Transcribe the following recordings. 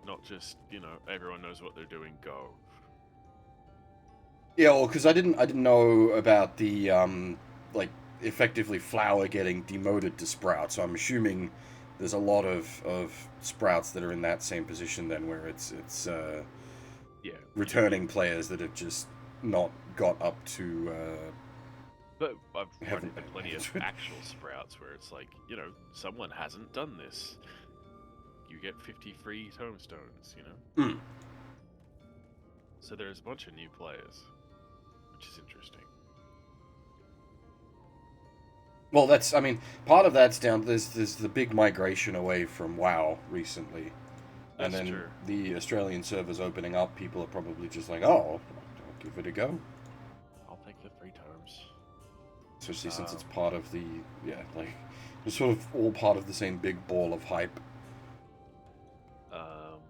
not just, you know, everyone knows what they're doing, go. Yeah, well, because I didn't know about the like effectively flower getting demoted to sprout. So I'm assuming there's a lot of sprouts that are in that same position then, where it's Yeah, you returning players that have just not got up to but I've run haven't into been plenty able of to. actual sprouts where it's like, you know, someone hasn't done this. You get 50 free tomestones, you know? Mm. So there's a bunch of new players, which is interesting. Well, that's I mean part of that's down. There's the big migration away from WoW recently, and That's then true. the Australian servers opening up. People are probably just like, oh, I'll give it a go. I'll take the free tomes. Especially since it's Um, part of the yeah, like it's sort of all part of the same big ball of hype. um,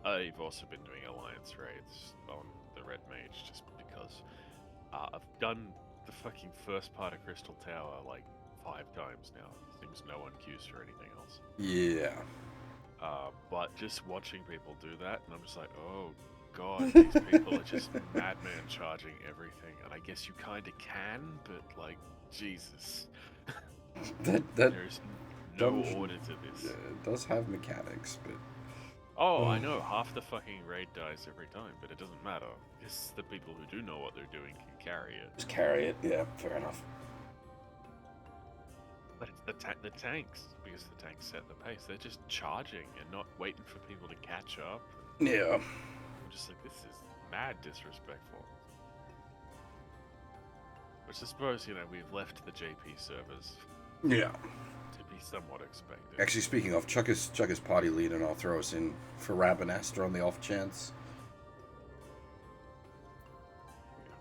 I've also been doing alliance raids on the Red Mage just because I've done the fucking first part of Crystal Tower like 5 times now. Things no one queues for anything else. Yeah. But just watching people do that, and I'm just like, oh god, these people are just madman charging everything. And I guess you kind of can, but like, Jesus, that there's no dungeon order to this. does have mechanics, but Oh, I oh, know, half the fucking raid dies every time, but it doesn't matter. Because the people who do know what they're doing can carry it. just carry it. Yeah, fair enough. But it's the tanks, because the tanks set the pace. They're just charging and not waiting for people to catch up. And Yeah. I'm just like, this is mad disrespectful. Which I suppose, you know, we've left the JP servers Yeah. to be somewhat expected. Actually, speaking of, Chuck is party lead, and I'll throw us in for Rabanastre on the off chance. Yeah.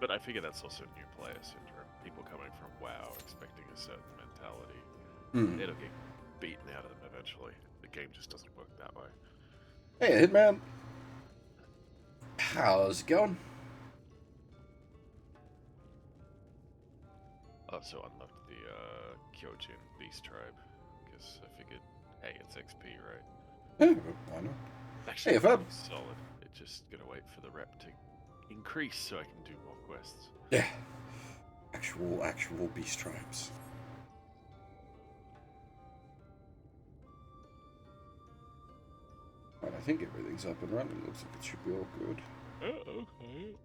But I figure that's also new player syndrome. People coming from WoW expecting a certain mentality. Hmm. It'll get beaten out of them eventually. The game just doesn't work that way. Hey, Hitman. How's it going? Also unlocked the Kyojin Beast Tribe because I figured, hey, it's XP, right? Yeah, why not? Actually, Hey, it's pretty Fab. solid. It just gonna wait for the rep to increase so I can do more quests. Yeah. Actual beast tribes. Right, I think everything's up and running. Looks like it should be all good. Oh, okay.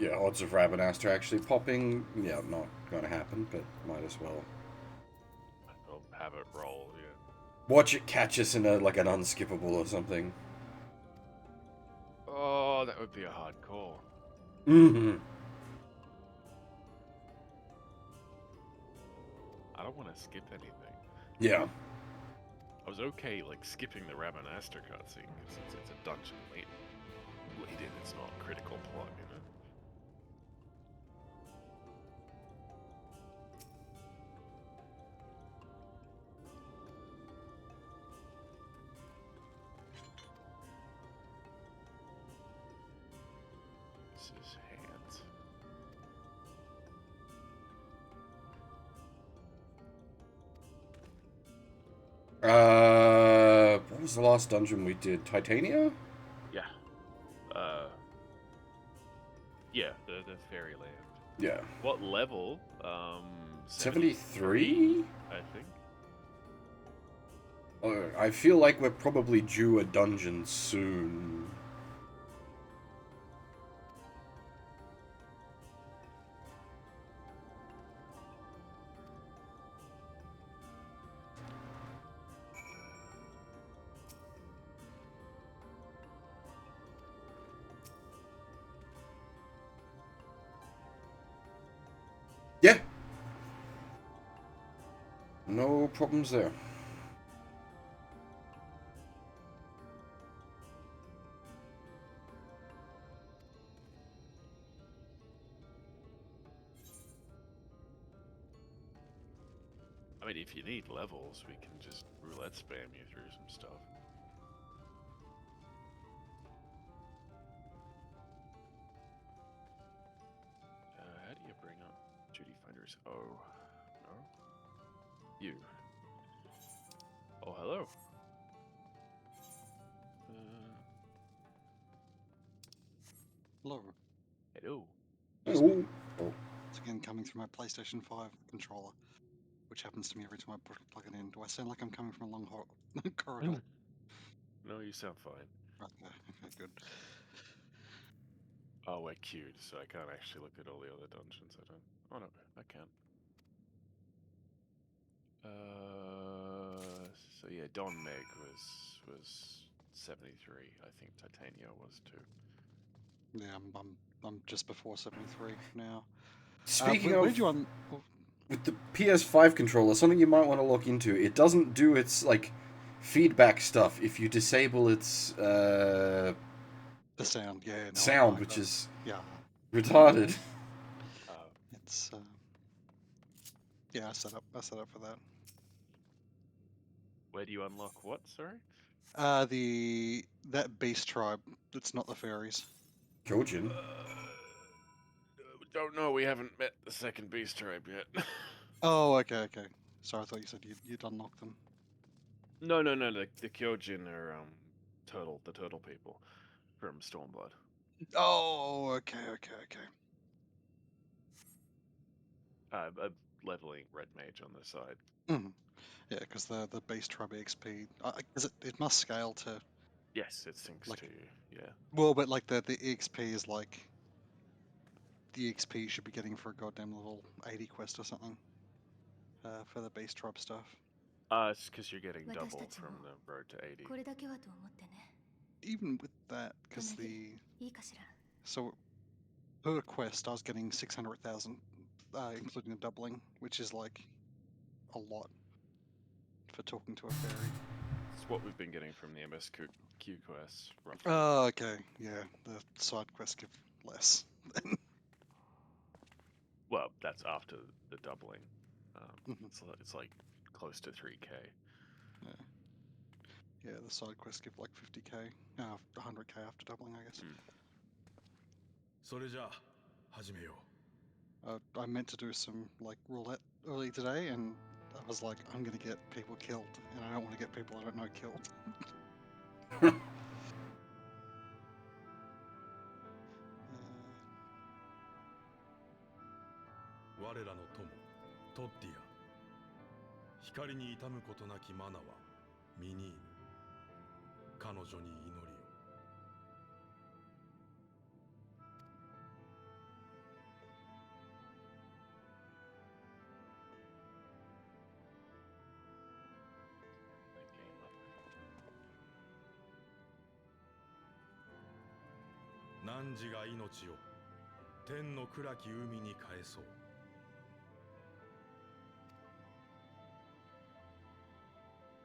Yeah, odds of Rabanastre actually popping, yeah, not going to happen, but might as well. I'll have it roll, yeah. Watch it catch us in a like an unskippable or something. Oh, that would be a hard call. Mm-hmm. I don't want to skip anything. Yeah. I was okay, like, skipping the Rabanastre cutscene, because it's a dungeon lead in, it's not critical plot, you know? This is hands. What was the last dungeon we did? Titania? Yeah. Uh, yeah, the Fairyland. Yeah. What level? 73, 73? I think. I feel like we're probably due a dungeon soon. Yeah. No problems there. I mean, if you need levels, we can just roulette spam you through some stuff. Where's O? No? You. Oh, hello. Hello. Hello. Oh. It's again coming through my PlayStation 5 controller, which happens to me every time I plug it in. Do I sound like I'm coming from a long corridor? No, you sound fine. Okay, okay, good. Oh, we're queued, so I can't actually look at all the other dungeons. I don't. Oh no, I can. So yeah, Don Meg was 73. I think Titania was too. Yeah, I'm just before 73 now. Speaking where of, did you on? Oh, with the PS5 controller, something you might want to look into. It doesn't do its like feedback stuff if you disable its the sound, yeah, no, sound, which I is yeah, retarded. it's yeah, I set up for that. Where do you unlock what? Sorry. That beast tribe. It's not the fairies. Kojin. Don't know. We haven't met the second beast tribe yet. Oh, okay, okay. Sorry, I thought you said you'd unlocked them. No. The Kyojin are the turtle people from Stormblood. Oh, okay, okay, okay. Leveling red mage on the side. Mm. Yeah, because the beast tribe XP, it must scale to Yes, it syncs like to yeah. well, but like the XP is like the XP you should be getting for a goddamn level 80 quest or something. For the beast tribe stuff. It's because you're getting double from the road to 80. Even with that, because so per quest I was getting 600,000, including the doubling, which is like a lot for talking to a fairy. It's what we've been getting from the MSQ quests, roughly. Oh, okay, yeah. The side quests give less. Well, that's after the doubling. Mhm. It's like close to 3k. Yeah. Yeah, the side quests give like 50k, 100k after doubling, I guess. それじゃあ始めよ I meant to do some like roulette early today, and I was like, I'm gonna get people killed, and I don't want to get people I don't know killed. う我らの友トッティア光に痛むことなきマナはミニーヌ彼女に祈りを 汝が命を天の暗き海に返そう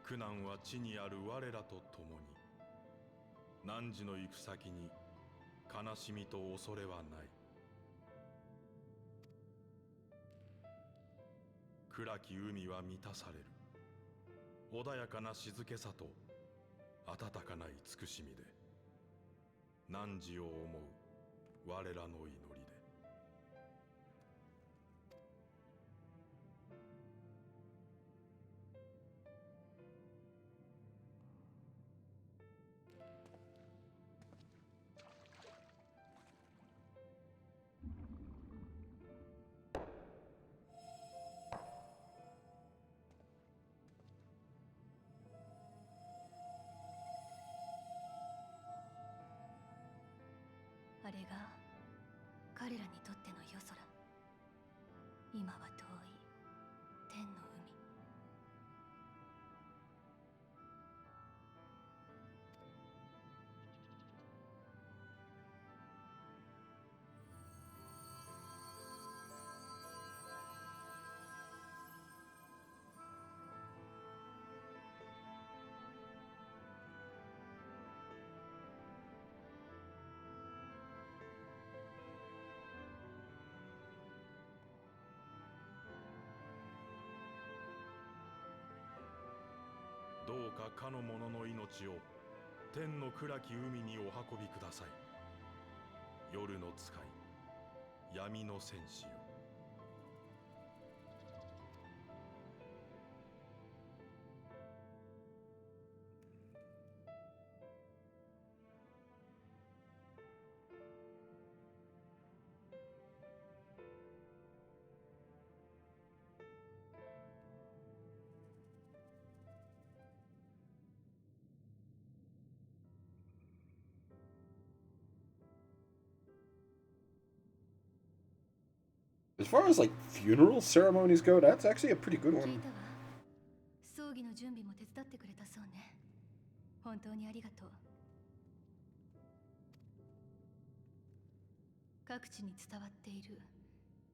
苦難は地にある我らと共に汝の行く先に悲しみと恐れはない暗き海は満たされる穏やかな静けさと温かな慈しみで汝を思う我らの祈りであれが彼らにとっての夜空。今は遠い天の海。どうかかの者の命を天の暗き海にお運びください夜の使い闇の戦士よ As far as like funeral ceremonies go, that's actually a pretty good 聞い one. たわ。葬儀の準備も手伝ってくれたそうね。本当にありがとう。各地に伝わっている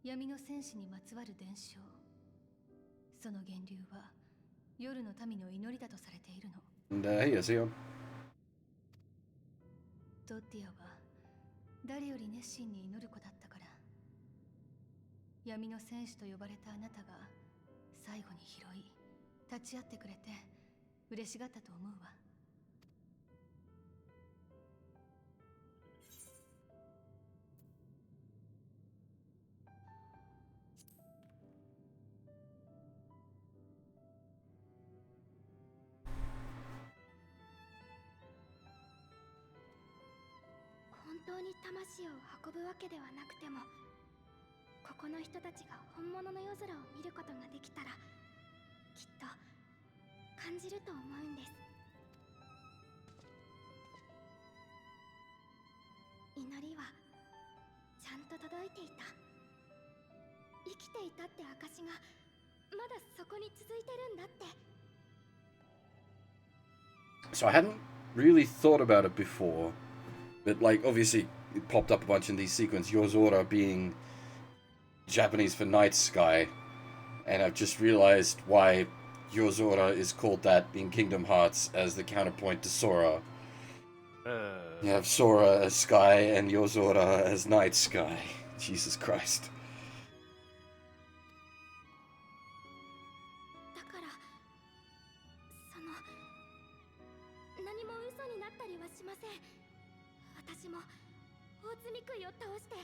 闇の戦士にまつわる伝承。その源流は夜の民の祈りだとされているの。 And here, see you. トッティアは誰より熱心に祈る子だったから、闇の戦士と呼ばれたあなたが最後に拾い立ち会ってくれて嬉しがったと思うわ。本当に魂を運ぶわけではなくても、ここの人たちが本物の夜空を見ることができたら、きっと感じると思うんです。祈りはちゃんと届いていた。生きていたって証がまだそこに続いてるんだって。 So I hadn't really thought about it before, but like obviously it popped up a bunch in these sequences. Yozora being Japanese for night sky, and I've just realized why Yozora is called that in Kingdom Hearts as the counterpoint to Sora. You have Sora as sky and Yozora as night sky. Jesus Christ. だからその何も嘘になったりはしません。私も大積み杭を倒して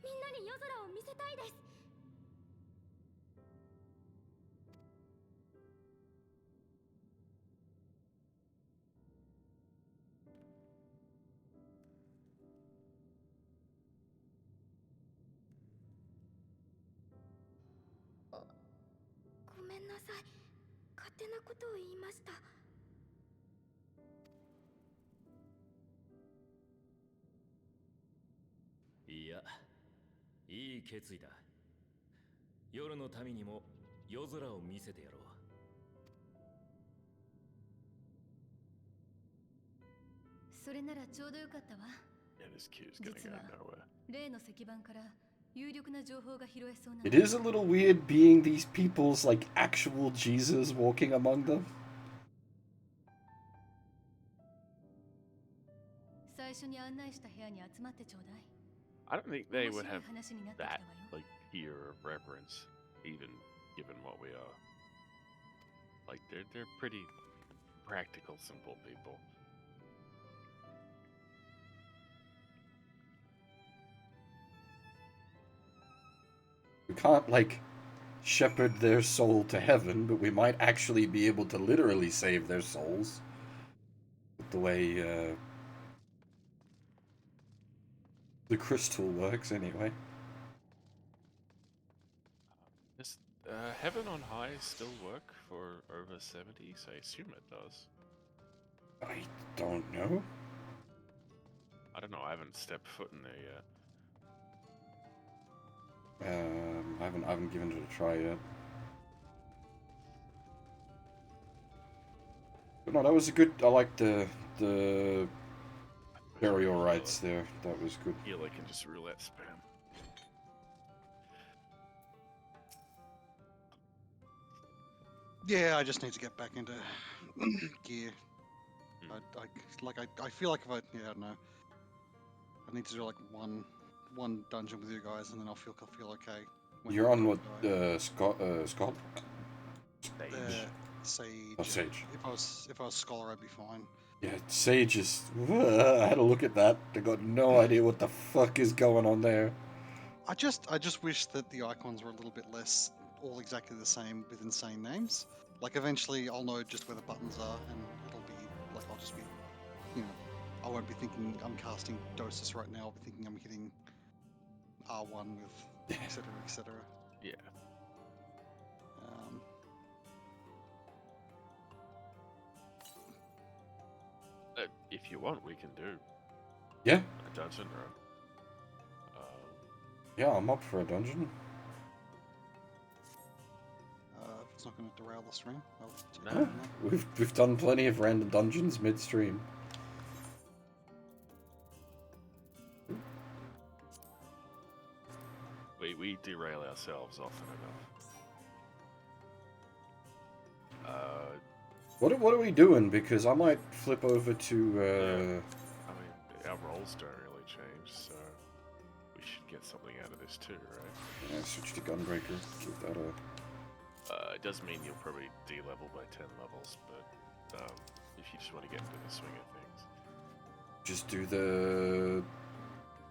みんなに夜空を見せたいです。ごめんなさい。勝手なことを言いました。いや、いい決意だ。夜の民にも夜空を見せてやろう。それならちょうどよかったわ。 Yeah, this queue's gonna go 実は nowhere. 例の石板から有力な情報が拾えそうなの。 It is a little weird being these people's like actual Jesus walking among them. 最初に案内した部屋に集まってちょうだい。 I don't think they 面 would 白い have 話になってきたわ that よ。 like fear of reverence, even given what we are. Like they're pretty practical, simple people. We can't like shepherd their soul to heaven, but we might actually be able to literally save their souls. With the way the crystal works, anyway. Does Heaven on High still work for over 70s? I assume it does. I don't know. I don't know. I haven't stepped foot in there yet. I haven't given it a try yet. But no, that was a good. I liked the burial rites there. That was good. Heal, I can just roulette spam. Yeah, I just need to get back into gear. I feel like if I I don't know. I need to do like one dungeon with you guys, and then I'll feel okay. when You're I on what? die. Scott? Sage. Oh, Sage. If I was Scholar, I'd be fine. Yeah, Sage is. I had a look at that. I got no idea what the fuck is going on there. I just wish that the icons were a little bit less, all exactly the same with insane names. Like eventually, I'll know just where the buttons are, and it'll be like I'll just be, I won't be thinking I'm casting Dosis right now. I'll be thinking I'm hitting R1 with etc. etc. Yeah. If you want, we can do Yeah, a dungeon run. yeah, I'm up for a dungeon. it's not going to derail the stream. I'll take No. it from there. We've done plenty of random dungeons midstream. We derail ourselves often enough. What are we doing? Because I might flip over to. I mean, our roles don't really change, so we should get something out of this too, right? Switch to Gunbreaker. Give that a. It does mean you'll probably de-level by 10 levels, but if you just want to get into the swing of things. Just do the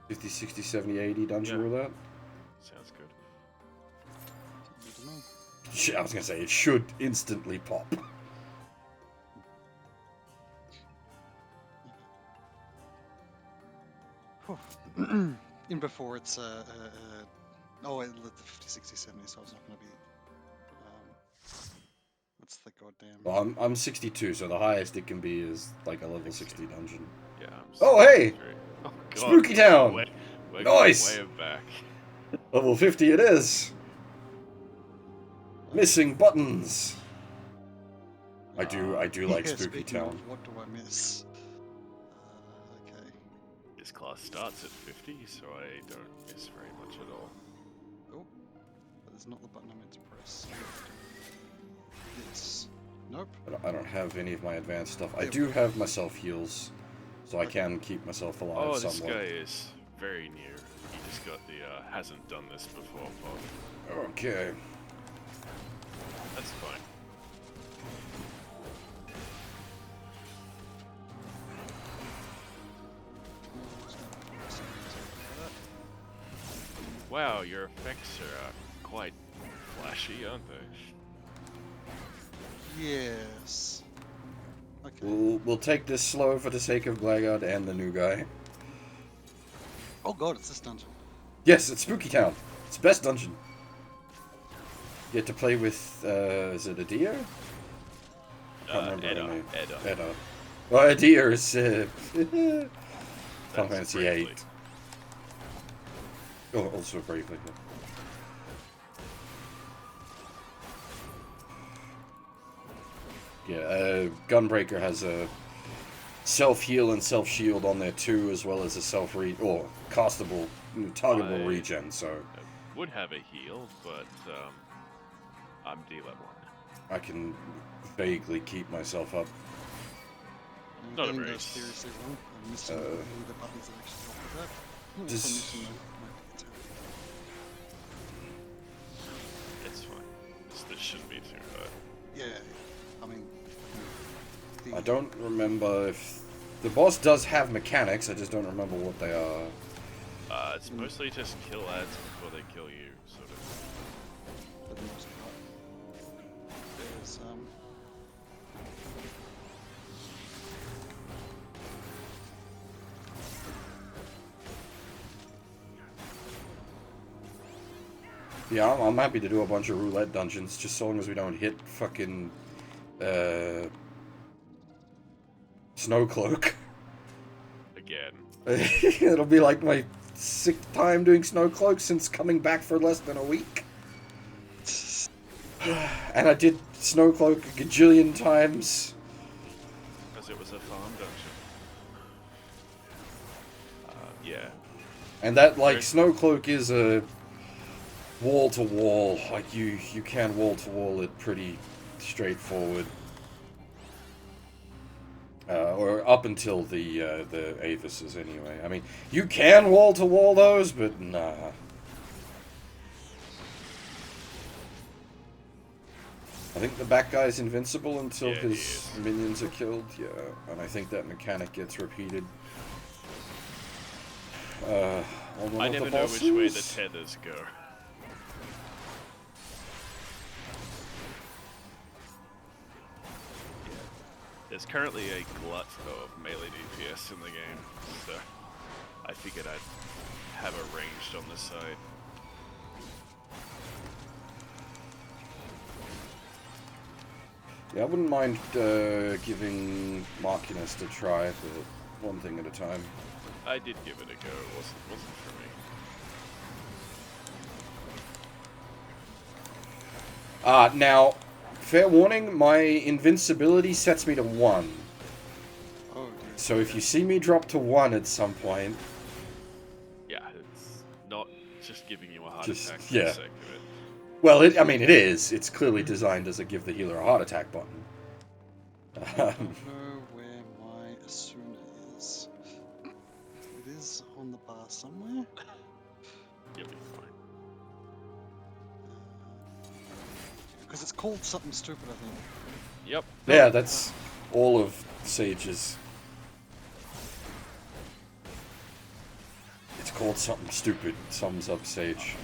50, 60, 70, 80 dungeon Yeah. roulette. Sounds good. Good to me. I was gonna say it should instantly pop. In before it's oh wait, the 50, 60, 70, so it's not going to be what's the goddamn Well, I'm 62, so the highest it can be is like a level 60 dungeon. Yeah. Oh, hey! 63. Oh, God. Spooky Town! We're Nice! way back. Level 50 it is. Missing buttons. I do like Yeah, Spooky speaking Town. of, what do I miss? Okay. This class starts at 50, so I don't miss very much at all. Oh, that is not the button I meant to press. Yes. Nope. I don't have any of my advanced stuff. I There do have my self heals, so I Okay. can keep myself alive Oh, this somewhat. guy is very new. He just got the hasn't done this before pod. Okay. That's fine. Wow, your effects are quite flashy, aren't they? Yes. Okay. We'll take this slow for the sake of Blackguard and the new guy. Oh god, it's this dungeon. Yes, it's Spooky Town. It's the best dungeon. You get to play with, is it a deer? Can't remember her name. Edda. Well, a deer is, Final Fantasy Bravely. 8. Oh, also Bravely. Yeah, Gunbreaker has a self-heal and self-shield on there too, as well as a or castable, targetable regen, so I would have a heal, but I'm D-level. I can vaguely keep myself up. I'm Not a getting very those seriously wrong. I'm missing any of the buttons that actually help with that. I'm Just- also missing my attack. It's fine. This shouldn't be too hard. Yeah, I mean... I don't remember if... The boss does have mechanics, I just don't remember what they are. It's mostly just kill ads before they kill you, sort of. For the most part. There's, Yeah, I'm happy to do a bunch of roulette dungeons, just so long as we don't hit fucking... Snowcloak. Again. It'll be like my 6th time doing Snowcloak since coming back for less than a week. And I did Snowcloak a gajillion times. Because it was a farm dungeon. Yeah. And that, like, Snowcloak is a wall-to-wall. Like, you can wall-to-wall it pretty straightforward. Or up until the Avises, anyway. I mean, you can wall-to-wall those, but nah. I think the back guy's invincible until Yeah, he his is. minions are killed, yeah. And I think that mechanic gets repeated. On one I of never the know which way the bosses. tethers go. There's currently a glut though of melee DPS in the game, so I figured I'd have a ranged on the side. Yeah, I wouldn't mind giving Markinus a try, but one thing at a time. I did give it a go, it wasn't for me. Now, fair warning, my invincibility sets me to 1. Oh dear. So if you see me drop to 1 at some point, Yeah, it's not just giving you a heart Just- attack for yeah. the sake of it. well, I mean, it is. It's clearly designed as a give the healer a heart attack button. I don't know where my Asuna is. It is on the bar somewhere. You'll be fine. Because it's called something stupid, I think. Yep. Yeah, that's all of Sage's. It's called something stupid. Sums up Sage.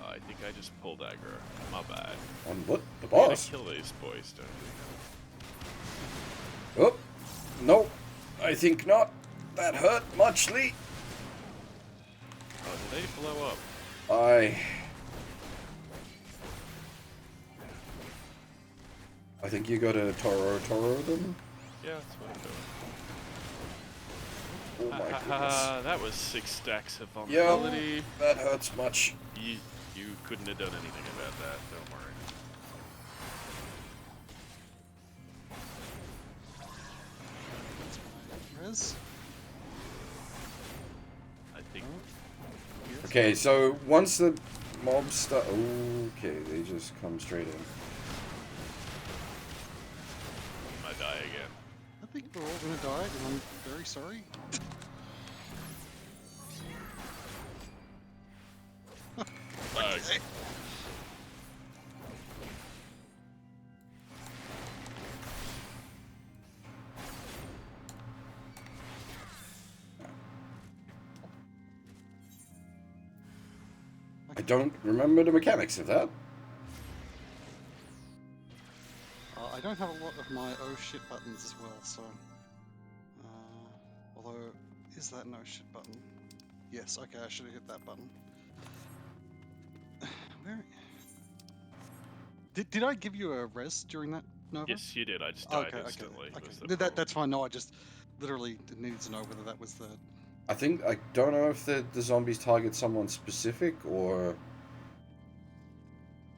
I think I just pulled aggro. My bad. On what? The We gotta boss? kill these boys, don't Oh, no, I think not. That hurt muchly. we? Oh, did they blow up? I think you gotta Toro them. Yeah, that's what I'm doing. Oh my goodness. That was 6 stacks of Yeah, vulnerability. that hurts much. You couldn't have done anything about that, don't worry. That's my res. I think Yes. Okay, so once the mobs start. Okay, they just come straight in. I die again. I think we're all gonna die, and I'm very sorry. Okay. I don't remember the mechanics of that. I don't have a lot of my oh shit buttons as well, so. Although, is that an oh shit button? Yes, okay, I should have hit that button. Where? Did I give you a res during that, Nova? Yes, you did. I just died Okay, okay, instantly. okay. was the That, problem. that's fine. No, I just literally needed to know whether that was the. I don't know if the zombies target someone specific or.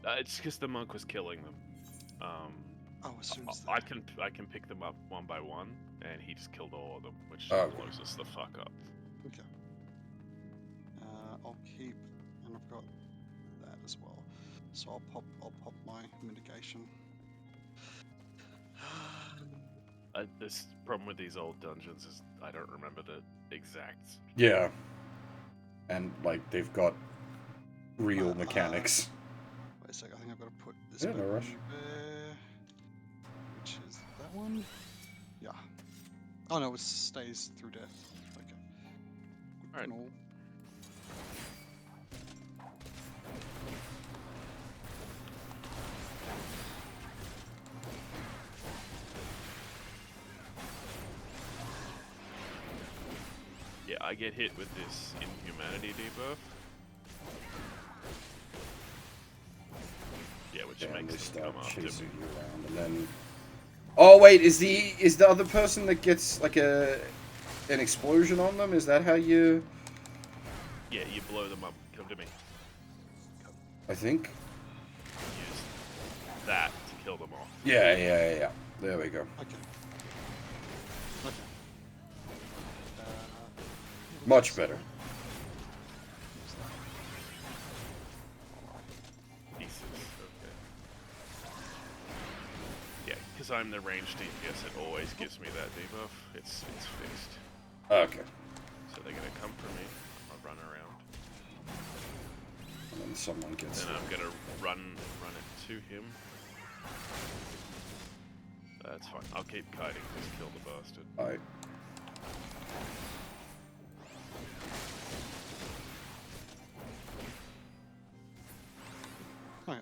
It's because the monk was killing them. Oh, as soon as I can pick them up one by one, and he just killed all of them, which Oh, okay. blows us the fuck up. Okay. I'll keep, and I've got that as well. So I'll pop my mitigation. This problem with these old dungeons is I don't remember the exact. Yeah. And, like, they've got real mechanics. Wait a sec. I think I've got to put this Yeah, no one rush. there, which is that one. Yeah. Oh no, it stays through death. Okay. Good Alright. to know. Yeah, I get hit with this inhumanity debuff. Yeah, which Yeah, and they makes them start come after me. chasing you around, and then. Oh wait, is the other person that gets like an explosion on them? Is that how you? Yeah, you blow them up. Come to me. I think. Use that to kill them off. Yeah. There we go. Okay. Okay. Much better. Pieces. Okay. Yeah, because I'm the ranged DPS, it always gives me that debuff. It's fixed. Okay. So they're gonna come for me. I'll run around. And then someone gets. Then I'm gonna run it to him. That's fine. I'll keep kiting. Just kill the bastard. Alright. Okay.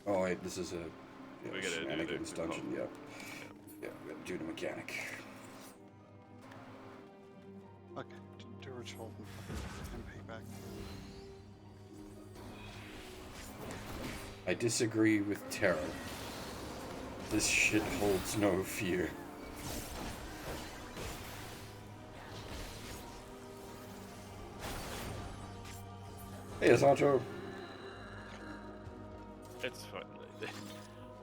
Oh wait, this is a We gotta do shenanigans the dungeon. com- Yep. Yeah, we gotta do the mechanic. Okay. Do a ritual and MP back. I disagree with Terra. This shit holds no fear. Hey, Asancho. It's fine.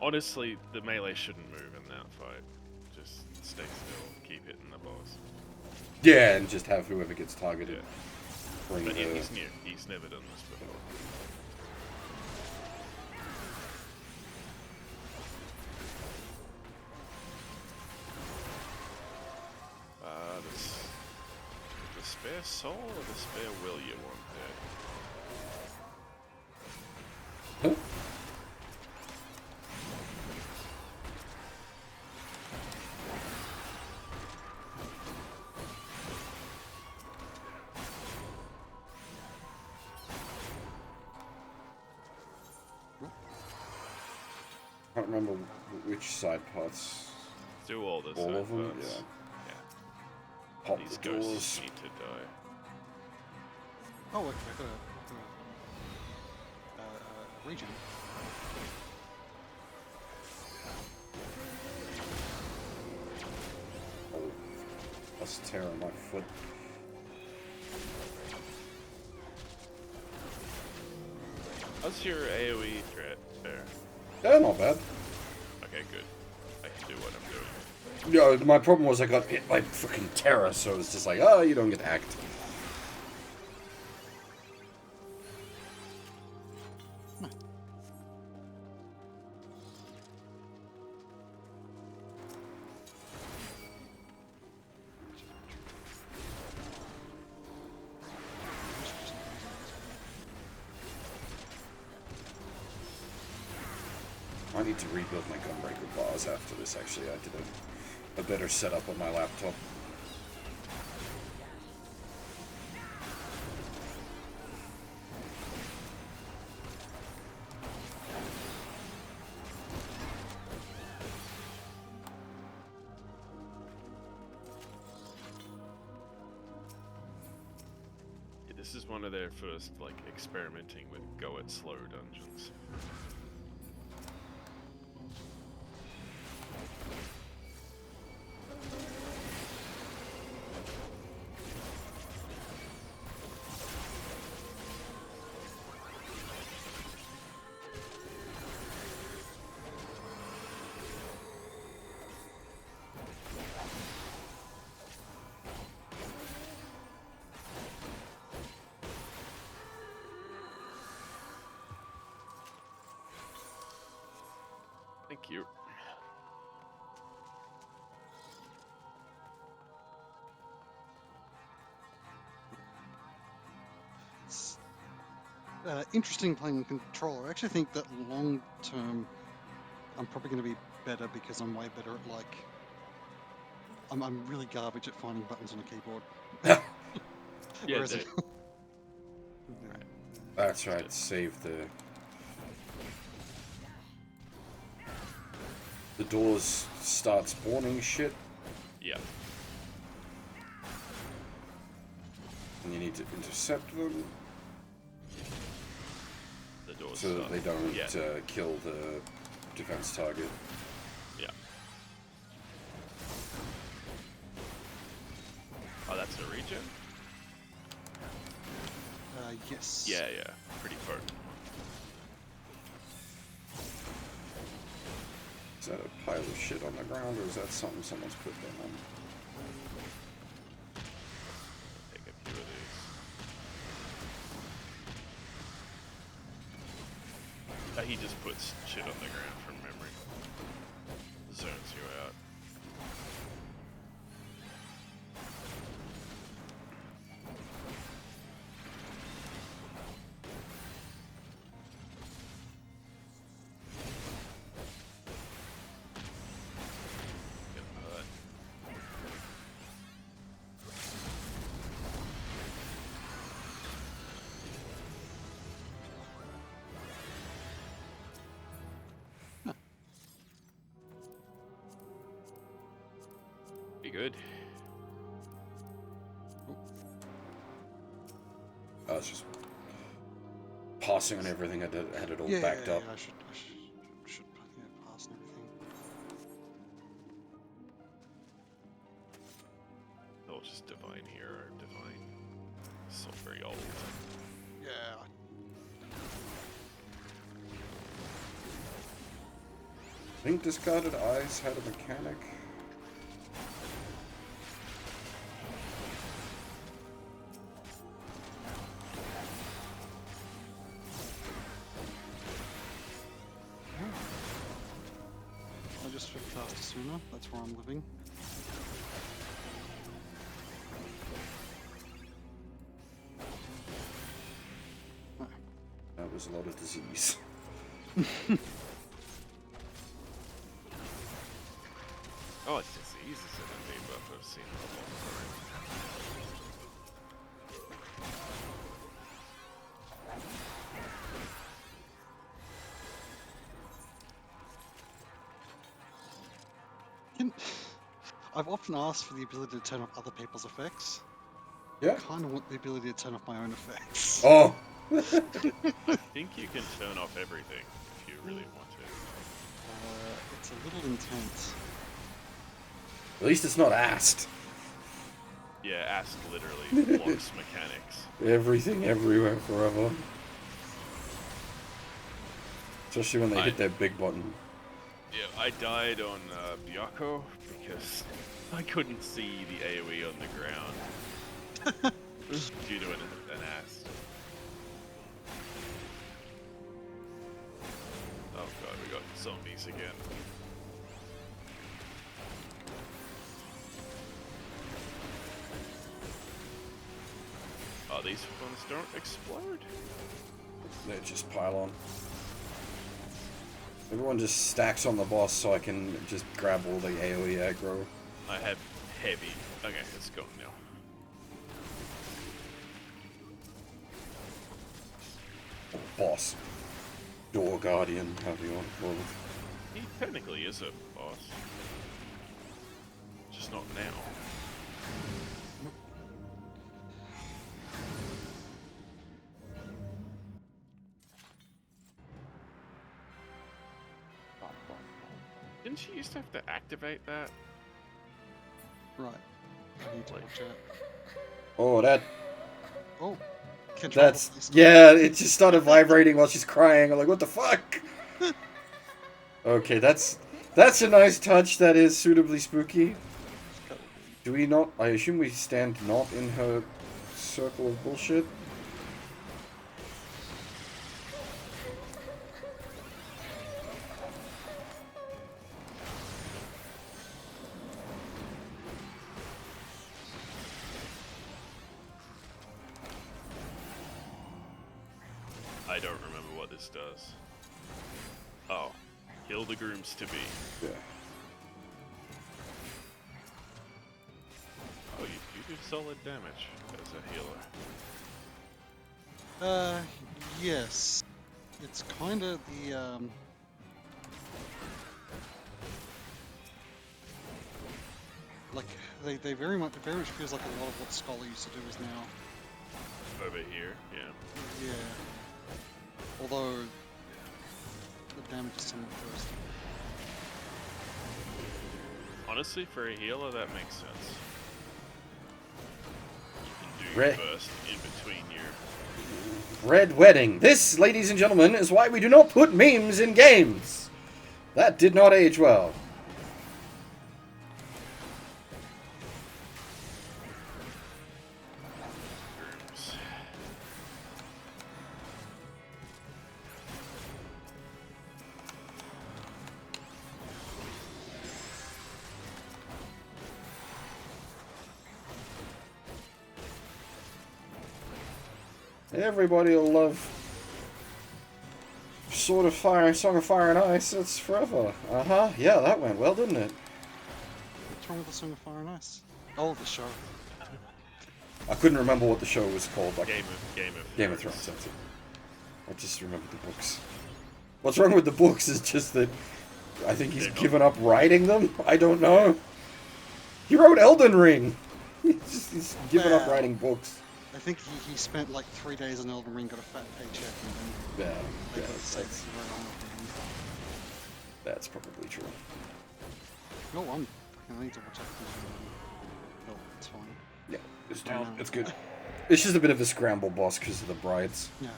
Honestly, the melee shouldn't move in that fight. Just stay still, keep hitting the boss. Yeah, and just have whoever gets targeted. Yeah. Bring But the... he's new. He's never done this before. The spare soul or the spare will you want there? Huh? I can't remember which side parts. Do all the All side of them? parts. Yeah. Yeah. Pop These the doors. ghosts need to die. Oh, look, I got a region. Oh, that's Terra on my foot. How's your AoE threat there? Yeah, not bad. Okay, good. I can do what I'm doing. No, my problem was I got hit by fucking Terra, so it's just like, oh, you don't get hacked. I need to rebuild my Gunbreaker bars after this, actually. I did a better setup on my laptop. Yeah, this is one of their first, like, experimenting with go it slow dungeons. Thank you. It's interesting playing controller. I actually think that long term, I'm probably going to be better because I'm way better at like. I'm really garbage at finding buttons on a keyboard. Yeah, Whereas they- That's right, save the doors start spawning shit, yeah. and you need to intercept them The doors so that start- they don't Yeah, kill the defense target. yeah. Oh, that's a regen? yes. Yeah, yeah. Pretty potent. Is that a pile of shit on the ground, or is that something someone's put down? Take a few of these. He just puts shit on the ground from memory. Zones you out. Gonna hurt. Be good. Oh, it's just passing on everything, had it all Yeah, backed up. I should yeah, pass and everything. Or just divine hero, divine. It's not very old. Yeah. I think discarded eyes had a mechanic. I just flipped faster sooner. That's where I'm living. That was a lot of disease. Oh, it's disease is in a debuff I've seen a lot. I've often asked for the ability to turn off other people's effects. Yeah. I kind of want the ability to turn off my own effects. Oh! I think you can turn off everything if you really want to. It's a little intense. At least it's not asked. Yeah, Ask literally blocks mechanics. Everything, everywhere, forever. Especially when they hit that big button. Yeah, I died on Byako because I couldn't see the AoE on the ground due to an Ast. Oh god, we got zombies again. Oh, these ones don't explode? They just pile on. Everyone just stacks on the boss so I can just grab all the AoE aggro. I have heavy. Okay, it's gone now. Boss. Door Guardian, however you want to call him. He technically is a boss. Just not now. Didn't you used to have to activate that? Right. I need to Like- watch out. Oh, that... Oh. Control That's... please. Yeah, it just started vibrating while she's crying. I'm like, what the fuck? Okay, that's a nice touch. That is suitably spooky. Do we not... I assume we stand not in her circle of bullshit? I don't remember what this does. Oh. Kill the grooms to be. Yeah. Oh, you do solid damage as a healer. Yes. It's kind of the, like, they very much feels like a lot of what Scholar used to do is now. Over here, yeah. Yeah. Although, the damage is somewhat worse. Honestly, for a healer, that makes sense. You can do Re- burst in between your... Red Wedding. This, ladies and gentlemen, is why we do not put memes in games. That did not age well. grooms. Everybody will love Sword of Fire, Song of Fire and Ice. It's forever. Uh-huh. Yeah, that went well, didn't it? What's wrong with the Song of Fire and Ice? Oh, the show. I couldn't remember what the show was called. Like Game of Thrones. That's it. I just remembered the books. What's wrong with the books is just that I think he's given up writing them. I don't know. He wrote Elden Ring. He's given up Well. writing books. I think he spent like 3 days on Elden Ring, got a fat paycheck, and then Yeah, they yeah, got to say that that's, he wrote on it. that's probably true. No, I need to watch that. No, it's fine. Yeah, it's, Um, it's good. It's just a bit of a scramble boss because of the brides. Yeah.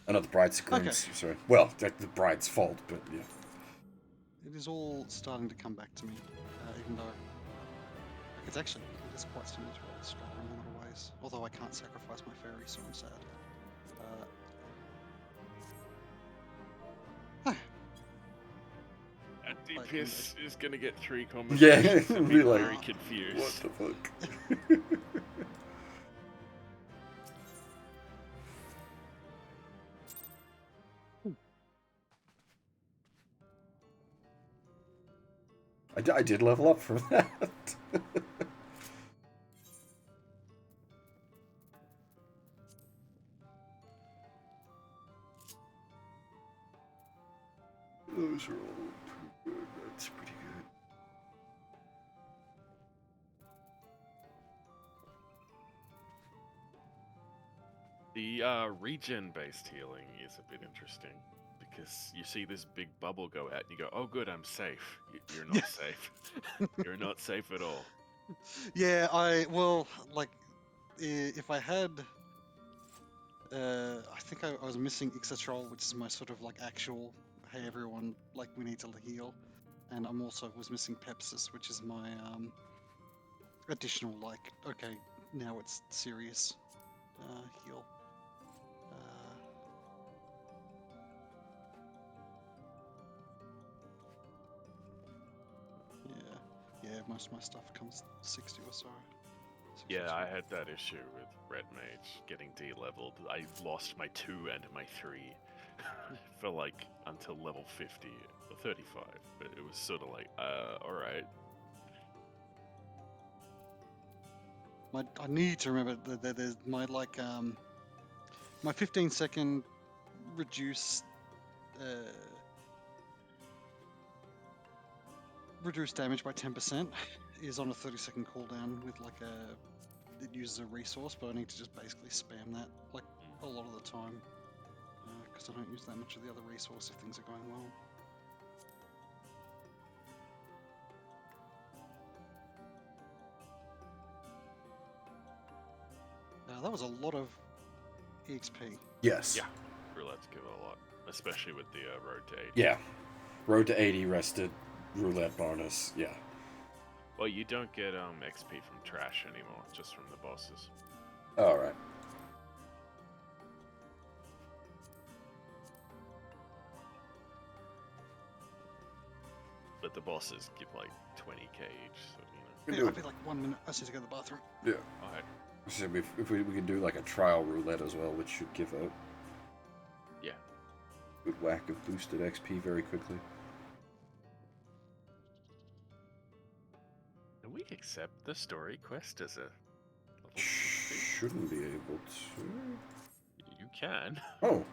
Not the bride's grooms, sorry. Well, that's the bride's fault, but yeah. It is all starting to come back to me, even though it is quite similar to what it's Skyrim in a lot of ways. Although I can't sacrifice my fairy, so I'm sad. And Like, DPS is gonna get 3 Yeah, conversations and be be like, very confused. what the fuck? I did level up from that. Those are all pretty good. That's pretty good. The regen-based healing is a bit interesting because you see this big bubble go out and you go, "Oh, good, I'm safe." You're not safe. You're not safe at all. Yeah, if I had, I think I was missing XIV, which is my sort of like actual, hey everyone, like we need to heal, and I'm also was missing Pepsis, which is my additional like, okay, now it's serious heal. Yeah, most of my stuff comes 60 or so. 60 Yeah, or so. I had that issue with Red Mage getting de-leveled. I lost my 2 and my 3 for like until level 50 or 35, but it was sort of like, alright. I need to remember that there's my like my 15-second reduce damage by 10% is on a 30-second cooldown with like it uses a resource, but I need to just basically spam that like a lot of the time because I don't use that much of the other resource if things are going well. That was a lot of EXP. Yes. Yeah, roulette's give it a lot, especially with the road to 80. Yeah. Road to 80 rested, roulette bonus, yeah. Well, you don't get XP from trash anymore, just from the bosses. Alright. But the bosses give like 20k each, so you know. Yeah, I'll be like 1 minute. I just need to go to the bathroom. Yeah. Alright. So if we could do like a trial roulette as well, which should give a Yeah. good whack of boosted XP very quickly. Can we accept the story quest as a level 60? Shouldn't be able to. You can. Oh.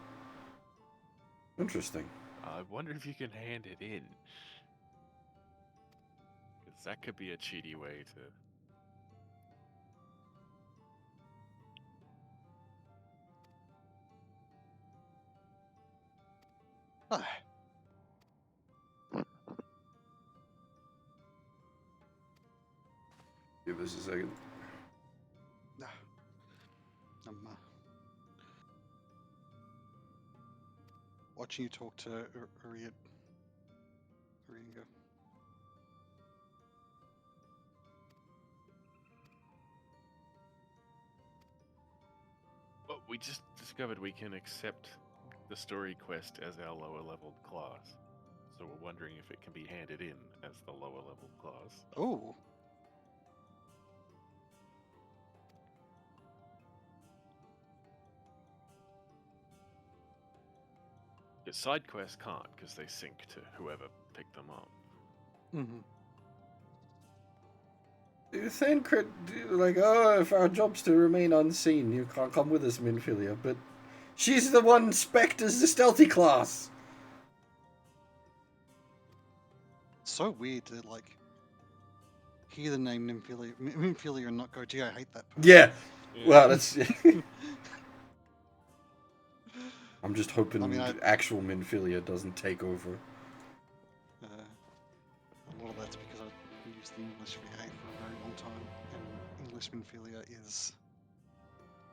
Interesting. I wonder if you can hand it in. Because that could be a cheaty way to... Ah. Give us a second. I'm watching you talk to Uriat. Uriinga. Well, we just discovered we can accept the story quest as our lower leveled class. So we're wondering if it can be handed in as the lower level class. Oh. Because side quests can't, because they sync to whoever picked them up. Mm-hmm. Thancred, like, oh, if our job's to remain unseen, you can't come with us, Minfilia, but she's the one spec'd as the stealthy class. So weird to like hear the name Nymphilia and not go, gee, I hate that person. Yeah, Well, that's. I'm just hoping I mean, actual Minfilia doesn't take over. a lot of that's because I used the English VA for a very long time, and English Minfilia is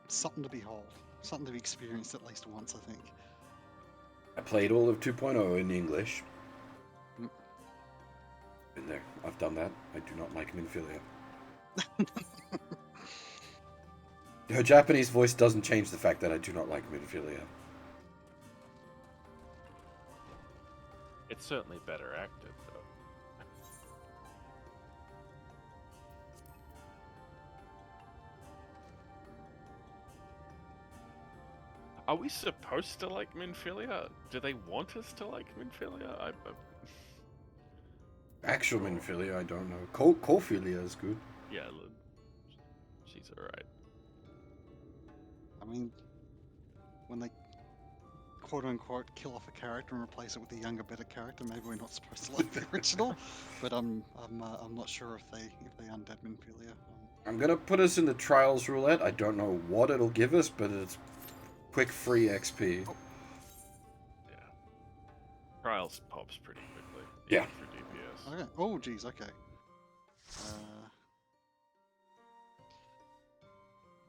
something to behold, something to be experienced at least once, I think. I played all of 2.0 in English. Mm. Been there. I've done that. I do not like Minfilia. Her Japanese voice doesn't change the fact that I do not like Minfilia. It's certainly better acted, though. Are we supposed to like Minfilia? Do they want us to like Minfilia? Actual Minfilia, I don't know. Corphilia is good. Yeah, she's alright. I mean, when they quote unquote kill off a character and replace it with a younger, better character, maybe we're not supposed to like the original. But I'm not sure if they undead Minfilia. I'm gonna put us in the Trials Roulette. I don't know what it'll give us, but it's quick free XP. Oh. Yeah. Trials pops pretty quickly. Yeah. For DPS. Okay. Oh, geez. Okay.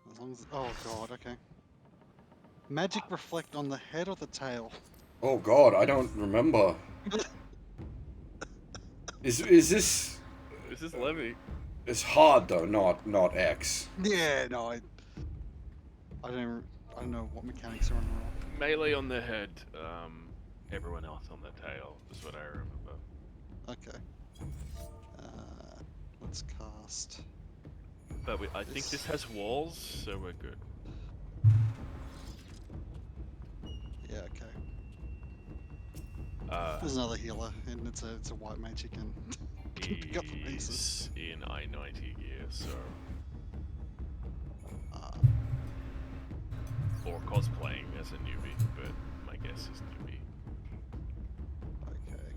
As long as. Oh God. Okay. Magic reflect on the head or the tail? Oh god, I don't remember. Is this? This is Levy. It's hard though, not X. Yeah. No. I don't know what mechanics are on the roll. Melee on the head, everyone else on the tail is what I remember. Okay. Let's cast. But I think this has walls, so we're good. Yeah. Okay. Uh, There's another healer, and it's a white mage you can pick up the pieces. he's in I-90 gear, so... Or cosplaying as a newbie, but my guess is newbie. Okay.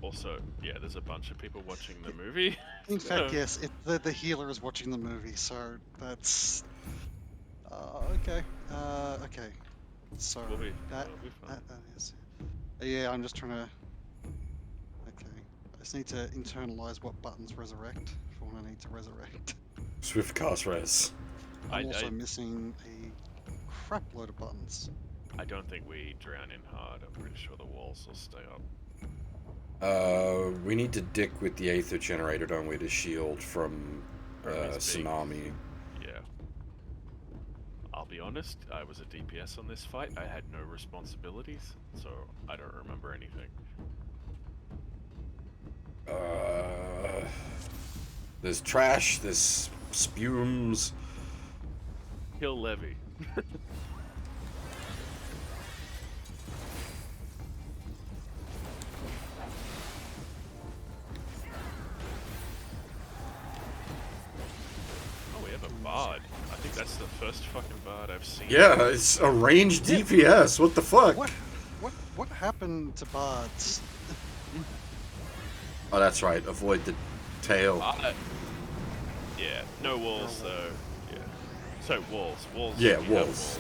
Also, yeah, there's a bunch of people watching the movie. In fact, yes, the healer is watching the movie, so that's okay. Okay. So We'll be that fine. that is. Yeah, I'm just trying to. Okay, I just need to internalize what buttons resurrect for when I need to resurrect. Swift cast res. I'm also missing a crap load of buttons. I don't think we drown in hard. I'm pretty sure the walls will stay up. We need to dick with the Aether generator, don't we, to shield from tsunami. Yeah. I'll be honest, I was a DPS on this fight. I had no responsibilities, so I don't remember anything. There's trash, there's spumes. Kill Levy. Oh, we have a bard. I think that's the first fucking bard I've seen. Yeah, it's a ranged DPS. What the fuck? What happened to bards? Oh, that's right. Avoid the tail. Yeah, no walls though. Yeah. So walls. Yeah, you have walls.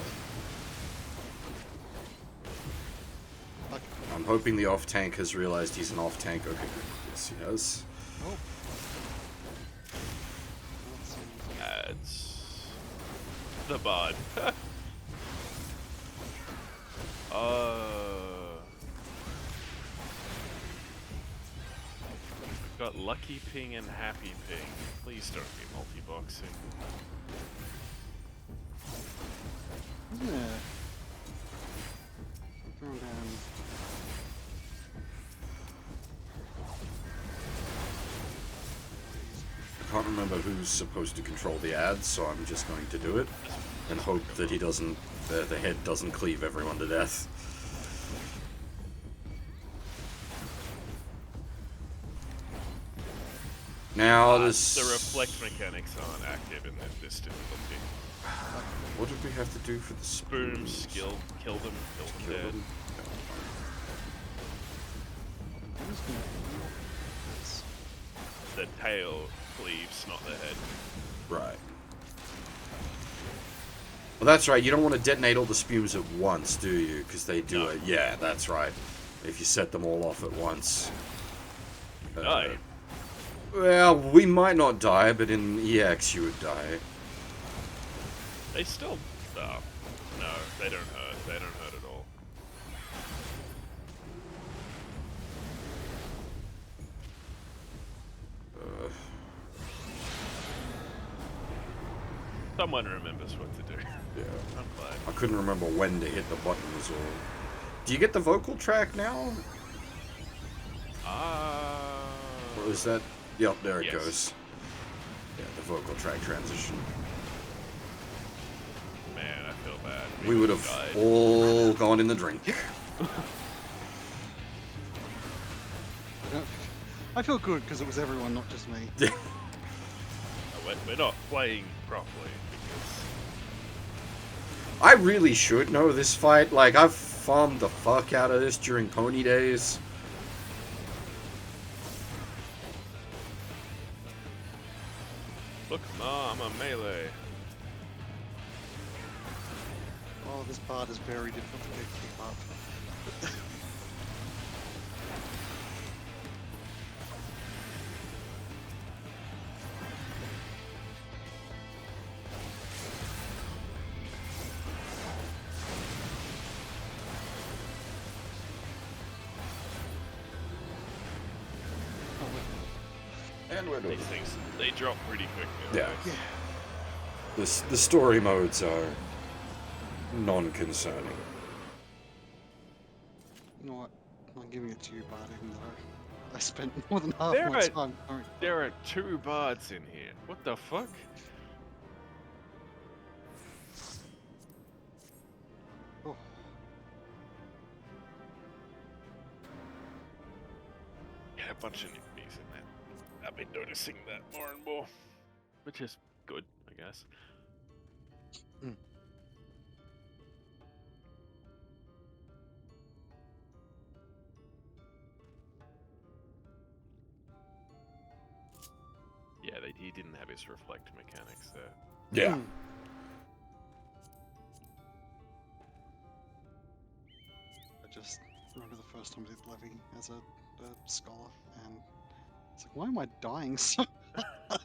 I'm hoping the off tank has realized he's an off tank. Okay, good. Yes, he has. Oh. That's the bard. We've got Lucky Ping and Happy Ping. Please don't be multi-boxing. Yeah. Throw down. I can't remember who's supposed to control the ads, so I'm just going to do it and hope that he doesn't. The head doesn't cleave everyone to death. Now this. The reflect mechanics aren't active in this difficulty. What did we have to do for the Boom, spoons? skill, kill them Kill dead. them? The tail cleaves, not the head. Right. Well, that's right. You don't want to detonate all the spumes at once, do you? Because they do No. it. Yeah, that's right. If you set them all off at once. Die. Well, we might not die, but in EX you would die. They still... Oh, no, they don't hurt. They don't hurt at all. Someone remembers what to do. Yeah. I'm glad. I couldn't remember when to hit the buttons or... Do you get the vocal track now? Or is that... Yep, there it Yes. goes. Yeah, the vocal track transition. Man, I feel bad. We would have died. all gone in the drink. I feel good because it was everyone, not just me. We're not playing properly because... I really should know this fight. Like, I've farmed the fuck out of this during pony days. Look, Ma, I'm a melee. Oh, this part is very difficult to keep up. And we're doing These things, they drop pretty quickly. Yeah. always. The story modes are non-concerning. You know what? I'm giving it to you, Bart, even though I spent more than half There my are- time. Sorry. There are 2 bards in here. What the fuck? Oh, Yeah, a bunch of newbies in there. I've been noticing that more and more. Which is good, I guess. Mm. Yeah, he didn't have his reflect mechanics there. Yeah. Mm. I just remember the first time I did Levy as a scholar, and it's like, why am I dying so hard?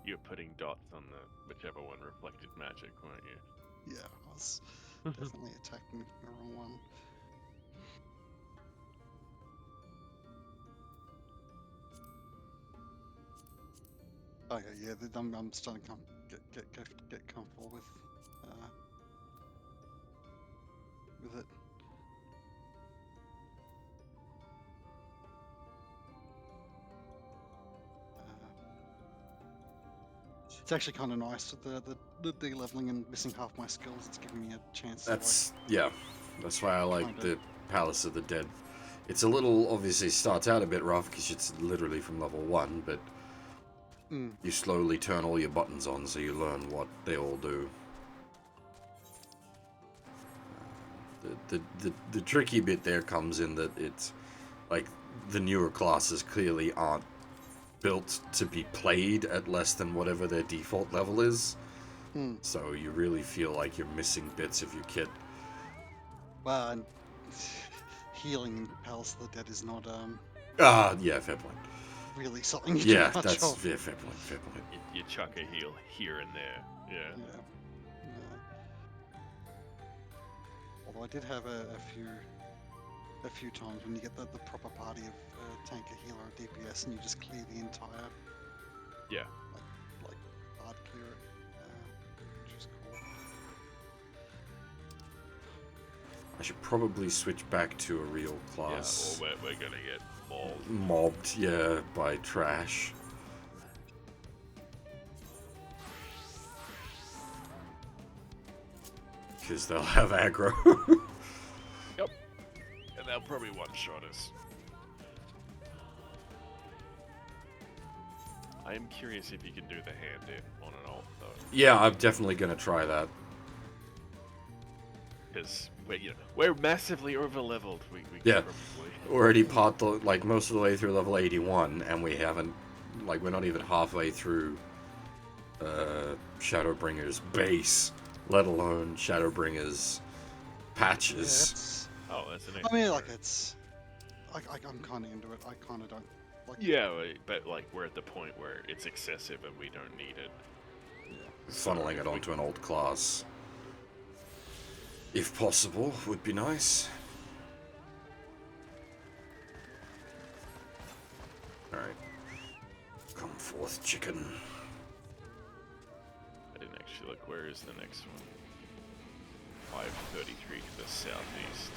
You were putting dots on the whichever one reflected magic, weren't you? Yeah, I was definitely attacking the wrong one. Okay, yeah, I'm starting to get comfortable with it. It's actually kind of nice with the de-leveling and missing half my skills. It's giving me a chance That's that's why I like Kinda. the Palace of the Dead. It's a little, obviously starts out a bit rough because it's literally from level 1, but to like, you slowly turn all your buttons on so you learn what they all do. The tricky bit there comes in that it's like the newer classes clearly aren't built to be played at less than whatever their default level is. So you really feel like you're missing bits of your kit. well, and healing in Palace of the Dead is not Yeah, fair point. really something you Yeah, do much that's of. fair point, fair point. You chuck a heal here and there. Yeah. Yeah. Although I did have a few times when you get the proper party of tanker, healer, or DPS, and you just clear the entire Yeah. like hard clear it, which is cool. I should probably switch back to a real Yeah, class. or we're gonna get mauled. Mobbed, yeah, by trash. Because they'll have aggro. Yep. And they'll probably one-shot us. I am curious if you can do the hand in on an alt, though. Yeah, I'm definitely gonna try that. Because we're massively over-leveled. We Yeah. probably... Already like most of the way through level 81, and we haven't, like, we're not even halfway through Shadowbringers base, let alone Shadowbringers Yeah, patches. it's. Oh, that's an. I mean, like it's. I'm kind of into it. I kind of don't like. Yeah, but like we're at the point where it's excessive and we don't need it. Yeah. Funneling it onto an old class, if possible, would be nice. Alright. Come forth, chicken. I didn't actually look. Where is the next one? 533 to the southeast.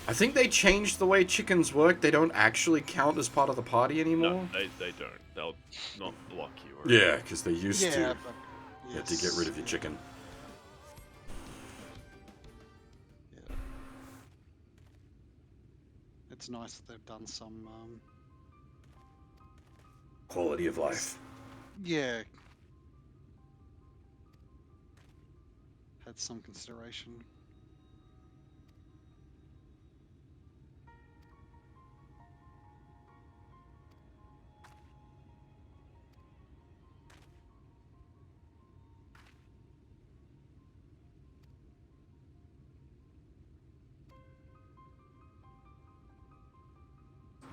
I think they changed the way chickens work. They don't actually count as part of the party anymore. No, they don't. They'll not block you. Or Yeah, because they used Yeah, to. but You had to get rid of your chicken. Yeah. It's nice that they've done some. Quality of life. Yeah. Had some consideration.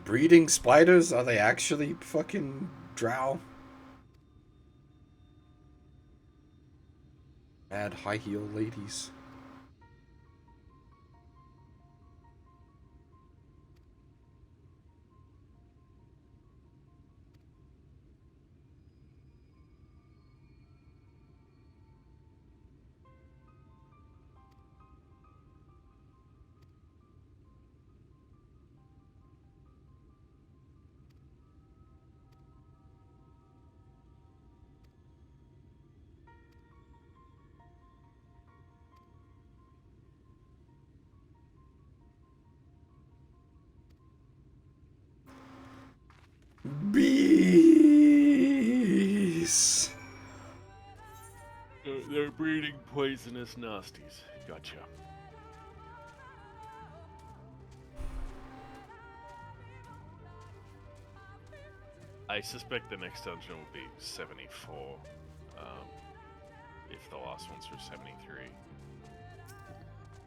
Breeding spiders? Are they actually fucking drow? Mad high heel ladies. Bees. They're breeding poisonous nasties. Gotcha. I suspect the next dungeon will be 74. If the last ones were 73.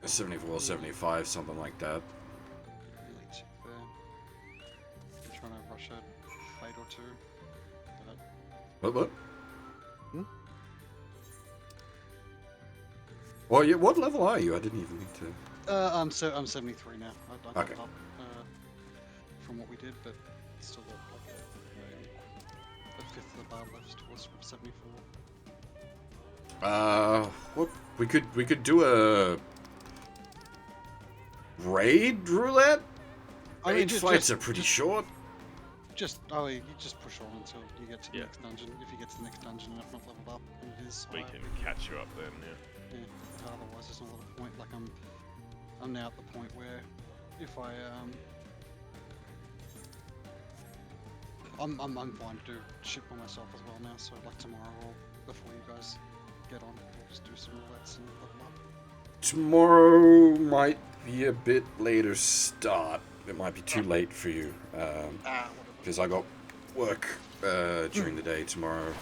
74, 75, something like that. Really cheap there. I'm trying to rush a fight or two. But What? Hmm? Well, yeah, what level are you? I didn't even need to... I'm 73 now. I Okay. got up from what we did, but still got like a fifth of the bar left towards 74. What? We could do a... raid roulette? I mean, Raid fights are pretty short. You just push on until you get to the next dungeon. If you get to the next dungeon and I've not leveled up, and it is We higher, can catch you up then, yeah. yeah, otherwise there's not a lot of point. Like I'm now at the point where if I I'm fine to do shit by myself as well now. So like tomorrow or before you guys get on, we'll just do some roulettes and level up. Tomorrow might be a bit later start. It might be too late for you. Whatever. Because I got work during the day tomorrow.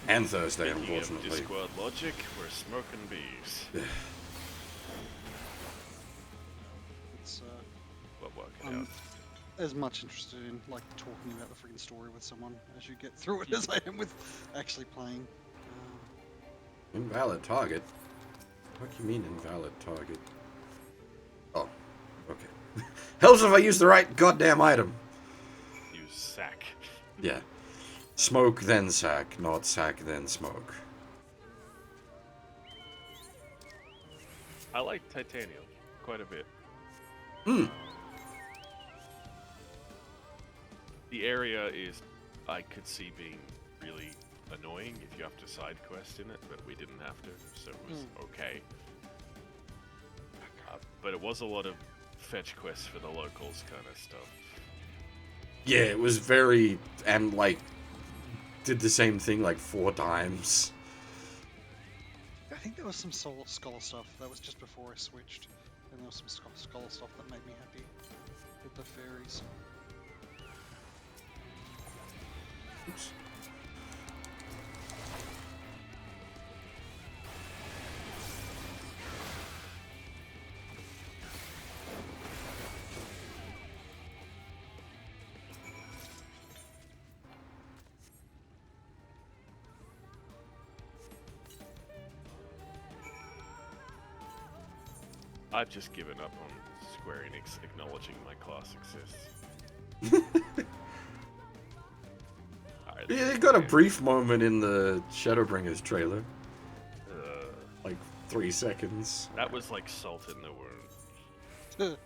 And Thursday, Speaking of unfortunately. Discord logic, we're smoking bees. It's But working I'm out. as much interested in like talking about the freaking story with someone as you get through it as I am with actually playing. Invalid target? What do you mean invalid target? Oh, okay. Helps if I use the right goddamn item. Use sack. Yeah. Smoke then sack, not sack then smoke. I like titanium quite a bit. The area is, I could see being really annoying if you have to side quest in it, but we didn't have to, so it was okay. But it was a lot of fetch quests for the locals kind of stuff. Yeah, it was very... and, like, did the same thing, like, 4 times. I think there was some scholar stuff that was just before I switched. And there was some scholar stuff that made me happy with the fairies. Oops. I've just given up on Square Enix acknowledging my class exists. Alright, Yeah, they got a brief moment in the Shadowbringers trailer. Like 3 seconds. That was like salt in the wound.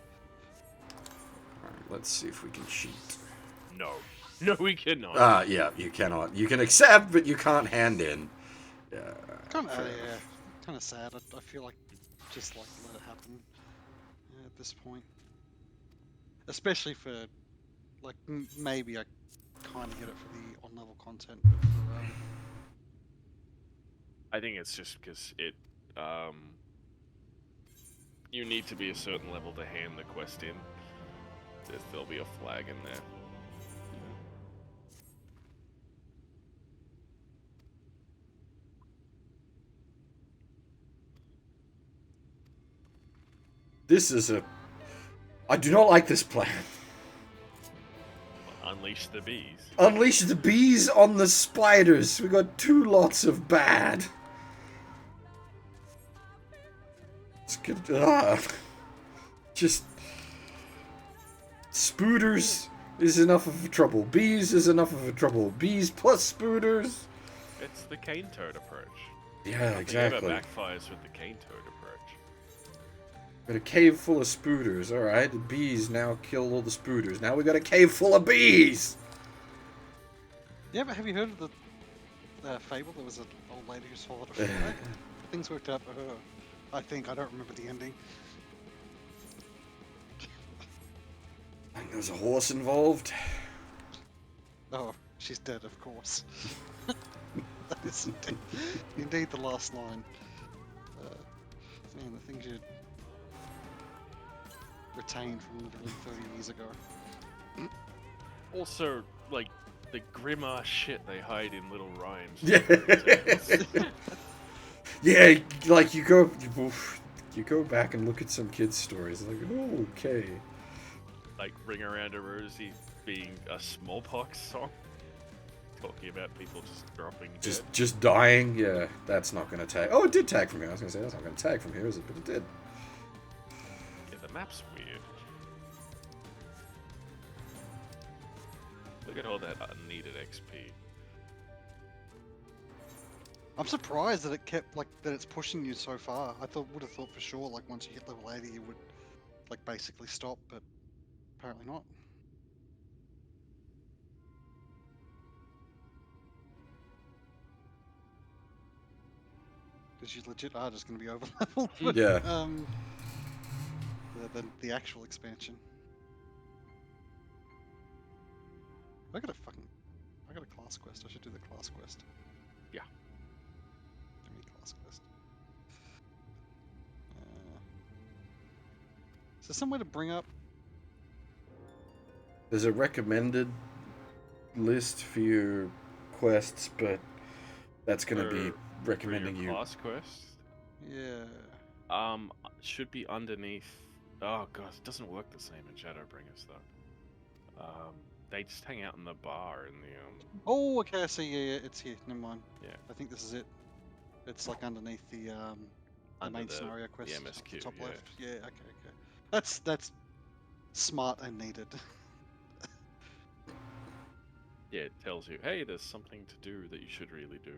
Alright, let's see if we can cheat. No. No, we cannot. Yeah, you cannot. You can accept, but you can't hand in. Yeah. Kind of, fair yeah, enough. kind of sad. I feel like just like let it happen at this point, especially for like maybe I kind of get it for the on-level content, but for I think it's just because it, you need to be a certain level to hand the quest in. There'll be a flag in there. This is a... I do not like this plan. Unleash the bees. Unleash the bees on the spiders. We got 2 lots of bad. It's good. Just... Spooters is enough of a trouble. Bees is enough of a trouble. Bees plus spooters. It's the cane toad approach. Yeah, Nothing exactly. ever backfires with the cane toad approach. Got a cave full of spooters. Alright, the bees now killed all the spooters. Now we got a cave full of bees! yeah. But have you heard of the fable? There was an old lady who swallowed a fly. Things worked out for her. I think. I don't remember the ending. I think there's a horse involved. Oh, she's dead, of course. That is indeed the last line. Man, the things you retained from literally 30 years ago. Also, like, the grim ass shit they hide in little rhymes. Yeah. Yeah, like you go back and look at some kids' stories, like, oh, okay. Like Ring Around a Rosie being a smallpox song. Talking about people just dropping dead. Just dying, yeah, that's not gonna tag. Oh, it did tag from here. I was gonna say that's not gonna tag from here, is it? But it did. Yeah, the map's weird. Look at all that unneeded XP. I'm surprised that it kept that it's pushing you so far. I would have thought for sure like once you hit level 80 you would like basically stop, but apparently not. Because you legit are just going to be over leveled for Yeah. the actual expansion. I got a class quest. I should do the class quest. Yeah. Give me class quest. Is there some way to bring up? There's a recommended list for your quests, but that's gonna be recommending for your you. class quest. Yeah. Should be underneath. Oh god, it doesn't work the same in Shadowbringers though. They just hang out in the bar in the Oh, okay. I see. Yeah, it's here. Never mind. Yeah. I think this is it. It's like underneath the Under main the- scenario quest. the MSQ, top yeah. left. Yeah. Okay. That's smart and needed. Yeah, it tells you, hey, there's something to do that you should really do.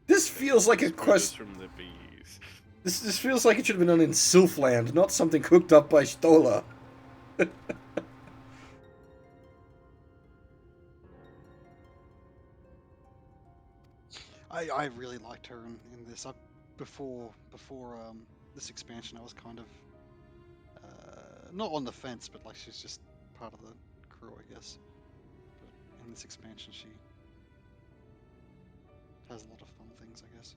This feels like a Spoilers quest. from the bees. This feels like it should have been done in Sylphland, not something cooked up by Stola. I really liked her in this. Before this expansion, I was kind of not on the fence, but like she's just part of the crew, I guess. But in this expansion. She has a lot of fun things, I guess.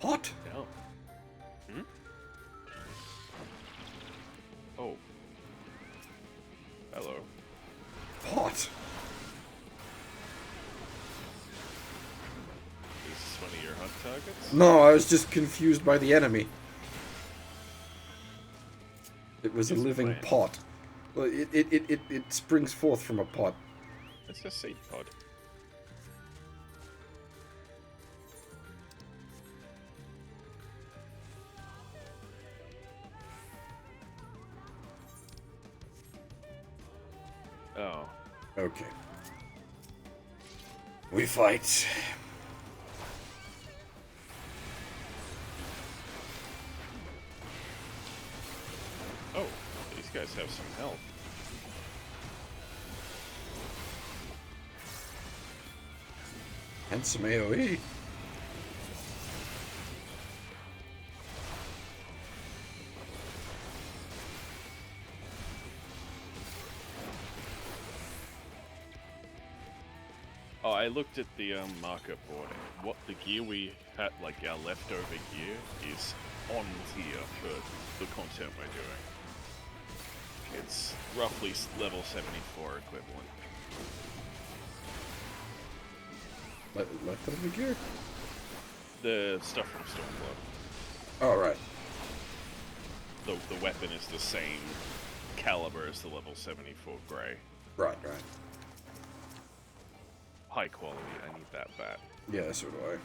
What? No. Hmm? Oh. Hello. What? Is this one of your hunt targets? No, I was just confused by the enemy. It was a It's a living plant. pot. Well, it springs forth from a pot. It's a seed pod. Oh. Okay. We fight. Oh, these guys have some health. And some AoE. Oh, I looked at the market board. And what the gear we had, like our leftover gear, is on tier for the content we're doing. It's roughly level 74 equivalent. Left of the gear? The stuff from Stormblood. Oh, right. The weapon is the same caliber as the level 74 Grey. Right. High quality, I need that bat. Yeah, so do I.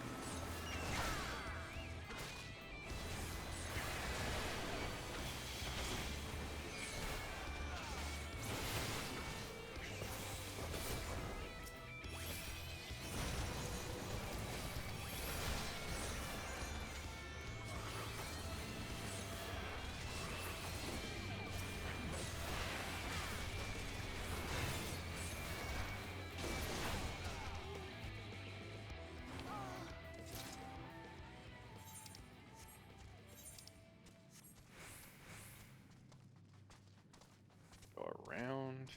Go around.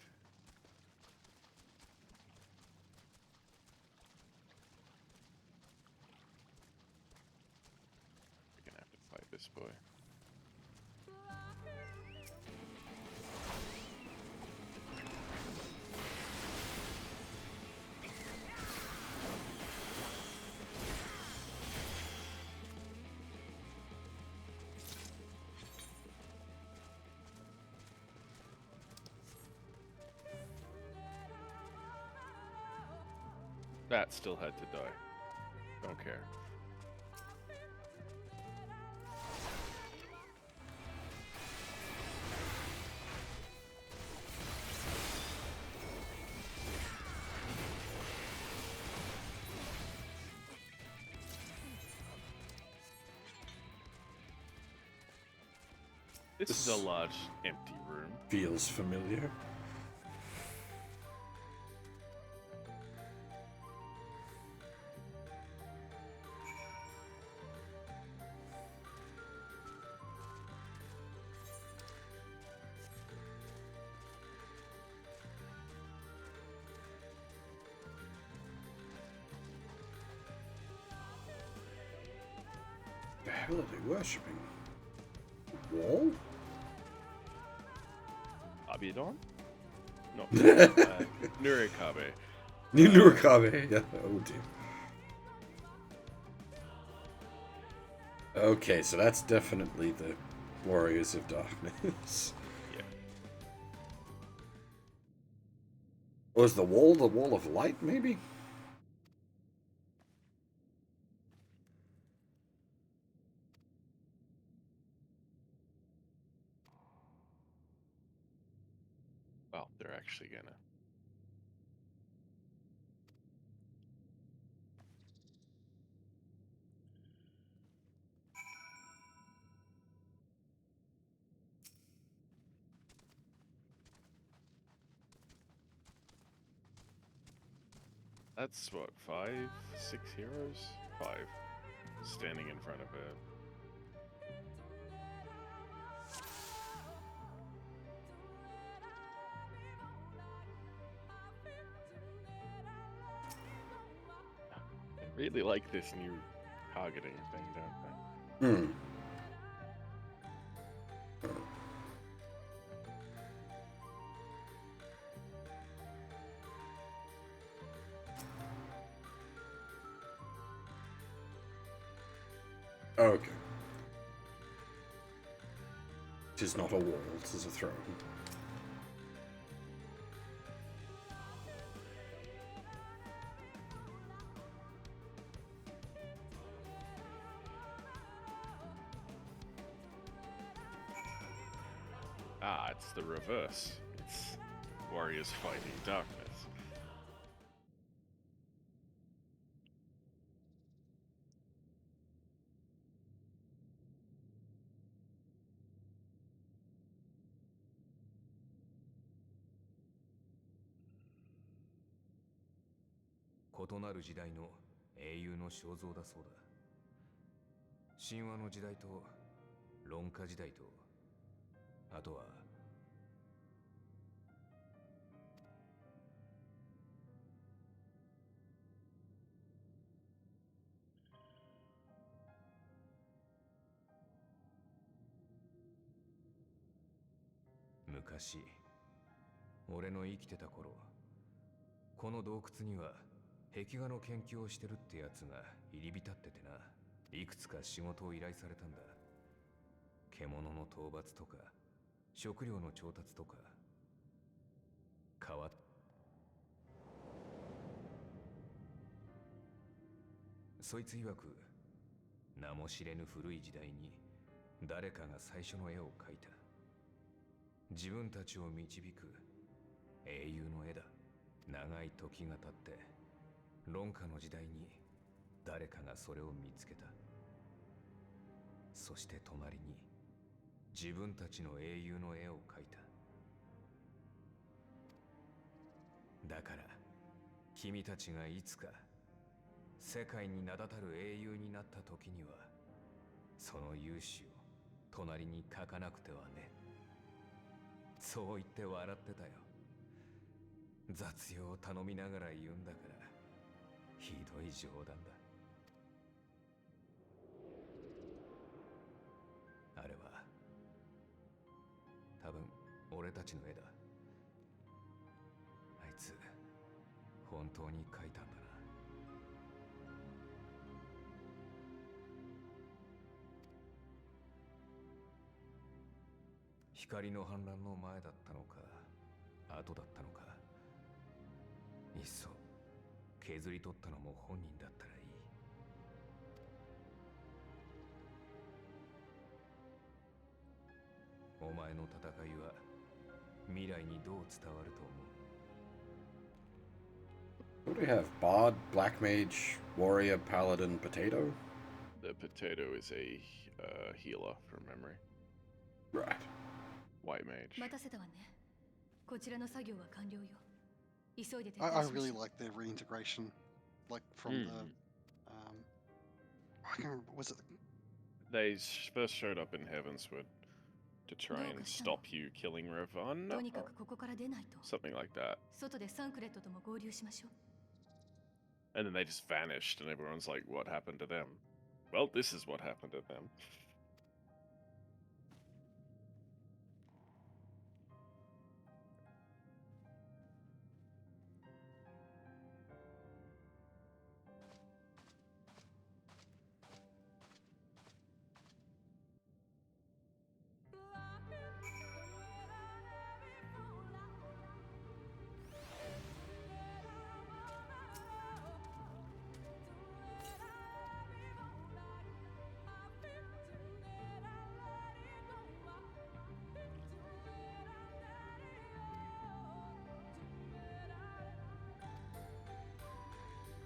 We're gonna have to fight this boy. That still had to die. Don't care. This is a large, empty room. Feels familiar. The hell are they worshipping? Wall? Abiadon? No. Nurikabe. Nurikabe. Yeah. Oh dear. Okay, so that's definitely the Warriors of Darkness. Yeah. Was the wall of light, maybe? Well, they're actually gonna. That's what, 5, 6 heroes? 5. Standing in front of her. They really like this new targeting thing, don't they? Hmm. Okay. It is not a wall, it is a throne. Ah, it's the reverse. It's warriors fighting darkness.異なる時代の英雄の肖像だそうだ。神話の時代と論化時代と、あとは昔、俺の生きてた頃、この洞窟には壁画の研究をしてるってやつが入り浸っててな、いくつか仕事を依頼されたんだ。獣の討伐とか食料の調達とか。そいつ曰く、名も知れぬ古い時代に誰かが最初の絵を描いた。自分たちを導く英雄の絵だ。長い時が経って論下の時代に誰かがそれを見つけた。そして隣に自分たちの英雄の絵を描いた。だから君たちがいつか世界に名だたる英雄になった時には、その勇姿を隣に描かなくてはね。そう言って笑ってたよ。雑用を頼みながら言うんだから、ひどい冗談だ。あれは多分俺たちの絵だ。あいつ本当に描いたんだな。光の反乱の前だったのか後だったのか、いっそ削り取ったのも本人だったらいい。お前の戦いは未来にどう伝わると思う？ What do we have? Bard, Black Mage, Warrior, Paladin, Potato? The potato is a healer from memory. Right. White mage. 待たせたわね。こちらの作業は完了よ。急いで撤 I 退しまし really ょう。 like their reintegration, like from the. I can't remember. Was it? They first showed up in Heavensward to try and どうかしたの？ stop you killing Ravana. とにかくここから出ないと。 Something like that. 外でサンクレットとも合流しましょう。 And then they just vanished, and everyone's like, what happened to them? Well, this is what happened to them.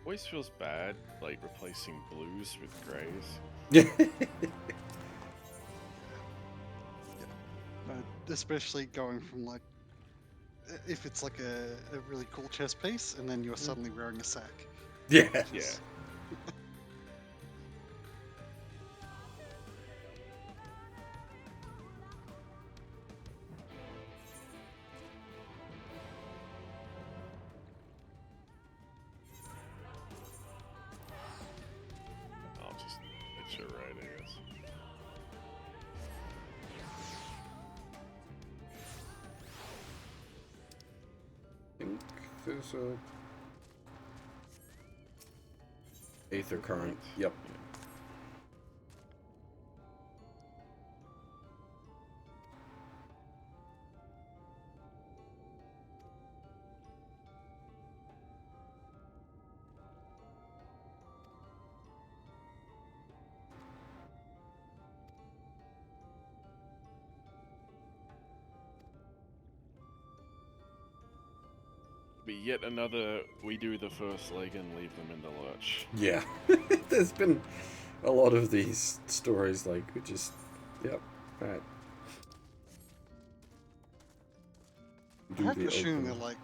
Always feels bad, like replacing blues with greys. Especially going from like, if it's like a really cool chest piece, and then you're suddenly wearing a sack. Yeah. Yeah. I'll just get you right, I guess. I think there's a Aether current. Yep. Be yet another, we do the first leg and leave them in the lurch. Yeah. There's been a lot of these stories, like, we just, yep, right. I have to the assume they're open. like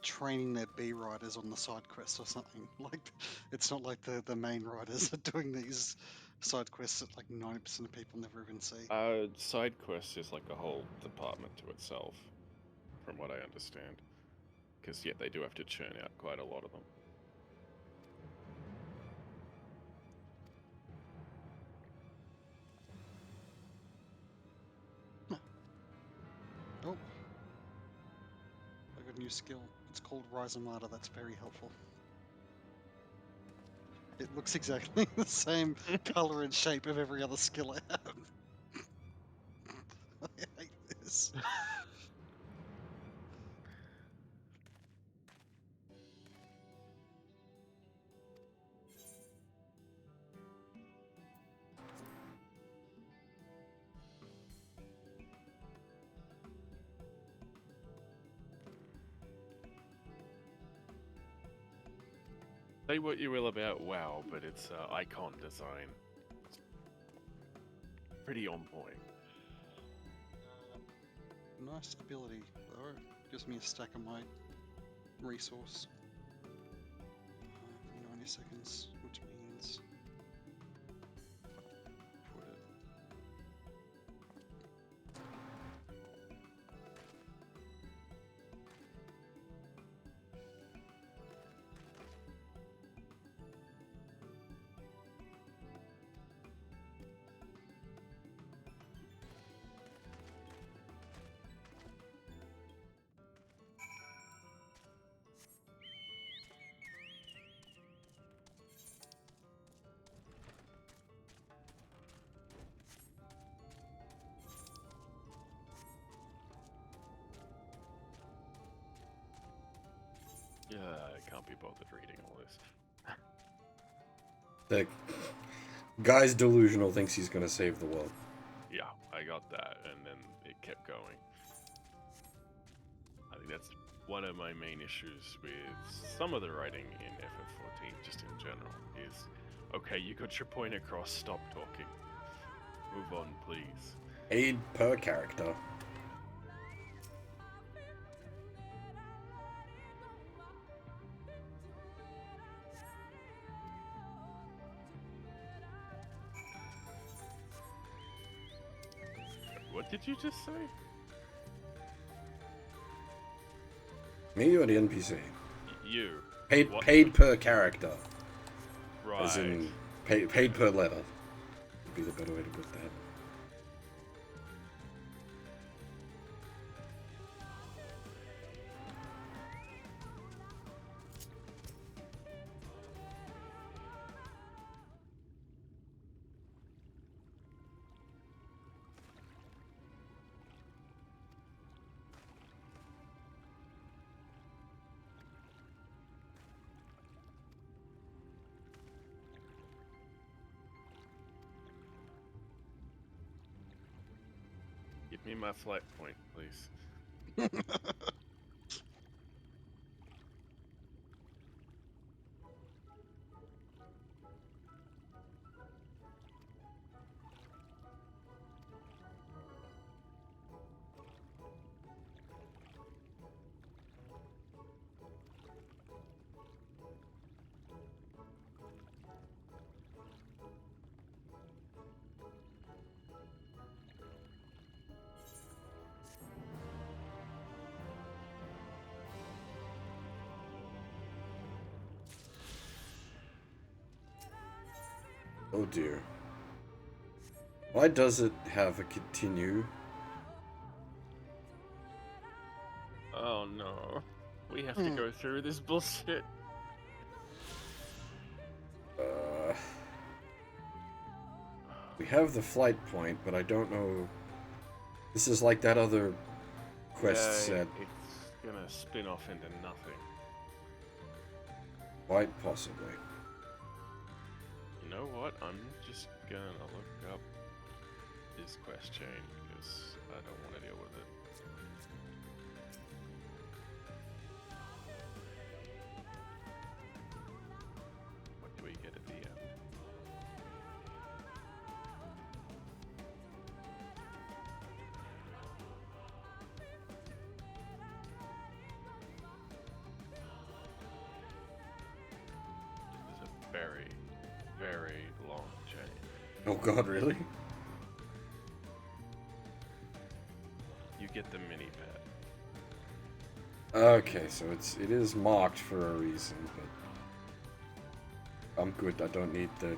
training their B riders on the side quests or something. Like, it's not like the main riders are doing these side quests that like 90% of people never even see. Side quest is like a whole department to itself, from what I understand. Because, yeah, they do have to churn out quite a lot of them. Oh, I got a new skill. It's called Rise Armada. That's very helpful. It looks exactly the same color and shape of every other skill I have. I hate this. Say what you will about WoW, but its icon design, it's pretty on point. Nice ability, though. Gives me a stack of my resource for 90 seconds, which means put it. Yeah, I can't be bothered reading all this. The guy's delusional, thinks he's gonna save the world. Yeah, I got that, and then it kept going. I think that's one of my main issues with some of the writing in FF14, just in general, is, okay, you got your point across, stop talking. Move on, please. Aid per character. What did you just say? Me or the NPC? You. Paid What? paid per character. Right. As in, paid per letter. Would be the better way to put that. Give me my flight point, please. Oh dear. Why does it have a continue? Oh no. We have to go through this bullshit. We have the flight point, but I don't know. This is like that other quest set. It's gonna spin off into nothing. Quite possibly. You know what? I'm just gonna look up his quest chain because I don't want to deal with it. What do we get at the end? It's a very, very long chain. Oh god, really? You get the mini pad. Okay, so it is marked for a reason, but I'm good. I don't need the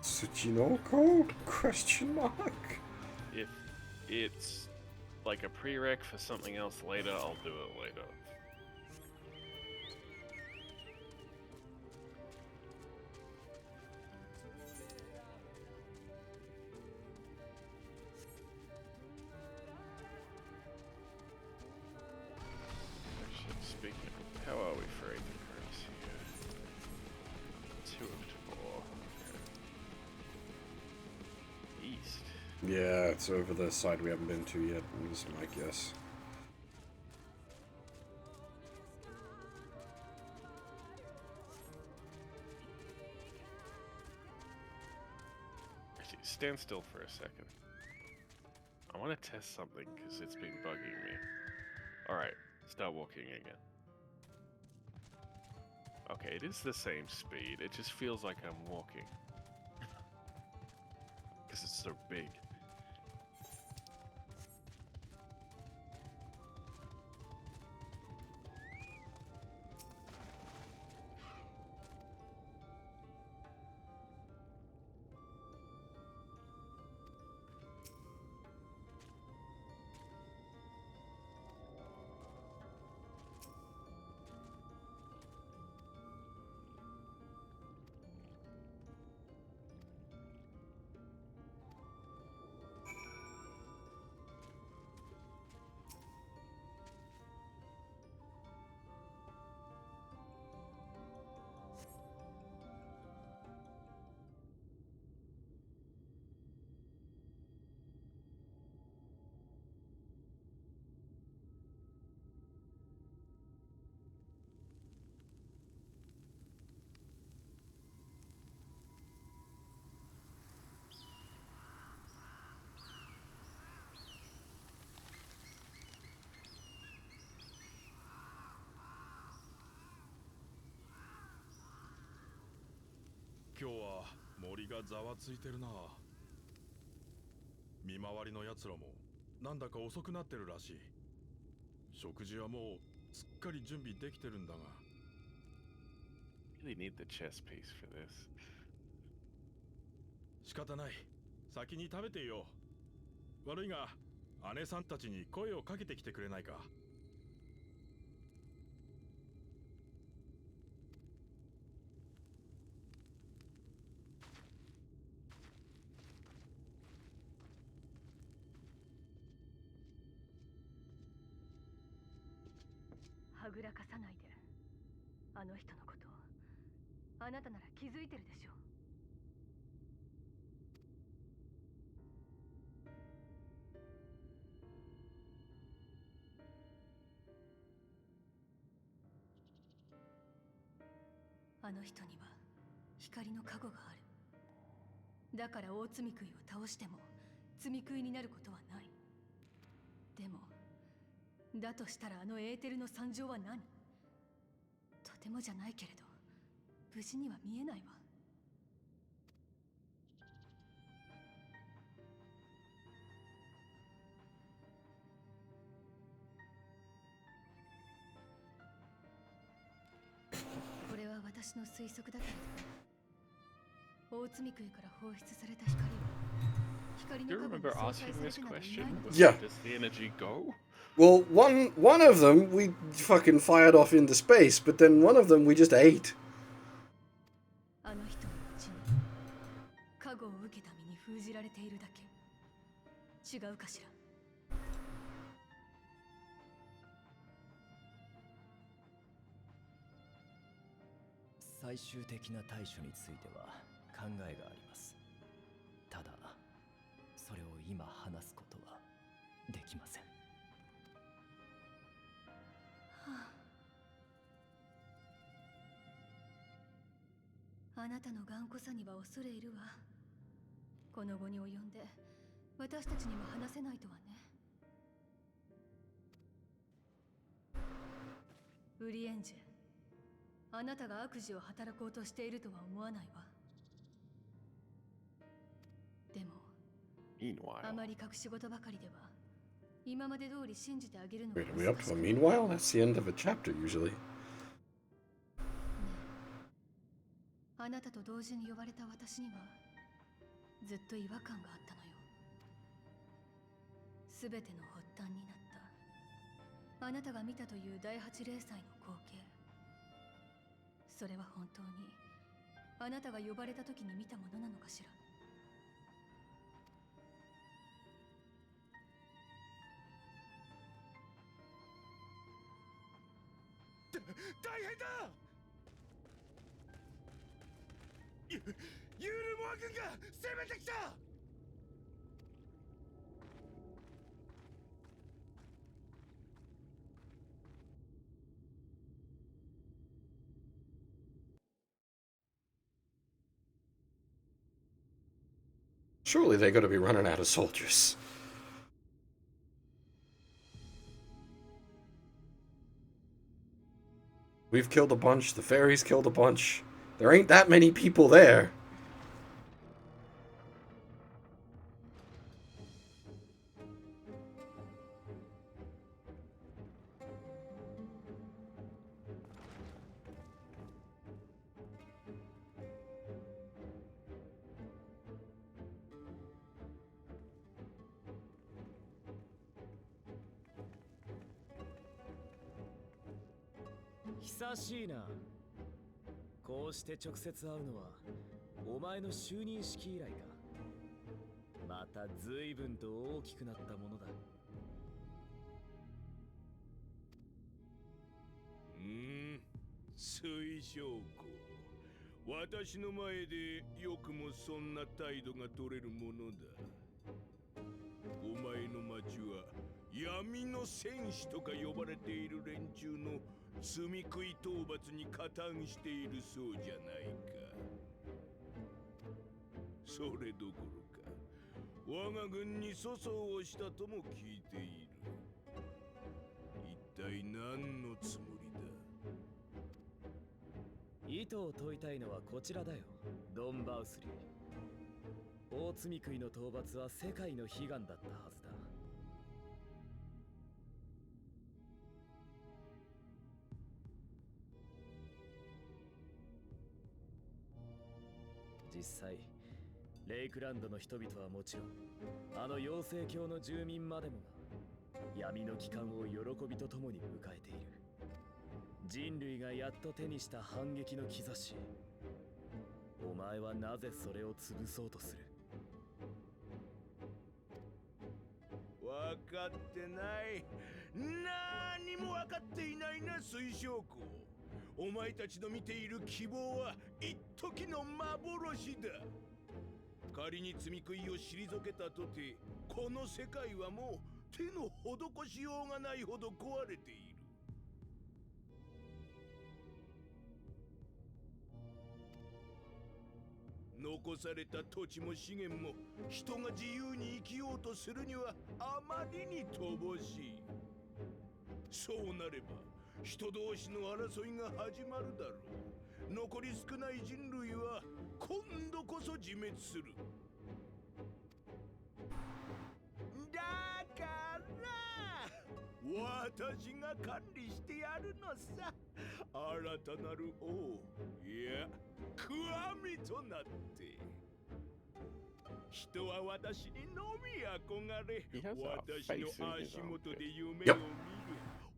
Tsuchinoko? Question mark? If it's like a prereq for something else later, I'll do it later. Actually, speaking of, how are we for Aether currency here? 2 of 4. East. Yeah, it's over the side we haven't been to yet, is my guess. Actually, stand still for a second. I want to test something because it's been bugging me. Alright, start walking again. Okay, it is the same speed, it just feels like I'm walking. Because it's so big.今日は森がざわついてるな。見回りのやつらもなんだか遅くなってるらしい。食事はもうすっかり準備できてるんだが。Really need the chess piece for this. 仕方ない。先に食べてよ。悪いが姉さんたちに声をかけてきてくれないか。はぐらかさないで。あの人のことあなたなら気づいてるでしょ。あの人には光の加護がある。だから大罪食いを倒しても罪食いになることはない。でもだとしたらあのエーテルの惨状は何？とてもじゃないけれど無事には見えないわ。これは私の推測だけれど大積杭から放出された光は光 Do you の影に remember 相 asking 殺され this てなどいない question? のか Yeah. Does the energy go? Well, one of them we fucking fired off into space, but then one of them we just ate. あの人のうちに加護を受けた身に封じられているだけ。違うかしら。最終的な対処については考えがあります。ただそれを今話すことはできません。あなたの頑固さには恐れいるわ。この後に及んで私たちにも話せないとはね。ウリエンジェ、あなたが悪事を働こうとしているとは思わないわ。でも、あ Meanwhile, まり隠し事ばかりでは今まで通り信じてあげるのは Wait, are we up 難し to く a ない。 meanwhile? That's the end of a chapter usually. あなたと同時に呼ばれた私にはずっと違和感があったのよ。すべての発端になったあなたが見たという第八零祭の光景、それは本当にあなたが呼ばれた時に見たものなのかしら。大変だ。ユールモア軍が攻めてきた。Surely they gotta be running out of soldiers. We've killed a bunch, the fairies killed a bunch. There ain't that many people there.「久しいな。こうして直接会うのはお前の就任式以来か。また随分と大きくなったものだ。水晶子、私の前でよくもそんな態度が取れるものだ。お前の町は闇の戦士とか呼ばれている連中の積み食い討伐に加担しているそうじゃないか。それどころか我が軍に粗相をしたとも聞いている。一体何のつもりだ。意図を問いたいのはこちらだよ、ドン・バウスリー。大積み食いの討伐は世界の悲願だったはずだ。実際レイクランドの人々はもちろん、あの妖精教の住民までもが闇の帰還を喜びとともに迎えている。人類がやっと手にした反撃の兆し。お前はなぜそれを潰そうとする。分かってない。何も分かっていないな、水晶子。お前たちの見ている希望は一時の幻だ。仮に積み食いを退けたとて、この世界はもう手の施しようがないほど壊れている。残された土地も資源も人が自由に生きようとするにはあまりに乏しい。そうなれば人同士の争いが始まるだろう。残り少ない人類は今度こそ自滅する。だから私が管理してやるのさ。新たなる王、いや、クワミとなって。人は私にのみ憧れ、 He has a 私 face の in his 足元 armpit. で夢を見 Yep. る。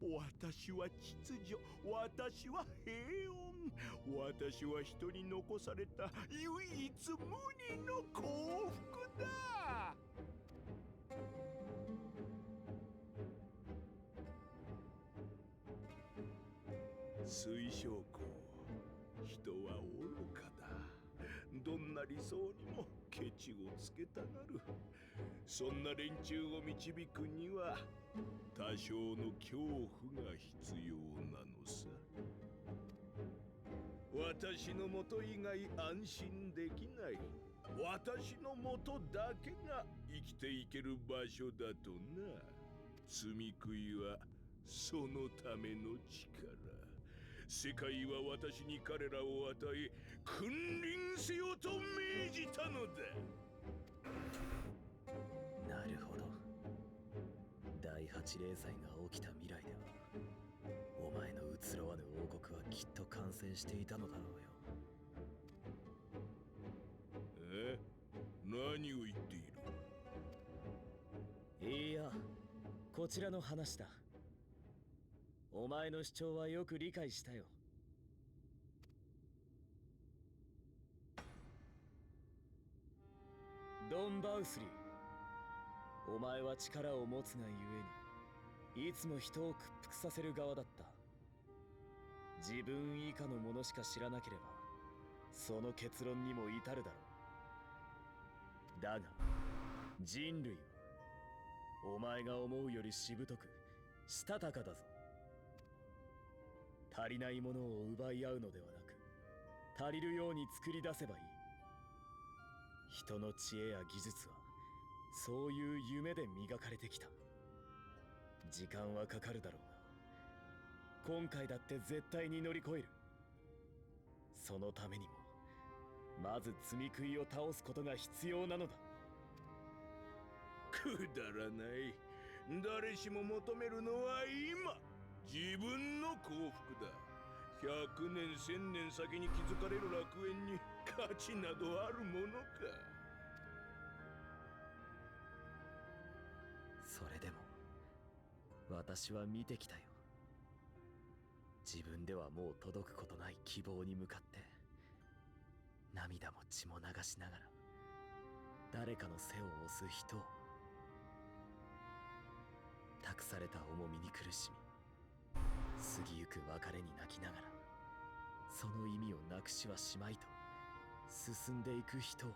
私は秩序、私は平穏、私は人に残された唯一無二の幸福だ。水晶校、人は愚かだ。どんな理想にもケチをつけたがる。そんな連中を導くには多少の恐怖が必要なのさ。私のもと以外安心できない。私のもとだけが生きていける場所だとな。積み食いはそのための力。世界は私に彼らを与え、君臨せよと命じたのだ。なるほど。第8零災が起きた未来では、お前の移ろわぬ王国はきっと完成していたのだろうよ。え？何を言っている？いや、こちらの話だ。お前の主張はよく理解したよ。ドン・バウスリー、お前は力を持つがゆえにいつも人を屈服させる側だった。自分以下のものしか知らなければその結論にも至るだろう。だが人類はお前が思うよりしぶとくしたたかだぞ。足りないものを奪い合うのではなく、足りるように作り出せばいい。人の知恵や技術はそういう夢で磨かれてきた。時間はかかるだろうが、今回だって絶対に乗り越える。そのためにもまず積み食いを倒すことが必要なのだ。くだらない。誰しも求めるのは今、自分の幸福だ。100年1000年先に築かれる楽園に価値などあるものか。それでも私は見てきたよ。自分ではもう届くことない希望に向かって涙も血も流しながら誰かの背を押す人を、託された重みに苦しみ過ぎゆく別れに泣きながらその意味をなくしはしまいと進んでいく人を。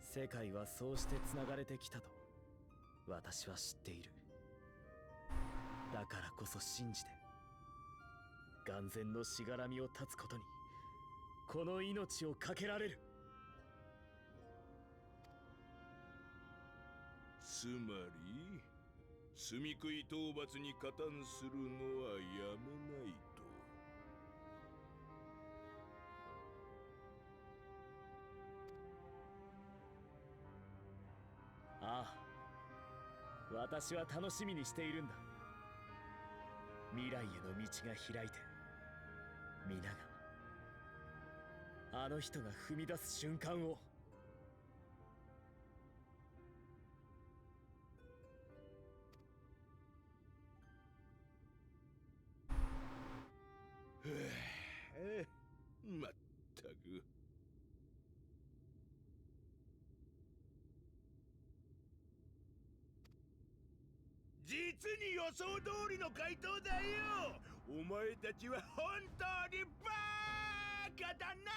世界はそうしてつながれてきたと私は知っている。だからこそ信じて眼前のしがらみを断つことにこの命を懸けられる。つまり積み食い討伐に加担するのはやめないと。ああ、私は楽しみにしているんだ。未来への道が開いて皆があの人が踏み出す瞬間を。まったく。実に予想通りの回答だよ。お前たちは本当にバカだな。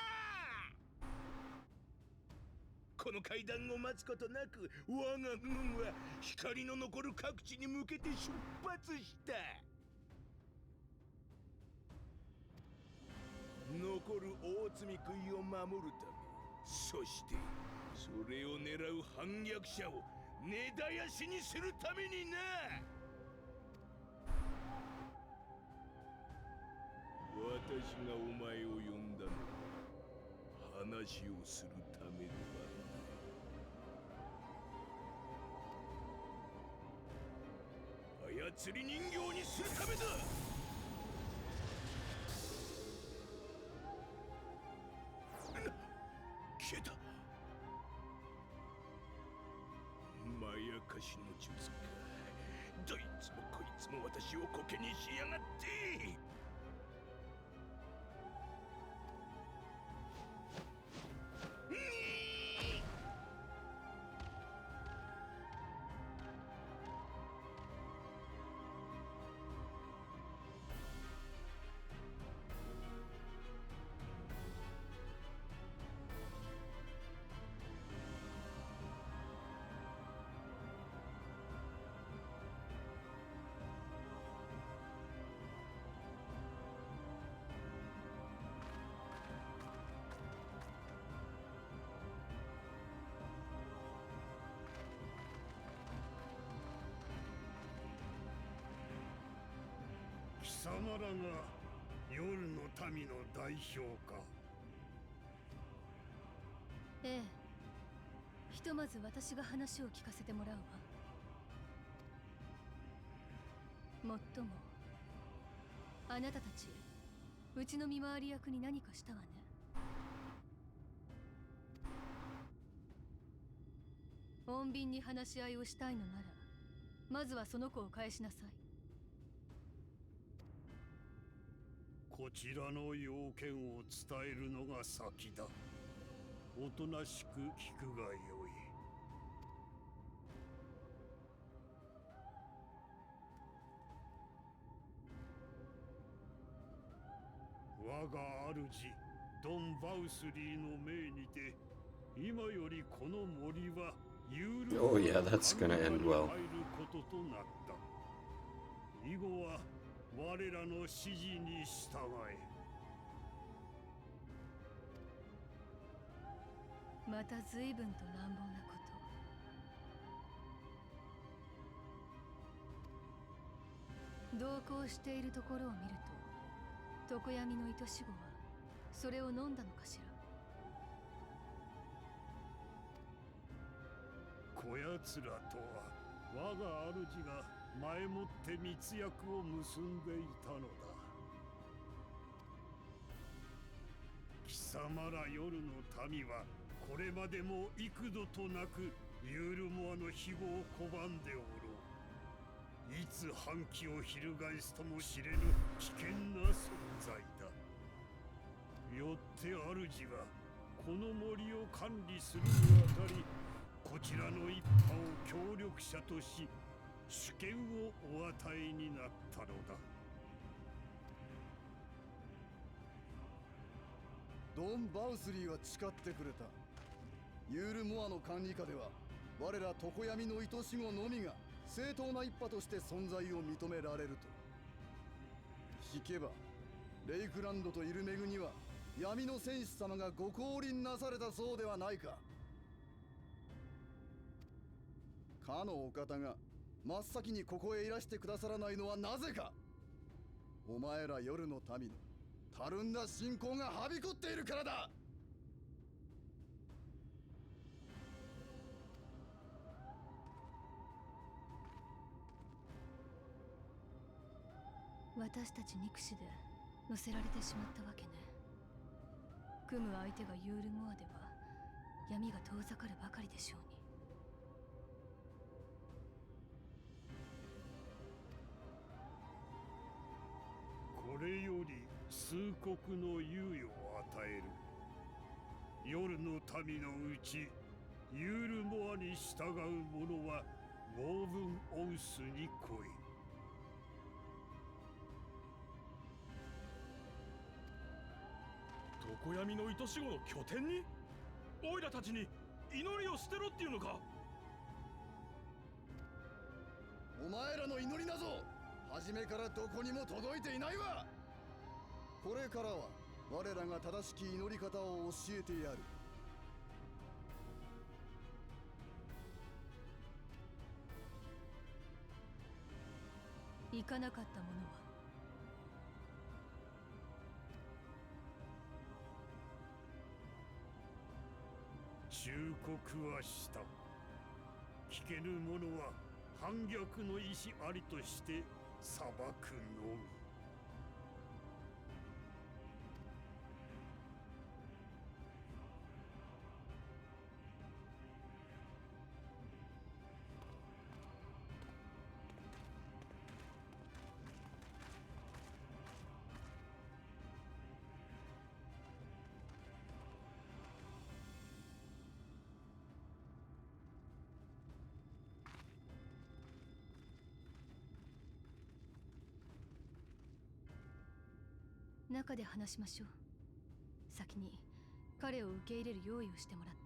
この階段を待つことなく我が軍は光の残る各地に向けて出発した。残る大積み食いを守るため、そしてそれを狙う反逆者を根絶やしにするためにな。私がお前を呼んだのは話をするためでは操り人形にするためだ。私の術か。どいつもこいつも私をコケにしやがって。貴様らが夜の民の代表か。ええ。ひとまず私が話を聞かせてもらうわ。もっともあなたたちうちの見回り役に何かしたわね。穏便に話し合いをしたいのならまずはその子を返しなさい。こちらの要件を伝えるのが先だ。おとなしく聞くがよい。我が主ドン・バウスリーの命にて今よりこの森はユール Oh yeah, that's gonna end well. 入ることとなった。以後は我らの指示に従え。また随分と乱暴なこと。同行しているところを見ると常闇の糸死後はそれを飲んだのかしら。こやつらとは我が主が前もって密約を結んでいたのだ。貴様ら夜の民はこれまでも幾度となくユールモアの庇護を拒んでおろう。いつ反旗を翻すとも知れぬ危険な存在だ。よって主はこの森を管理するにあたりこちらの一派を協力者とし主権をお与えになったのだ。ドン・バウスリーは誓ってくれた。ユールモアの管理下では我ら常闇の糸死後のみが正当な一派として存在を認められると。聞けばレイクランドとイルメグには闇の戦士様がご降臨なされたそうではないか。かのお方が真っ先にここへいらしてくださらないのはなぜか。お前ら夜の民のたるんだ信仰がはびこっているからだ。私たち憎しで乗せられてしまったわけね。組む相手がユールモアでは闇が遠ざかるばかりでしょうに。これより数国の猶予を与える。夜の民のうちユールモアに従う者はモーブン・オウスに来い。常闇の糸死後の拠点にオイラたちに祈りを捨てろっていうのか。お前らの祈りなぞ初めからどこにも届いていないわ。これからは我らが正しき祈り方を教えてやる。行かなかった者は忠告はした。聞けぬ者は反逆の意志ありとして裁くのみ。中で話しましょう。先に彼を受け入れる用意をしてもらって。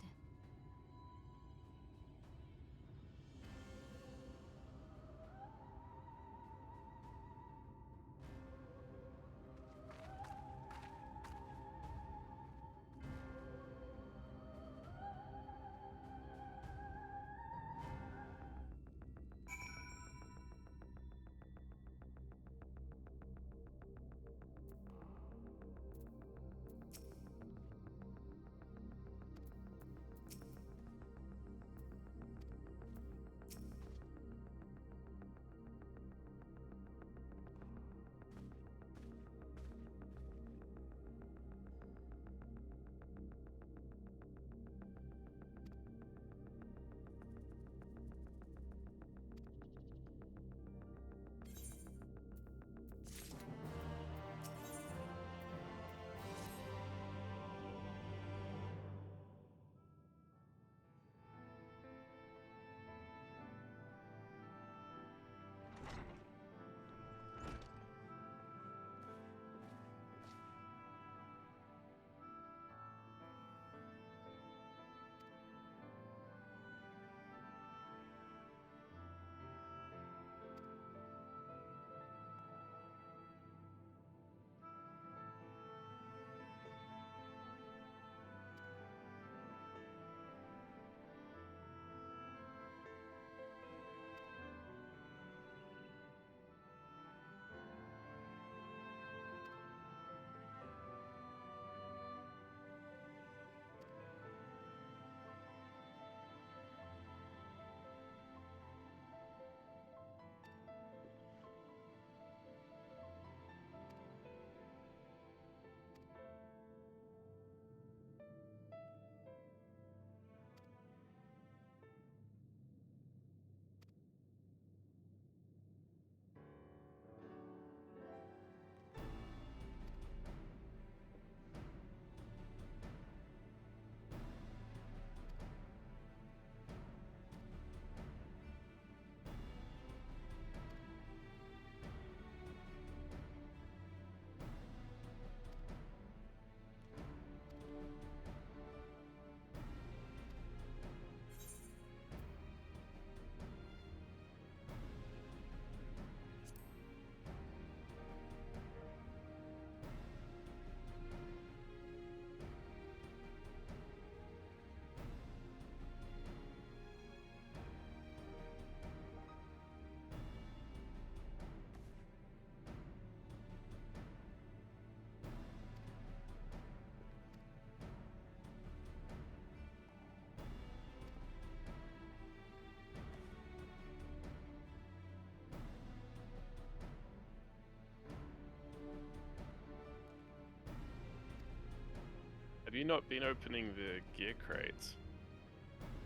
Have you not been opening the gear crates?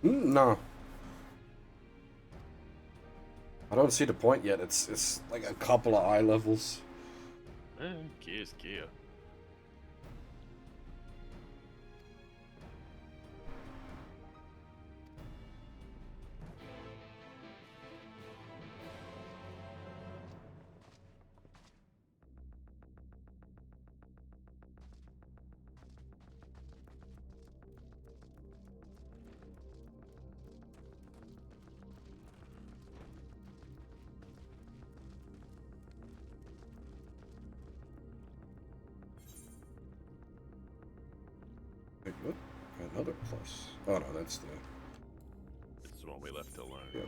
No. I don't see the point yet. It's like a couple of eye levels. Gear's gear. Wait, what? Another plus. Oh no, that's the... This is one we left alone. Yep.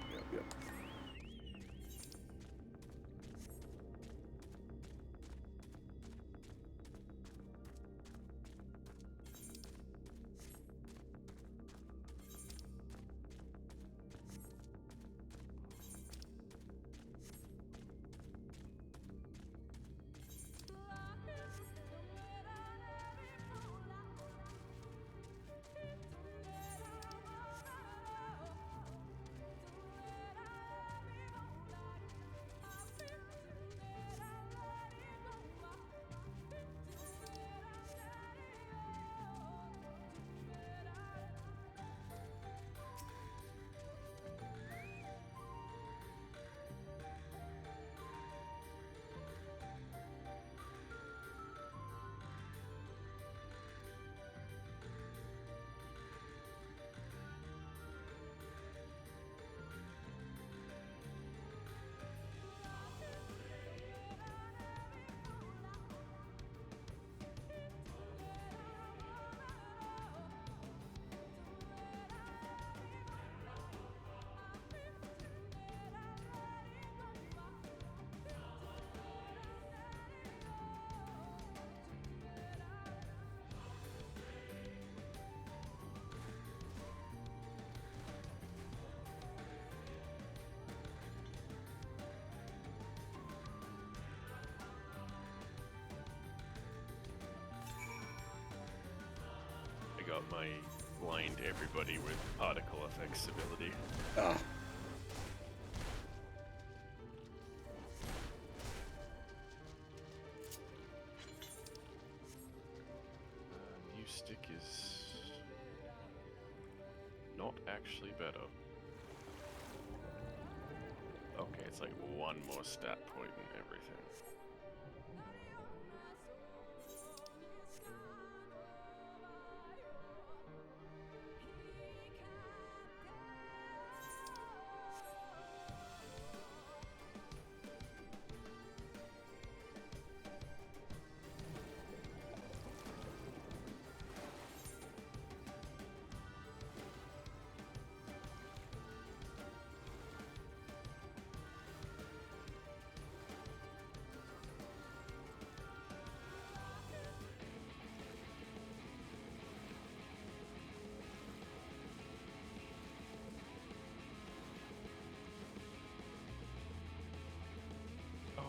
forgot my blind everybody with particle effects ability. Ah. New stick is not actually better. Okay, it's like one more stat point and everything.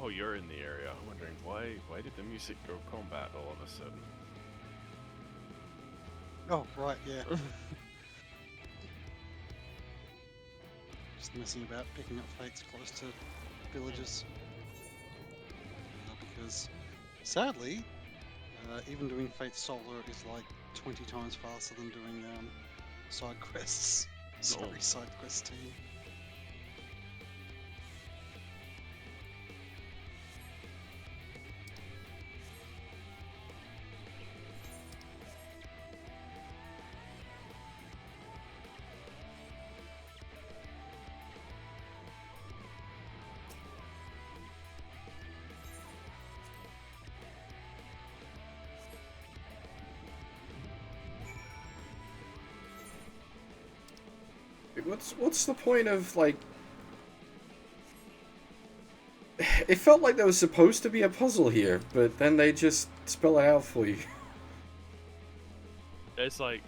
Oh, you're in the area. I'm wondering why did the music go combat all of a sudden? Oh, right, yeah. Just messing about, picking up fates close to villages. Because, sadly, even doing Fate Solar is like 20 times faster than doing side quests. Sorry, Oh. side quest team. What's the point of, like... It felt like there was supposed to be a puzzle here, but then they just spell it out for you. It's like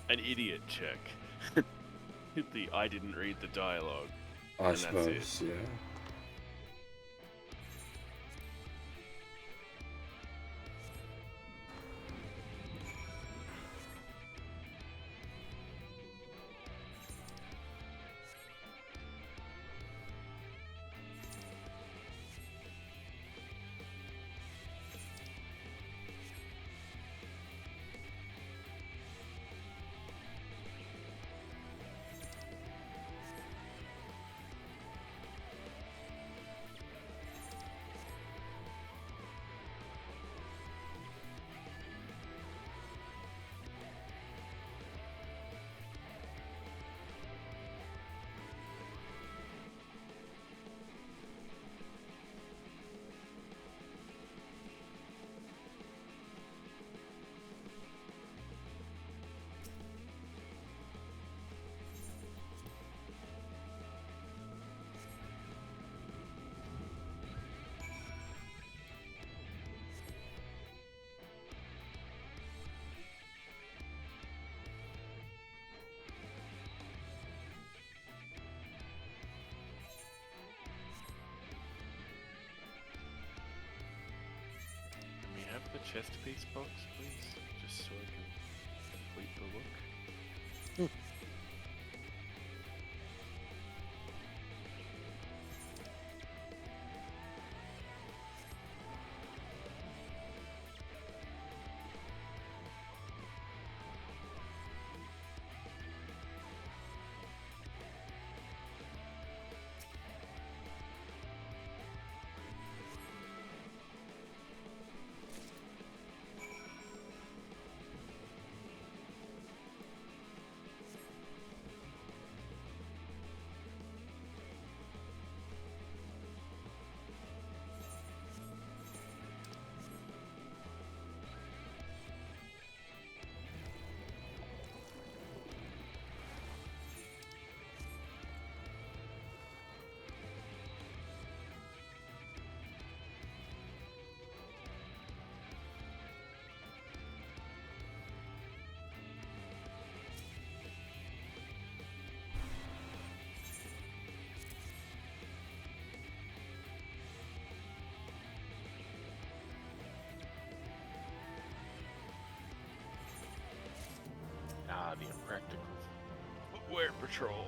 an idiot check. The I didn't read the dialogue. I and suppose, that's it. yeah. Can we have the chest piece box, please? Just so I can complete the look. The impractical footwear patrol.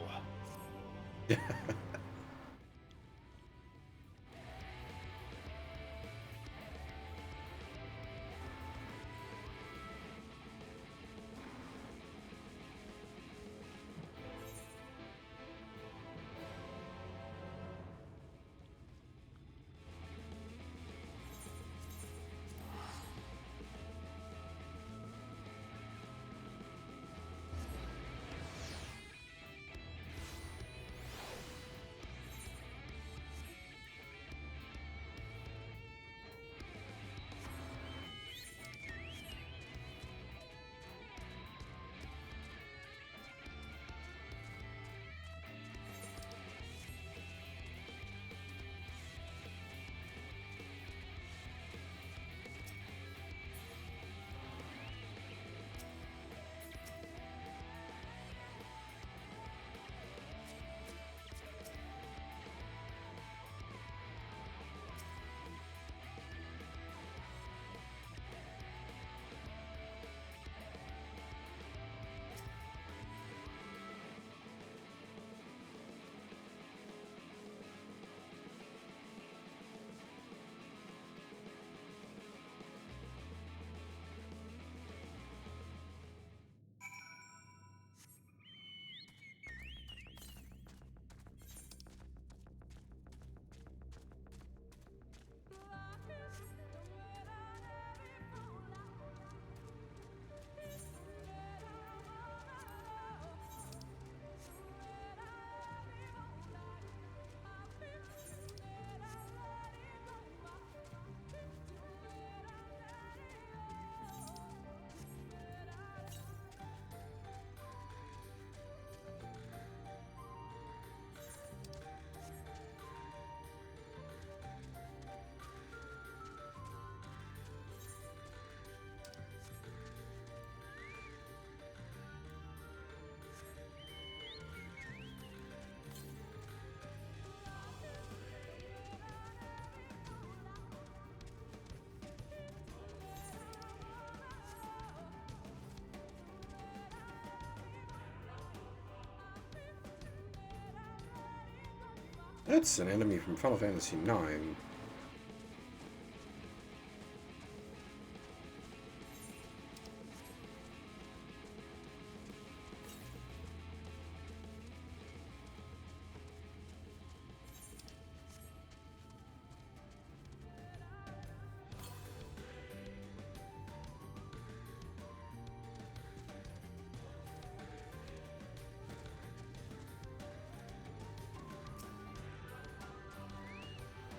That's an enemy from Final Fantasy IX.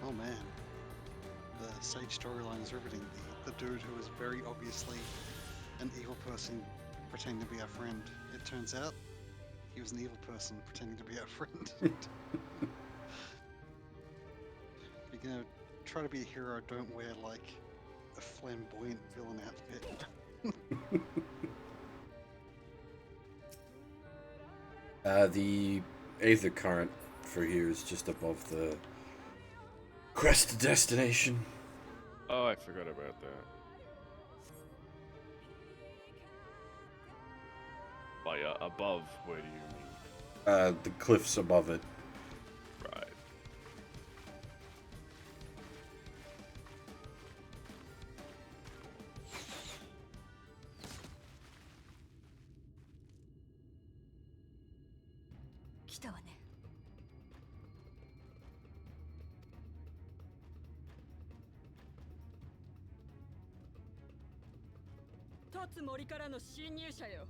Oh man, the Sage storyline is riveting. The dude who was very obviously an evil person pretending to be our friend. It turns out he was an evil person pretending to be our friend. If you're gonna try to be a hero, don't wear like a flamboyant villain outfit. The Aether Current for here is just above the quest destination. Oh, I forgot about that. By above, where do you mean? The cliffs above it. Right. Totsu森からの侵入者よ。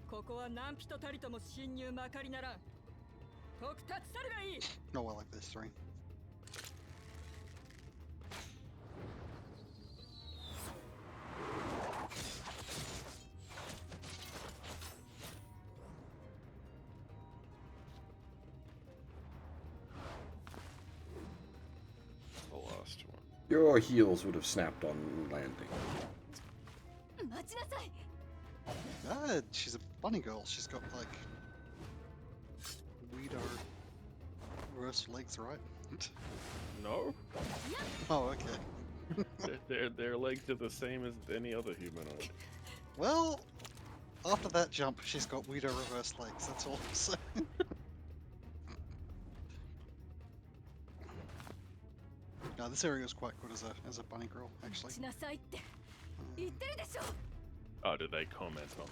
ここは何人たりとも侵入まかりならん。特達さればいい。 Oh, I like this three. The last one. Your heels would have snapped on landing. Ah, she's a bunny girl. She's got like weirdo reverse legs, right? No? Oh, okay. Their legs are the same as any other humanoid. Well, After that jump, she's got weirder reverse legs. That's all. So. No, this area is quite good as a bunny girl, actually. しなさいって言ってるでしょ。 Oh, did they comment on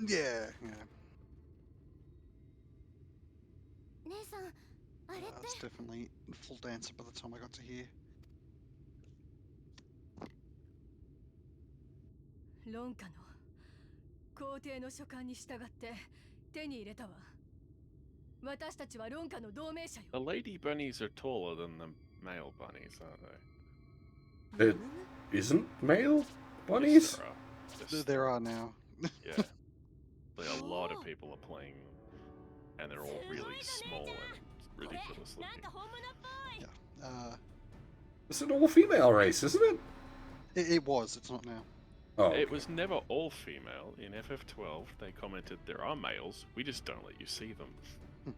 it? Yeah, yeah. 姉さんあれって It's definitely full dancer by the time I got to here. ロンカの皇帝の書簡に従って手に入れたわ。私たちはロンカの同盟者よ。 The lady bunnies are taller than the male bunnies, aren't they? It isn't male bunnies? Yes, there are. There are now. Yeah. Like, a lot of people are playing them. And they're all really small and ridiculous なんか looking. 本物っぽい Yeah. It's an all-female race, isn't it? It was. It's not now. Oh, It was never all female. In FF12, they commented there are males, we just don't let you see them.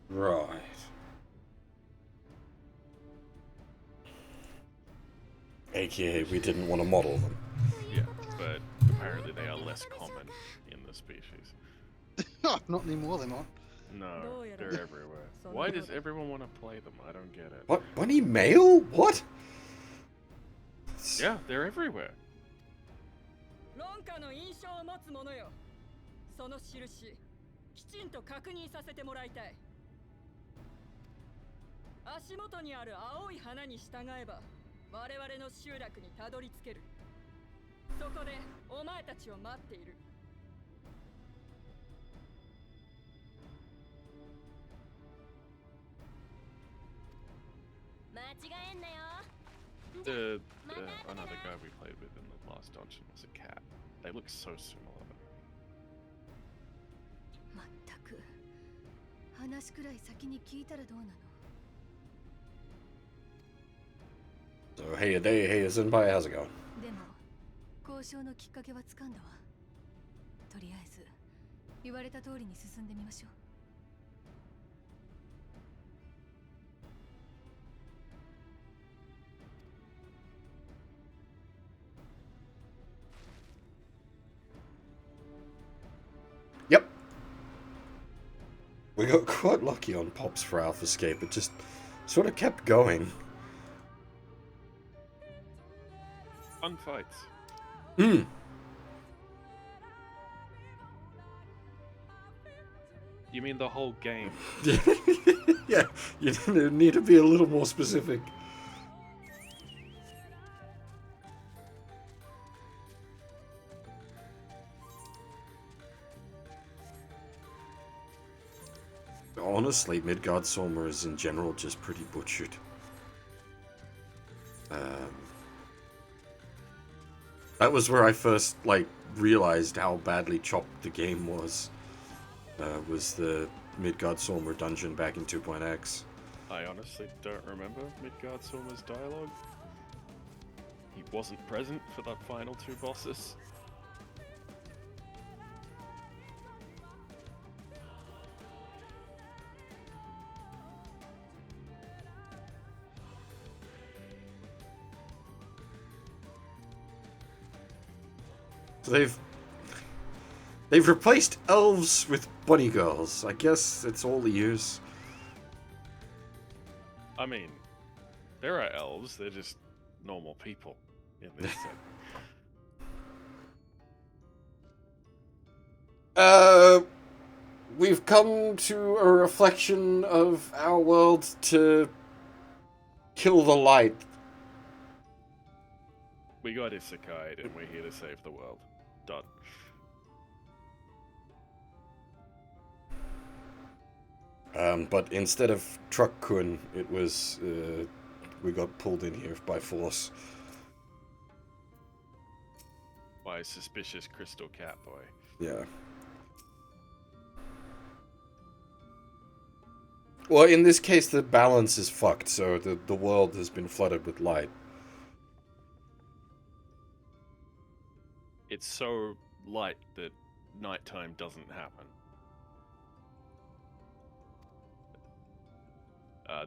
right. AKA, we didn't want to model them. Yeah, but apparently they are less common in the species. Not anymore. They're not. No, they're everywhere. Why does everyone want to play them? I don't get it. What? Bunny male? What? Yeah, they're everywhere. ロンカの印象を持つ者よ。その印、きちんと確認させてもらいたい。足元にある青い花に従えば、我々の集落にたどり着ける。そこでお前たちを待っている。間違えんなよ Another guy we played with in the last dungeon was a cat. They look so similar. まったく話くらい先に聞いたらどうなの。 So, hey, Senpai, how's it going? でも交渉のきっかけはつかんだわ。とりあえず言われた通りに進んでみましょう。 Yep. We got quite lucky on Pops for Alpha Escape. It just sort of kept going. Fun fights. Hmm. You mean the whole game? Yeah, you need to be a little more specific. Honestly, Midgard Solmer is in general just pretty butchered. That was where I first realized how badly chopped the game was. Was the Midgard Solmer dungeon back in 2.x. I honestly don't remember Midgard Solmer's dialogue. He wasn't present for the final two bosses. So they've replaced elves with bunny girls. I guess it's all the use. I mean, there are elves, they're just normal people in this set. We've come to a reflection of our world to kill the light. We got isekai'd and we're here to save the world. Done. But instead of Truck-kun, it was, we got pulled in here by force. By a suspicious crystal cat boy. Yeah. Well, in this case, the balance is fucked, so the world has been flooded with light. It's so light that nighttime doesn't happen.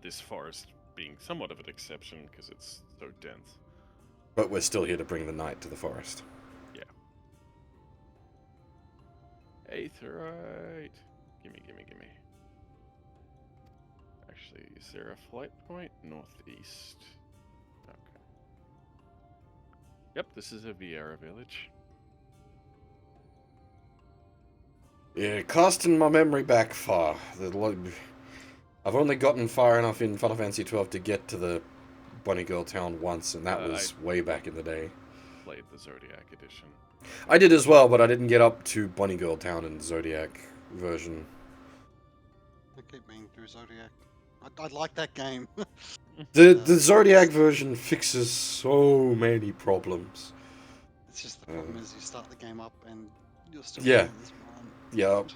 This forest being somewhat of an exception because it's so dense. But we're still here to bring the night to the forest. Yeah. Aetherite. Gimme. Actually, is there a flight point? Northeast. Okay. Yep, this is a Vieira village. Yeah, casting my memory back far. I've only gotten far enough in Final Fantasy XII to get to the Bunny Girl town once, and that was way back in the day. Played the Zodiac edition. I did as well, but I didn't get up to Bunny Girl town in the Zodiac version. I keep meaning through Zodiac. I like that game. The Zodiac version fixes so many problems. It's just the problem is you start the game up and you're still Yeah. this one. Yep.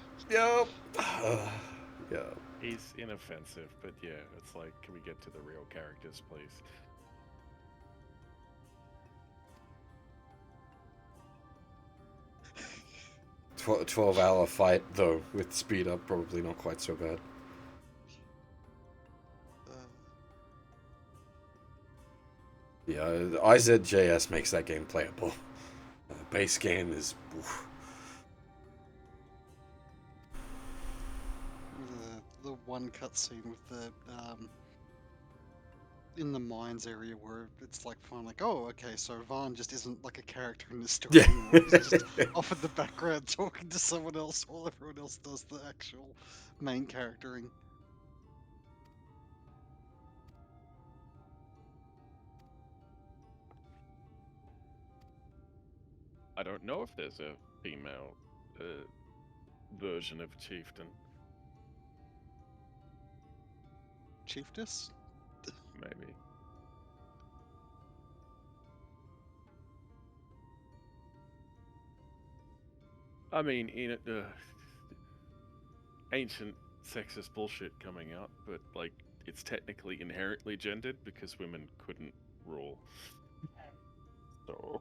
Yeah. He's inoffensive, but yeah, it's like, can we get to the real characters, please? A 12-hour fight, though, with speed up, probably not quite so bad. Yeah, IZJS makes that game playable. Base game is... Oof. The one cutscene with the in the mines area where it's like fine, like, oh, okay, so Vaughn just isn't like a character in the story anymore. He's just off in the background talking to someone else while everyone else does the actual main charactering. I don't know if there's a female version of Chieftain. Chiefess? Maybe. I mean, in ancient sexist bullshit coming out, but like it's technically inherently gendered because women couldn't rule. So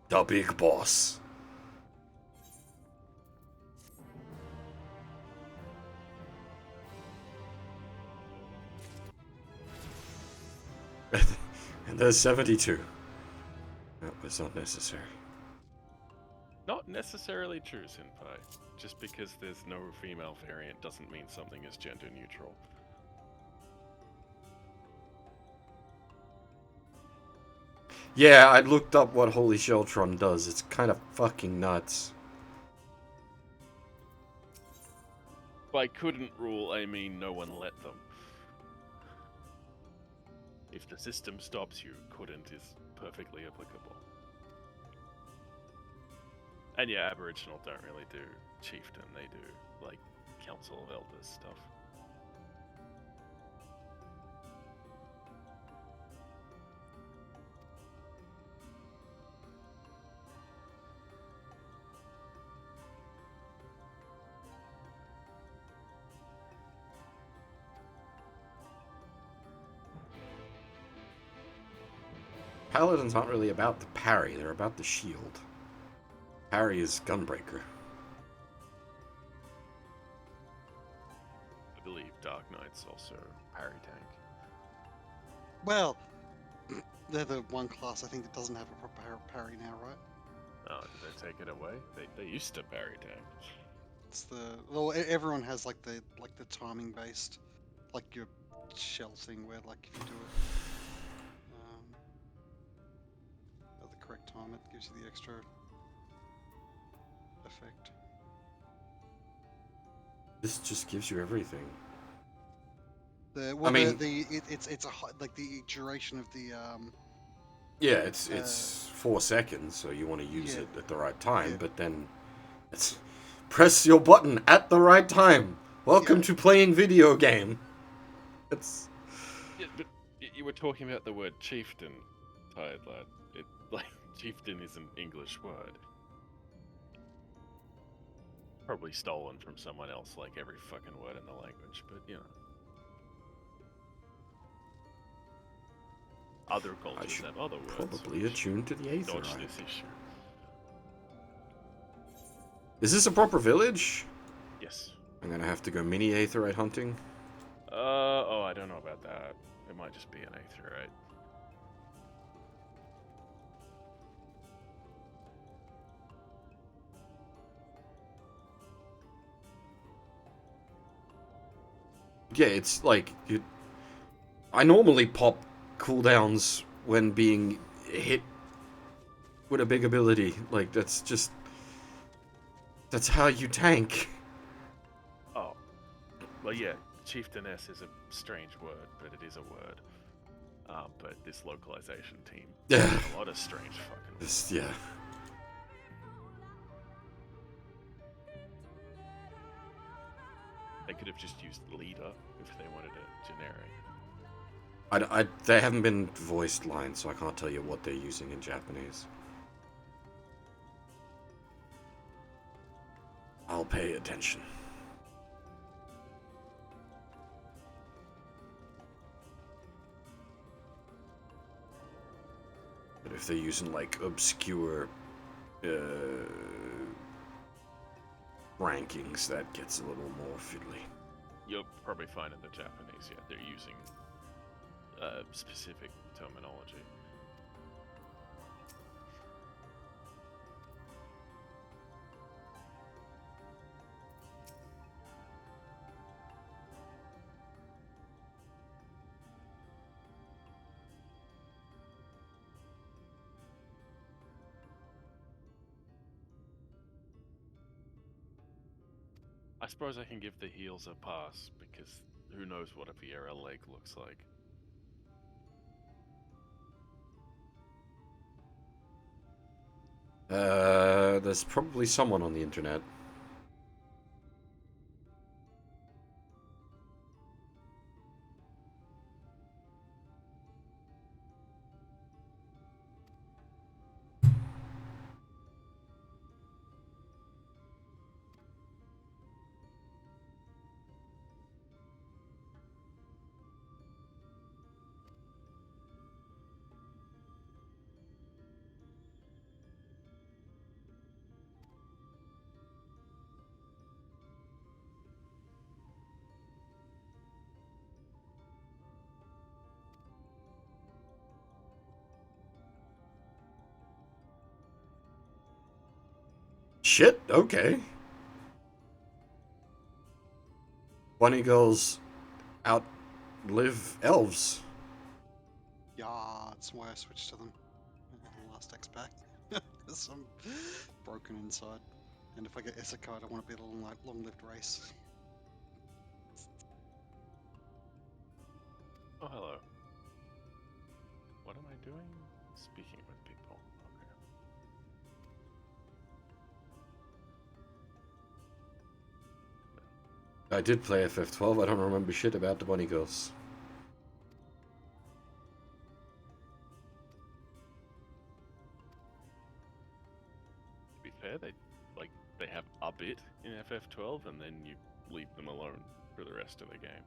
The big boss. And there's 72. That was unnecessary. not necessarily true, Senpai. Just because there's no female variant doesn't mean something is gender neutral. Yeah, I looked up what Holy Sheltron does. It's kind of fucking nuts. By couldn't rule, I mean no one let them. If the system stops you, couldn't is perfectly applicable. And yeah, Aboriginal don't really do chieftain, they do, like, Council of Elders stuff. Paladins aren't really about the parry, they're about the shield. Parry is Gunbreaker. I believe Dark Knight's also parry tank. Well, they're the one class I think that doesn't have a proper parry now, right? Oh, did they take it away? They used to parry tank. It's the well, everyone has like the timing based, like your shell thing where like if you do it at the correct time, it gives you the extra effect. This just gives you everything. I mean, it's like the duration of the Yeah, it's 4 seconds, so you want to use it at the right time, but then it's press your button at the right time. Welcome to playing video game. It's Yeah, but you were talking about the word chieftain, Tired Lad. It, like, chieftain is an English word. Probably stolen from someone else, like every fucking word in the language, but you know. Other cultures have other words. probably attuned to the Dodge Aetherite. this issue. Is this a proper village? Yes. I'm gonna have to go mini Aetherite hunting. Oh, I don't know about that. It might just be an Aetherite. yeah, it's like I normally pop cooldowns when being hit with a big ability. Like that's how you tank. Oh, well, yeah, chieftainess is a strange word, but it is a word. But this localization team, Yeah. a lot of strange fucking words. Yeah. They could have just used leader if they wanted a generic. They haven't been voiced lines, so I can't tell you what they're using in Japanese. I'll pay attention. But if they're using like obscure rankings, that gets a little more fiddly. You'll probably find in the Japanese, yeah, they're using specific terminology. I suppose I can give the heals a pass, because who knows what a Viera Lake looks like. There's probably someone on the internet. Shit, okay. Bunny girls outlive elves. Yeah, that's why I switched to them in the last X pack. Because I'm broken inside. And if I get Isekai, I don't want to be a long-lived race. Oh, hello. What am I doing? Speaking with people. Okay. I did play FF12, I don't remember shit about the bunny girls. To be fair, they have a bit in FF12, and then you leave them alone for the rest of the game.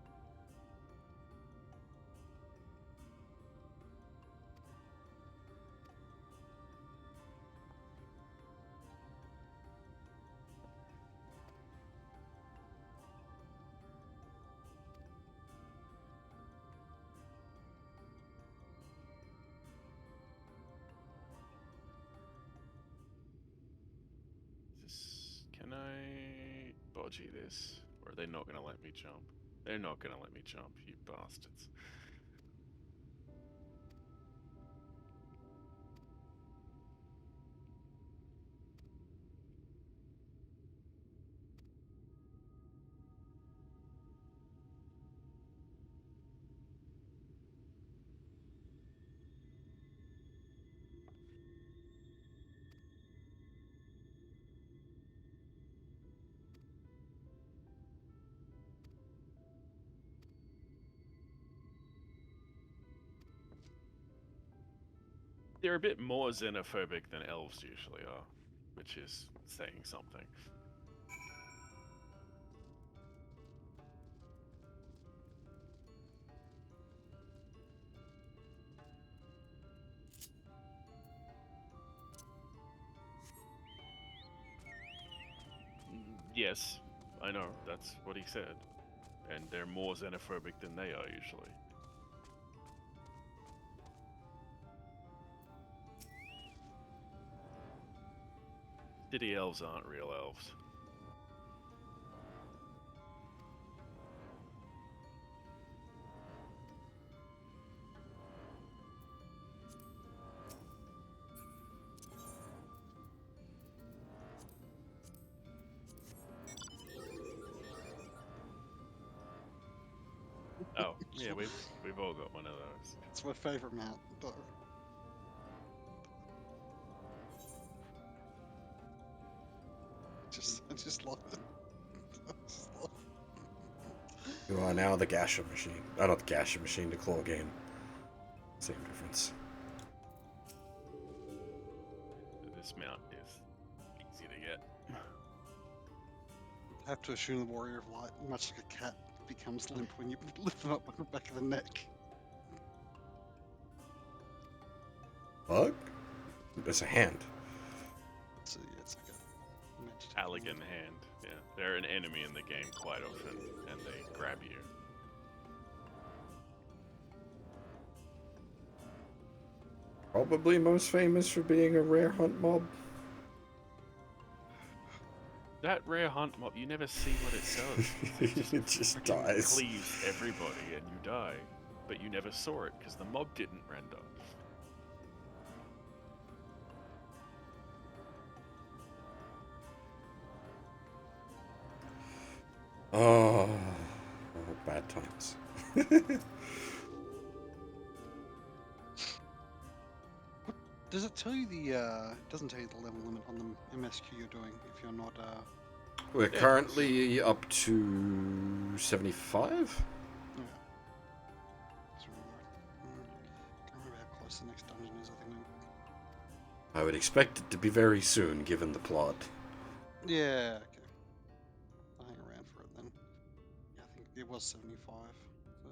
Can I bodgy this? Or are they not going to let me jump? They're not going to let me jump, you bastards. They're a bit more xenophobic than elves usually are, which is saying something. Yes, I know, that's what he said. And they're more xenophobic than they are usually. City elves aren't real elves. Oh, yeah, we've all got one of those. It's my favorite mount, though. I just love it. I just love You are now the Gasher machine. Not the Gasher machine, the claw game. Same difference. This mount is easy to get. I have to assume the Warrior of Light, much like a cat, becomes limp when you lift them up on the back of the neck. Bug? There's a hand. So yeah, it's like a magic Allegan hand. Yeah, they're an enemy in the game quite often, and they grab you. Probably most famous for being a rare hunt mob. That rare hunt mob, you never see what it does. It just freaking dies. Cleaves everybody and you die, but you never saw it because the mob didn't render. Oh, bad times. Does it tell you the? It doesn't tell you the level limit on the MSQ you're doing if you're not. We're currently up to 75? Yeah. That's really weird. Can't remember how close the next dungeon is. I think. I would expect it to be very soon, given the plot. Yeah. Okay. I'll hang around for it then. Yeah, I think it was 75. So.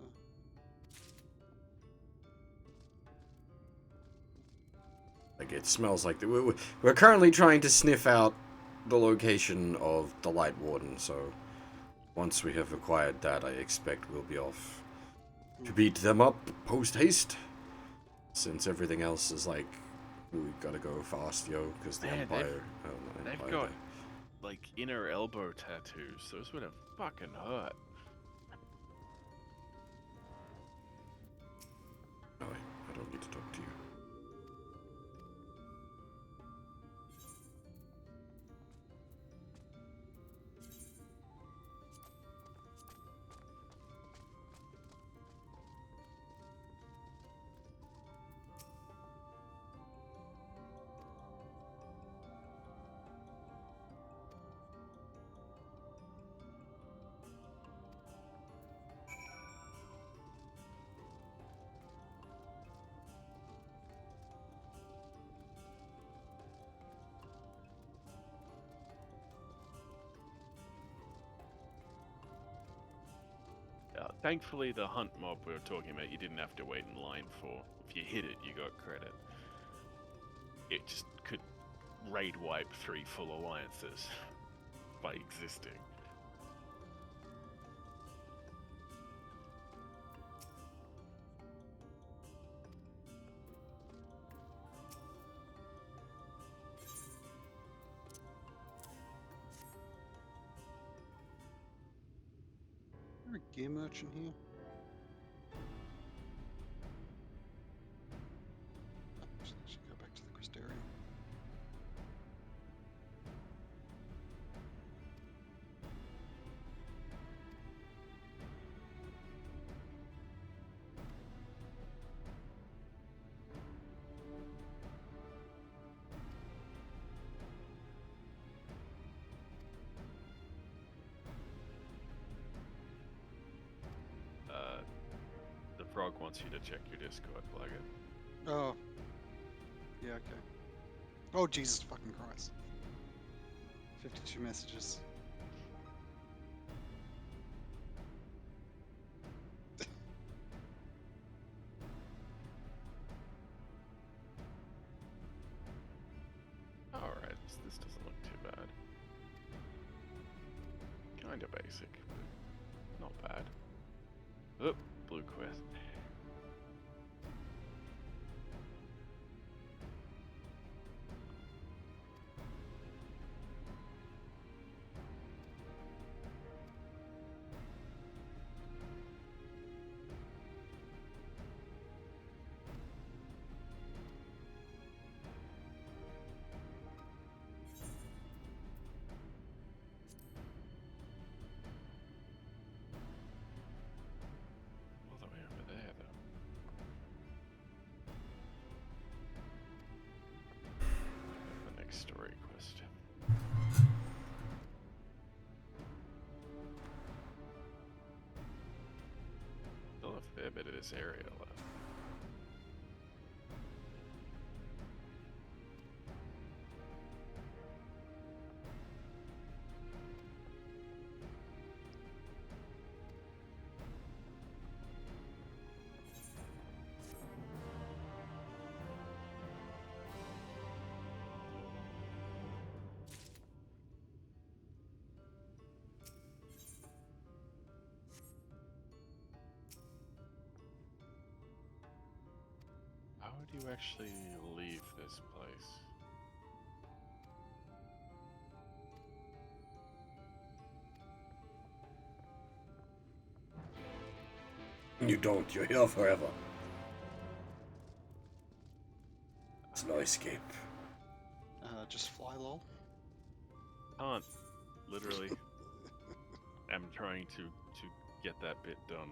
Like, it smells like... We're currently trying to sniff out the location of the Light Warden, so once we have acquired that, I expect we'll be off to beat them up post-haste. Since everything else is like, we gotta go fast, yo, because the Man, Empire... They've got, like, inner elbow tattoos. Those would have fucking hurt. No, I don't need to talk to you. Thankfully, the hunt mob we were talking about, you didn't have to wait in line for. If you hit it, you got credit. It just could raid wipe 3 full alliances by existing. Is there a gear merchant here? Oh, I should go back to the Crystarium. The frog wants you to check your Discord, plug it. Oh. Yeah, okay. Oh, Jesus fucking Christ. 52 messages. Alright, this doesn't look too bad. Kinda basic, but not bad. Oh, blue quest. fair bit of this area left. How would you actually leave this place? You don't. You're here forever. There's no escape. Just fly, lol. Can't. Literally. I'm trying to get that bit done.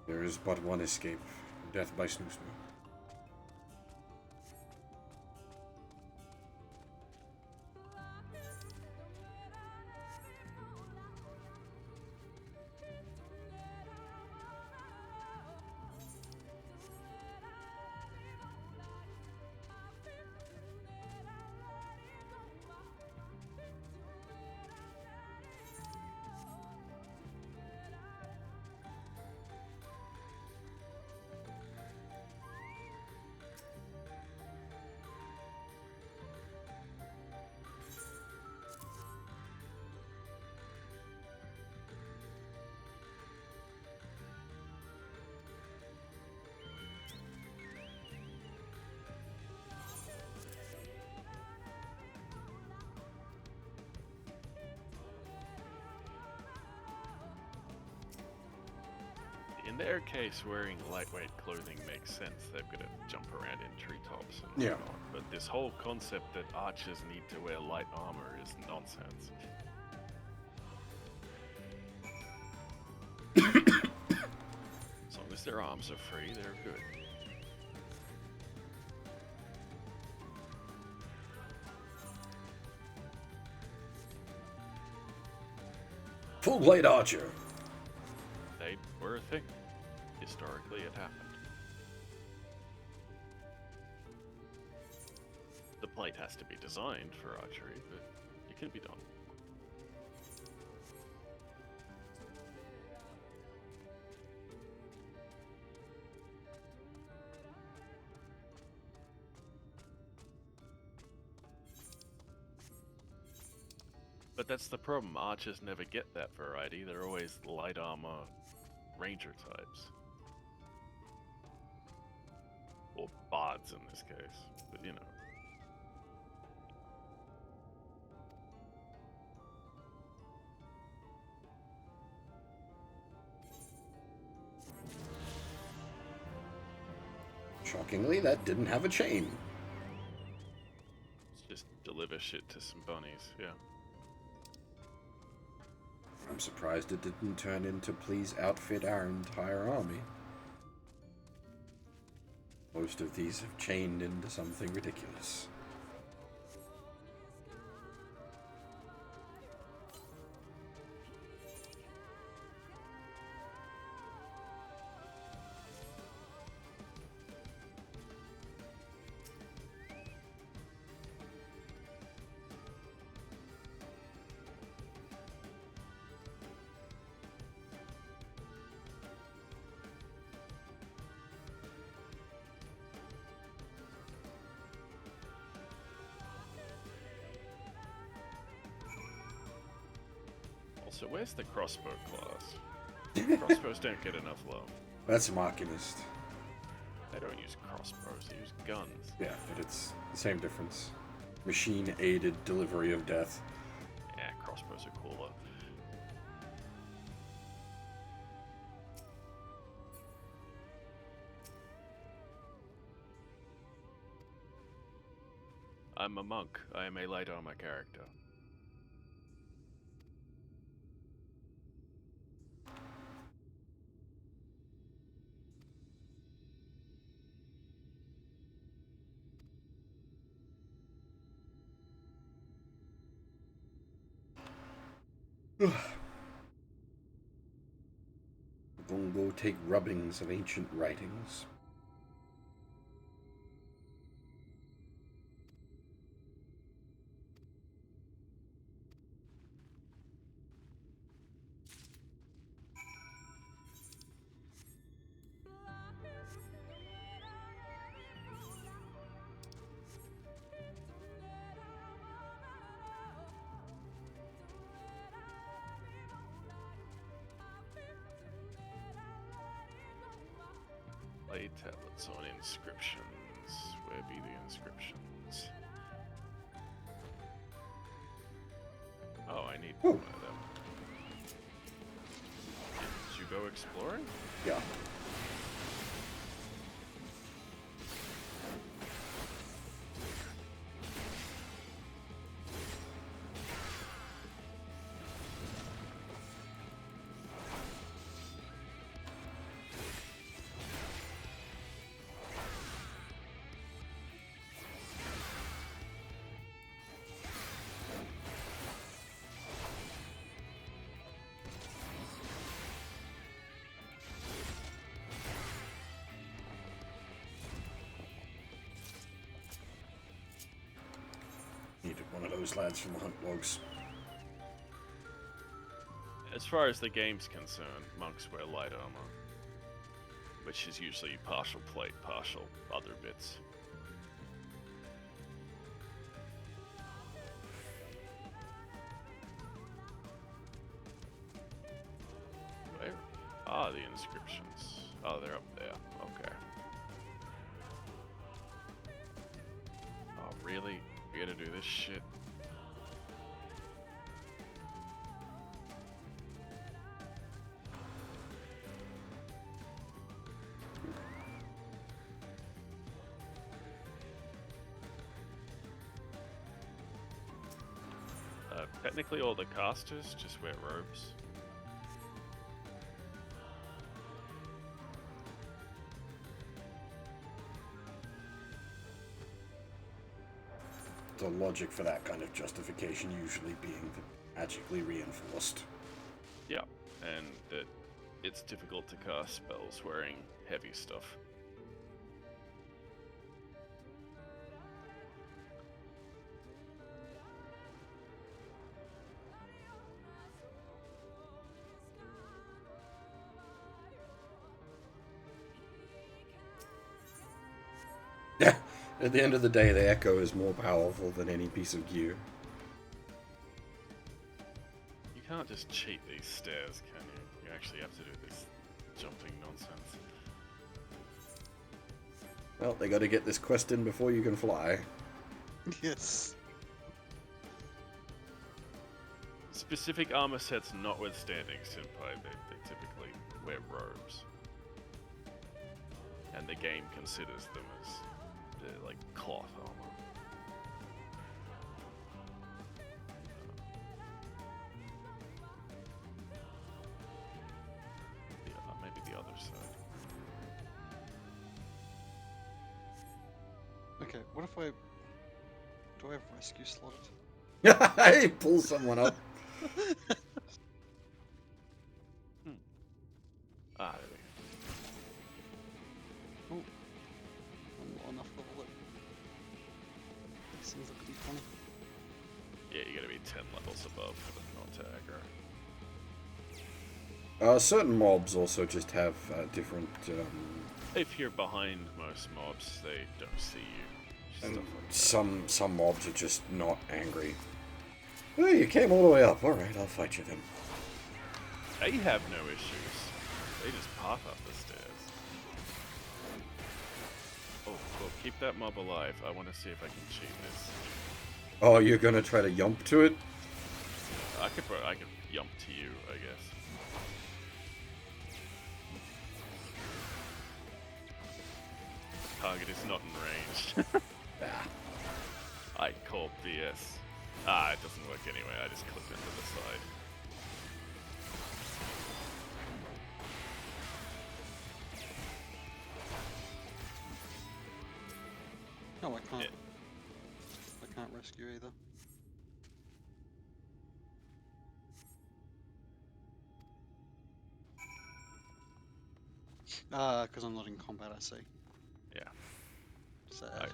There is but one escape. Death by Snoo Snoo. In their case, wearing lightweight clothing makes sense. They've got to jump around in treetops and Yeah. whatnot. But this whole concept that archers need to wear light armor is nonsense. As long as their arms are free, they're good. Full blade archer. They were a thing. Historically, it happened. The plate has to be designed for archery, but it can be done. But that's the problem. Archers never get that variety. They're always light armor ranger types. Or bards in this case. But you know. Shockingly, that didn't have a chain. Just deliver shit to some bunnies, yeah. I'm surprised it didn't turn into please outfit our entire army. Most of these have chained into something ridiculous. So where's the crossbow class? Crossbows don't get enough love. That's an Arcanist. They don't use crossbows, they use guns. Yeah, but it's the same difference. Machine-aided delivery of death. Yeah, crossbows are cooler. I'm a monk. I am a light armor character. Gonna go take rubbings of ancient writings. Lay tablets on inscriptions. Where be the inscriptions? Oh, I need Ooh. one of them. Did you go exploring? Yeah. Needed one of those lads from the hunt logs. As far as the game's concerned, monks wear light armor, which is usually partial plate, partial other bits. Where are the inscriptions? Oh, they're up there. Okay. Oh, really? We gotta do this shit? Technically all the casters just wear robes. The logic for that kind of justification usually being magically reinforced. Yeah, and that it's difficult to cast spells wearing heavy stuff. Yeah. At the end of the day, the Echo is more powerful than any piece of gear. You can't just cheat these stairs, can you? You actually have to do this jumping nonsense. Well, they gotta get this quest in before you can fly. Yes. Specific armor sets notwithstanding, Senpai, they typically wear robes. And the game considers them as like cloth armor. Maybe the other side. Okay, what if I... Do I have rescue slotted? Hey, pull someone up. Ah, there we go. Oh. I'm not enough level up. These things look to be funny. Yeah, you gotta be 10 levels above for them not to aggro. Certain mobs also just have different... If you're behind most mobs, they don't see you. and Stuff like that. some mobs are just not angry. Oh, you came all the way up. Alright, I'll fight you then. They have no issues. They just pop up the stairs. Oh, well, keep that mob alive. I want to see if I can cheat this. Oh, you're gonna try to yump to it? I could yump to you, I guess. Target is not in range. Ah. I call BS. Ah, it doesn't work anyway. I just clipped it to the side. Oh, I can't. Yeah. I can't rescue either. Because I'm not in combat, I see. Yeah. Sad. I-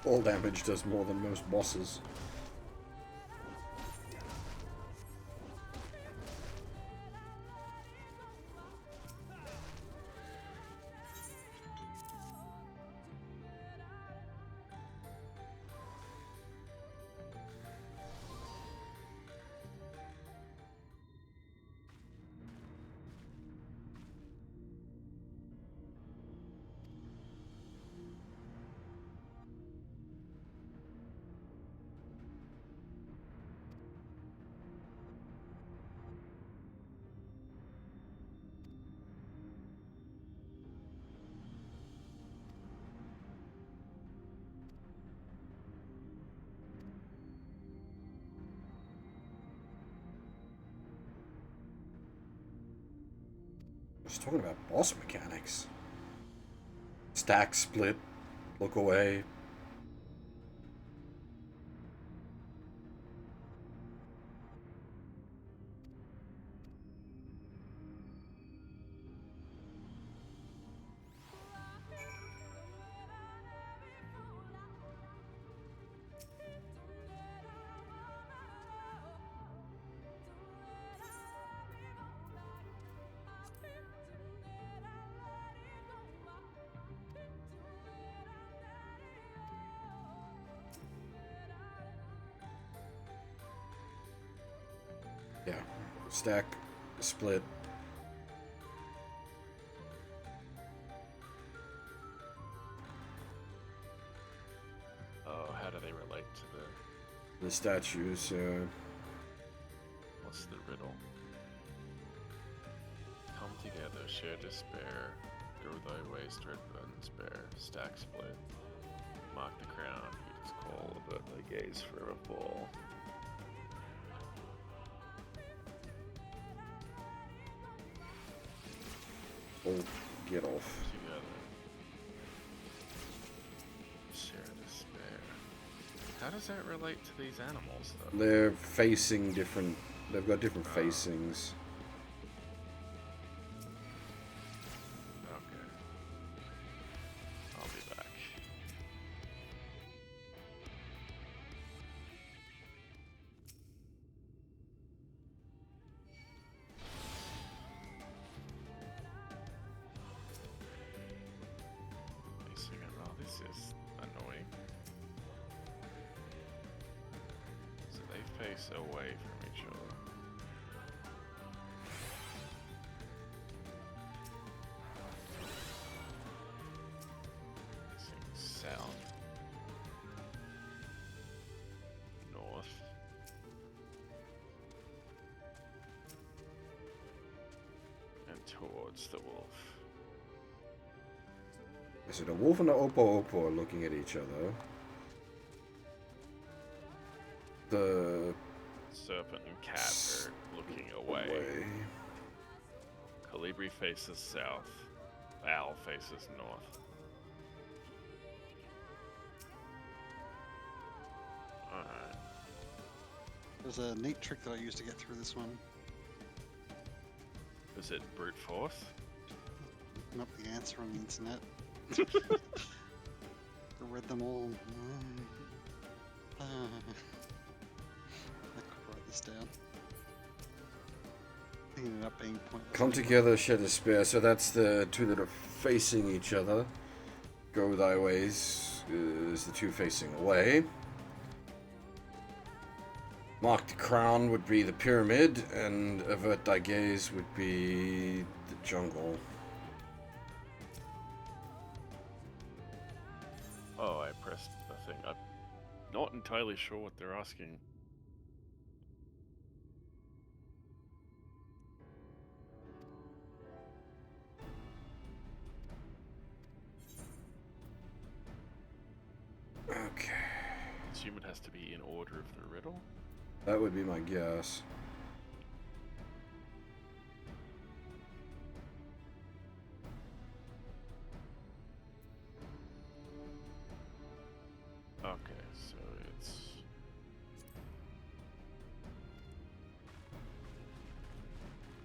All damage does more than most bosses. Just talking about boss mechanics. Stack, split, look away. Yeah. Stack, split. Oh, how do they relate to The statues, what's the riddle? Come together, share despair, go thy ways, dread burden spare, stack split, mark the crown, heed its call, avert thy gaze for a fall. oh, get off. Together. Share despair. How does that relate to these animals, though? They're facing different. They've got different facings. Okay. I'll be back. Facing it. Oh, this is annoying. So they face away from each other. Facing south. North. And towards the wolf. So the wolf and the Oppo are looking at each other. The Serpent and cat are looking away. Colibri faces south. Owl faces north. Alright. There's a neat trick that I used to get through this one. Is it brute force? Not the answer on the internet. I read them all. I could write this down. It ended up being pointless. come together, share despair. So that's the two that are facing each other. Go thy ways is the two facing away. Mark the crown would be the pyramid, and avert thy gaze would be the jungle. Oh, I pressed the thing. I'm not entirely sure what they're asking. assume it has to be in order of the riddle. That would be my guess. Okay, so it's...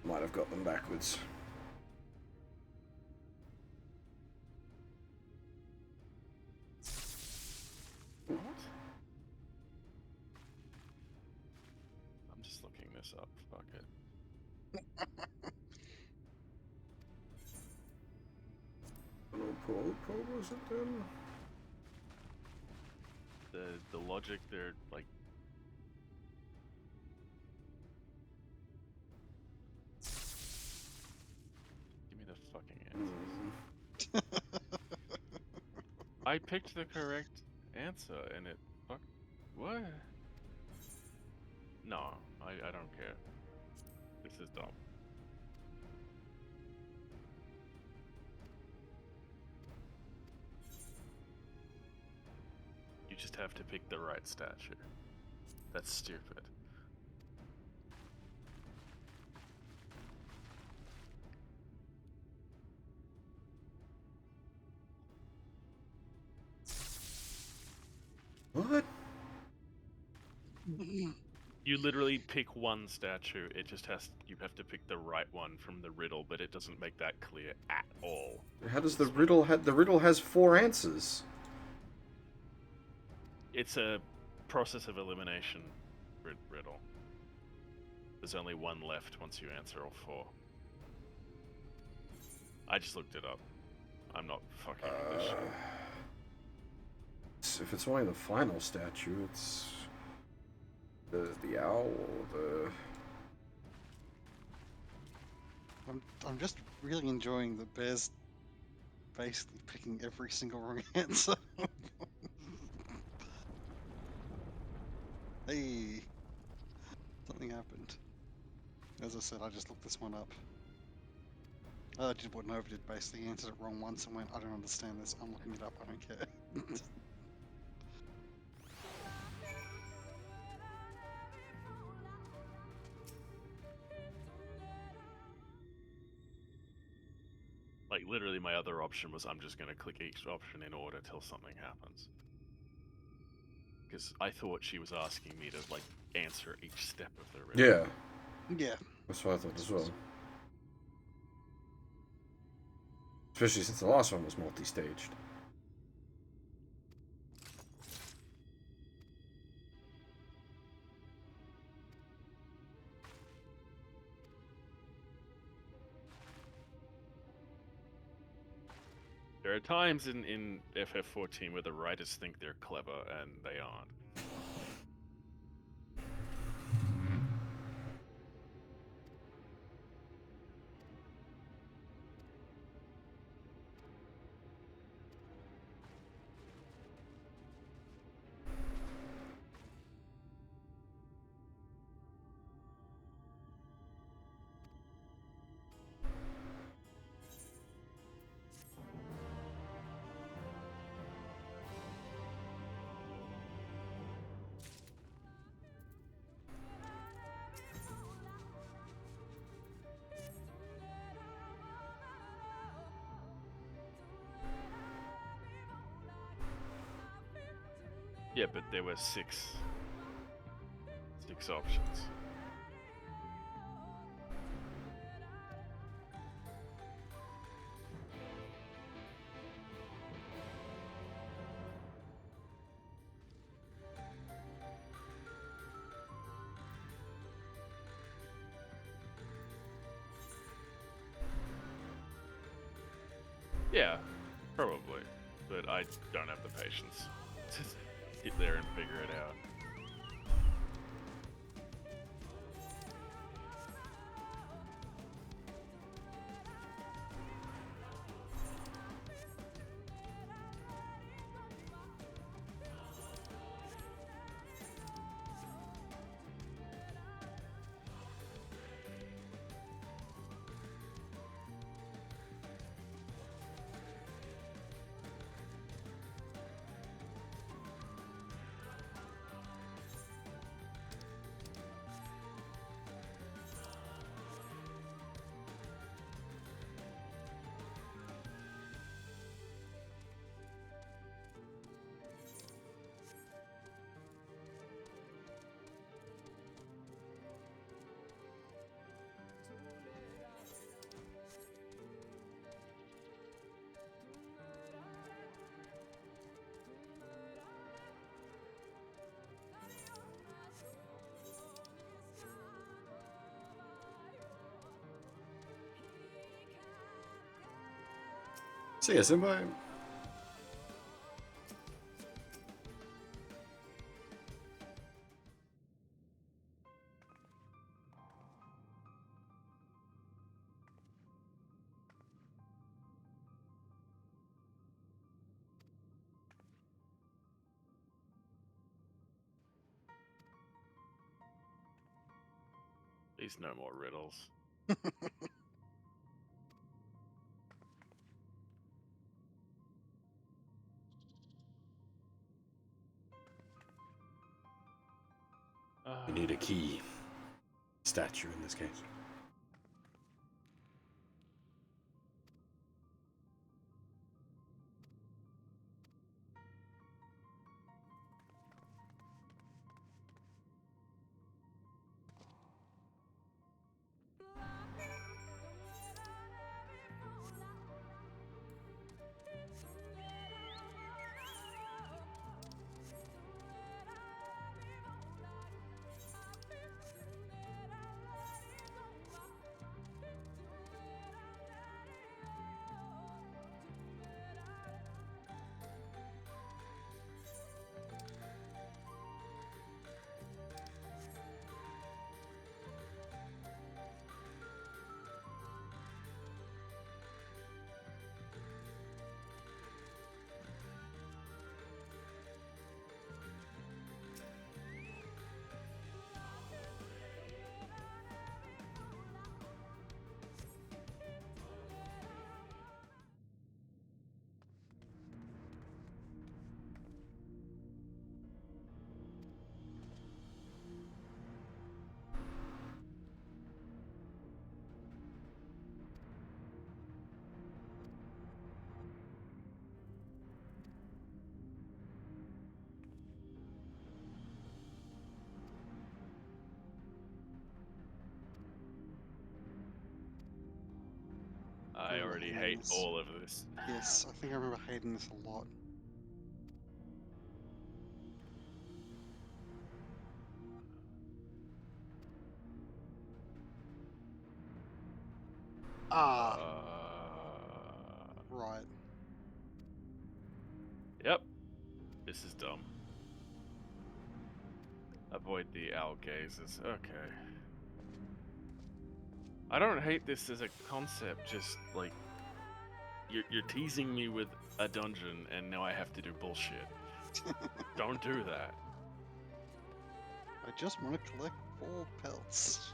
Might have got them backwards. What? I'm just looking this up. Fuck it. What was it then? The logic there, like... Give me the fucking answers. I picked the correct answer and it... Fuck... What? No, I don't care. This is dumb. You just have to pick the right statue. That's stupid. What? You literally pick one statue. It just has you have to pick the right one from the riddle, but it doesn't make that clear at all. How does the riddle the riddle has 4 answers? It's a process of elimination riddle. There's only one left once you answer all 4. I just looked it up. I'm not fucking with this shit. If it's only the final statue, it's the owl or the... I'm just really enjoying that Bear's basically picking every single wrong answer. Hey, something happened. As I said, I just looked this one up. I did what Nova did, basically answered it wrong once and went, I don't understand this, I'm looking it up, I don't care. Like, literally my other option was I'm just going to click each option in order till something happens. Because I thought she was asking me to, like, answer each step of the riddle. Yeah. Yeah. That's what I thought as well. Especially since the last one was multi-staged. There are times in FF14 where the writers think they're clever and they aren't. Yeah, but there were six options. Yeah, probably, but I don't have the patience to sit there and figure it out. See ya, Senpai. Please no more riddles. We need a key statue in this case. I already hate all of this. Yes, I think I remember hating this a lot. Ah, right. Yep. This is dumb. Avoid the owl gazes. Okay. I don't hate this as a concept, just like you're teasing me with a dungeon and now I have to do bullshit. Don't do that. I just want to collect 4 pelts.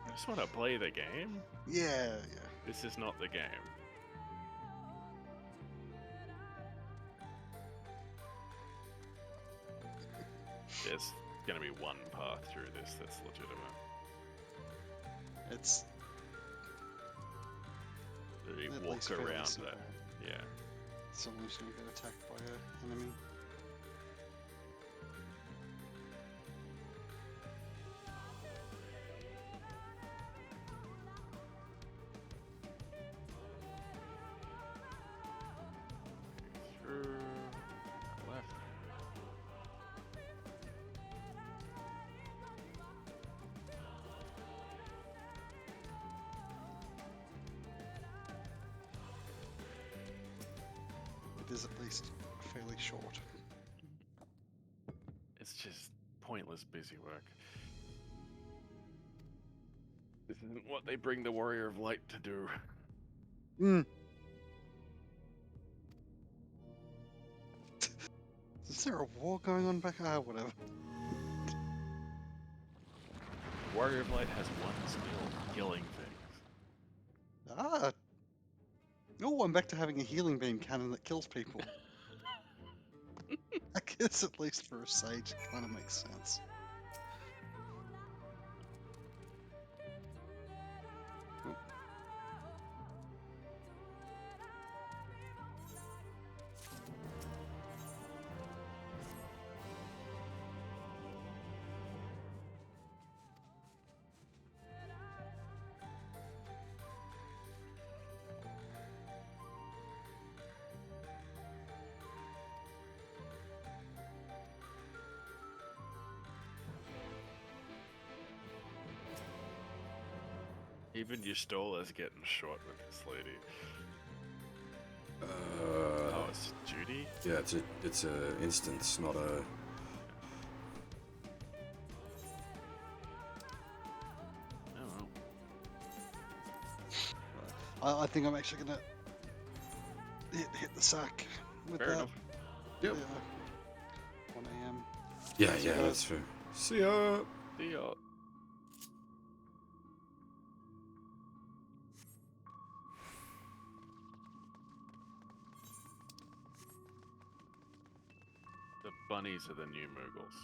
I just want to play the game. Yeah. This is not the game. There's gonna be one path through this that's legitimate. It's You at walk least fairly around simple. that. Yeah. Someone's gonna get attacked by an enemy. Through left. It is at least fairly short. It's just pointless busy work. This isn't what they bring the Warrior of Light to do. Is there a war going on back? Ah, whatever. Warrior of Light has one skill, killing things. Ah! Oh, I'm back to having a healing beam cannon that kills people. I guess at least for a sage, it kind of makes sense. Oh. Even your Stolar's getting short with this lady. Oh, it's duty? Yeah, it's a instance, not a... Oh, I think I'm actually gonna hit the sack with fair that. enough. Yep. Yeah. 1 a.m. Yeah, See yeah, ya. that's fair. See ya! See ya. The bunnies are the new Muggles.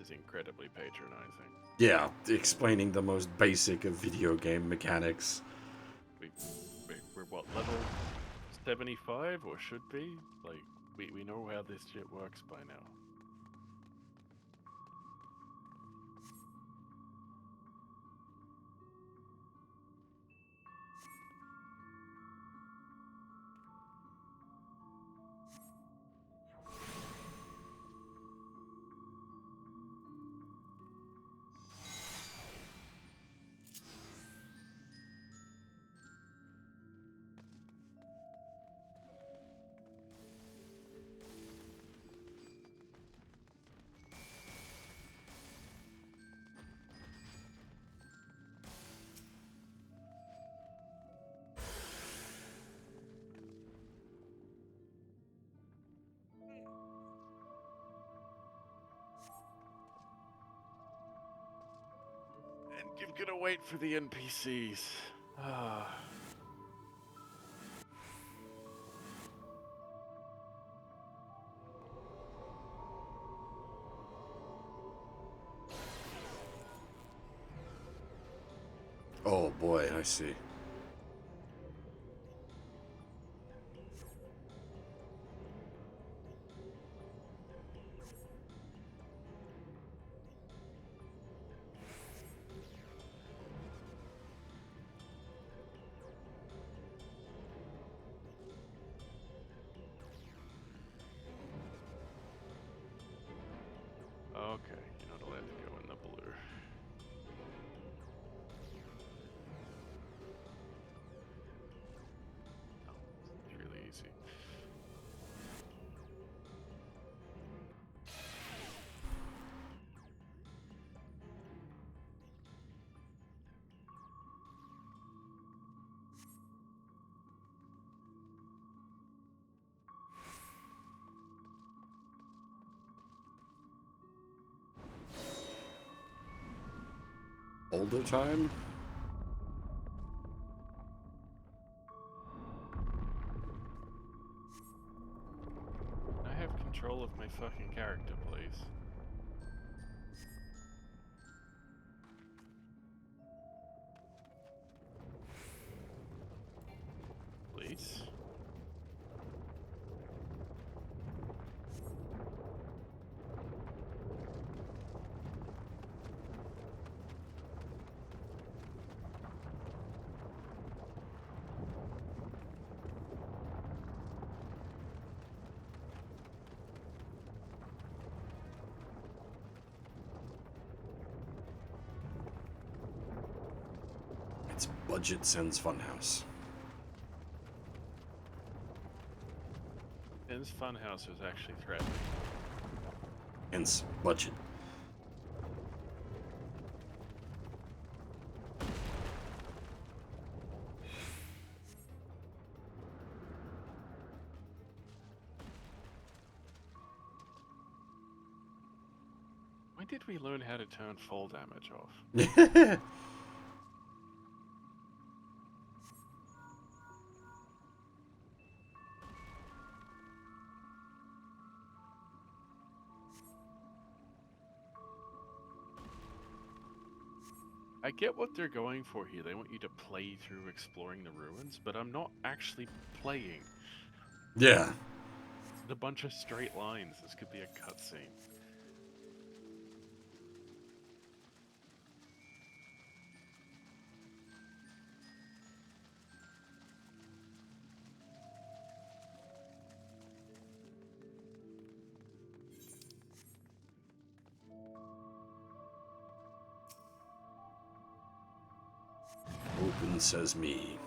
Is incredibly patronizing. Yeah, explaining the most basic of video game mechanics. We're what, level 75 or should be? Like, we know how this shit works by now. And you're gonna wait for the NPCs. Ah. Oh boy, I see. Okay, you're not allowed to go in the blue. Oh, it's really easy. Older time? I have control of my fucking character, please. Please? Budget sends Funhouse. His funhouse was actually threatened. Hence, budget. When did we learn how to turn fall damage off? I get what they're going for here. They want you to play through exploring the ruins, but I'm not actually playing. Yeah. It's a bunch of straight lines. This could be a cutscene. Open Sesame.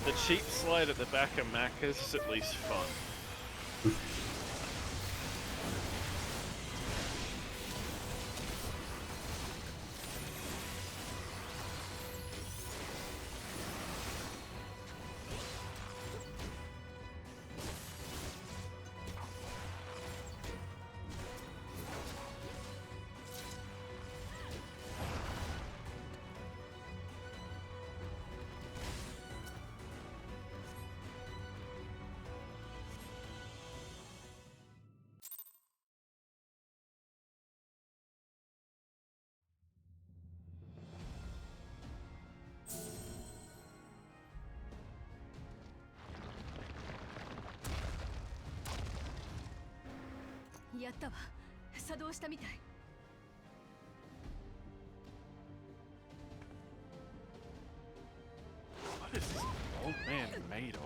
The cheap slide at the back of Macca's is at least fun.やったわ。作動したみたい。What is this old man made of?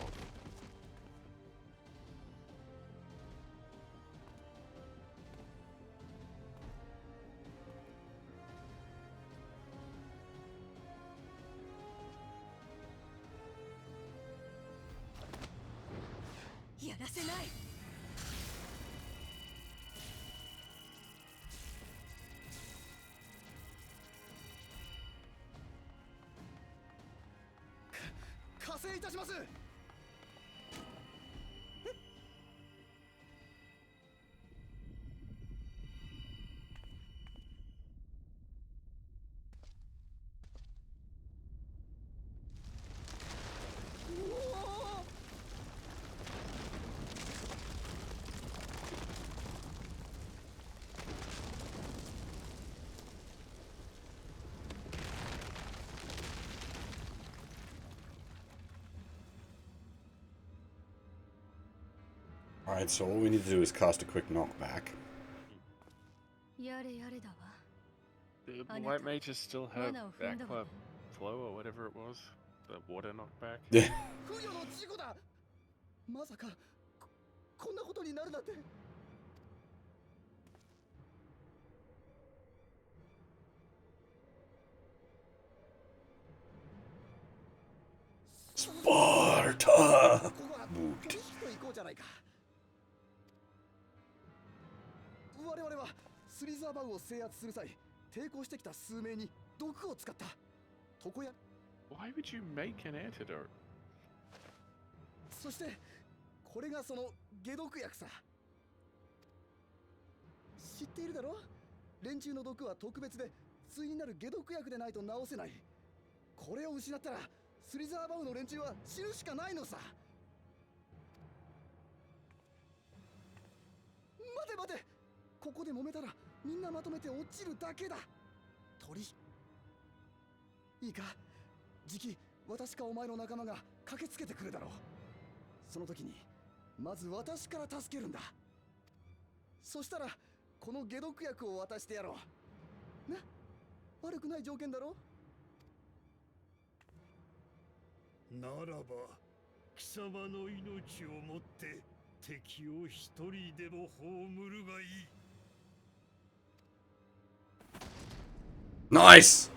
Yaらせない。加勢いたします。Alright, so all we need to do is cast a quick knockback. やれやれだわ。 The Anata. white mages still have Manaを踏んだわ aqua flow or whatever it was. The water knockback. Yeah. 不慮の事故だ。まさかこんなことになるなんて。Sparta! ここは Moved. 取引と行こうじゃないか。我々はスリザーバウを制圧する際、抵抗してきた数名に毒を使った。床屋。 Why would you make an antidote? そしてこれがその解毒薬さ。知っているだろ？連中の毒は特別で対になる解毒薬でないと治せない。これを失ったらスリザーバウの連中は死ぬしかないのさ。待て待て、ここで揉めたらみんなまとめて落ちるだけだ。鳥いいか、じき私かお前の仲間が駆けつけてくるだろう。その時にまず私から助けるんだ。そしたらこの解毒薬を渡してやろう。な、悪くない条件だろ。ならば貴様の命をもって敵を一人でも葬るがいい。 Nice!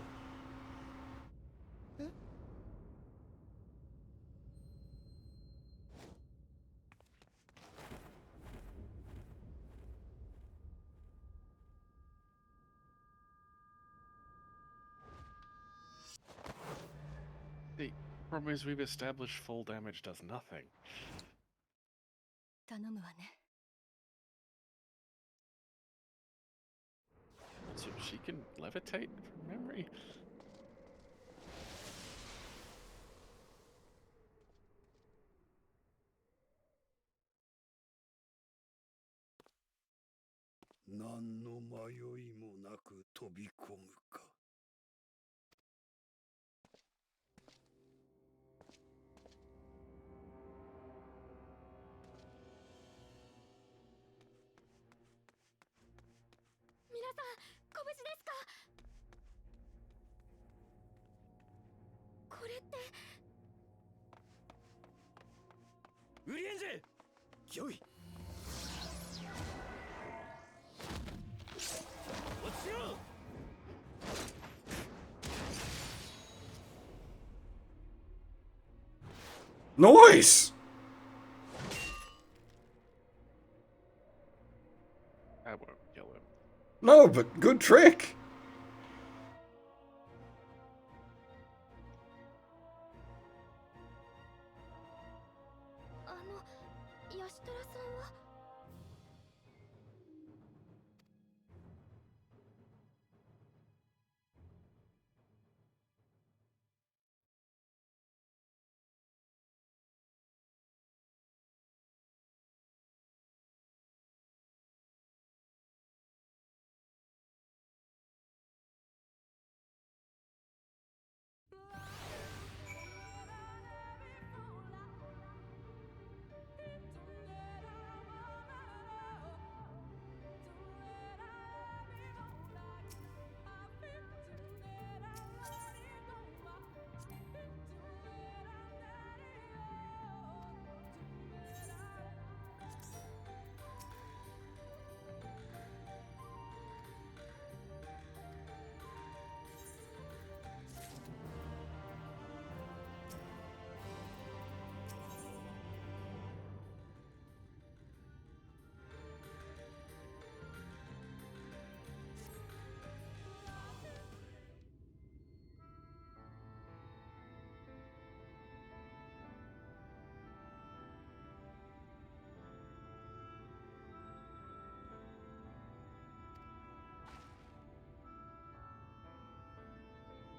The problem is we've established full damage does nothing. 頼むわね。 So she can levitate from memory? 何の迷いもなく飛び込むか。皆さん、ご無事ですか？これって。ウリエンジ、よい。落ちろ。 Nice! That won't kill him. No, but good trick! ヤシトラさんは。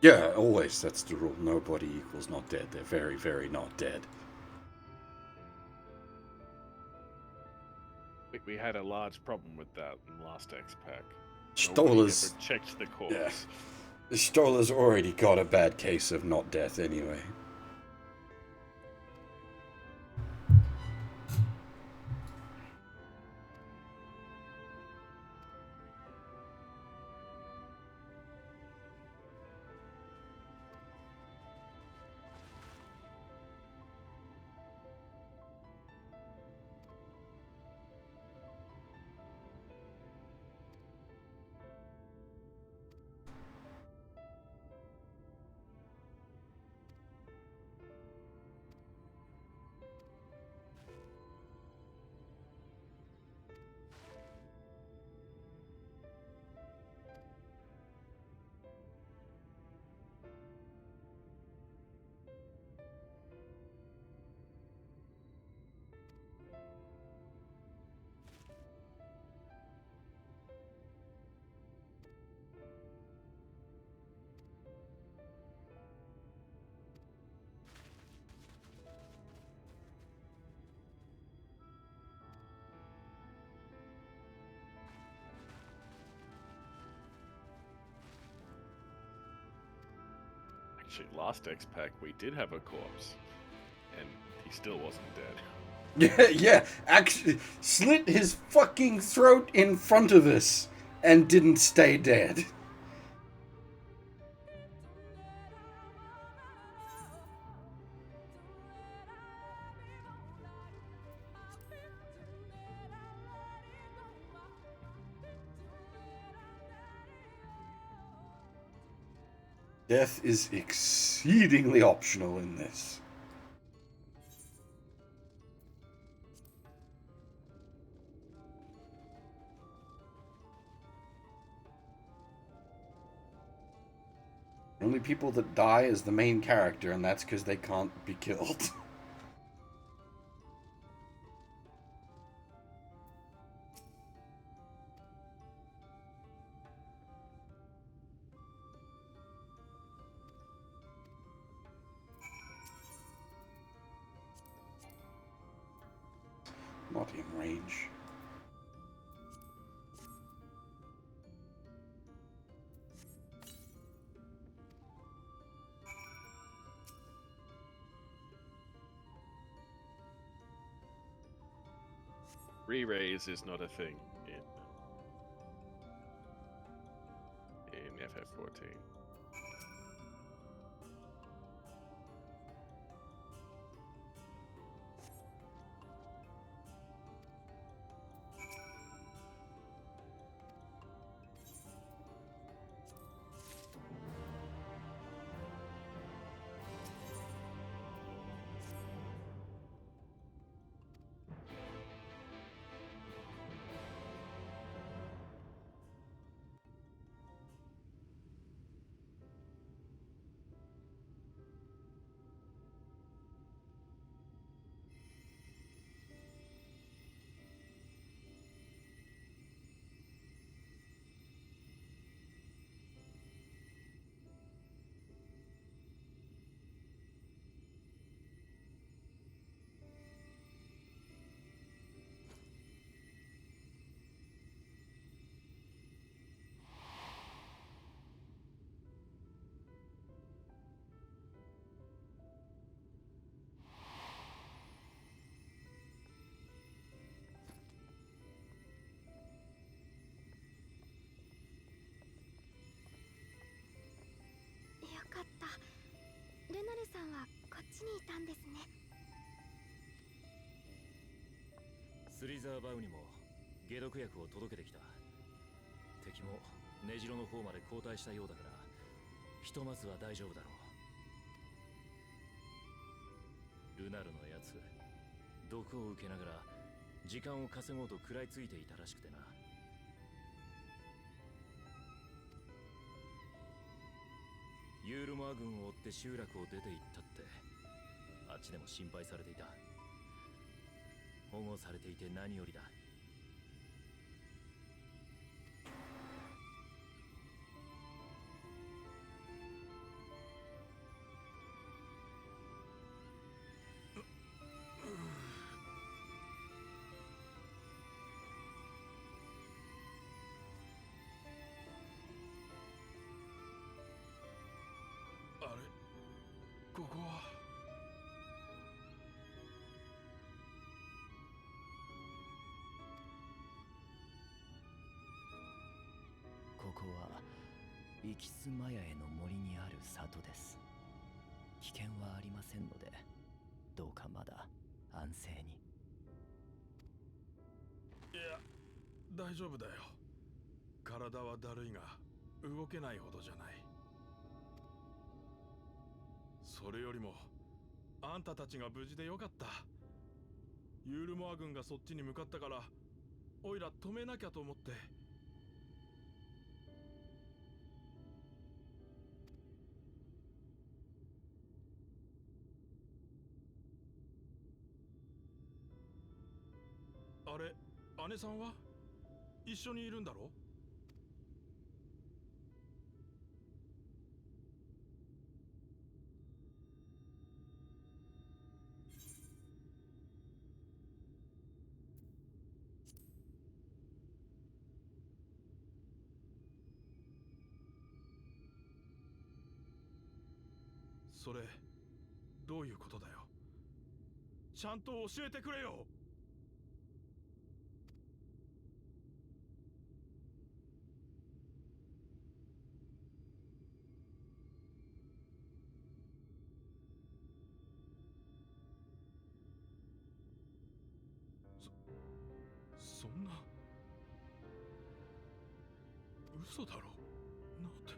Yeah, always, that's the rule. Nobody equals not dead. They're very, very not dead. We had a large problem with that in last X-Pack. Stola's... checked the corpse. Yeah. Stola's already got a bad case of not death anyway. Actually, last X-Pack we did have a corpse, and he still wasn't dead. Yeah, actually, slit his fucking throat in front of us and didn't stay dead. Death is exceedingly optional in this. Only people that die is the main character, and that's because they can't be killed. Not in range. Re-raise is not a thing in FF14.よかった。ルナルさんはこっちにいたんですね。スリザーバウにも解毒薬を届けてきた。敵も根城の方まで後退したようだから、ひとまずは大丈夫だろう。ルナルのやつ、毒を受けながら時間を稼ごうと食らいついていたらしくてな。ユールマー軍を追って集落を出て行ったって、あっちでも心配されていた。保護されていて何よりだ。あれ、ここは。ここはイキスマヤへの森にある里です。危険はありませんので、どうかまだ安静に。いや、大丈夫だよ。体はだるいが動けないほどじゃない。それよりもあんたたちが無事でよかった。ユールモア軍がそっちに向かったから、おいら止めなきゃと思って。あれ、姉さんは一緒にいるんだろ？それどういうことだよ。ちゃんと教えてくれよ。そんな嘘だろ。なんて。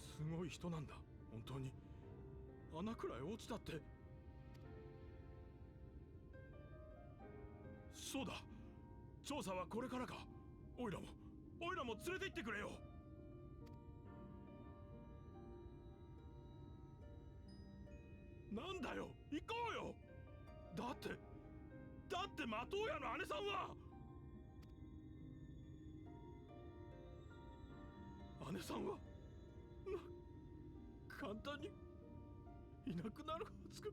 すごい人なんだ、本当に。穴くらい落ちたって。そうだ、調査はこれからか。オイラも連れて行ってくれよ。なんだよ、行こうよ。だってマトウヤの姉さんは。姉さんは簡単にいなくなるはずが。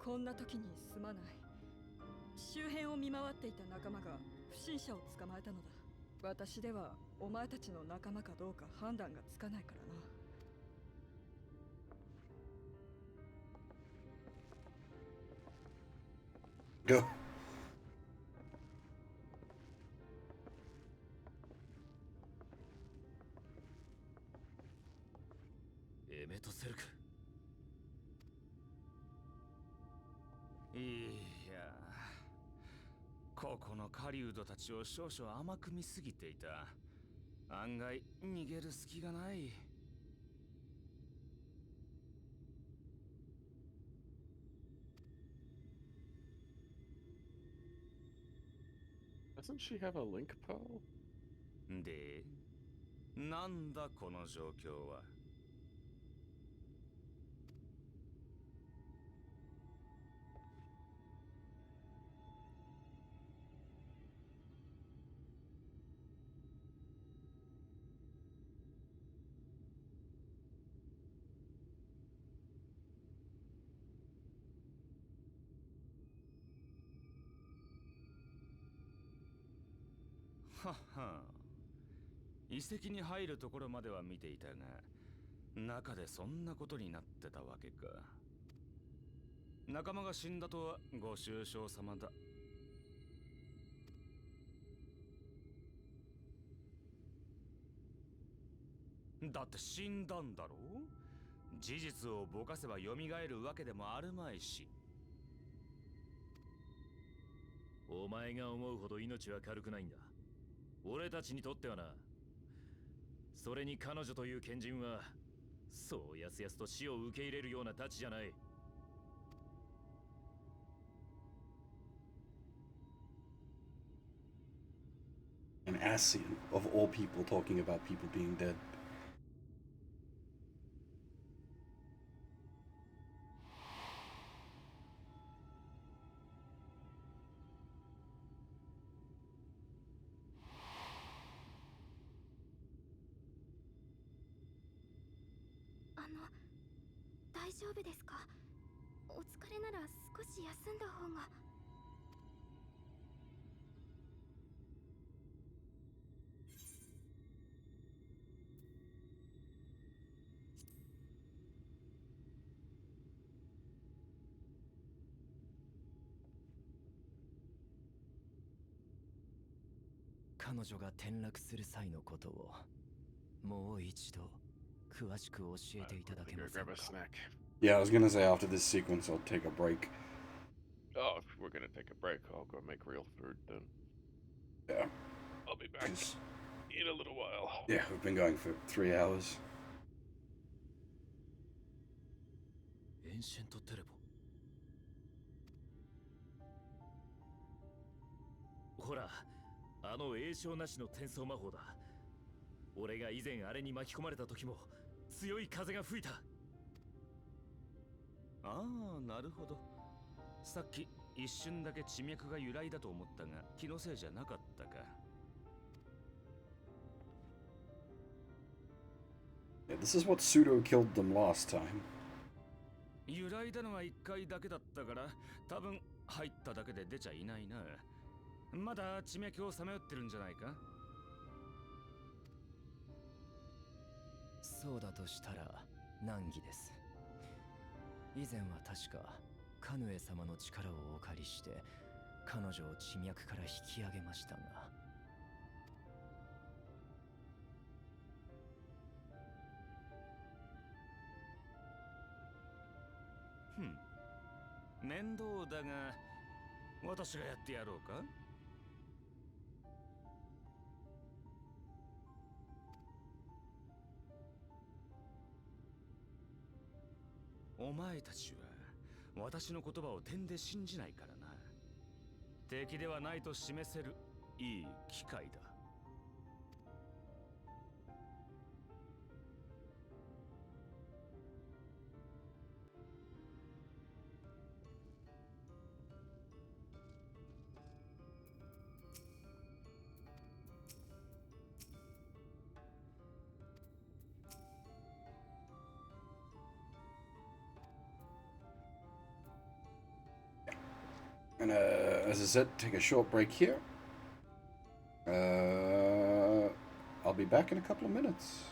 こんな時にすまない。周辺を見回っていた仲間が不審者を捕まえたのだ。私ではお前たちの仲間かどうか判断がつかないからな。Go. エメトセルク。いや、ここの狩人たちを少々甘く見すぎていた。案外逃げる隙がない。Doesn't she have a link pearl? で、なんだこの状況は。はっは。遺跡に入るところまでは見ていたが、中でそんなことになってたわけか。仲間が死んだとはご愁傷様だ。だって死んだんだろう。事実をぼかせば蘇るわけでもあるまいし。お前が思うほど命は軽くないんだ。俺たちにとってはな。それに彼女という賢人はそうやすやすと死を受け入れるようなたちじゃない。An Asian of all people talking about people being dead. 大丈夫ですか？お疲れなら少し休んだ方が。彼女が転落する際のことをもう一度詳しく教えていただけません Grab か？ a snack. Yeah, I was gonna say after this sequence I'll take a break. Oh, if we're gonna take a break, I'll go make real food then. Yeah. I'll be back in a little while. Yeah, we've been going for 3 hours. エンシェントテレポ。ほら、あの栄唱なしの転送魔法だ。俺が以前あれに巻き込まれた時も強い風が吹いた。ああ、なるほど。さっき一瞬だけ地脈が由来だと思ったが気のせいじゃなかったか。Yeah, this is what pseudo killed them last time. 由来だのは一回だけだったから多分入っただけで出ちゃいないな。まだ地脈をさまよってるんじゃないか。そうだとしたら難儀です。以前は確かカヌエ様の力をお借りして彼女を地脈から引き上げましたが。面倒だが私がやってやろうか。お前たちは私の言葉を点で信じないからな。敵ではないと示せるいい機会だ。And as I said, take a short break here. I'll be back in a couple of minutes.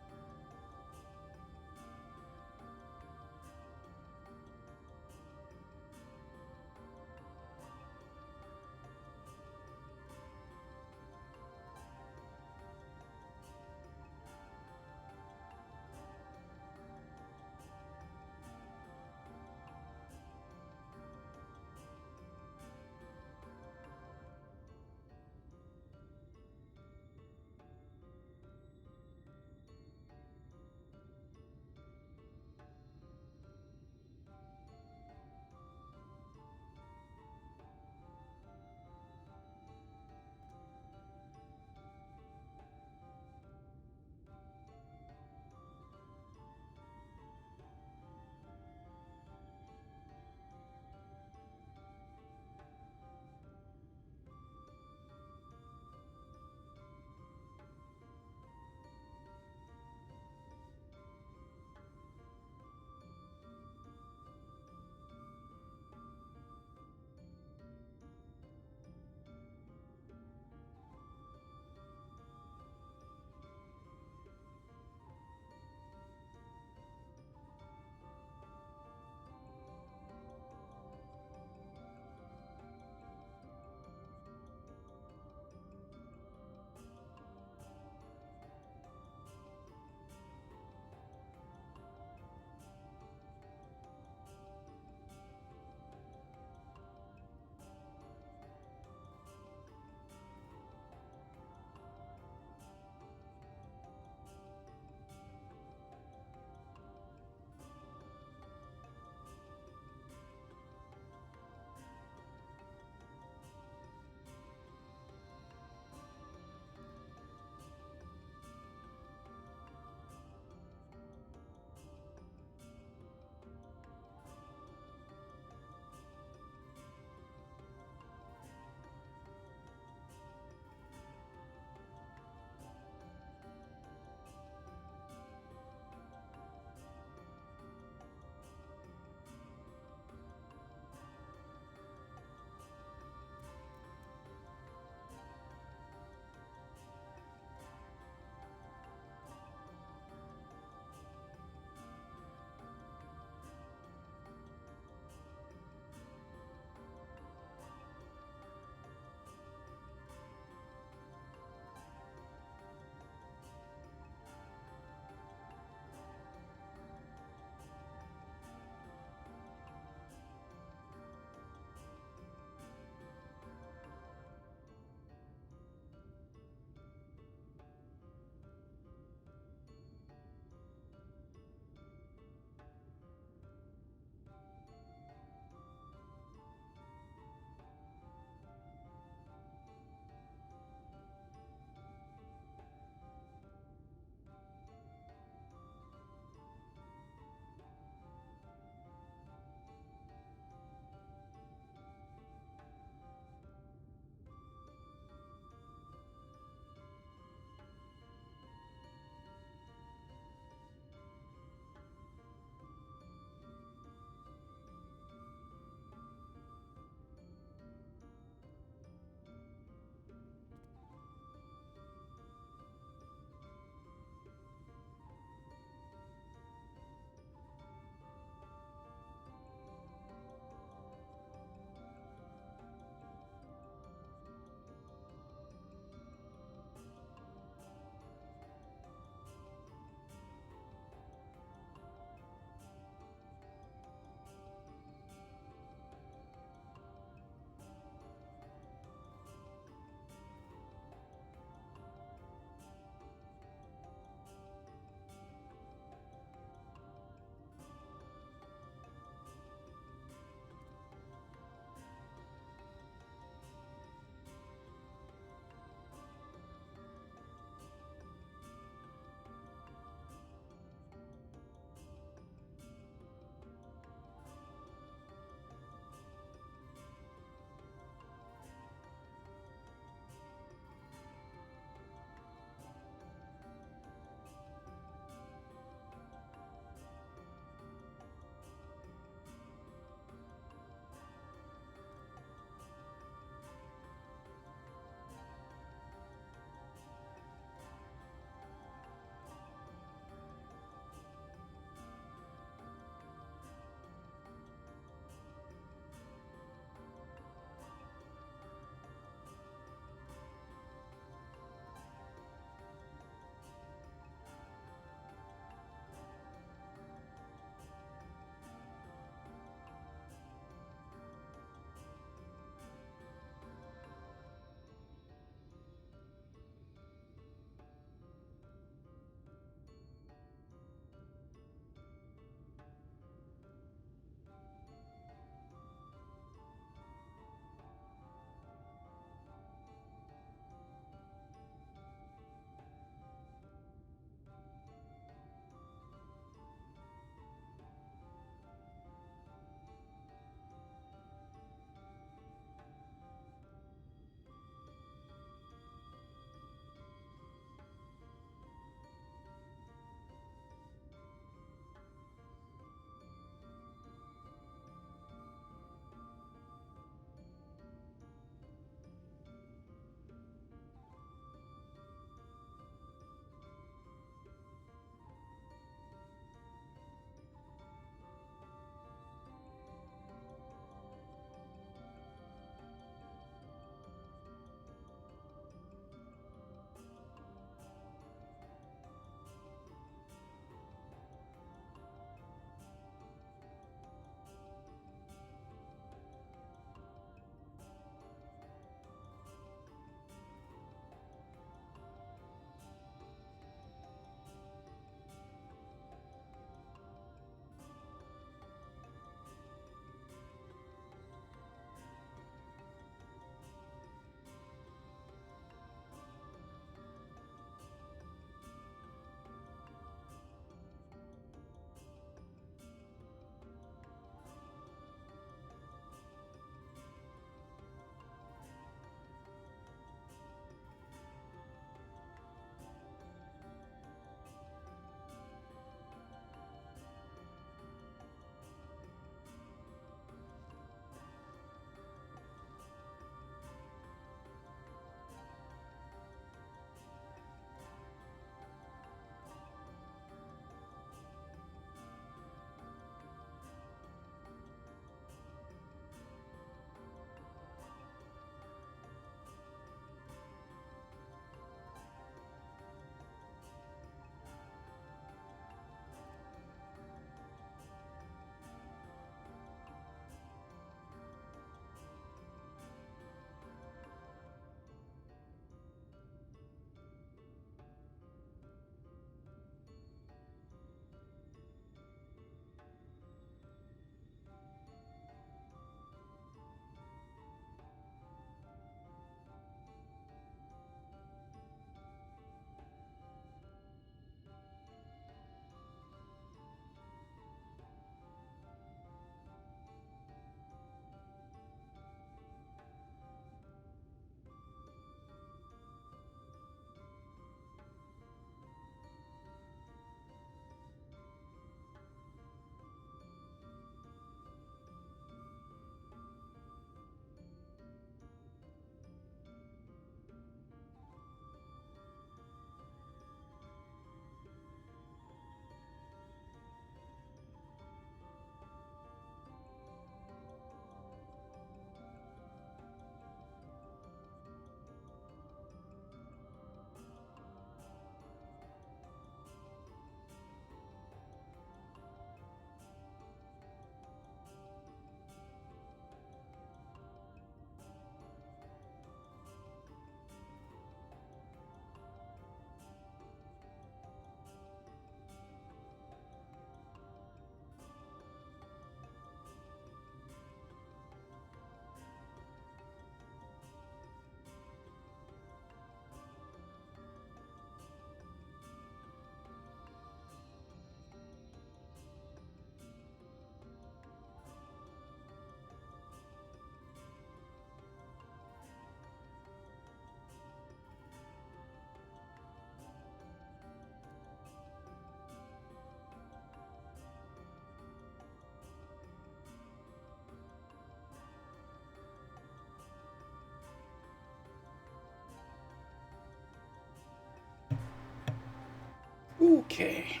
Okay.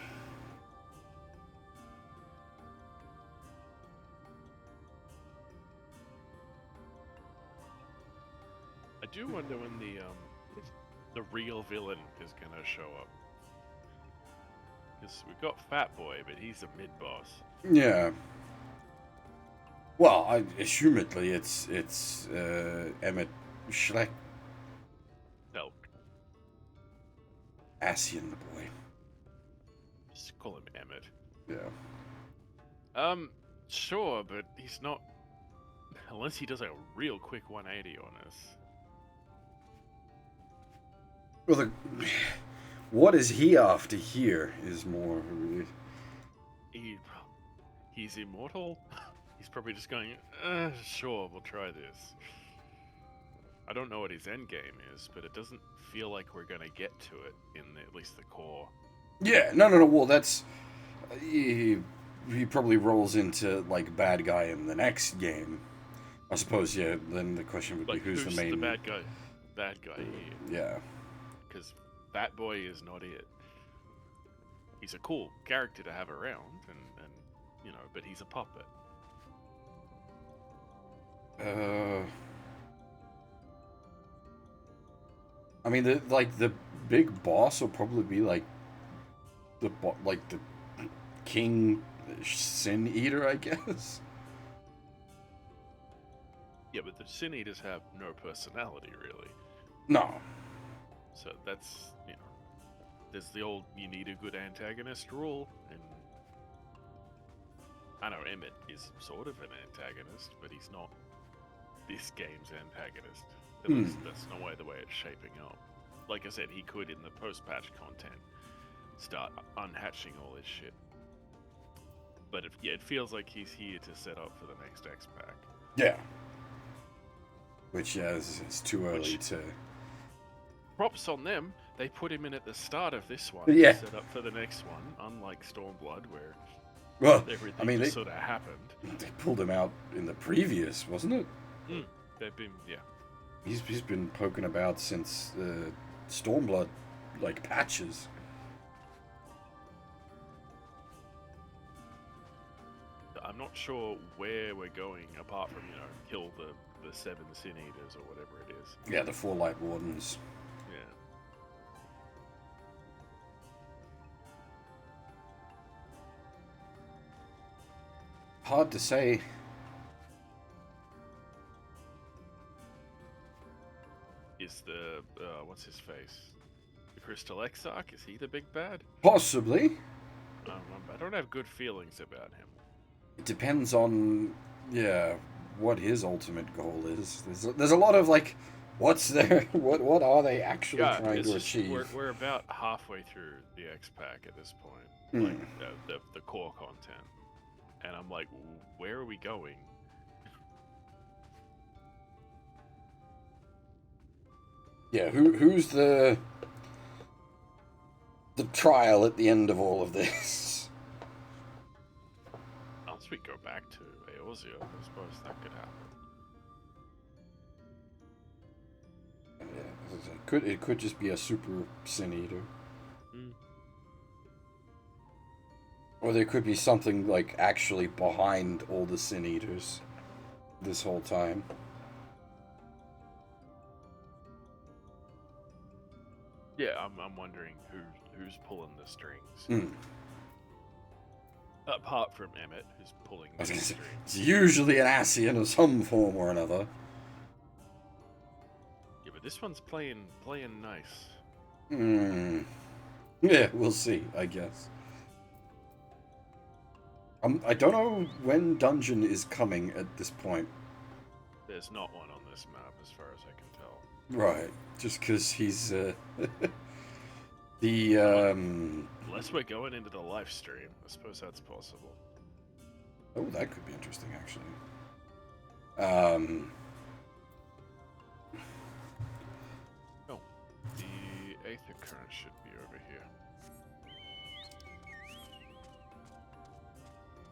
I do wonder when the real villain is gonna show up. Because we've got Fat Boy, but he's a mid boss. Yeah. Well, assumedly it's Emmett Schleck, No, Asian boy. just call him Emmett. Yeah. Sure, but he's not. Unless he does a real quick 180 on us. Well, what is he after here is more. He's immortal. He's probably just going, sure, we'll try this. I don't know what his end game is, but it doesn't feel like we're gonna get to it in at least the core. Yeah, no. Well, that's he probably rolls into like bad guy in the next game. I suppose. Yeah. Then the question would Like, be who's the main bad guy? Bad guy here. Yeah. Because Fat Boy is not it. He's a cool character to have around, and you know, but he's a puppet. I mean, the big boss will probably be like the King Sin Eater, I guess. Yeah, but the Sin Eaters have no personality, really. No. So that's, you know, there's the old you need a good antagonist rule, and I know Emmett is sort of an antagonist, but he's not this game's antagonist. At least that's no way the way it's shaping up. Like I said, he could in the post-patch content start unhatching all this shit. But it feels like he's here to set up for the next X-Pack. Yeah. Which, yeah, it's too early to... Props on them. They put him in at the start of this one Yeah. to set up for the next one, unlike Stormblood, where they everything just sort of happened. They pulled him out in the previous, wasn't it? They've been, yeah. He's been poking about since Stormblood, like, patches. I'm not sure where we're going apart from, you know, kill the 7 Sin Eaters or whatever it is. Yeah, the 4 Light Wardens. Yeah. Hard to say. Is the, what's his face? The Crystal Exarch, is he the big bad? Possibly. I don't have good feelings about him. It depends on, yeah, what his ultimate goal is. There's a lot of, like, what's their, what are they actually trying to achieve? We're about halfway through the X-Pack at this point. Like, the core content. And I'm like, where are we going? Yeah, who's the trial at the end of all of this? Unless we go back to Eorzea, I suppose that could happen. Yeah, it could just be a super Sin Eater. Or there could be something, like, actually behind all the Sin Eaters this whole time. Yeah, I'm wondering who's pulling the strings. Apart from Emmett, who's pulling the strings. It's usually an Ascian of some form or another. Yeah, but this one's playing nice. Yeah, we'll see, I guess. I don't know when Dungeon is coming at this point. There's not one on this map, as far as I can tell. Right, just because he's Unless we're going into the live stream, I suppose that's possible. Oh, that could be interesting, actually. Oh, the Aether Current should be over here.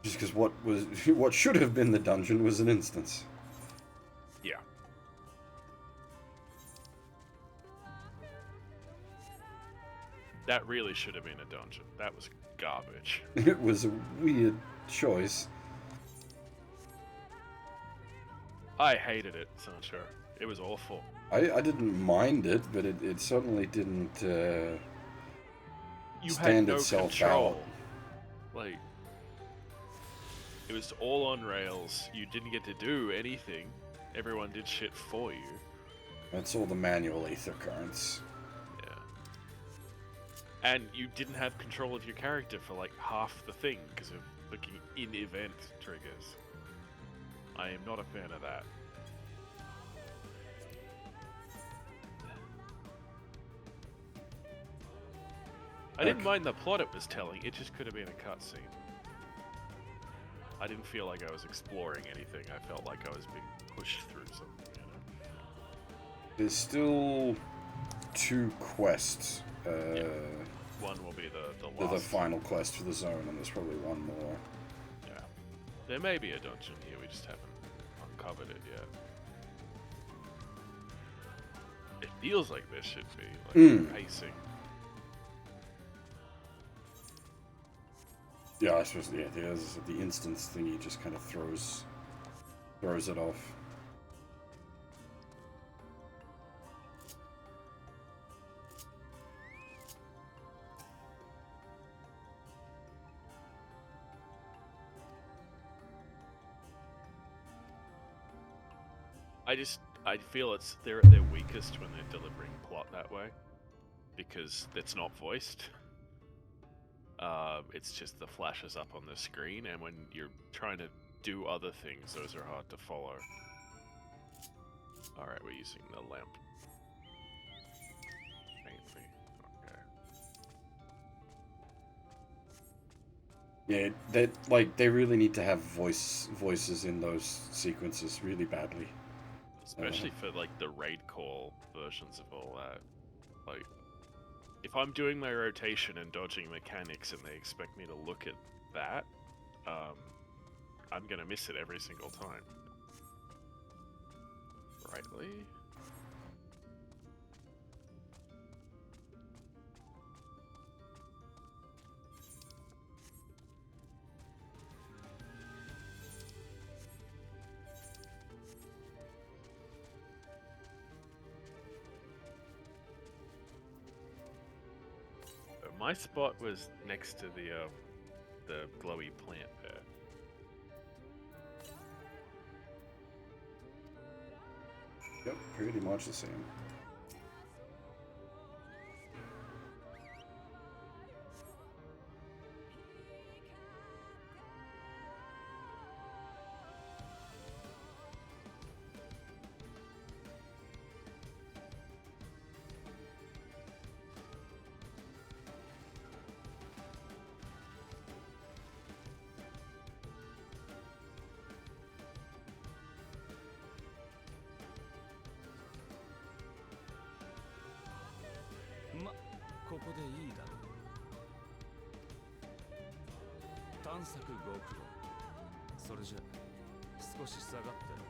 Just because what should have been the dungeon was an instance. Yeah. That really should have been a dungeon. That was garbage. It was a weird choice. I hated it, Sancho. It was awful. I didn't mind it, but it certainly didn't You stand had no itself control. out. Like, it was all on rails. You didn't get to do anything. Everyone did shit for you. That's all the manual ether currents. Yeah. And you didn't have control of your character for like half the thing because of looking in-event triggers. I am not a fan of that. I didn't mind the plot it was telling, it just could have been a cutscene. I didn't feel like I was exploring anything, I felt like I was being pushed through something, you know? There's still 2 quests. Yeah. One will be the last. The final quest for the zone, and there's probably one more. Yeah. There may be a dungeon here, we just haven't uncovered it yet. It feels like there should be, like, pacing. Yeah, I suppose the idea is that the instance thingy just kind of throws it off. I feel they're at their weakest when they're delivering plot that way, because it's not voiced. It's just the flashes up on the screen, and when you're trying to do other things, those are hard to follow. Alright, we're using the lamp. Mainly. Okay. Yeah, they really need to have voices in those sequences really badly. Especially for like the raid call versions of all that. Like, if I'm doing my rotation and dodging mechanics and they expect me to look at that, I'm gonna miss it every single time. Rightly? My spot was next to the glowy plant there. Yep, pretty much the same.ここでいいだろう。探索極路。それじゃ少し下がってろ。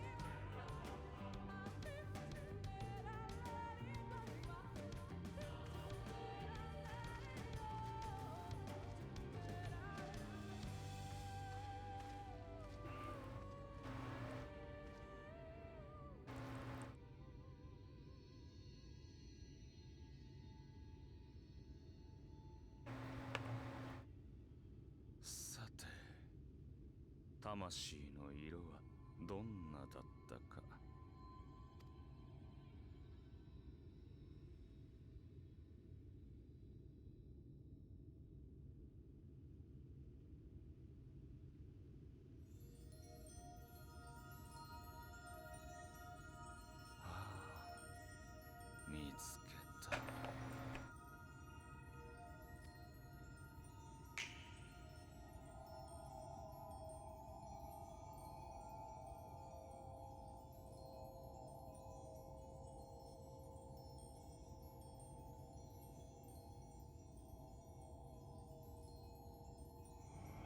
魂の色はどんなだったか。見つけた。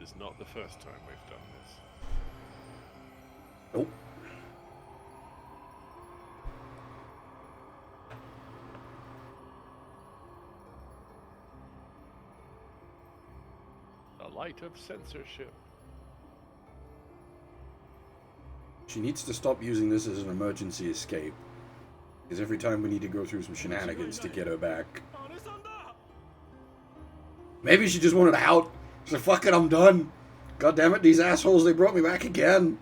It's not the first time we've done this. Nope. light of censorship. She needs to stop using this as an emergency escape. Because every time we need to go through some shenanigans to get her back. Maybe she just wanted out. She's like, fuck it, I'm done. God damn it, these assholes, they brought me back again.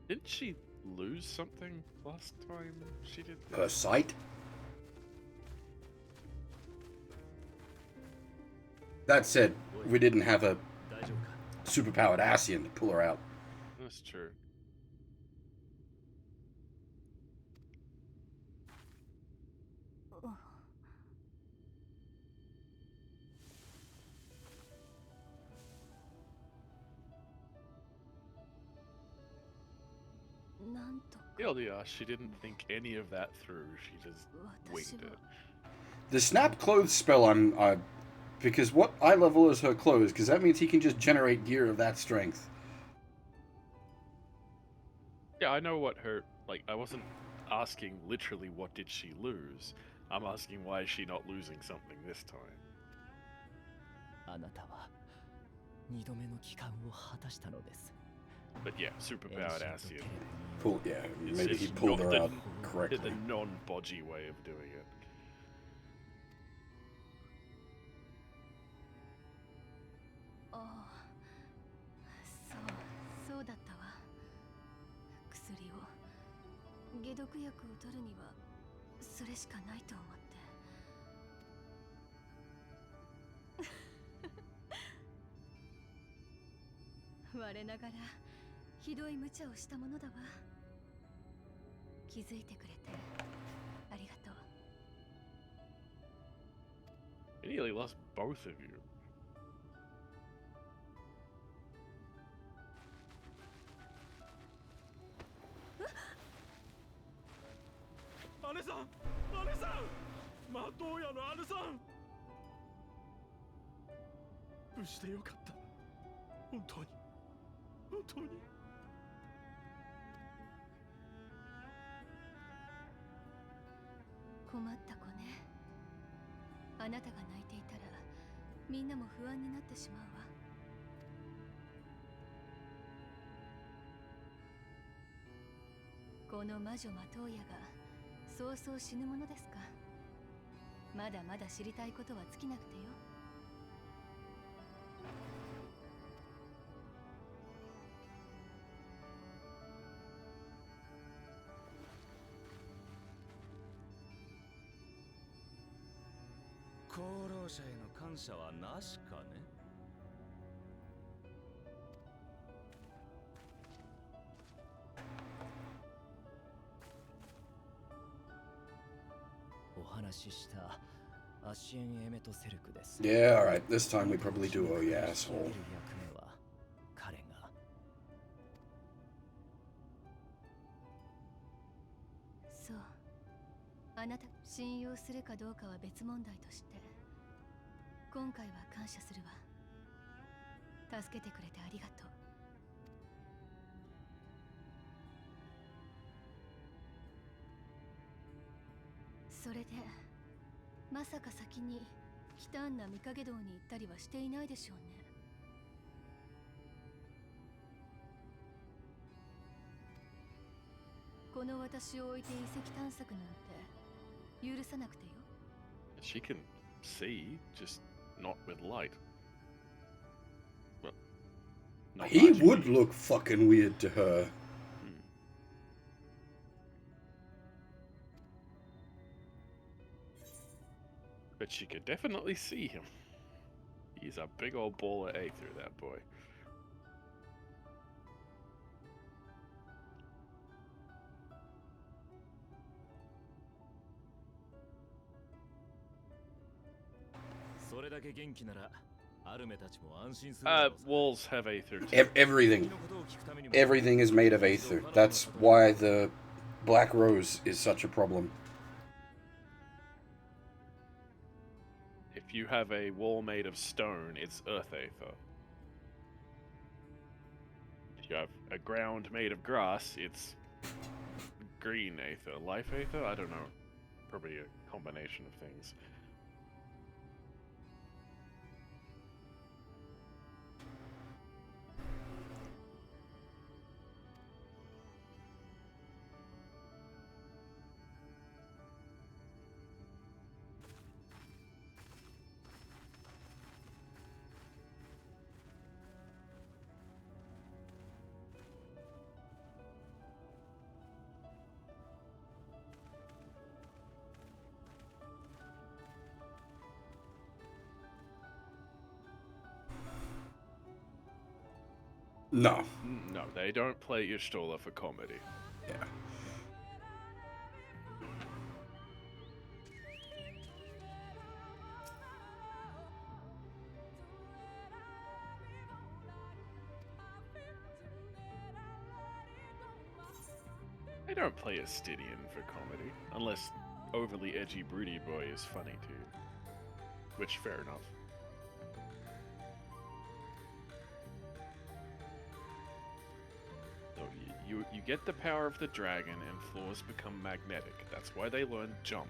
Didn't she lose something last time she did this? Her sight? That said, we didn't have a superpowered Asian to pull her out. That's true. LDR, she didn't think any of that through. She just winged it. The snap clothes spell, because what eye level is her clothes? Because that means he can just generate gear of that strength. Yeah, I know what her, like, I wasn't asking literally what did she lose. I'm asking why is she not losing something this time. But yeah, superpowered Asian. Maybe he pulled her out correctly. The non-bodgy way of doing it. I nearly lost both of you. Yeah, alright. This time we probably do owe you, asshole. She can see, just not with light. Well, not He magically. would look fucking weird to her. But she could definitely see him. He's a big old ball of aether, that boy. Walls have aether too. Everything is made of aether. That's why the Black Rose is such a problem. If If you have a wall made of stone, it's Earth Aether. If you have a ground made of grass, it's Green Aether. Life Aether? I don't know. Probably a combination of things. No. No, they don't play Y'shtola for comedy. Yeah. They don't play Estinian for comedy, unless overly edgy broody boy is funny too. Which, fair enough. So you get the power of the dragon and floors become magnetic. That's why they learn jump.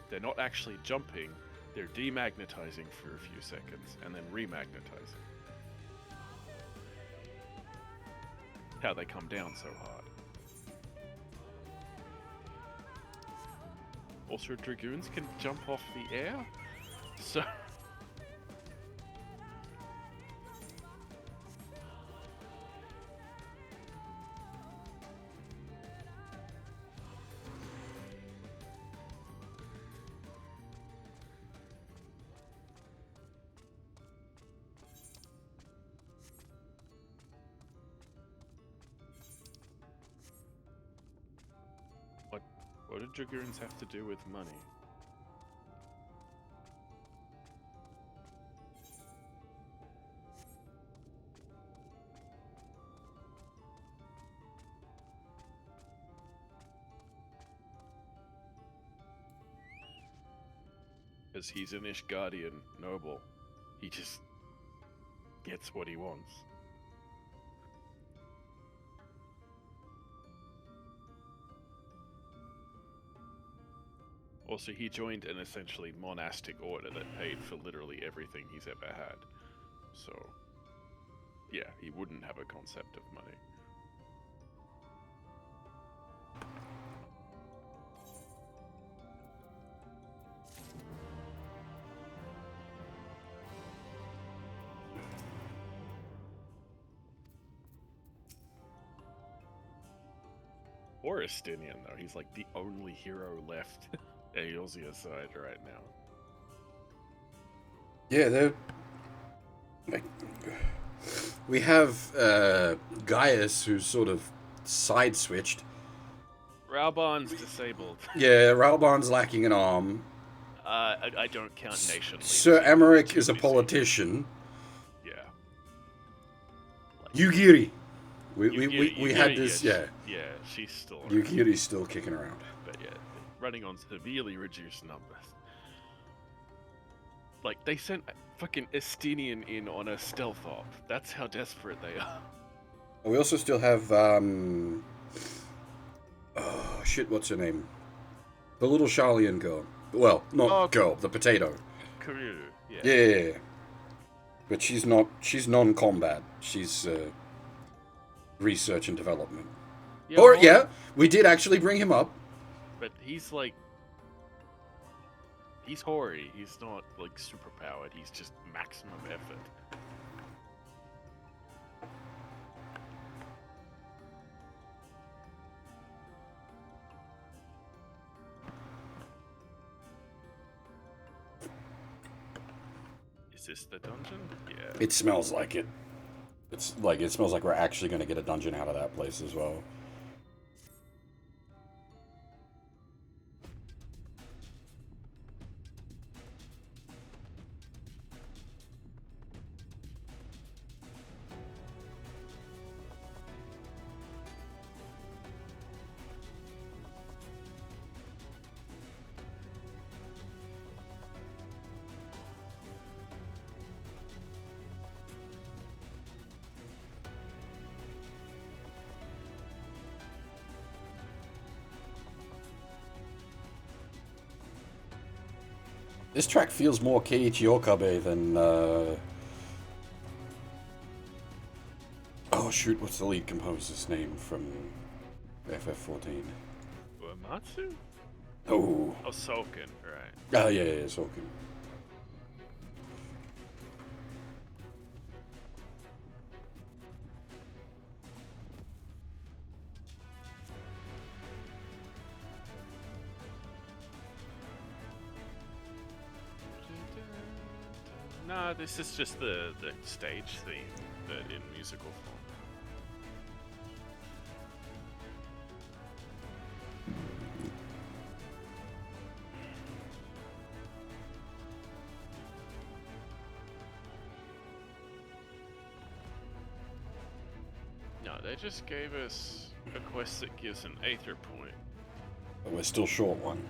They're not actually jumping, they're demagnetizing for a few seconds and then remagnetizing. How they come down so hard. Also, dragoons can jump off the air, so... What do dragoons have to do with money? Because he's an Ishgardian noble. He just gets what he wants. Also, he joined an essentially monastic order that paid for literally everything he's ever had. So, yeah, he wouldn't have a concept of money. Or Estinian, though. He's like the only hero left at Eosia's side right now. Yeah, they're... Like, we have Gaius, who's sort of side-switched. Raubon's disabled. Yeah, Raubon's lacking an arm. I don't count nation leaders. Sir Emmerich is a politician. Yeah. Like, Yugiri. We had this, yeah. Yeah, she's still around. Yugiri's still kicking around. But yeah, running on severely reduced numbers. Like, they sent fucking Estinian in on a stealth op. That's how desperate they are. We also still have, oh, shit, what's her name? The little Charlian girl. Well, not girl, the potato. Karyu, yeah. Yeah. But she's non-combat. She's, research and development. Yeah, Or, yeah, we did actually bring him up. But he's like... He's hoary. He's not, like, superpowered. He's just maximum effort. Is this the dungeon? Yeah. It smells like it. It's like, it smells like we're actually going to get a dungeon out of that place as well. This track feels more Keiichi Okabe than, oh shoot, what's the lead composer's name from FF14? Uematsu? Oh. Oh, Sulkin, right. Oh, yeah, Sulkin. No, this is just the stage theme, but in musical form. No, they just gave us a quest that gives an Aether point. But we're still short one.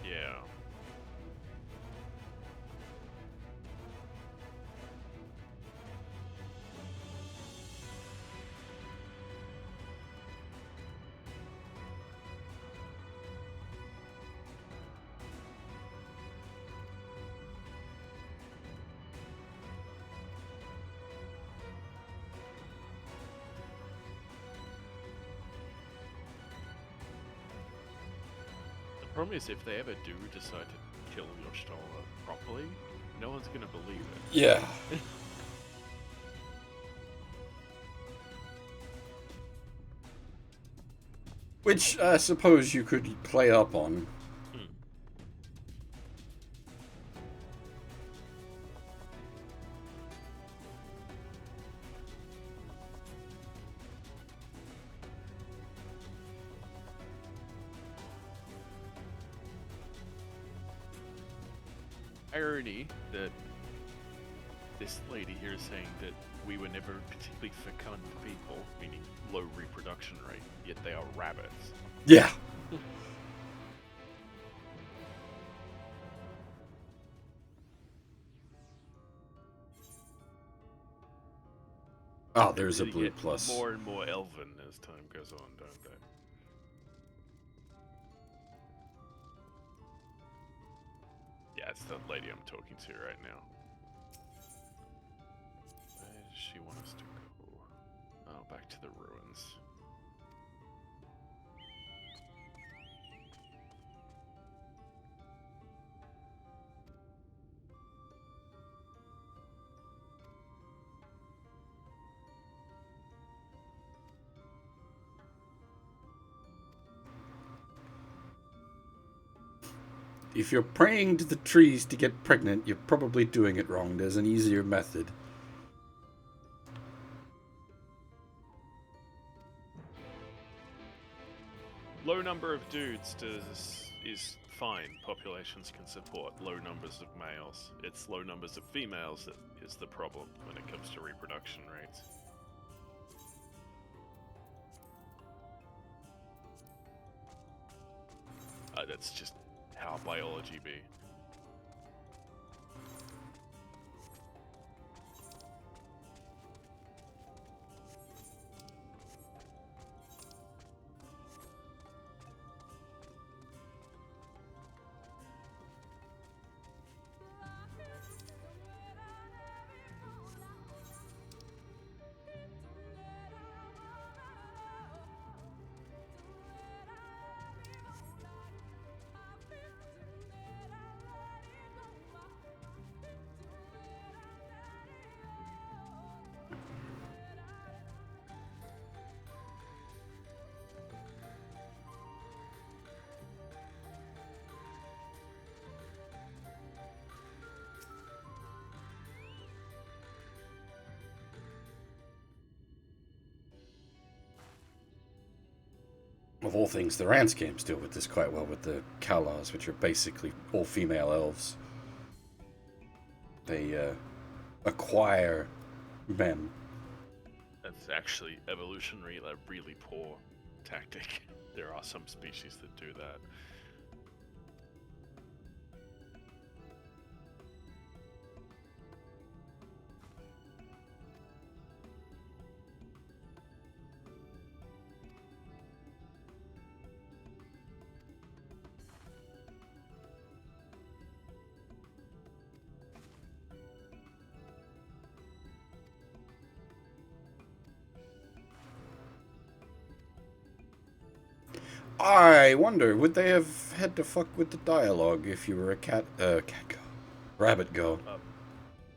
Yeah. The problem is if they ever do decide to kill Yoshitola properly, no one's gonna believe it. Yeah. Which I suppose you could play up on. Irony that this lady here is saying that we were never particularly fecund people, meaning low reproduction rate, yet they are rabbits. Yeah. Oh, there's a They blue get plus. more and more elven as time goes on, don't they? Yeah, it's the lady I'm talking to right now. Where does she want us to go? Oh, back to the ruins. If you're praying to the trees to get pregnant, you're probably doing it wrong. There's an easier method. Low number of dudes is fine. Populations can support low numbers of males. It's low numbers of females that is the problem when it comes to reproduction rates. That's just how biology be. Of all things, the Rance games deal with this quite well with the Kalars, which are basically all female elves. They acquire men. That's actually evolutionary, a really poor tactic. There are some species that do that. I wonder, would they have had to fuck with the dialogue if you were a cat girl? Rabbit girl.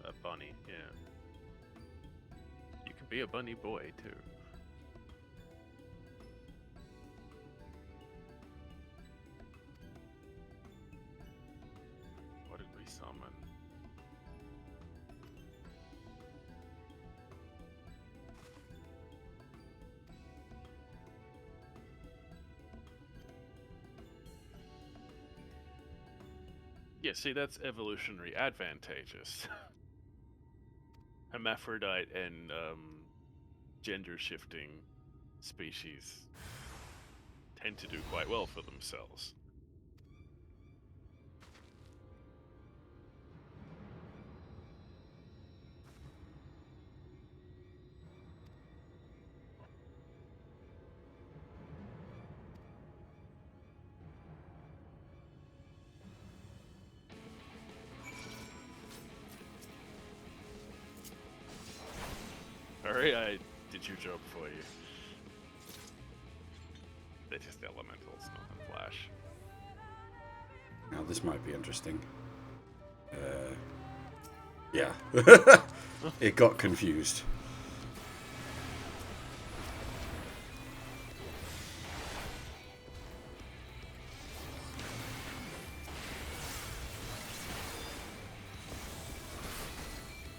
A bunny, yeah. You can be a bunny boy, too. What did we summon? Yeah, see, that's evolutionary advantageous. Hermaphrodite and gender-shifting species tend to do quite well for themselves. Alright, I did your job for you. They're just elementals, nothing flash. Now this might be interesting. Yeah. It got confused.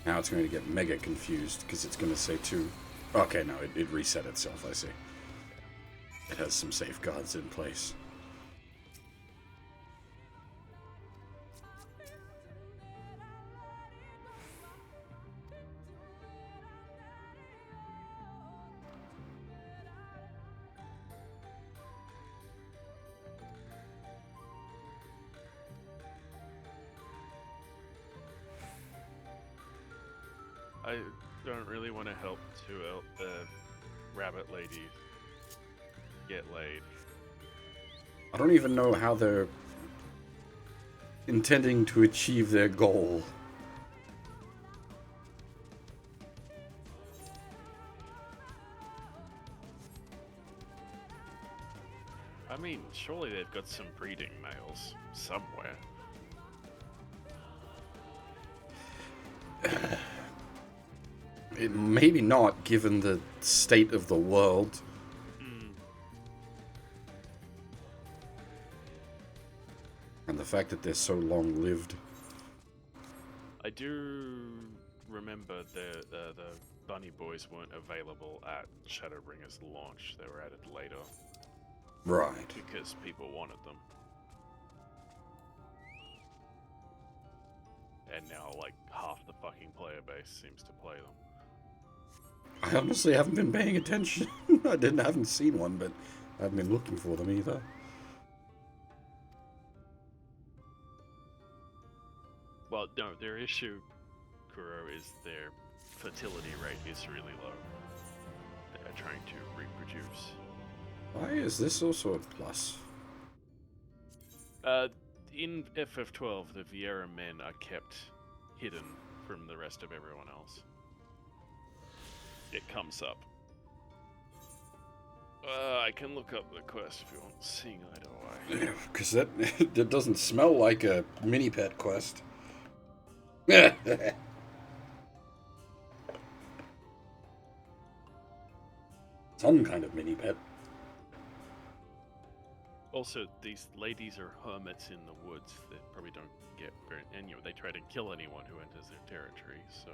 Now it's going to get mega confused because it's going to say 2. Okay, no, it reset itself, I see. It has some safeguards in place. I don't really want to help the rabbit lady get laid. I don't even know how they're intending to achieve their goal. I mean, surely they've got some breeding males somewhere. Maybe not, given the state of the world. And the fact that they're so long-lived. I do remember the bunny boys weren't available at Shadowbringers launch. They were added later. Right. Because people wanted them. And now, like, half the fucking player base seems to play them. I honestly haven't been paying attention. I haven't seen one, but I haven't been looking for them either. Well, no, their issue, Kuro, is their fertility rate is really low. They're trying to reproduce. Why is this also a plus? In FF12, the Viera men are kept hidden from the rest of everyone else. It comes up. I can look up the quest if you want. Seeing eye to eye. Because that doesn't smell like a mini-pet quest. Some kind of mini-pet. Also, these ladies are hermits in the woods. They probably don't get very... And, they try to kill anyone who enters their territory, so...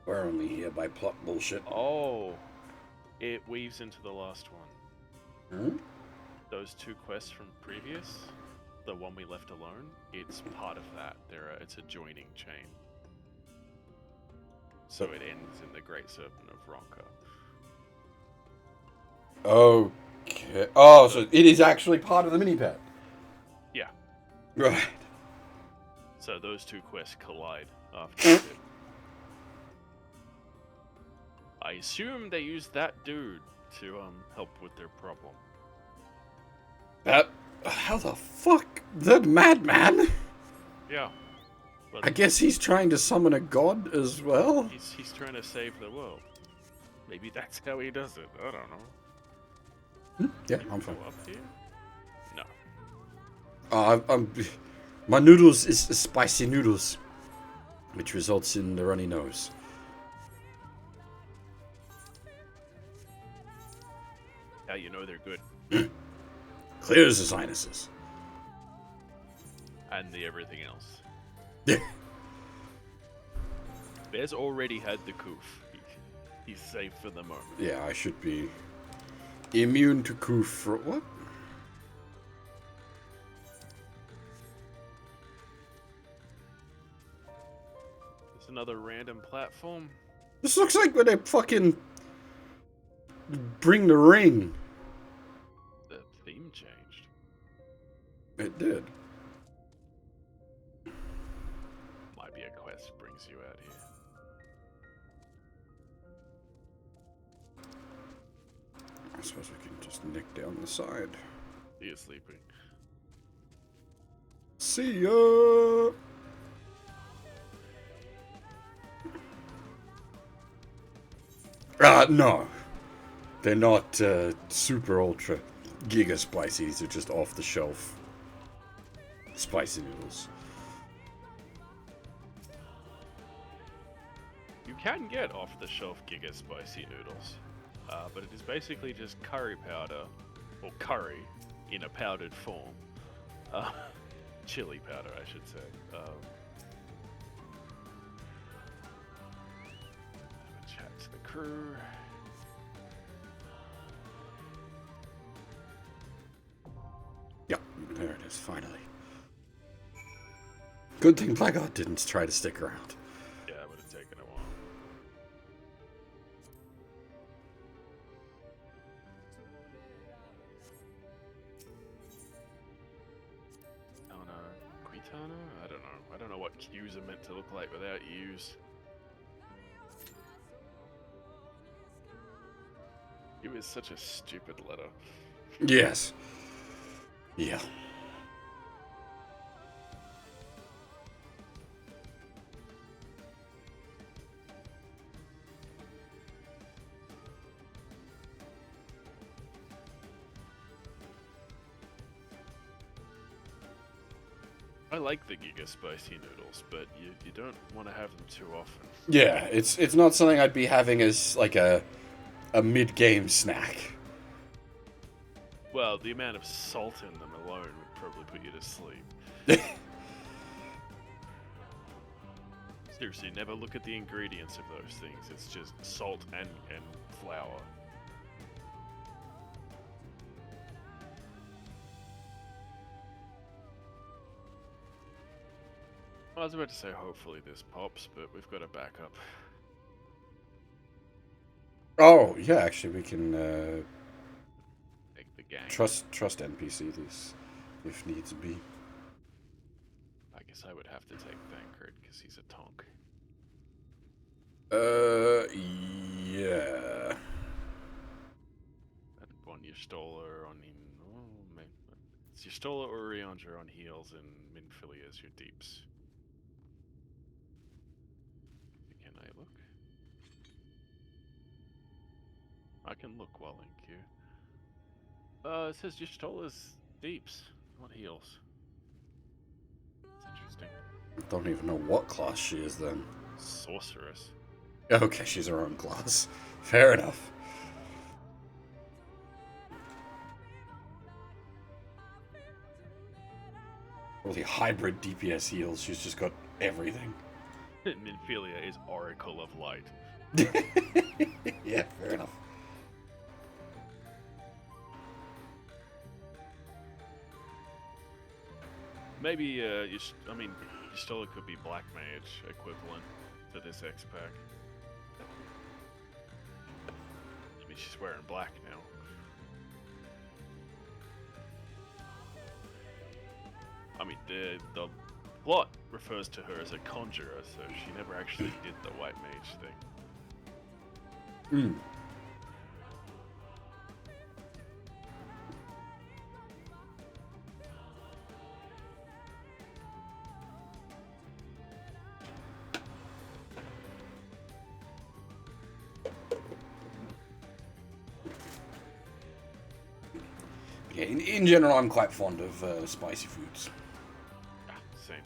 We're only here by plot bullshit. Oh! It weaves into the last one. Hmm? Those 2 quests from previous, the one we left alone, it's part of that. It's a joining chain. So it ends in the Great Serpent of Ronka. Okay. Oh, so it is actually part of the mini-pet. Yeah. Right. So those 2 quests collide after it. I assume they used that dude to help with their problem. How the fuck? The madman? Yeah. But I guess he's trying to summon a god as well? he's trying to save the world. Maybe that's how he does it. I don't know. Yeah, Can you I'm go fine. up here? No. My noodles is spicy noodles, which results in the runny nose. How you know they're good? Clears the sinuses. And the everything else. Yeah. Bear's already had the coof. He's safe for the moment. Yeah, I should be immune to coof for what? It's another random platform. This looks like when they fucking bring the ring. The theme changed. It did. Might be a quest brings you out here. I suppose we can just nick down the side. He is sleeping. See ya! No. They're not super ultra giga spicy. These are just off the shelf spicy noodles. You can get off the shelf Giga spicy noodles, but it is basically just curry powder, or curry in a powdered form. Chili powder, I should say. Have a chat to the crew. Yep, there it is, finally. Good thing Blackguard didn't try to stick around. Yeah, it would have taken a while. Oh no, Quitana? I don't know. I don't know what Q's are meant to look like without U's. U is such a stupid letter. Yes. Yeah. I like the Giga spicy noodles, but you don't want to have them too often. Yeah, it's not something I'd be having as like a mid-game snack. Well, the amount of salt in them alone would probably put you to sleep. Seriously, never look at the ingredients of those things. It's just salt and flour. I was about to say hopefully this pops, but we've got a backup. Oh, yeah, actually we can Take the gang. trust NPCs if needs be. I guess I would have to take Thancred because he's a tonk. Yeah. And on Y'shtola on in it's Y'shtola or Riandra on heels and Minfilia as your deeps. Can I look? I can look while in queue. It says Y'shtola's deeps, not heals. It's interesting. I don't even know what class she is then. Sorceress. Okay, she's her own class. Fair enough. Well, the hybrid DPS heals, she's just got everything. Minfilia is Oracle of Light. Yeah, fair enough. Maybe, Y'shtola could be Black Mage equivalent to this X-Pack. I mean, she's wearing black now. I mean, the plot refers to her as a conjurer, so she never actually did the white mage thing. Hmm. Yeah, in general, I'm quite fond of spicy foods. Ah, same.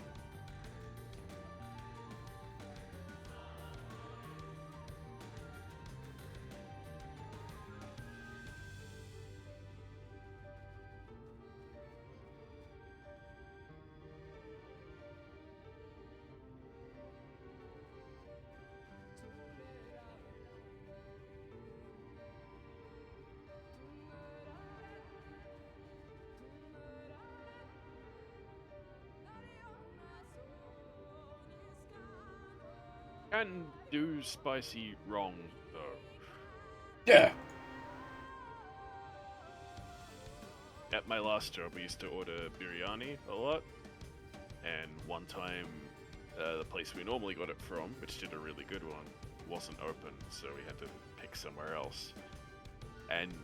Can do spicy wrong though. Yeah. At my last job, we used to order biryani a lot, and one time, the place we normally got it from, which did a really good one, wasn't open, so we had to pick somewhere else. And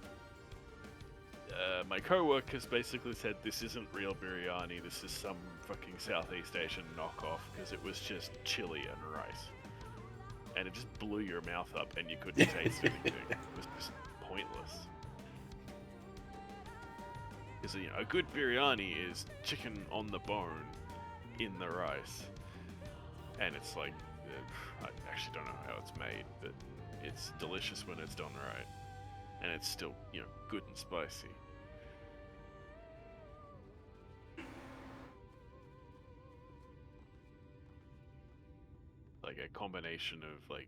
my co-workers basically said, "This isn't real biryani. This is some fucking Southeast Asian knockoff," because it was just chili and rice. And it just blew your mouth up and you couldn't taste anything. It was just pointless. Because, you know, a good biryani is chicken on the bone in the rice. And it's like, I actually don't know how it's made, but it's delicious when it's done right. And it's still, you know, good and spicy. Like a combination of like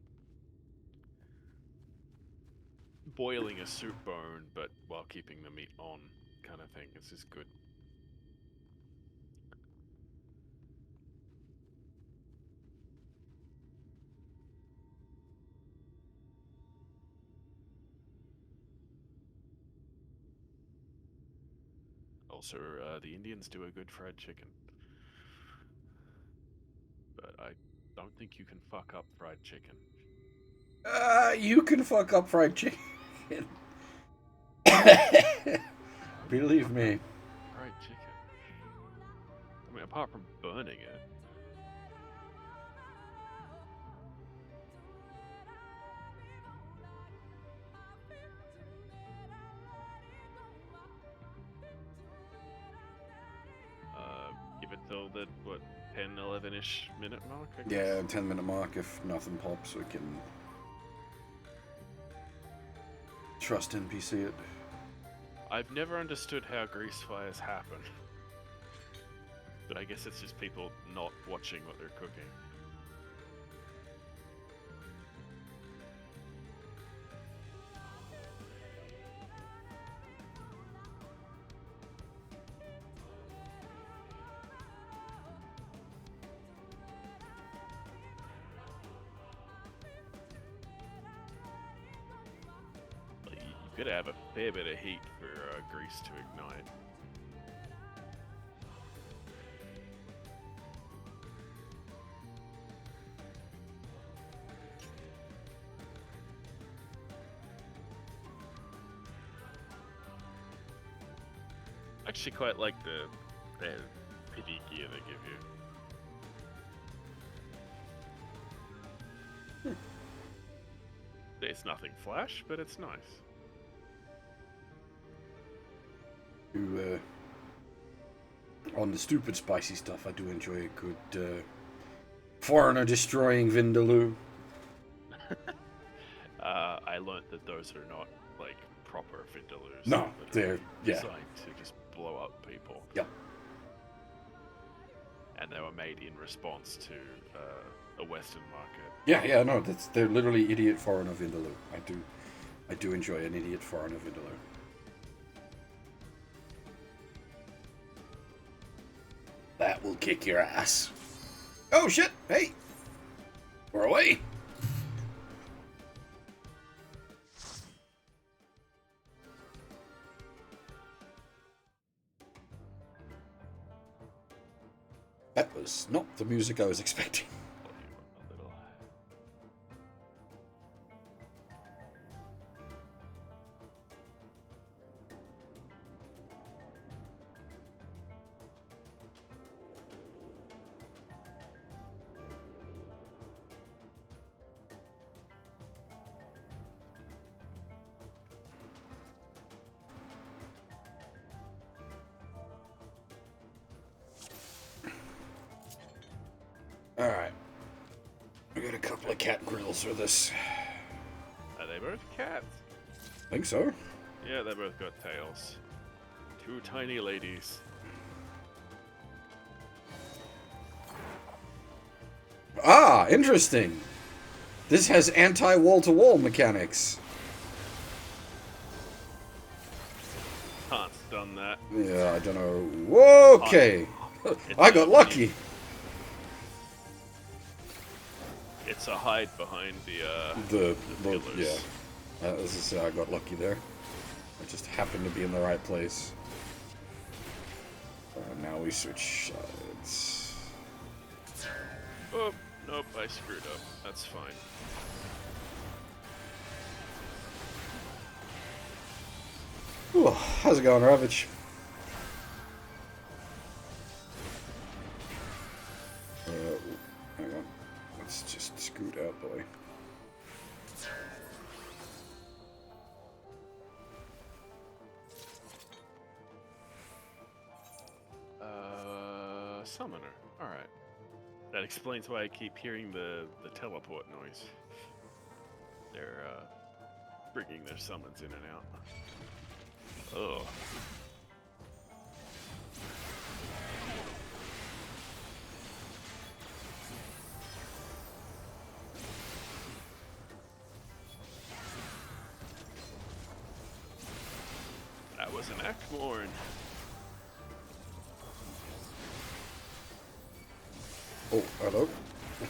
boiling a soup bone but while keeping the meat on kind of thing. It's just good. Also, the Indians do a good fried chicken. But I don't think you can fuck up fried chicken. You can fuck up fried chicken. Believe me. Fried chicken? I mean, apart from burning it. Give it till the, what, 10, 11-ish minute mark, I guess? Yeah, 10-minute mark. If nothing pops, we can trust NPC it. I've never understood how grease fires happen. But I guess it's just people not watching what they're cooking. You've got to have a fair bit of heat for grease to ignite. I actually quite like the pity gear they give you. It's nothing flash, but it's nice. On the stupid spicy stuff, I do enjoy a good foreigner destroying vindaloo. I learnt that those are not like proper vindaloos. No, they're designed to just blow up people. Yep. And they were made in response to a Western market. Yeah, no, they're literally idiot foreigner vindaloo. I do enjoy an idiot foreigner vindaloo. That will kick your ass. Oh shit! Hey, we're away. That was not the music I was expecting. cat grills for this. Are they both cats? I think so. Yeah, they both got tails. Two tiny ladies. Ah, interesting. This has anti-wall-to-wall mechanics. Hunt's done that. Yeah, I don't know. Okay. I got lucky. It's a hide behind The pillars. yeah. As I say, I got lucky there. I just happened to be in the right place. Now we switch sides. Oh, nope, I screwed up. That's fine. Ooh, how's it going, Ravage? Hang on. Let's just scoot out the way. Summoner. Alright. That explains why I keep hearing the teleport noise. They're, bringing their summons in and out. Ugh. That was an Ackmorn. Oh, hello.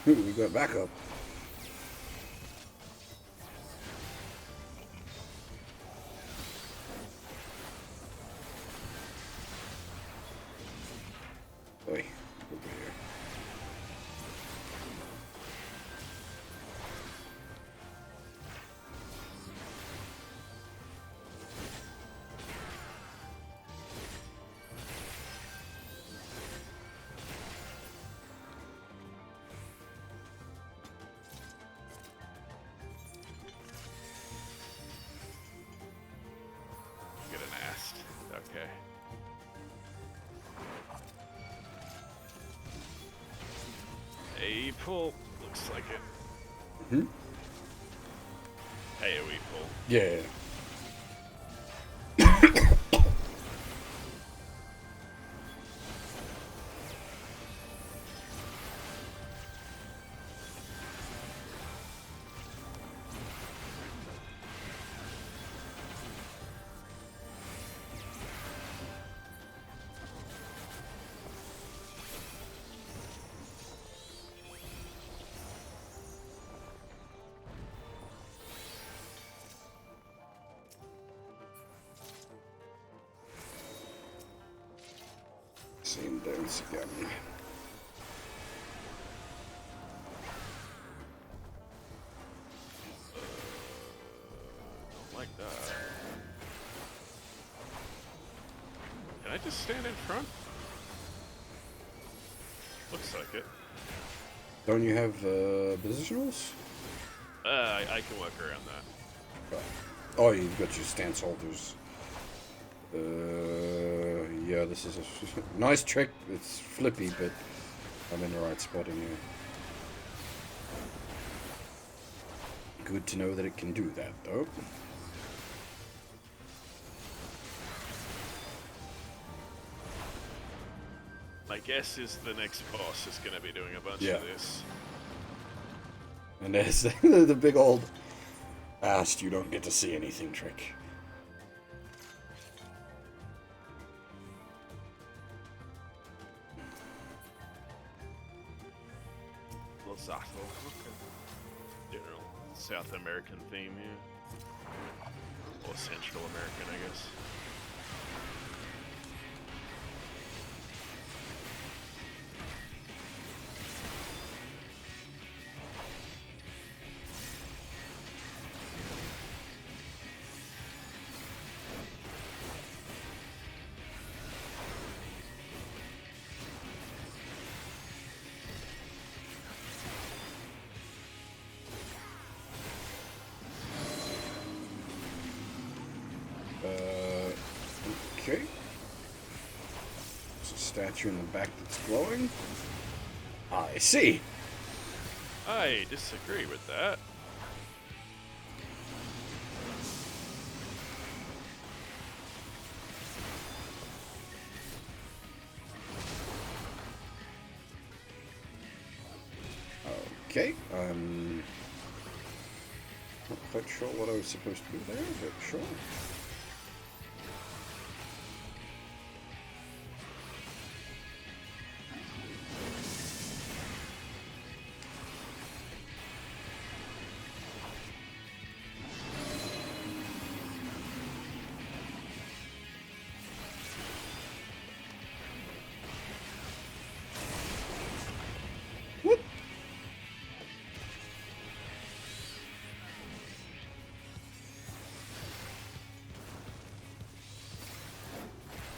We got backup. Oi, over here. Get an ast. Okay. A pull. Looks like it. Hmm? AoE pull. Yeah. Same dance again. Don't like that. Can I just stand in front? Looks like it. Don't you have positionals? I can work around that. Oh, you've got your stance holders. Yeah, this is a nice trick. It's flippy, but I'm in the right spot in here. Good to know that it can do that, though. My guess is the next boss is going to be doing a bunch Yeah. of this. And there's the big old "ast you don't get to see anything" trick. Losato. General South American theme here. Or Central American, I guess. Okay. There's a statue in the back that's glowing. I see. I disagree with that. Okay, I'm not quite sure what I was supposed to do there, but sure.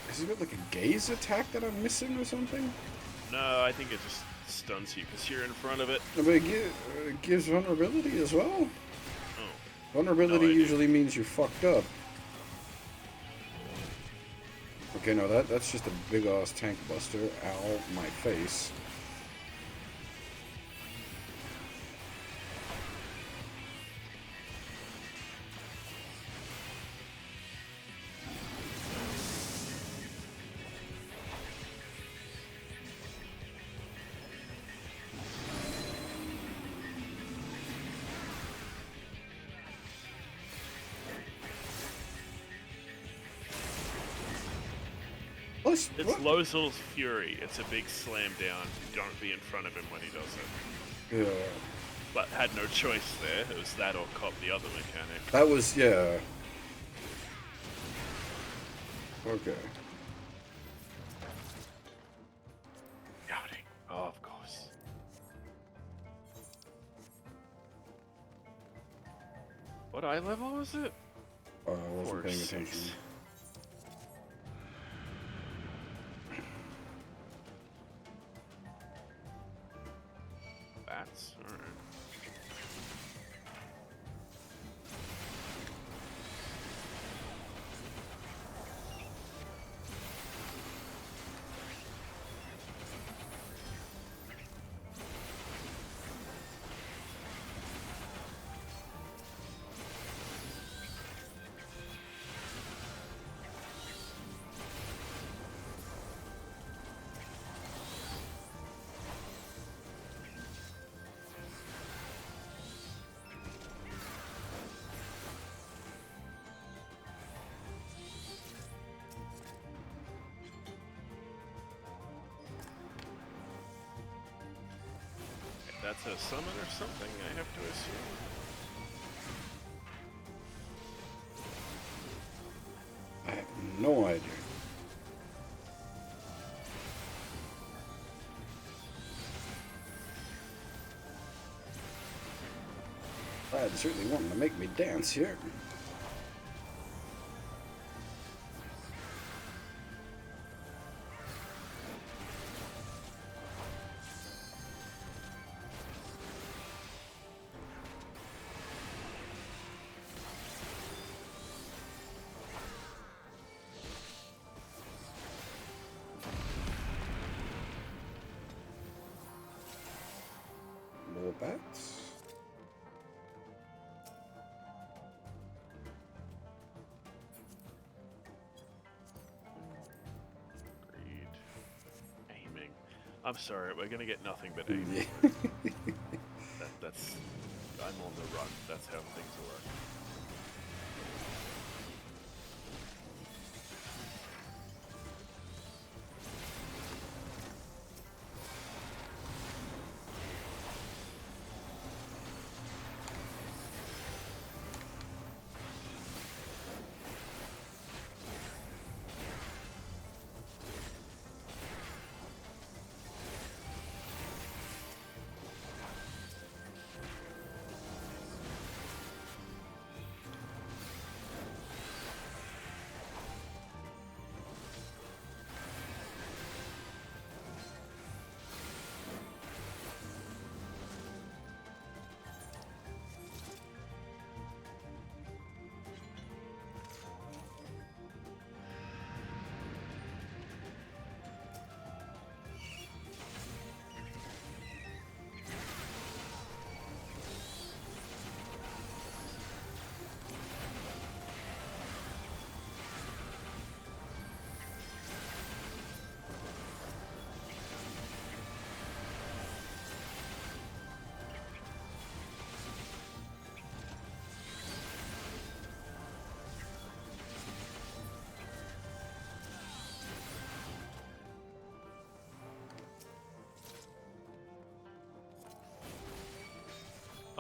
Has he got like a gaze attack that I'm missing or something? No, I think it just stuns you because you're in front of it. No, but it gives vulnerability as well? Oh. Vulnerability No, usually means you're fucked up. Okay, no, that's just a big ass tank buster. Ow, my face. It's Lozel's Fury. It's a big slam down. Don't be in front of him when he does it. Yeah. But had no choice there. It was that or cop the other mechanic. That was, yeah. Okay. Outing. Oh, of course. What eye level was it? I wasn't paying 4 or attention. 6. Bats? Alright. That's a summon or something, I have to assume. I have no idea. Glad certainly wanting to make me dance here. More bats. Greed. Aiming. I'm sorry, we're gonna get nothing but aiming. Yeah. That's... I'm on the run. That's how things work.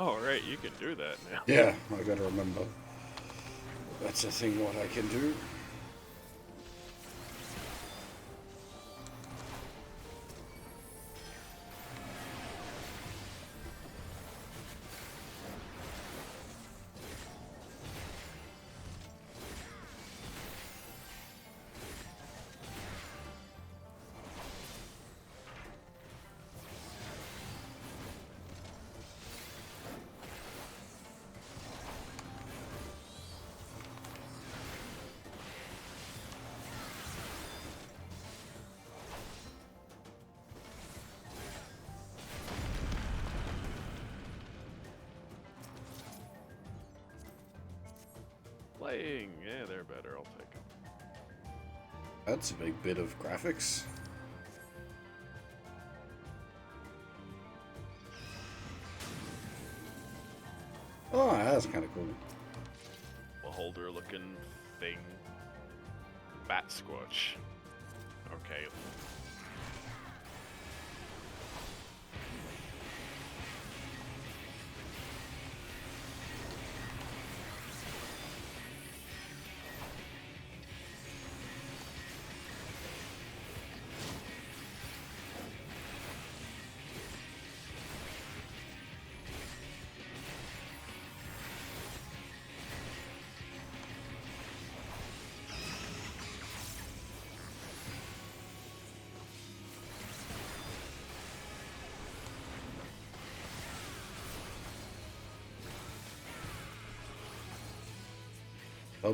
Oh, right, you can do that now. Yeah, I gotta remember. That's a thing what I can do. Playing, yeah, they're better. I'll take them. That's a big bit of graphics. Oh, that's kind of cool. Beholder looking thing. Bat Squatch. Okay.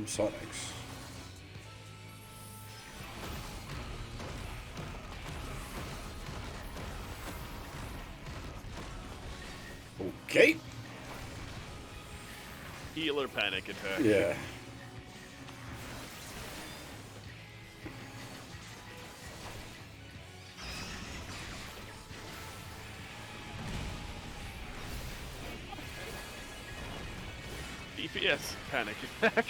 Sonics. Okay. Healer panic attack. Yeah. DPS panic attack.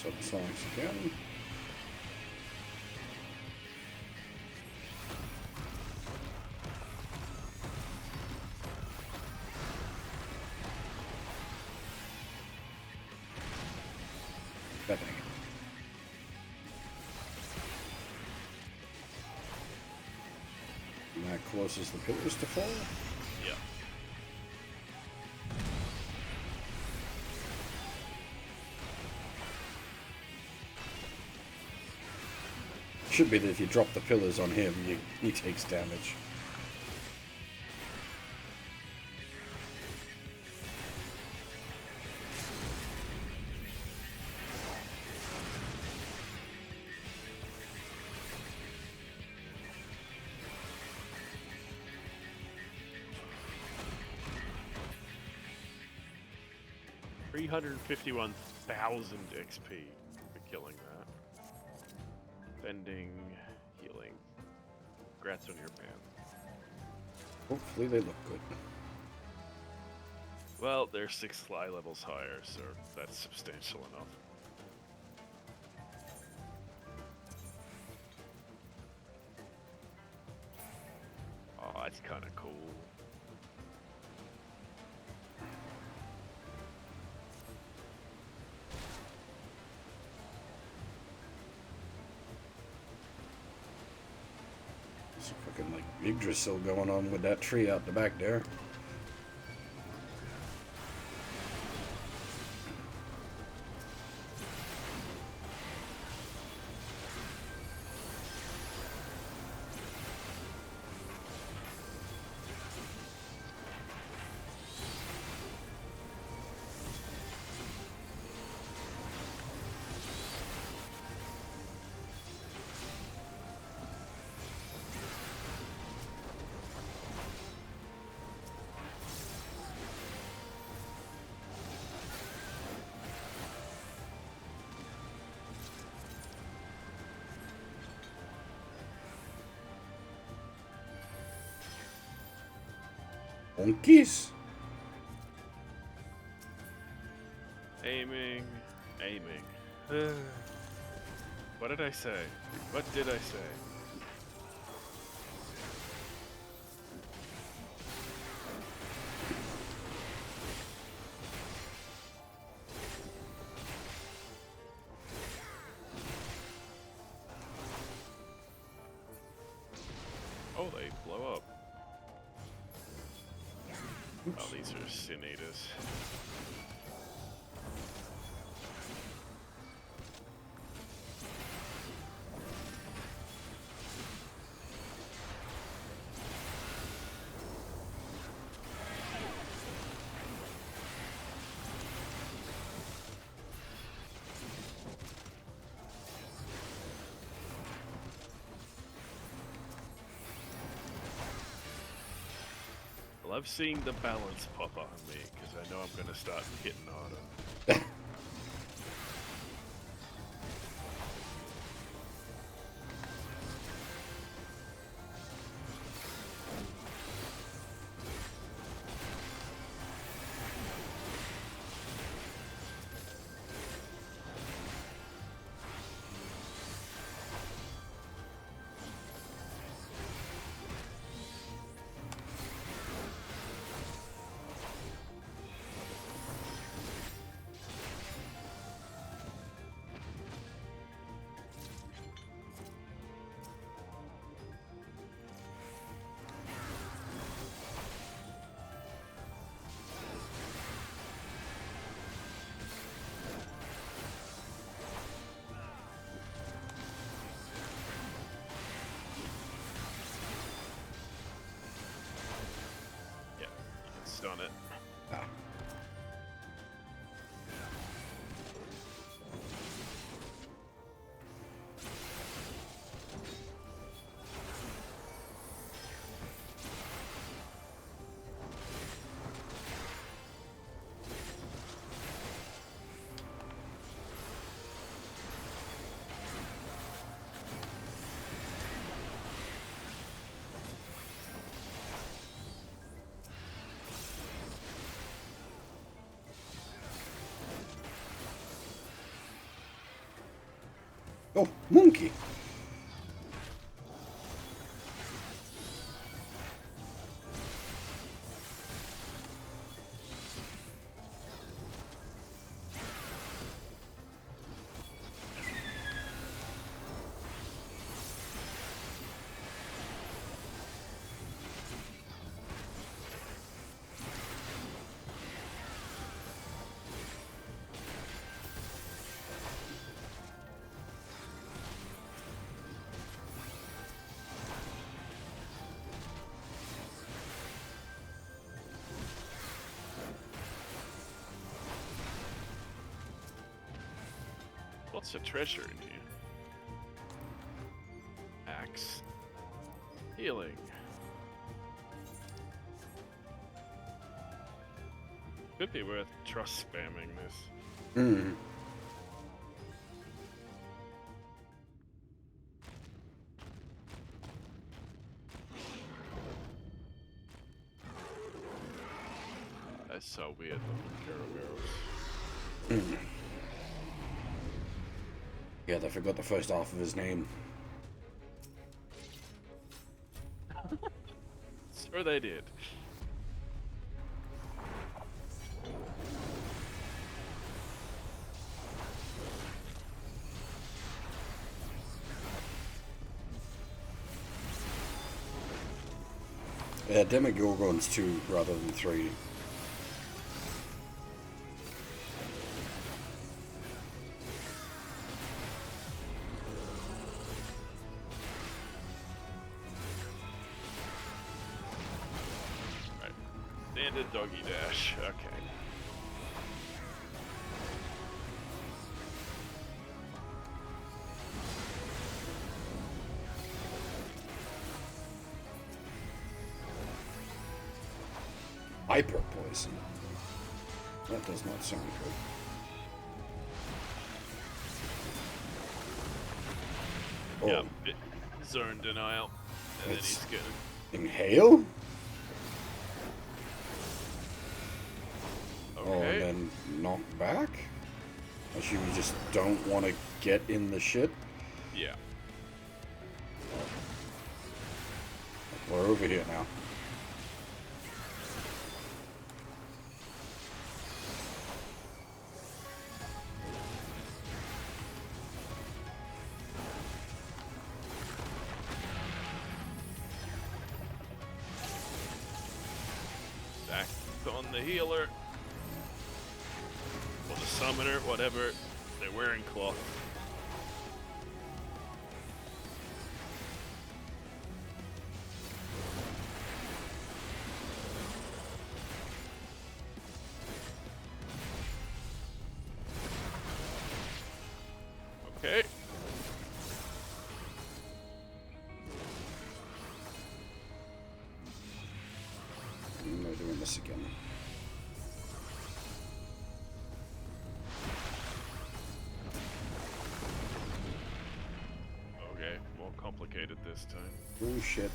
Subsonics again. And that causes the pillars to fall. Yeah. Should be that if you drop the pillars on him, he takes damage. $351,000 XP for killing that. Bending, healing. Congrats on your ban. Hopefully they look good. Well, they're 6 fly levels higher, so that's substantial enough. Oh, that's kind of cool. There's a fucking like Yggdrasil going on with that tree out the back there. Monkeys? aiming. What did I say? What did I say? Oh, they blow up. Oh, these are Sin Eaters. I love seeing the balance pop on me, because I know I'm going to start hitting harder. On it. Ah. Oh, monkey! Lots of treasure in here. Axe. Healing. Could be worth trust spamming this. Hmm. That's so weird looking Gargoyles. Yeah, they forgot the first half of his name. Sure they did. Yeah, Demogorgons 2 rather than 3. Right. Standard doggy dash. Okay. Hyper poison. That does not sound good. Yeah, Oh, bit zone denial. And then It's- he's good. inhale? Oh, Okay. and then knock back? I assume you just don't want to get in the shit. Yeah. We're over here now. Back on the healer. Or the summoner, whatever. They're wearing cloth. Okay. I'm not doing this again. Okay, more complicated this time. Oh shit.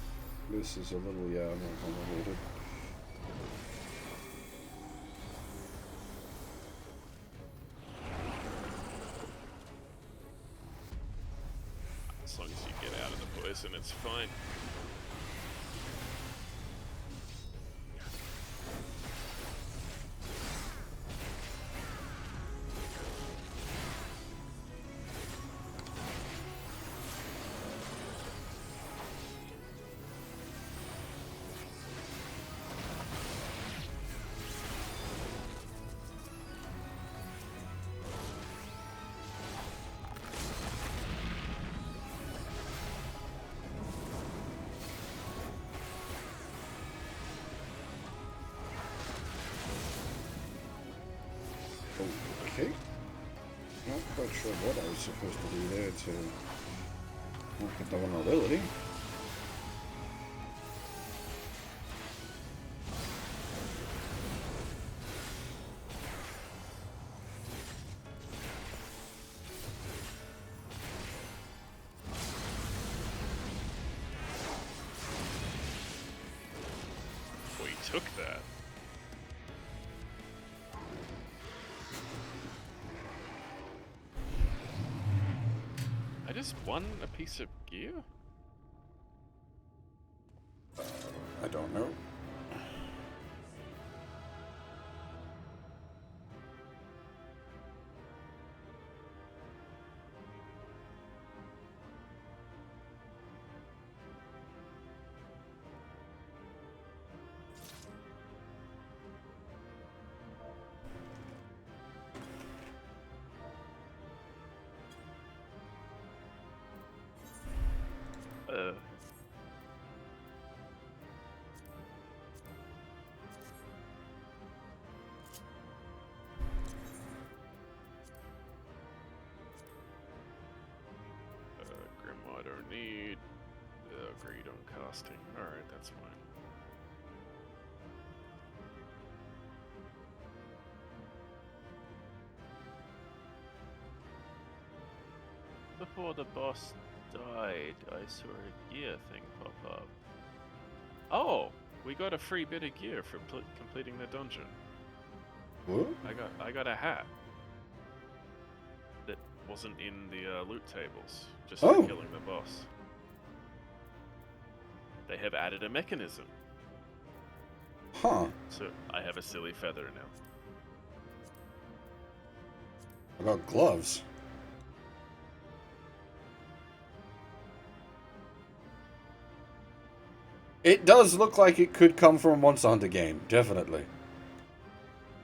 This is a little, yeah, more complicated. As long as you get out of the poison, it's fine. Okay. Not quite sure what I was supposed to do there to look at the vulnerability. We took that. I just won a piece of gear? I don't know. Grimoire don't need. Agreed on casting. Alright, that's fine. Before the boss died, I saw a gear thing pop up. Oh! We got a free bit of gear for completing the dungeon. What? I got a hat. That wasn't in the loot tables, just for killing the boss. They have added a mechanism. Huh. So I have a silly feather now. What about gloves? It does look like it could come from a Monster Hunter game, definitely.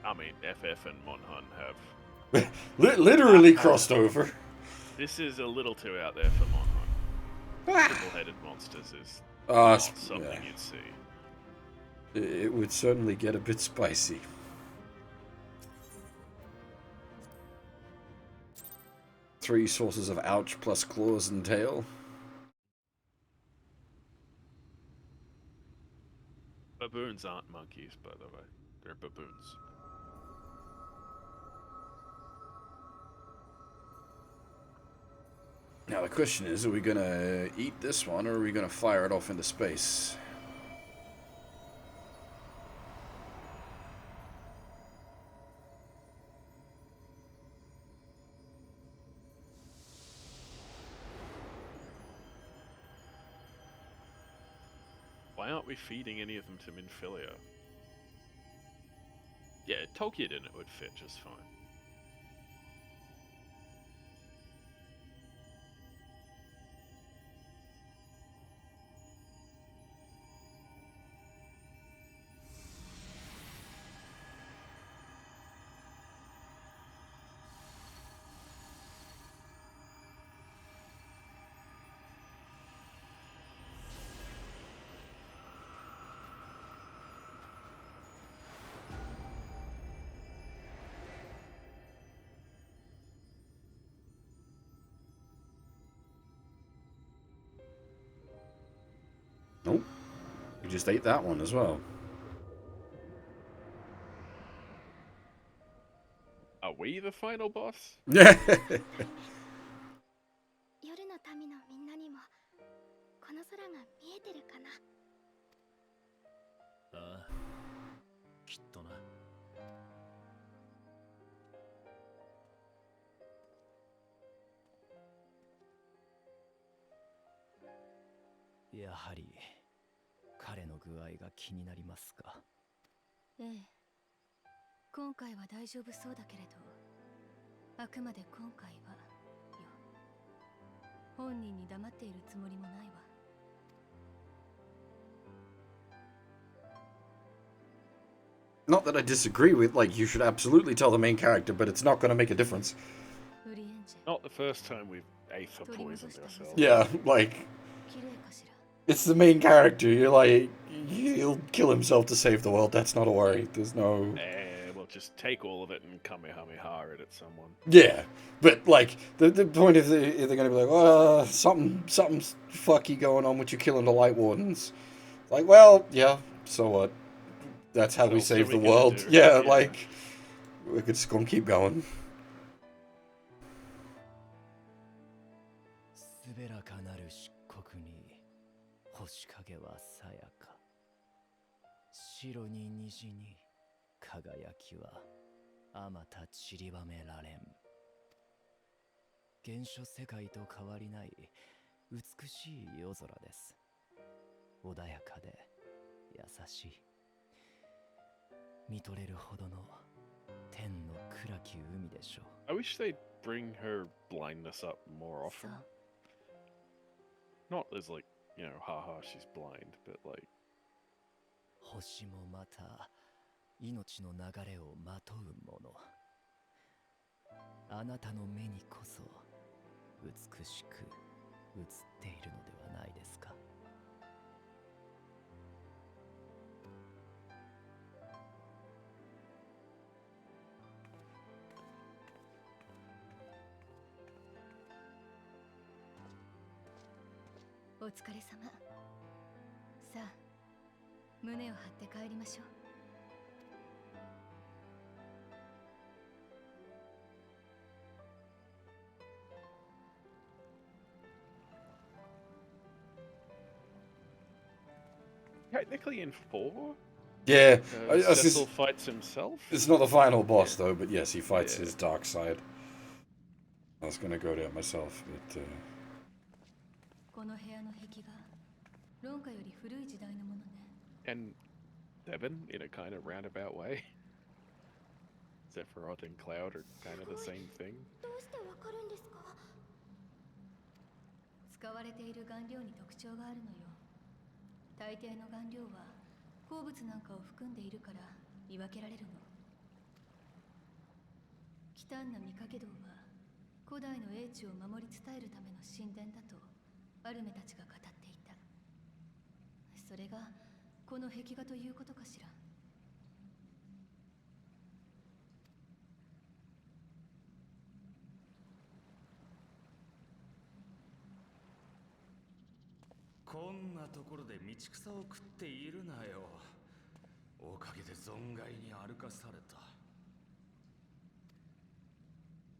I mean, FF and Monhun have... Literally crossed over. This is a little too out there for Monhun. Triple-headed monsters is not something you'd see. It would certainly get a bit spicy. Three sources of ouch plus claws and tail. Baboons aren't monkeys, by the way. They're baboons. Now the question is, are we gonna eat this one, or are we gonna fire it off into space? Why aren't we feeding any of them to Minfilia? Yeah, Tolkien in it would fit just fine. Oh, we just ate that one as well. Are we the final boss? Yeah. 夜の民のみんなにもこの空が見えてるかな。ああ、きっとな。やはり彼の具合が気になりますか。ええ、今回は大丈夫そうだけれど、あくまで今回はよ。本人に黙っているつもりもないわ。Not that I disagree with, like, you should absolutely tell the main character, but it's not going to make a difference. Not the first time we've ate or poisoned ourselves. Yeah, like, it's the main character. You're like, he'll kill himself to save the world. That's not a worry. There's no... We'll just take all of it and Kamehameha it at someone. Yeah, but, like, the point if they're going to be like, oh, something's fucky going on with you killing the Light Wardens. Like, well, yeah, so what? That's how we save the world. Yeah, like, we're just gonna keep going. 滑らかなる漆黒に星影はさやか、白に虹に輝きはあまた散りばめられん。原初世界と変わりない美しい夜空です。穏やかで優しい。見とれるほどの天の暗き海でしょう。I wish they'd bring her blindness up more often. Not as like, you know, haha, she's blind, but like... 星もまた命の流れをまとうもの。あなたの目にこそ美しく映っているのではないですか。お疲れ様。さあ、胸を張って帰りましょう。Technically in 4? Yeah, Cecil fights himself? It's not the final boss, though, but yes, he fights his dark side. I was gonna go there myself, but... この部屋の壁画、論家より古い時代のものね。And Devon, in a kind of roundabout way. Sephiroth and Cloud are kind of the same thing. どうしてわかるんですか？使われている顔料に特徴があるのよ。大抵の顔料は鉱物なんかを含んでいるから見分けられるの。忌憚な御影堂は古代の英知を守り伝えるための神殿だとアルメたちが語っていた。それがこの壁画ということかしら。こんなところで道草を食っているなよ。おかげで存外に歩かされた。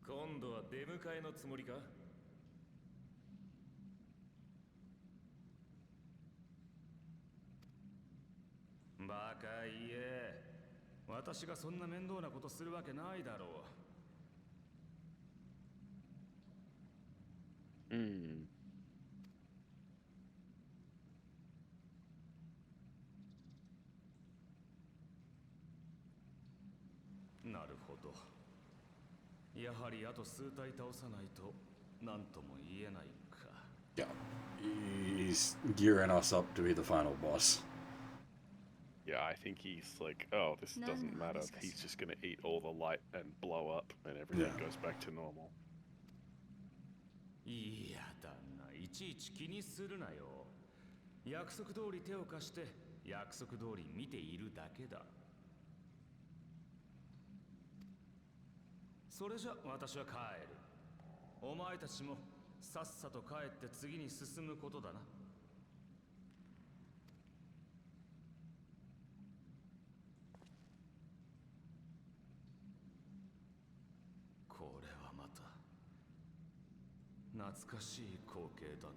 今度は出迎えのつもりか？バカ言え。私がそんな面倒なことするわけないだろう。やはりあと数体倒さないと何とも言えないか。 Yeah, he's gearing us up to be the final boss. Yeah, I think he's like, oh, this doesn't matter. He's just gonna eat all the light and blow up, and everything goes back to normal. いやだな、いちいち気にするなよ。約束通り手を貸して約束通り見ているだけだ。それじゃ私は帰る。お前たちもさっさと帰って次に進むことだな。これはまた懐かしい光景だな。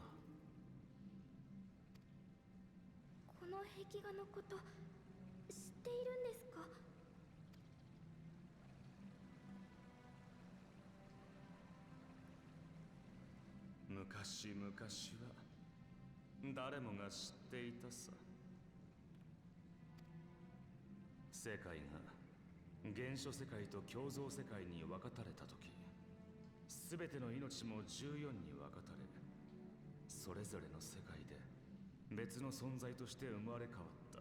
この壁画のこと知っているんですか？昔々は誰もが知っていたさ。世界が原初世界と共造世界に分かたれた時、すべての命も14に分かたれ、それぞれの世界で別の存在として生まれ変わった。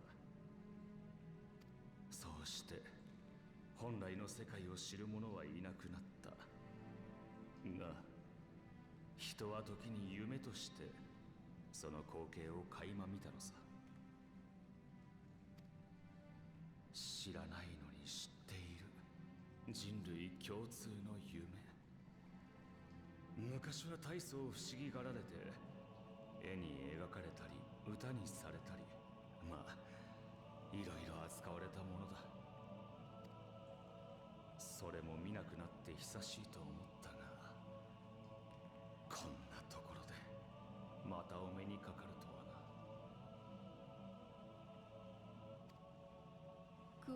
そうして本来の世界を知る者はいなくなった。が人は時に夢としてその光景を垣間見たのさ。知らないのに知っている人類共通の夢。昔は大層不思議がられて絵に描かれたり歌にされたり、まあいろいろ扱われたものだ。それも見なくなって久しいと思ったが、こんなところでまたお目にかかるとは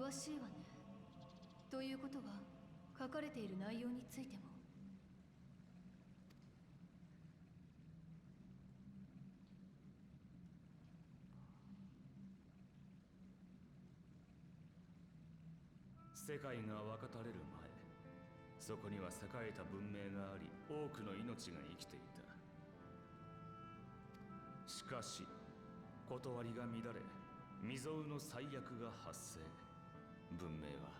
詳しいわね。ということは書かれている内容についても。世界が分かたれる前、そこには栄えた文明があり、多くの命が生きていた。しかし断りが乱れ、未曾有の災厄が発生。文明は、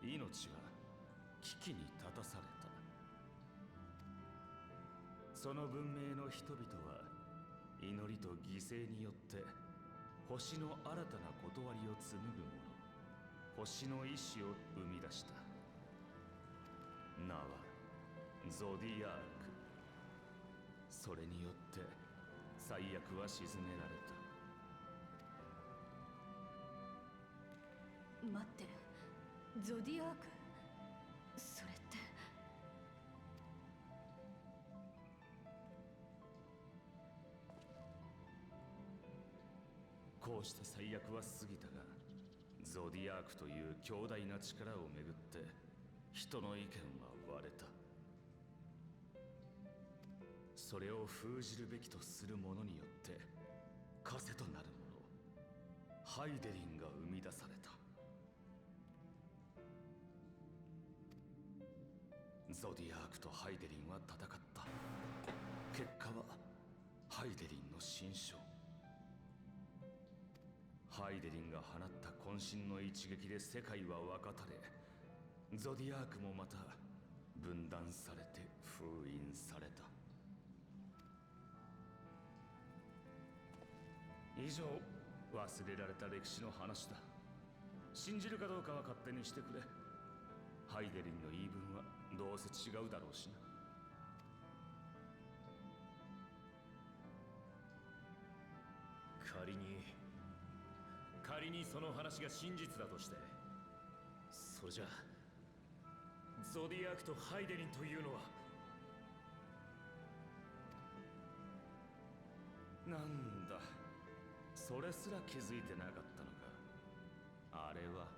命は危機に立たされた。その文明の人々は祈りと犠牲によって星の新たな断りを紡ぐもの、星の意志を生み出した。名はゾディアーク。それによって災厄は鎮められた。待って、ゾディアーク？それって。こうした災厄は過ぎたが、ゾディアークという強大な力をめぐって人の意見は割れた。それを封じるべきとする者によって枷となるもの、ハイデリンが生み出された。ゾディアークとハイデリンは戦った。結果はハイデリンの新章。ハイデリンが放った渾身の一撃で世界は分かたれ、ゾディアークもまた分断されて封印された。以上、忘れられた歴史の話だ。信じるかどうかは勝手にしてくれ。ハイデリンの言い分はどうせ違うだろうしな。仮にその話が真実だとして、それじゃゾディアークとハイデリンというのは。なんだ、それすら気づいてなかったのか。あれは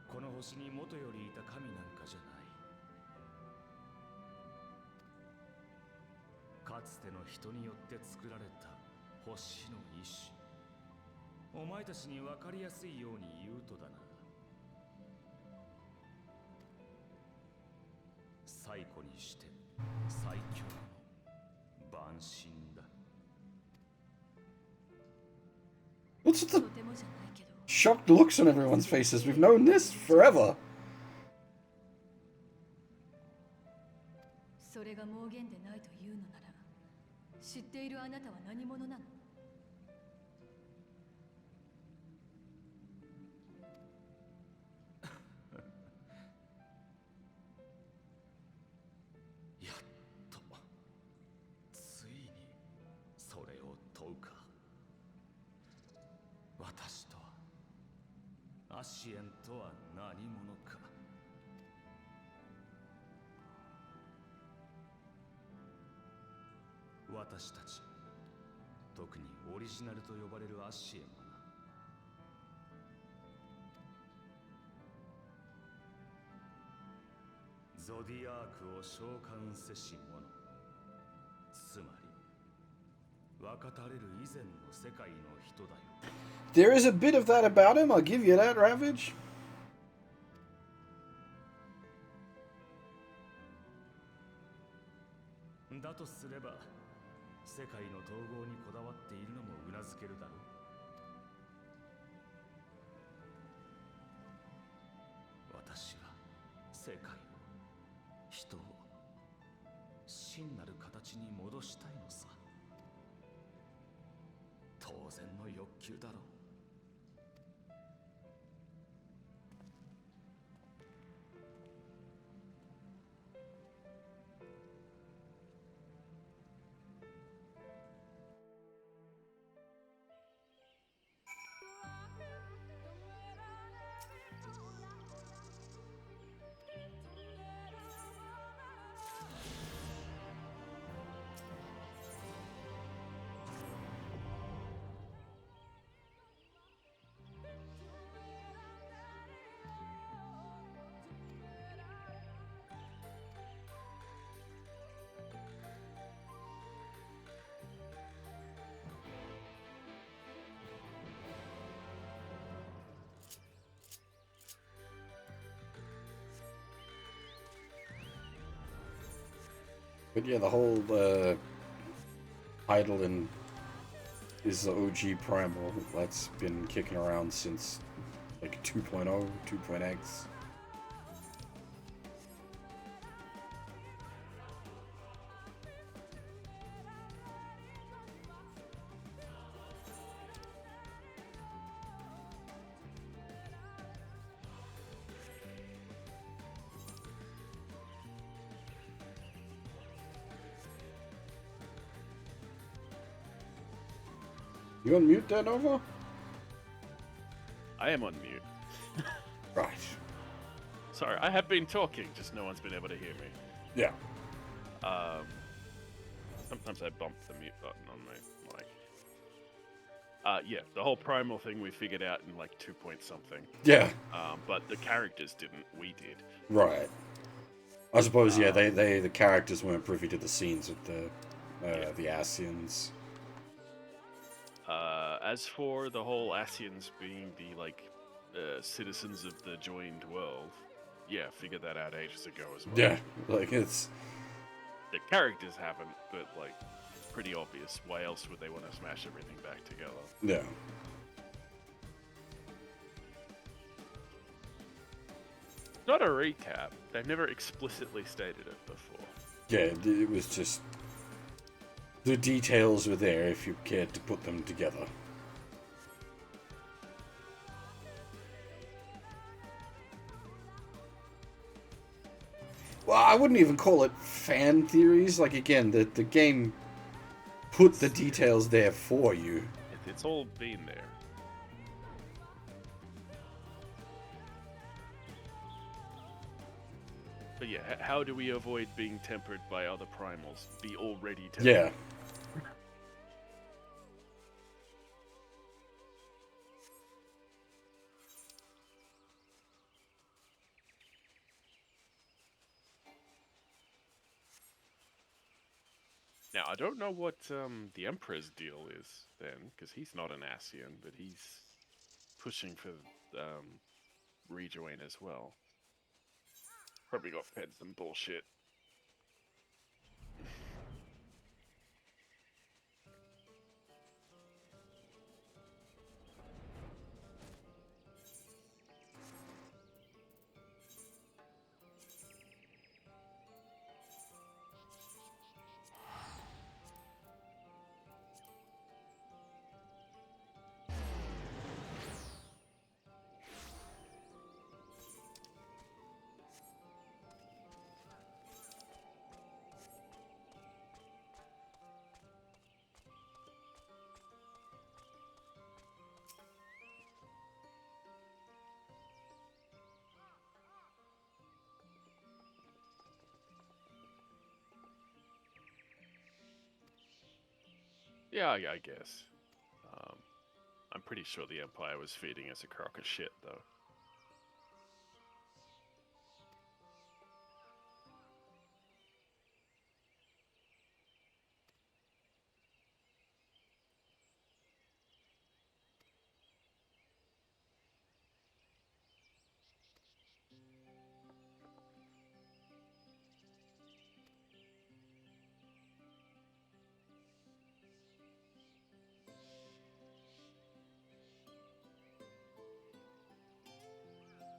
この星に元よりいた神なんかじゃない。かつての人によって作られた星の意志。お前たちに分かりやすいように言うとだな。最古にして最強の万神だ。 What's with the shocked looks on everyone's faces? We've known this forever. それが妄言でないというのなら、知っているあなたは何者なの？やっとついにそれを問うか。私とはアシエンとは何者か。私たち、特にオリジナルと呼ばれるアシエンはな、ゾディアークを召喚せし者、つまり分かたれる以前の世界の人だよ。 There is a bit of that about him, I'll give you that, Ravage. だとすれば、世界の統合にこだわっているのもうなずけるだろう。私は世界を、人を真なる形に戻したいのさ。当然の欲求だろう。 But yeah, the whole Eidolon is the OG Primal. That's been kicking around since like 2.0, 2.x. You on mute there, Nova? I am on mute. Right. Sorry, I have been talking, just no one's been able to hear me. Yeah. Sometimes I bump the mute button on my mic. Yeah, the whole primal thing we figured out in like 2 point something. Yeah. But the characters didn't. We did. Right. I suppose, yeah, the characters weren't privy to the scenes with the Asians. As for the whole Asians being the citizens of the joined world, yeah, figured that out ages ago as well. Yeah, like it's the characters haven't, but like it's pretty obvious. Why else would they want to smash everything back together? Yeah. Not a recap. They've never explicitly stated it before. Yeah, it was just the details were there if you cared to put them together. Well, I wouldn't even call it fan theories. Like, again, the game put the details there for you. It's all been there. But yeah, how do we avoid being tempered by other primals? Be already tempered. Yeah. Now, I don't know what the Emperor's deal is then, because he's not an Asian, but he's pushing for rejoin as well. Probably got fed some bullshit Yeah, I guess. I'm pretty sure the Empire was feeding us a crock of shit, though.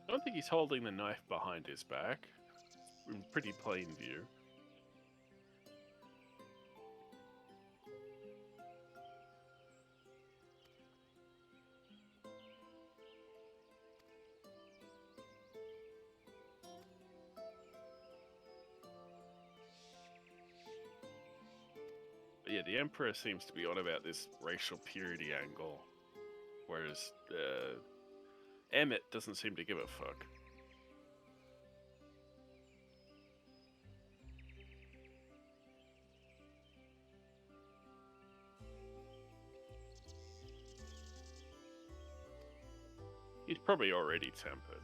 I don't think he's holding the knife behind his back. In pretty plain view. But yeah, the Emperor seems to be on about this racial purity angle, whereas Emmett doesn't seem to give a fuck. He's probably already tempered.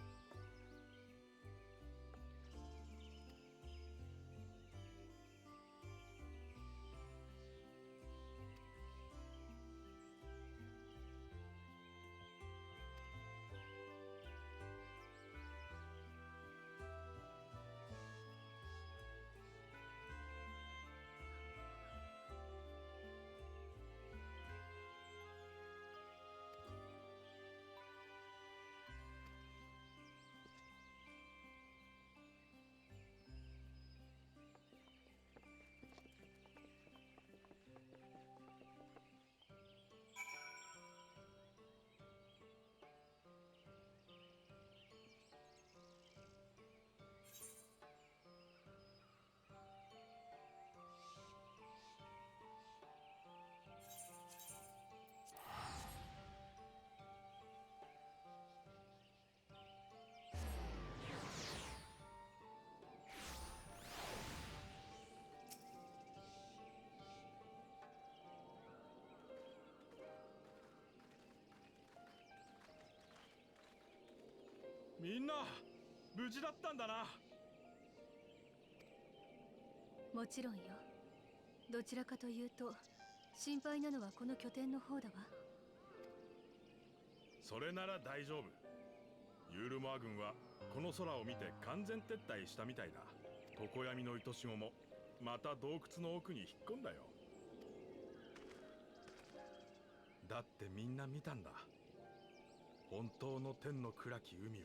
みんな無事だったんだな。もちろんよ。どちらかというと心配なのはこの拠点の方だわ。それなら大丈夫。ユールモア軍はこの空を見て完全撤退したみたいだ。常闇の糸島もまた洞窟の奥に引っ込んだよ。だってみんな見たんだ。本当の天の暗き海を、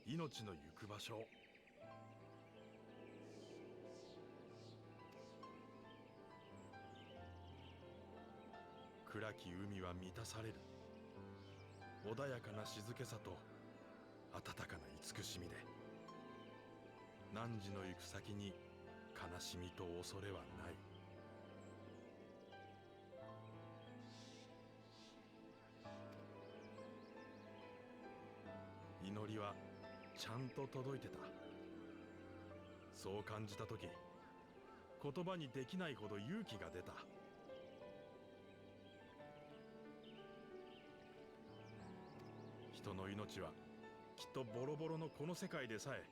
命の行く場所を。暗き海は満たされる。穏やかな静けさと温かな慈しみで、汝の行く先に悲しみと恐れはない。祈りはちゃんと届いてた。そう感じたとき、言葉にできないほど勇気が出た。人の命はきっとボロボロのこの世界でさえ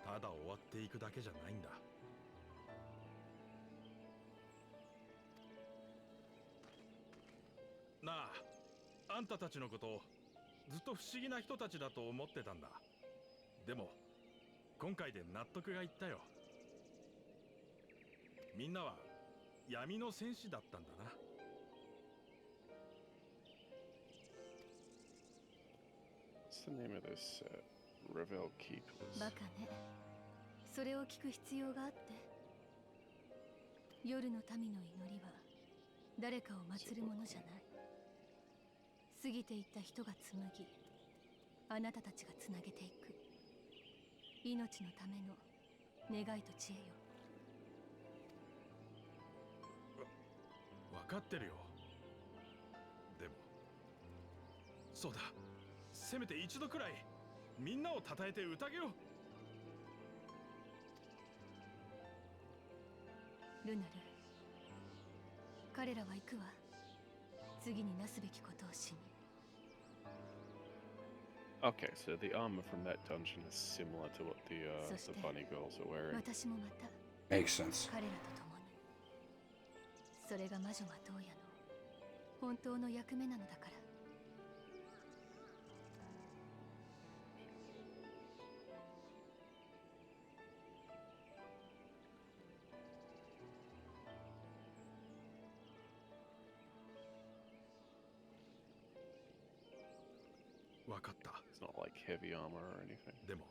ただ終わっていくだけじゃないんだ。なあ、あんたたちのことをずっと不思議な人たちだと思ってたんだ。でも今回で納得がいったよ。みんなは闇の戦士だったんだな。What's the name of this Revel Keep? バカね。それを聞く必要があって。夜の民の祈りは誰かを祀るものじゃない。過ぎていった人が紡ぎ、あなたたちがつなげていく命のための願いと知恵よ。分かってるよ。でもそうだ、せめて一度くらいみんなを称えて宴よう。ルナル、彼らは行くわ。次になすべきことをしに。 Okay, so the armor from that dungeon is similar to what the bunny girls are wearing. 私もまた Makes sense. 彼らと共に。それが魔女マトーヤの本当の役目なのだから。わかった。 It's not like heavy armor or anything. でも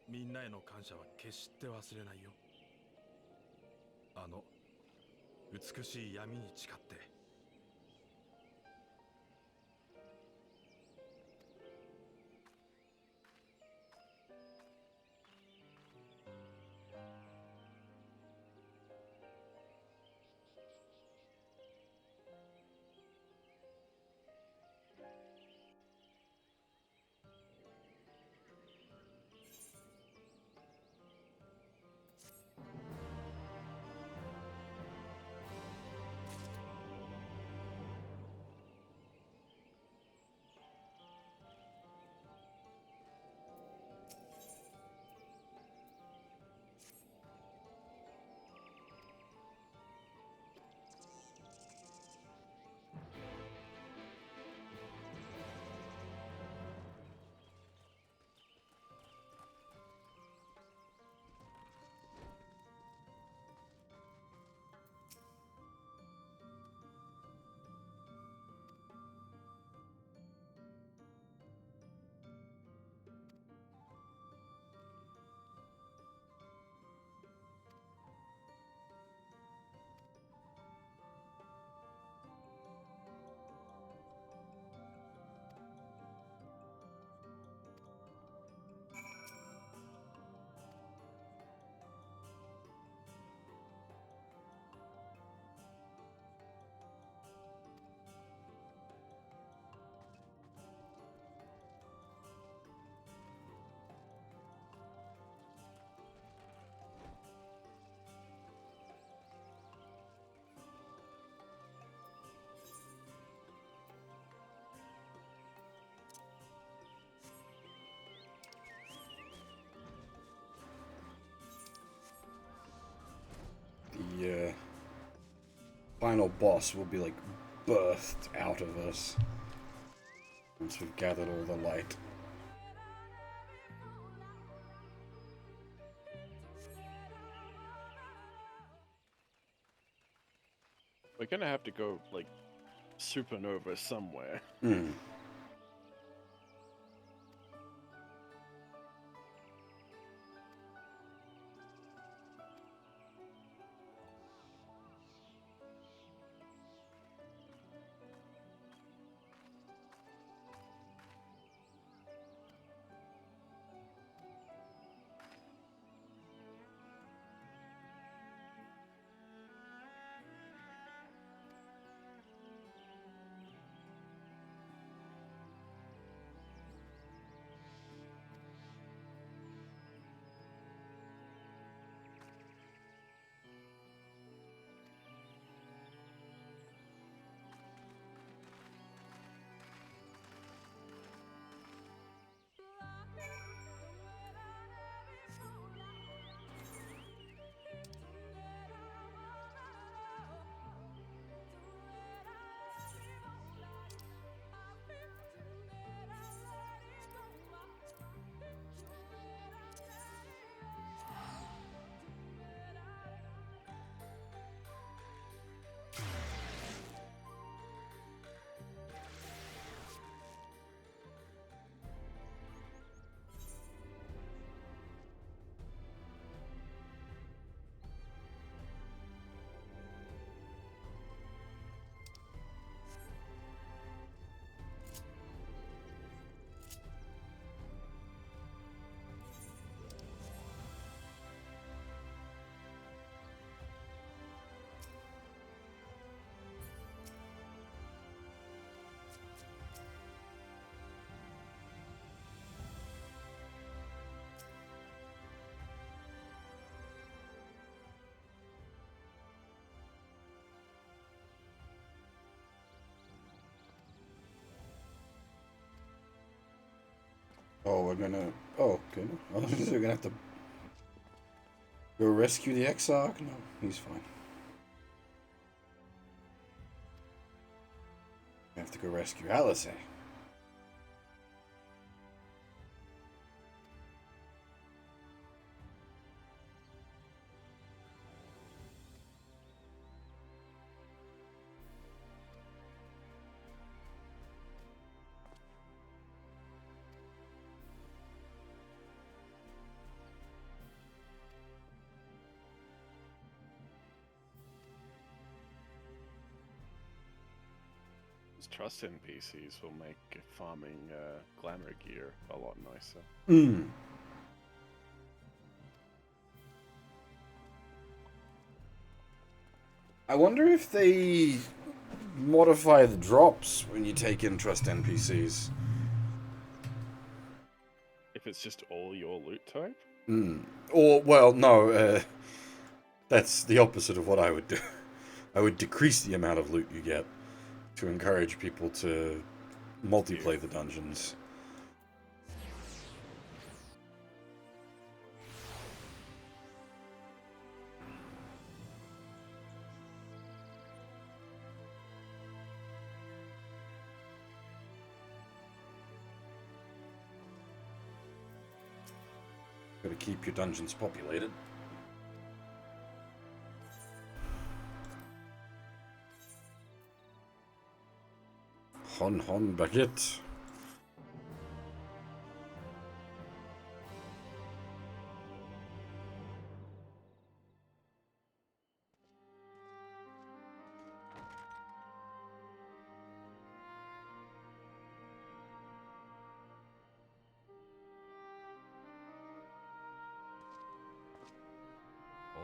みんなへの感謝は決して忘れないよ。あの美しい闇に誓って。The final boss will be like birthed out of us once we've gathered all the light. We're gonna have to go like supernova somewhere. Hmm. Oh, we're gonna... Oh, okay. I was just gonna have to go rescue the Exarch? No, he's fine. We have to go rescue Alice. Trust NPCs will make farming glamour gear a lot nicer. Mm. I wonder if they modify the drops when you take in trust NPCs. If it's just all your loot type? Or, well, no, that's the opposite of what I would do. I would decrease the amount of loot you get to encourage people to multiplay the dungeons. Gotta keep your dungeons populated. Hon baguette.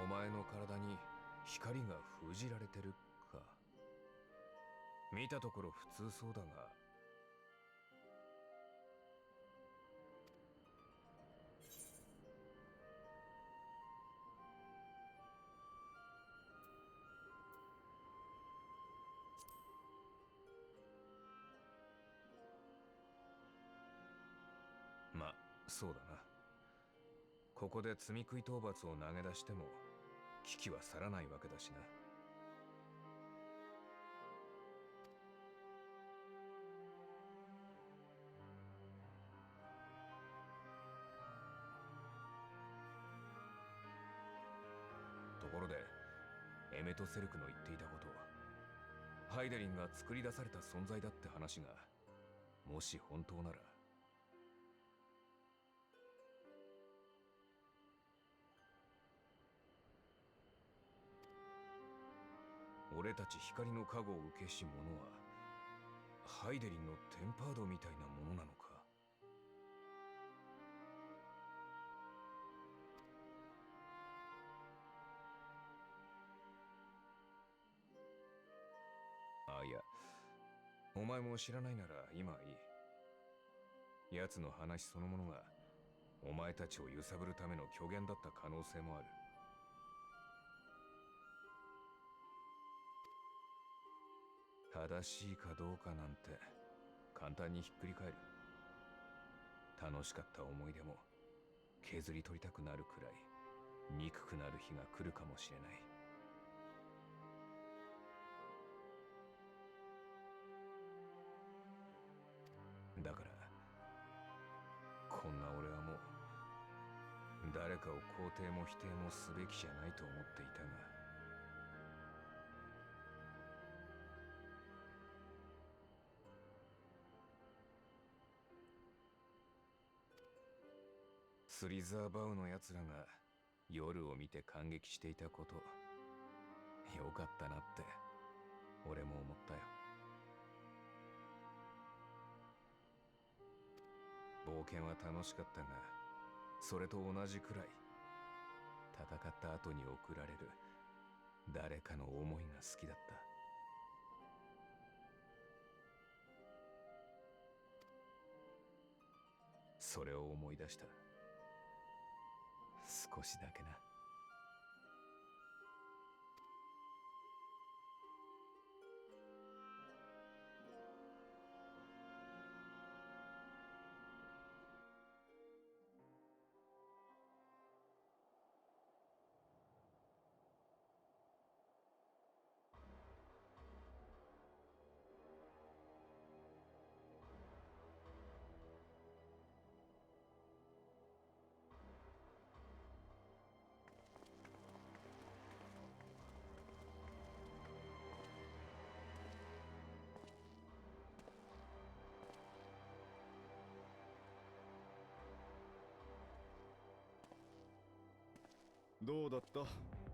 お前の体に光が封じられてるか。見たところ普通そうだが。まあ、そうだな。ここで罪食い討伐を投げ出しても危機は去らないわけだしな。ところでエメトセルクの言っていたこと、ハイデリンが作り出された存在だって話がもし本当なら、俺たち光の加護を受けし者はハイデリンのテンパードみたいなものなのか。あ、いや、お前も知らないなら今はいい。奴の話そのものがお前たちを揺さぶるための虚言だった可能性もある。正しいかどうかなんて簡単にひっくり返る。楽しかった思い出も削り取りたくなるくらい憎くなる日が来るかもしれない。だからこんな俺はもう誰かを肯定も否定もすべきじゃないと思っていたが、スリザーバウのやつらが夜を見て感激していたこと、よかったなって俺も思ったよ。冒険は楽しかったが、それと同じくらい戦った後に送られる誰かの思いが好きだった。それを思い出した。少しだけな。どうだった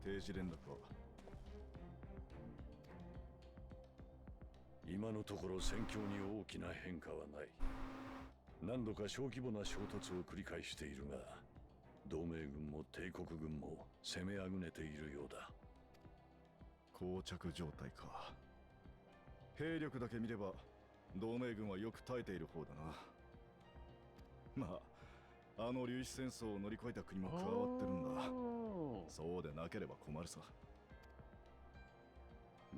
定時連絡は。今のところ戦況に大きな変化はない。何度か小規模な衝突を繰り返しているが、同盟軍も帝国軍も攻めあぐねているようだ。膠着状態か。兵力だけ見れば同盟軍はよく耐えている方だな。まあ、あの粒子戦争を乗り越えた国も加わってるんだ。そうでなければ困るさ。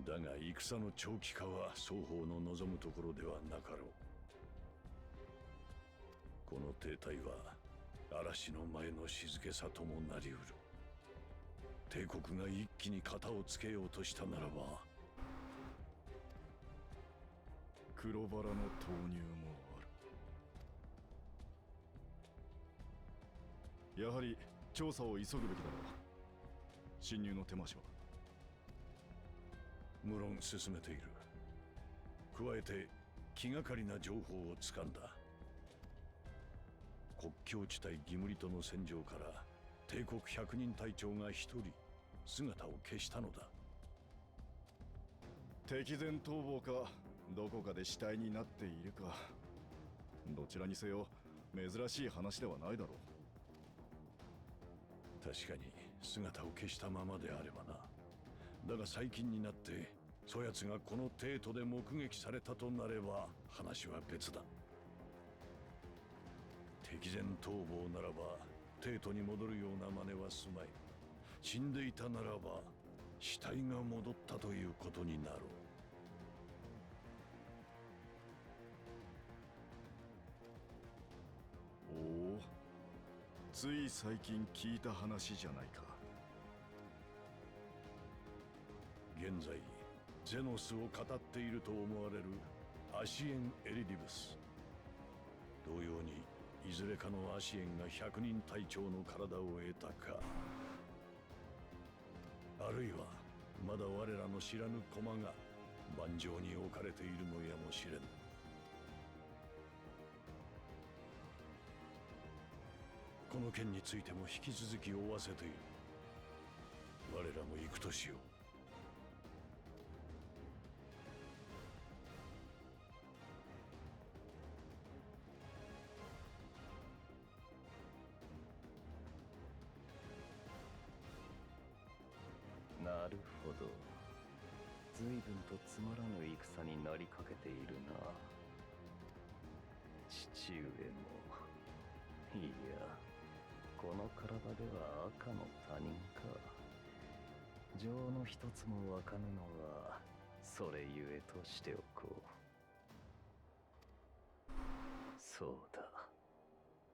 だが戦の長期化は双方の望むところではなかろう。この停滞は嵐の前の静けさともなりうる。帝国が一気に肩をつけようとしたならば、黒バラの投入もある。やはり調査を急ぐべきだろう。侵入の手回しは。無論進めている。加えて気がかりな情報をつかんだ。国境地帯ギムリとの戦場から帝国100人隊長が一人姿を消したのだ。敵前逃亡かどこかで死体になっているか、どちらにせよ珍しい話ではないだろう。確かに姿を消したままであればな。だが最近になってそやつがこの帝都で目撃されたとなれば話は別だ。敵前逃亡ならば帝都に戻るような真似はすまい。死んでいたならば死体が戻ったということになろう。おお、つい最近聞いた話じゃないか。現在ゼノスを語っていると思われるアシエン・エリディブス。同様にいずれかのアシエンが100人隊長の体を得たか、あるいはまだ我らの知らぬ駒が盤上に置かれているのやもしれん。この件についても引き続き追わせている。我らも行くとしよう。なるほど。随分とつまらぬ戦になりかけているな。父上も。いや、この体では赤の他人か。情の一つもわかぬのはそれゆえとしておこう。そうだ。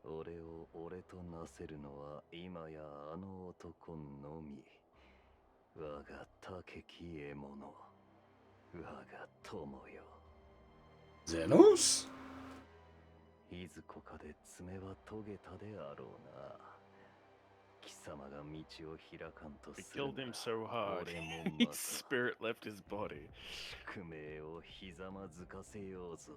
俺を俺となせるのは今やあの男のみ。我が高き獲物、我が友よ。ゼノス？いずこかで爪は遂げたであろうな。貴様が道を開かんとするな。 We killed him so hard, 俺も his また spirit left his body. 宿命をひざまずかせようぞ。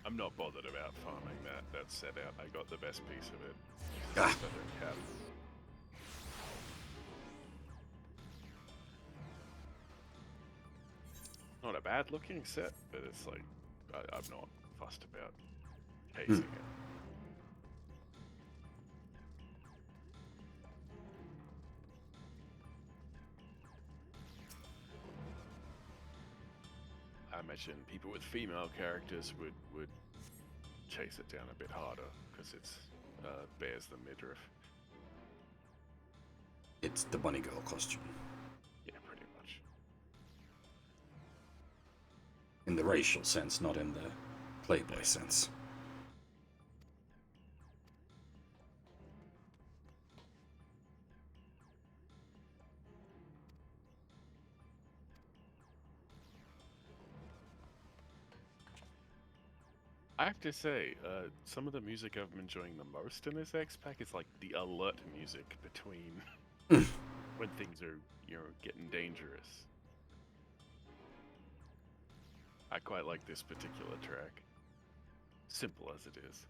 I'm not bothered about farming that set out. I got the best piece of it. Ah. I don't have. Not a bad looking set, but it's like I'm not fussed about casing it. I imagine people with female characters would chase it down a bit harder because it's bears the midriff. It's the bunny girl costume. Yeah, pretty much. In the racial sense, not in the Playboy sense. I have to say, some of the music I've been enjoying the most in this X pack is like the alert music between when things are, getting dangerous. I quite like this particular track. Simple as it is.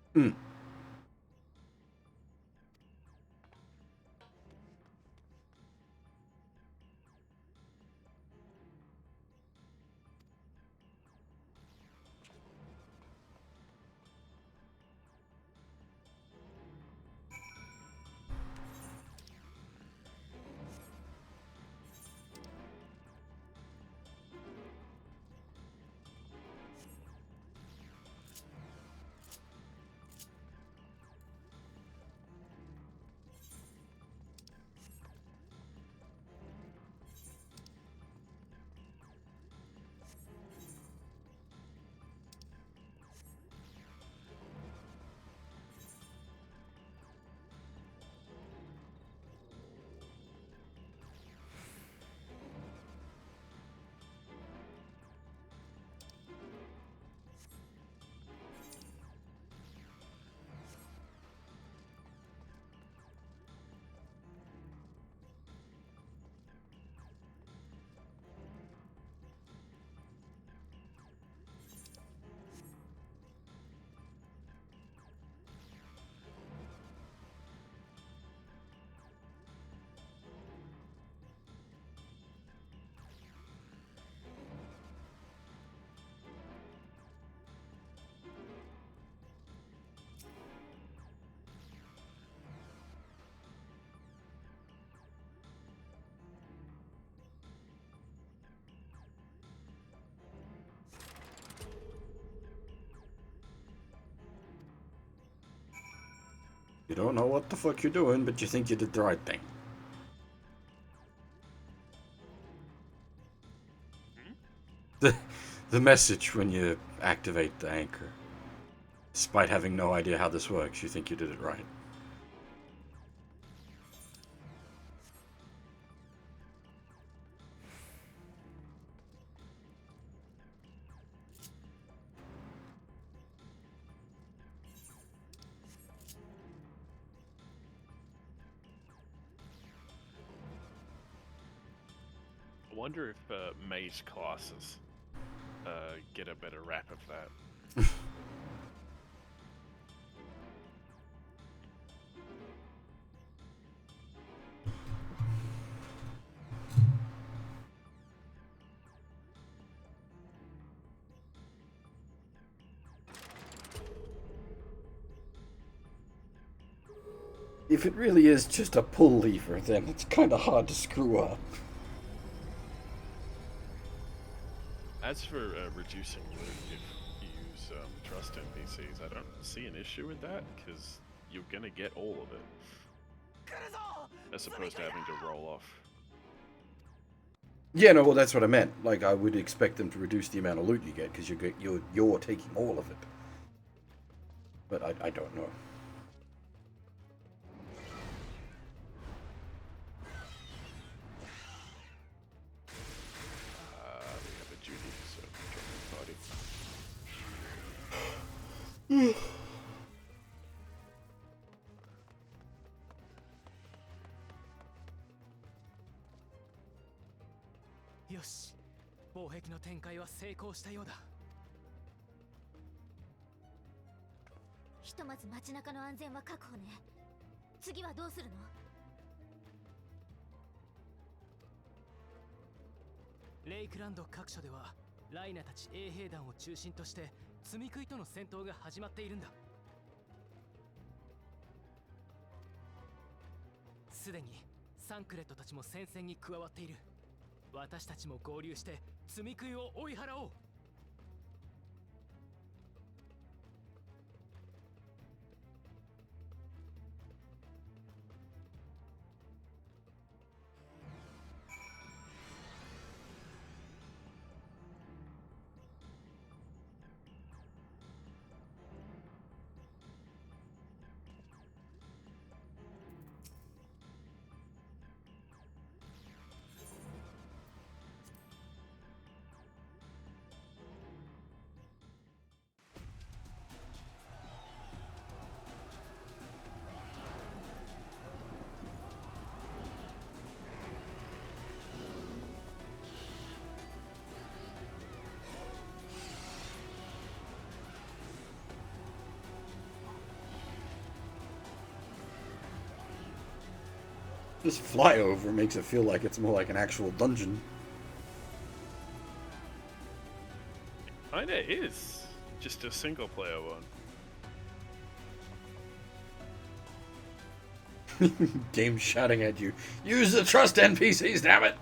You don't know what the fuck you're doing, but you think you did the right thing. The message when you activate the anchor. Despite having no idea how this works, you think you did it right. I wonder if mage classes get a better rap of that. If it really is just a pull lever, then it's kind of hard to screw up. As for reducing loot if you use trust NPCs, I don't see an issue with that, because you're going to get all of it. As opposed to having to roll off. Yeah, no, well, that's what I meant. Like, I would expect them to reduce the amount of loot you get, because you're taking all of it. But I don't know. We have a duty, so join the party.よし、防壁の展開は成功したようだ。とまず街中の安全は確保ね。次はどうするの？レイクランド各所ではライナたち衛兵団を中心として積み食いとの戦闘が始まっているんだ。すでにサンクレットたちも戦線に加わっている。私たちも合流して積み食いを追い払おう。This flyover makes it feel like it's more like an actual dungeon. Kinda is. Just a single player one. Game shouting at you. Use the trust NPCs, damn it!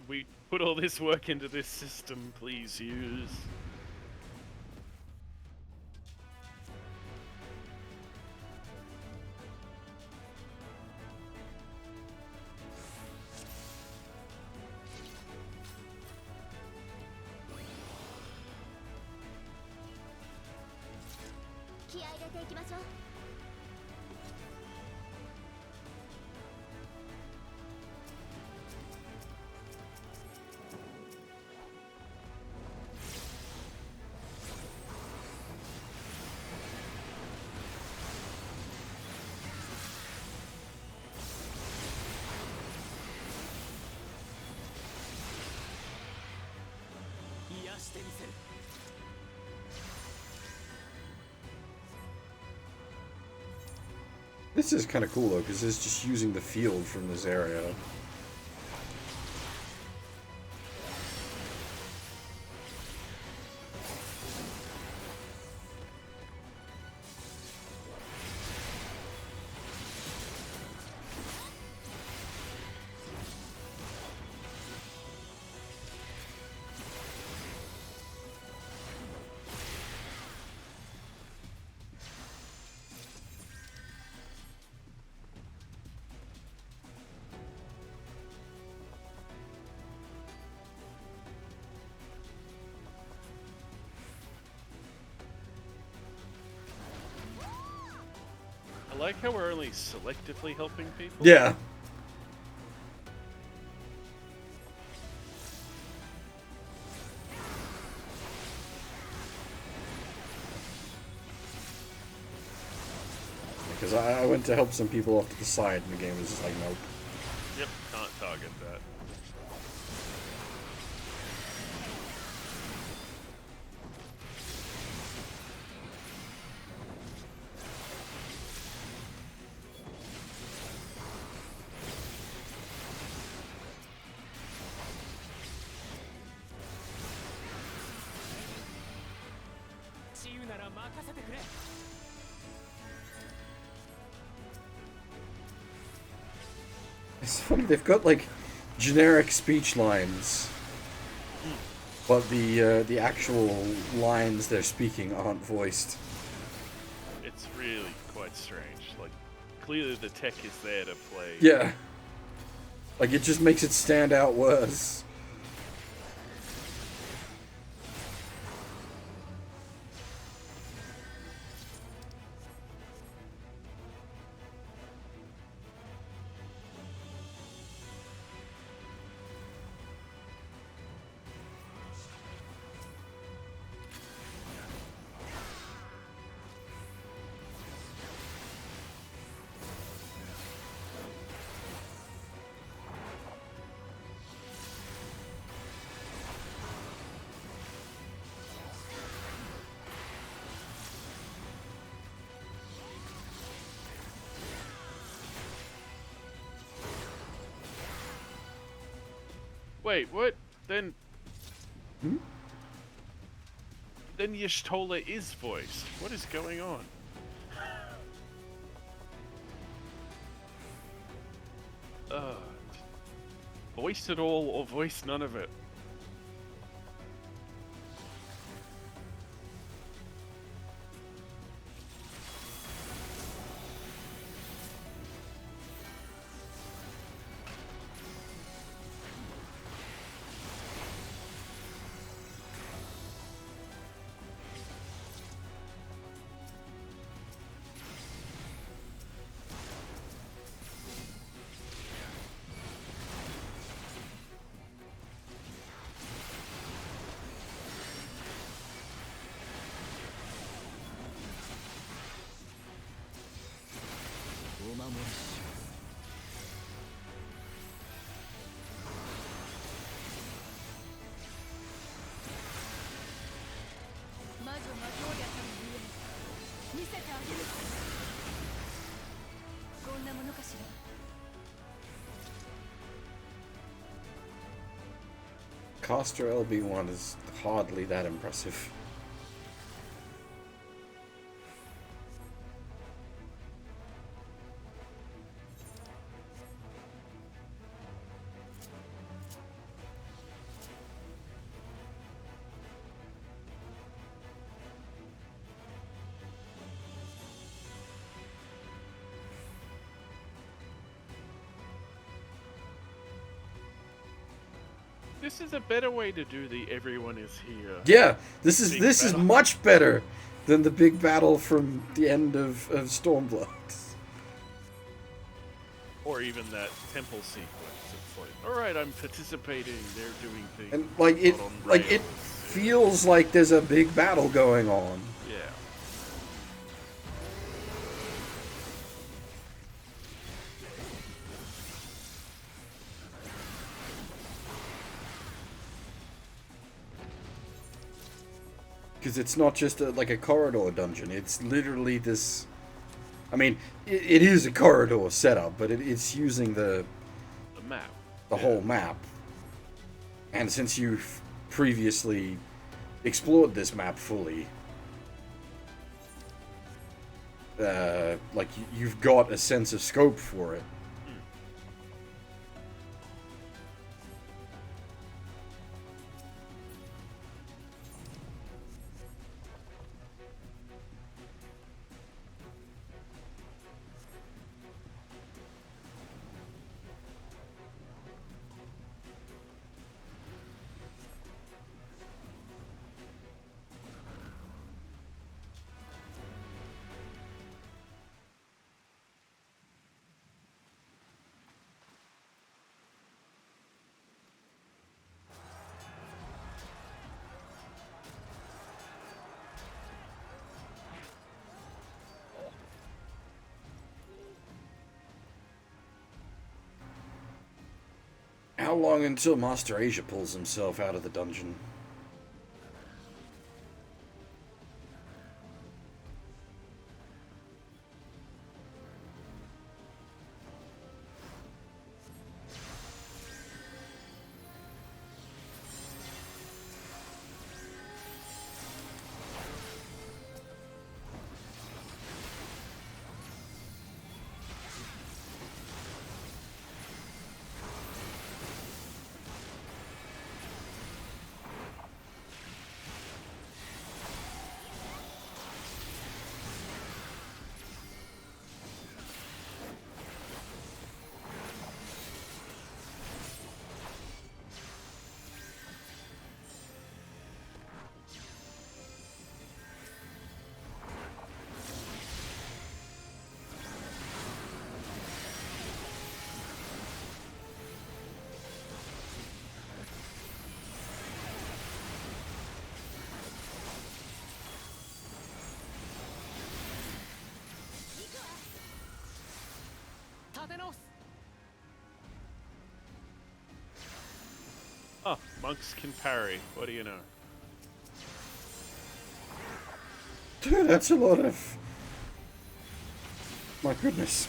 We put all this work into this system, please use. This is kind of cool though, because it's just using the field from this area. I like how we're only selectively helping people. Yeah. Because I went to help some people off to the side and the game was just like, nope. Yep, can't target that. It's funny, they've got like generic speech lines, but the actual lines they're speaking aren't voiced. It's really quite strange. Like, clearly the tech is there to play. Yeah. Like, it just makes it stand out worse. Wait, what? Then Hmm? Y'shtola is voiced. What is going on? Voice it all or voice none of it. Caster LB1 is hardly that impressive. This is a better way to do the everyone is here. Yeah, this is battle. much better than the big battle from the end of Stormblood. Or even that temple sequence. It's like, alright, I'm participating, they're doing things. And it rails. feels like there's a big battle going on. Yeah. Because it's not just like a corridor dungeon. It's literally this... I mean, it is a corridor setup, but it's using the map. The whole map. And since you've previously explored this map fully, you've got a sense of scope for it. How long until Master Asia pulls himself out of the dungeon? Oh, monks can parry. What do you know? Dude, that's a lot of... My goodness.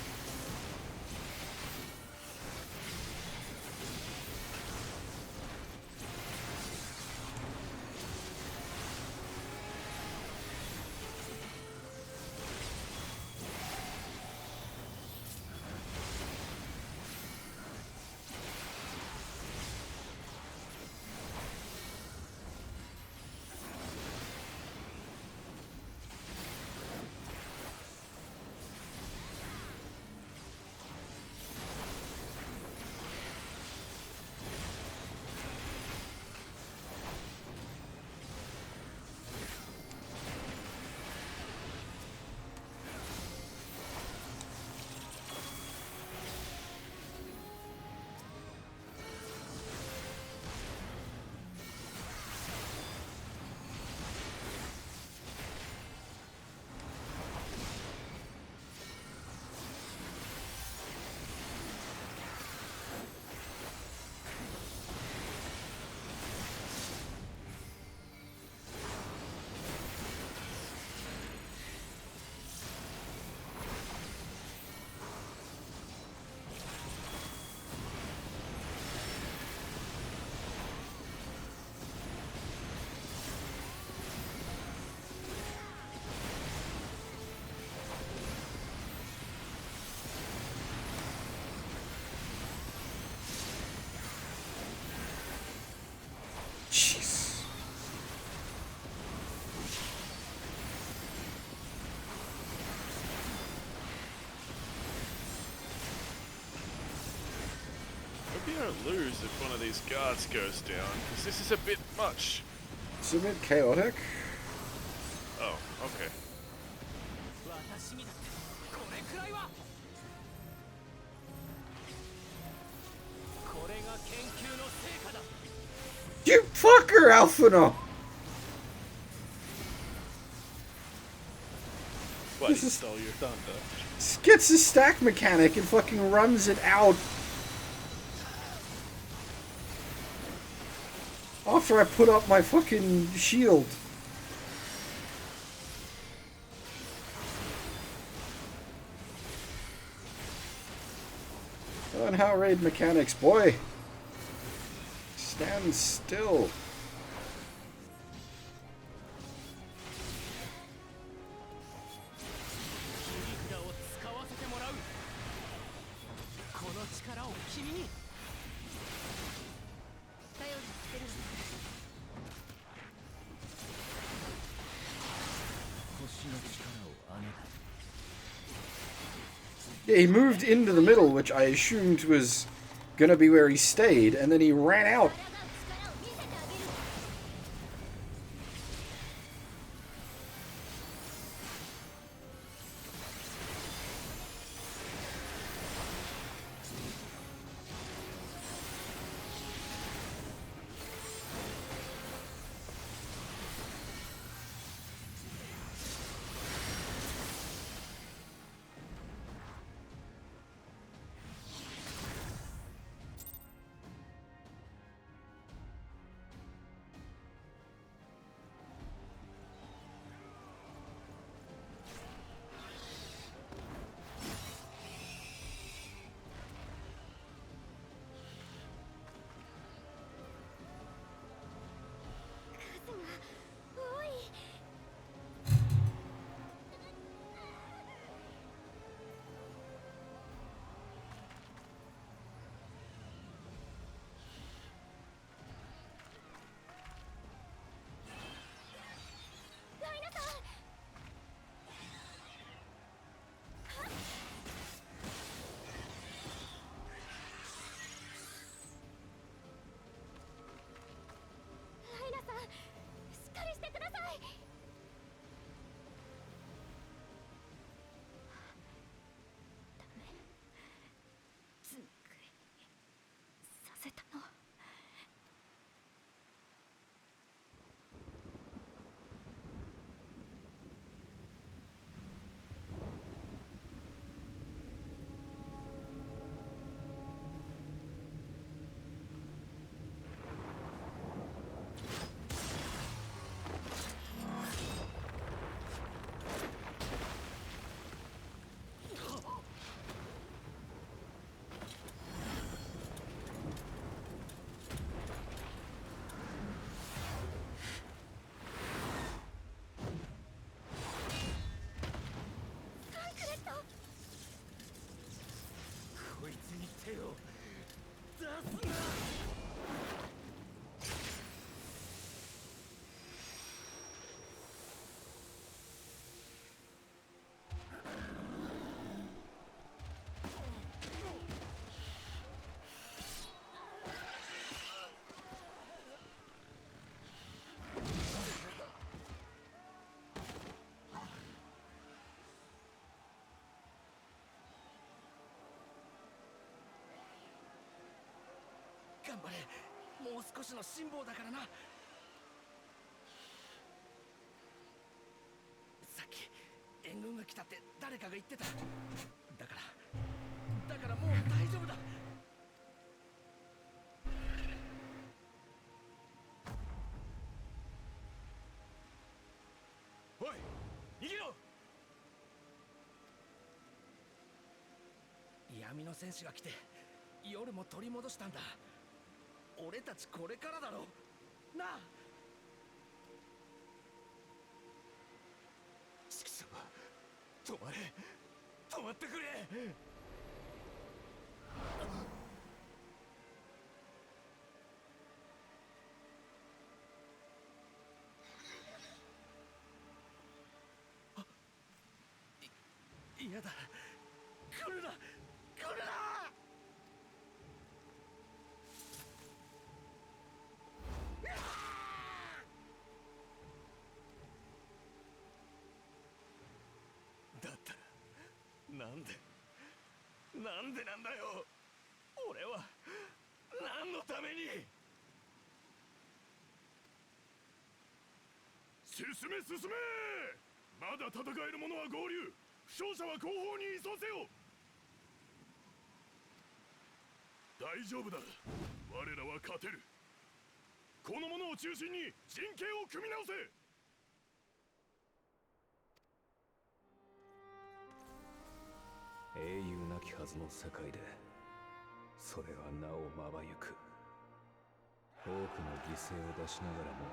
You don't lose if one of these guards goes down, because this is a bit much. It's a bit chaotic. Oh, okay. You fucker, Alphino! What, he stole your thunder? Gets a stack mechanic and fucking runs it out. After I put up my fucking shield. Learn how to raid mechanics, boy. Stand still. Yeah, he moved into the middle, which I assumed was gonna be where he stayed, and then he ran out.頑張れ、もう少しの辛抱だからな。さっき援軍が来たって誰かが言ってた。だからもう大丈夫だ。おい、逃げろ。闇の戦士が来て夜も取り戻したんだ。俺たちこれからだろなあ。チキショー、止まってくれ。嫌だ、来るな。なんでなんだよ。俺は何のために。進め進め。まだ戦える者は合流、負傷者は後方に移送せよ。大丈夫だ、我らは勝てる。この者を中心に陣形を組み直せ。英雄なきはずの世界でそれはなおまばゆく、多くの犠牲を出しながらも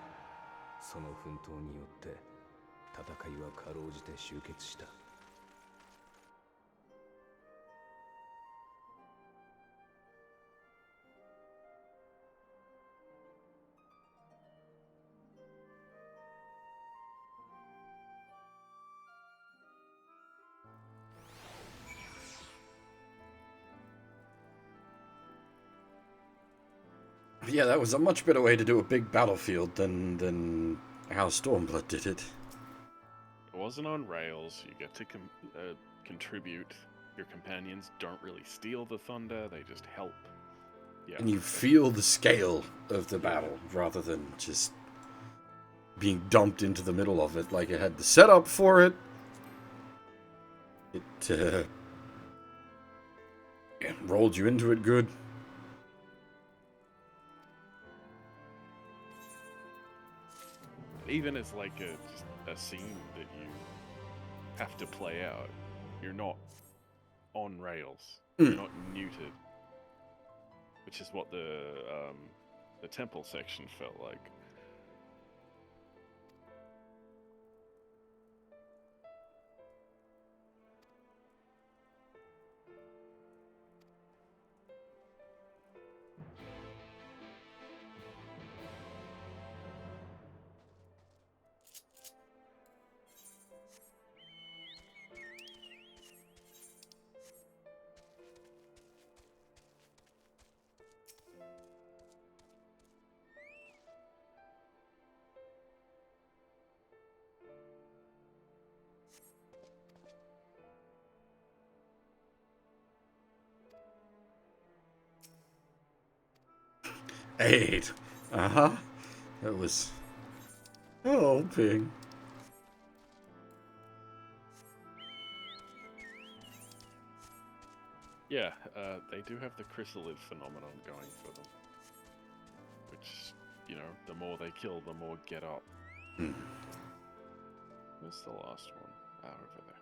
その奮闘によって戦いはかろうじて終結した。Yeah, that was a much better way to do a big battlefield than how Stormblood did it. It wasn't on rails. You get to contribute. Your companions don't really steal the thunder, they just help. Yeah. And you feel the scale of the battle rather than just being dumped into the middle of it. Like, it had the setup for it. It rolled you into it good. Even as like a scene that you have to play out, you're not on rails. You're not neutered, which is what the temple section felt like. Eight. Uh-huh. That was helping. Yeah, they do have the chrysalid phenomenon going for them. Which, you know, the more they kill, the more get up. Where's the last one? Over there.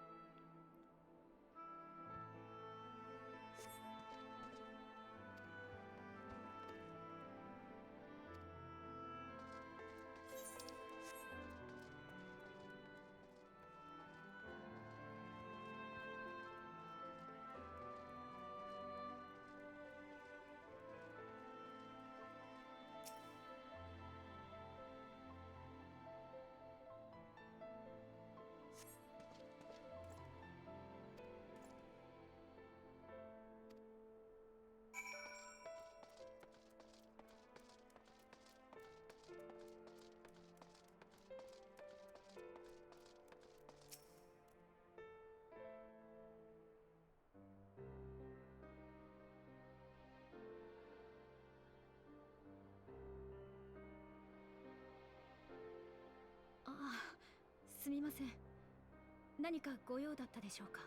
ああ、すみません。何かご用だったでしょうか。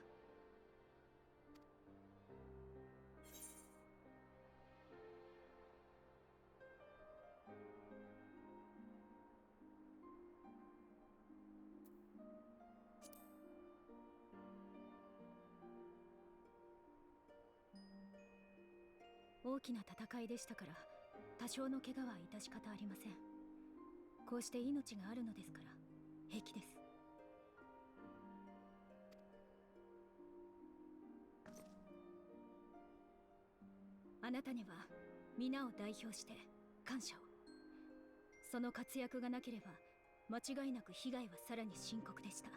大きな戦いでしたから、多少の怪我は致し方ありません。こうして命があるのですから平気です。あなたには皆を代表して感謝を。その活躍がなければ間違いなく被害はさらに深刻でした。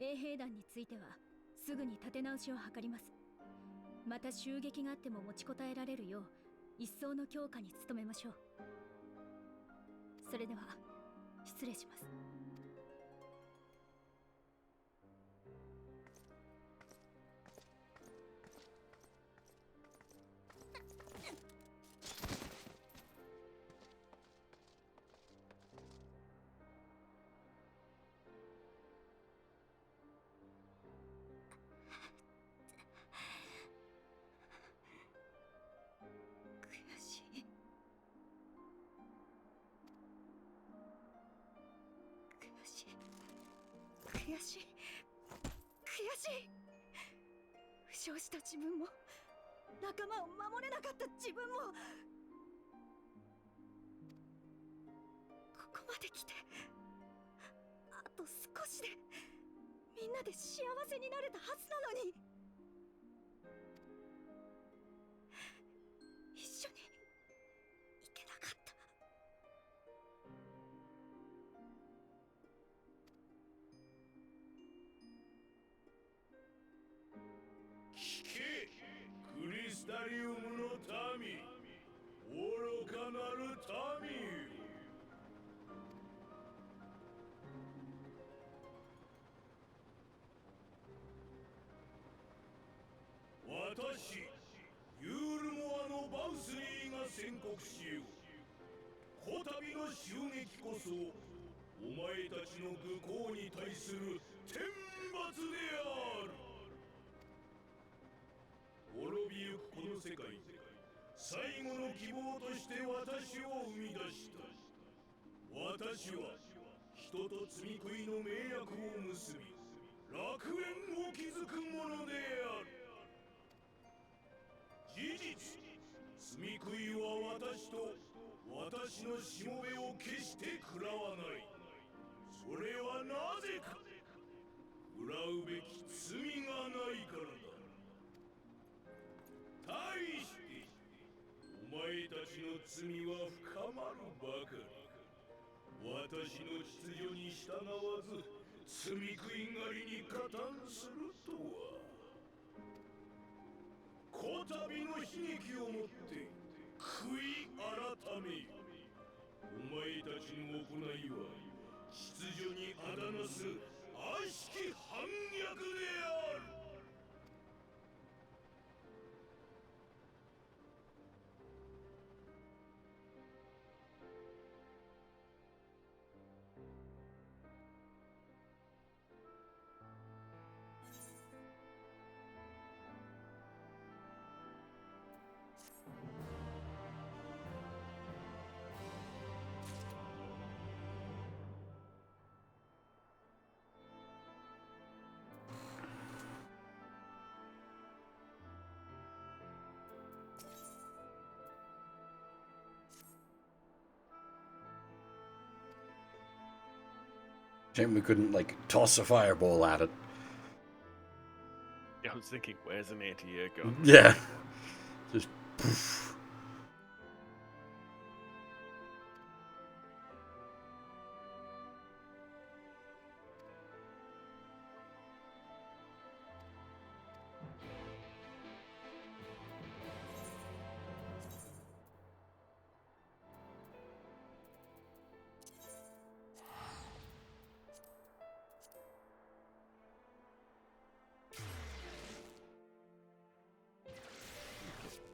衛兵団についてはすぐに立て直しを図ります。また襲撃があっても持ちこたえられるよう一層の強化に努めましょう。それでは失礼します。悔しい負傷した自分も仲間を守れなかった自分もここまで来てあと少しでみんなで幸せになれたはずなのに一緒に行けなかった。聞けクリスタリウムの民愚かなる民よ私ユールモアのバウスリーが宣告しよう。こたびの襲撃こそお前たちの愚行に対する天罰である。滅びゆくこの世界で最後の希望として私を生み出した。私は人と罪食いの盟約を結び楽園を築く者である。事実罪食いは私と私のしもべを決して食らわない。それはなぜか食らうべき罪がないからだ。対してお前たちの罪は深まるばかり。私の秩序に従わず罪食い狩りに加担するとは。こたびの悲劇をもって悔い改めよ。お前たちの行いは秩序にあだなす悪しき反逆である。Shame we couldn't, like, toss a fireball at it. Yeah, I was thinking, where's an anti-air gun? Yeah. Just poof.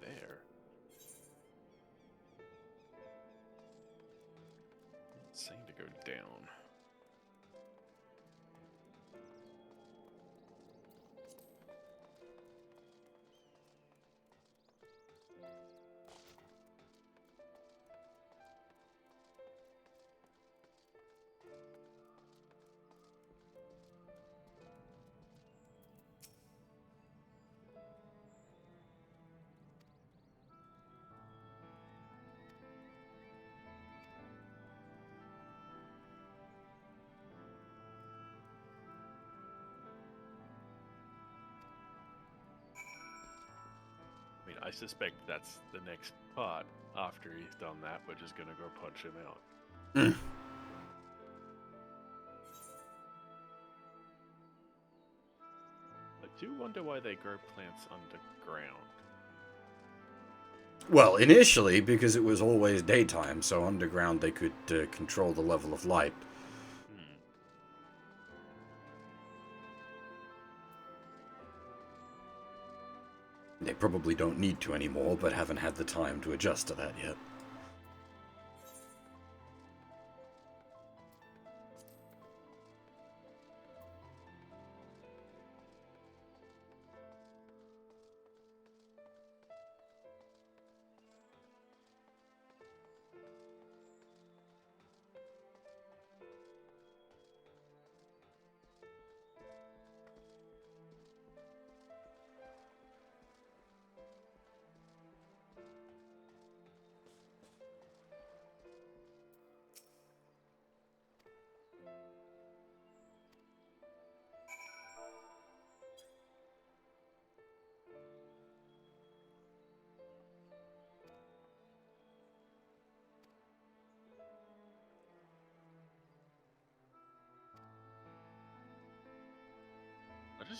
There. Seem to go down. I mean, I suspect that's the next part after he's done that. We're just gonna go punch him out. I do wonder why they grow plants underground. Well, initially, because it was always daytime, so underground they could control the level of light. They probably don't need to anymore, but haven't had the time to adjust to that yet.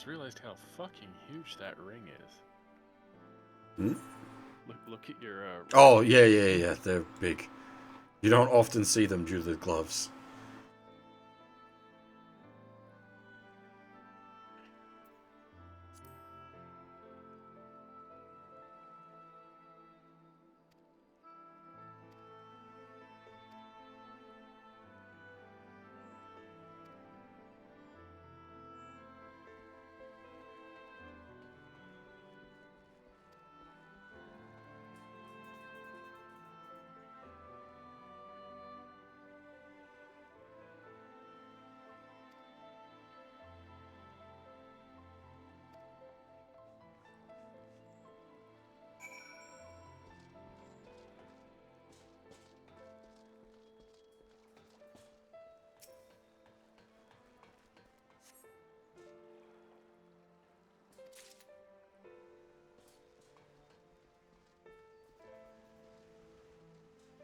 just realized how fucking huge that ring is. Hmm? Look at your. Oh yeah. They're big. You don't often see them due to the gloves.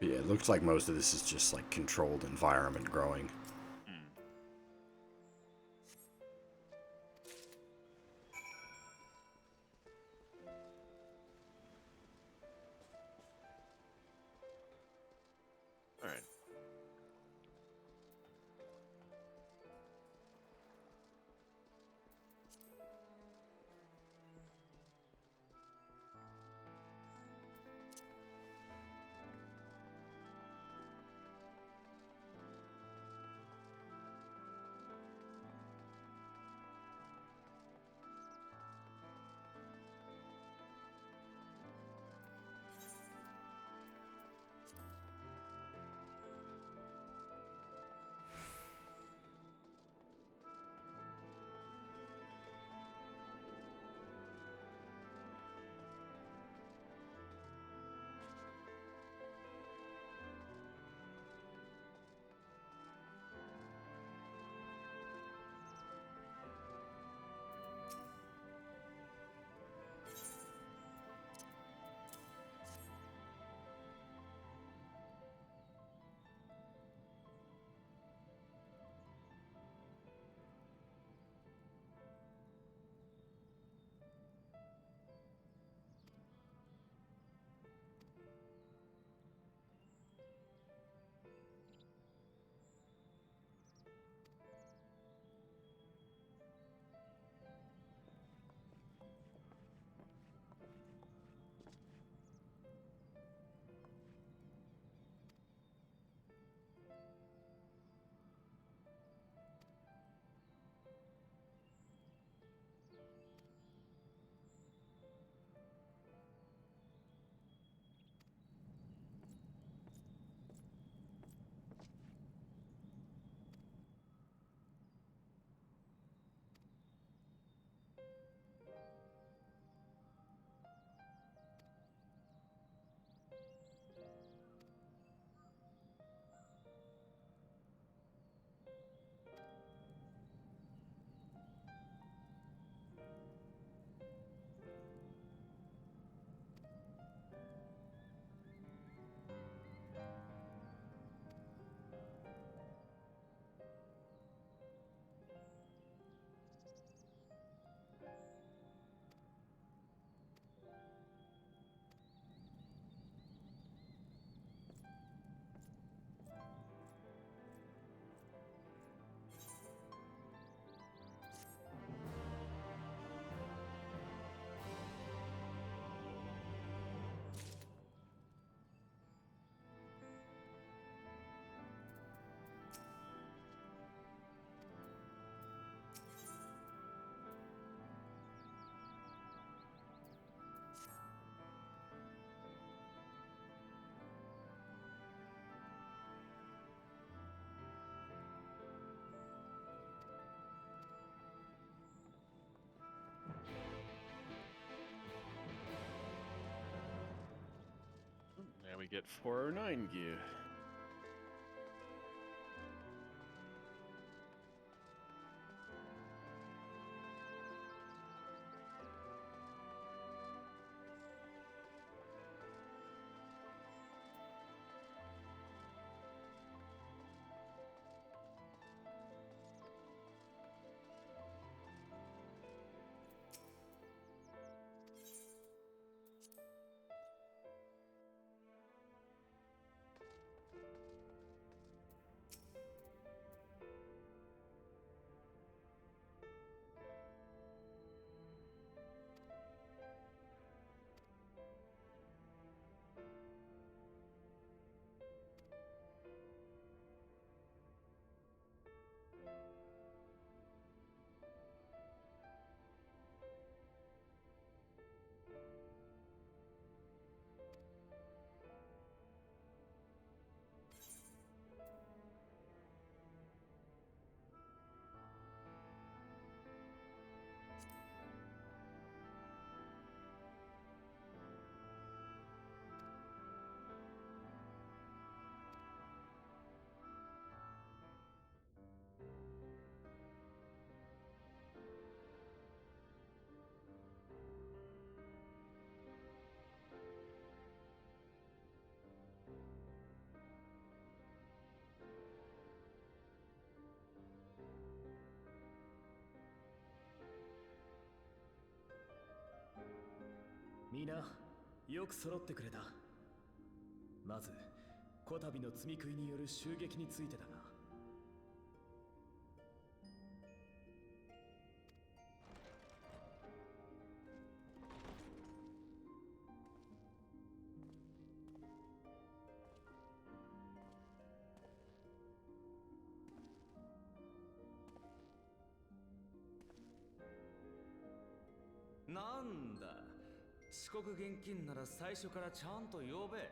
Yeah, it looks like most of this is just like controlled environment growing. All right. Now we get 409 gear. みんなよく揃ってくれた。まずこたびの積み食いによる襲撃についてだが、なんだ、遅刻厳禁なら最初からちゃんと呼べ。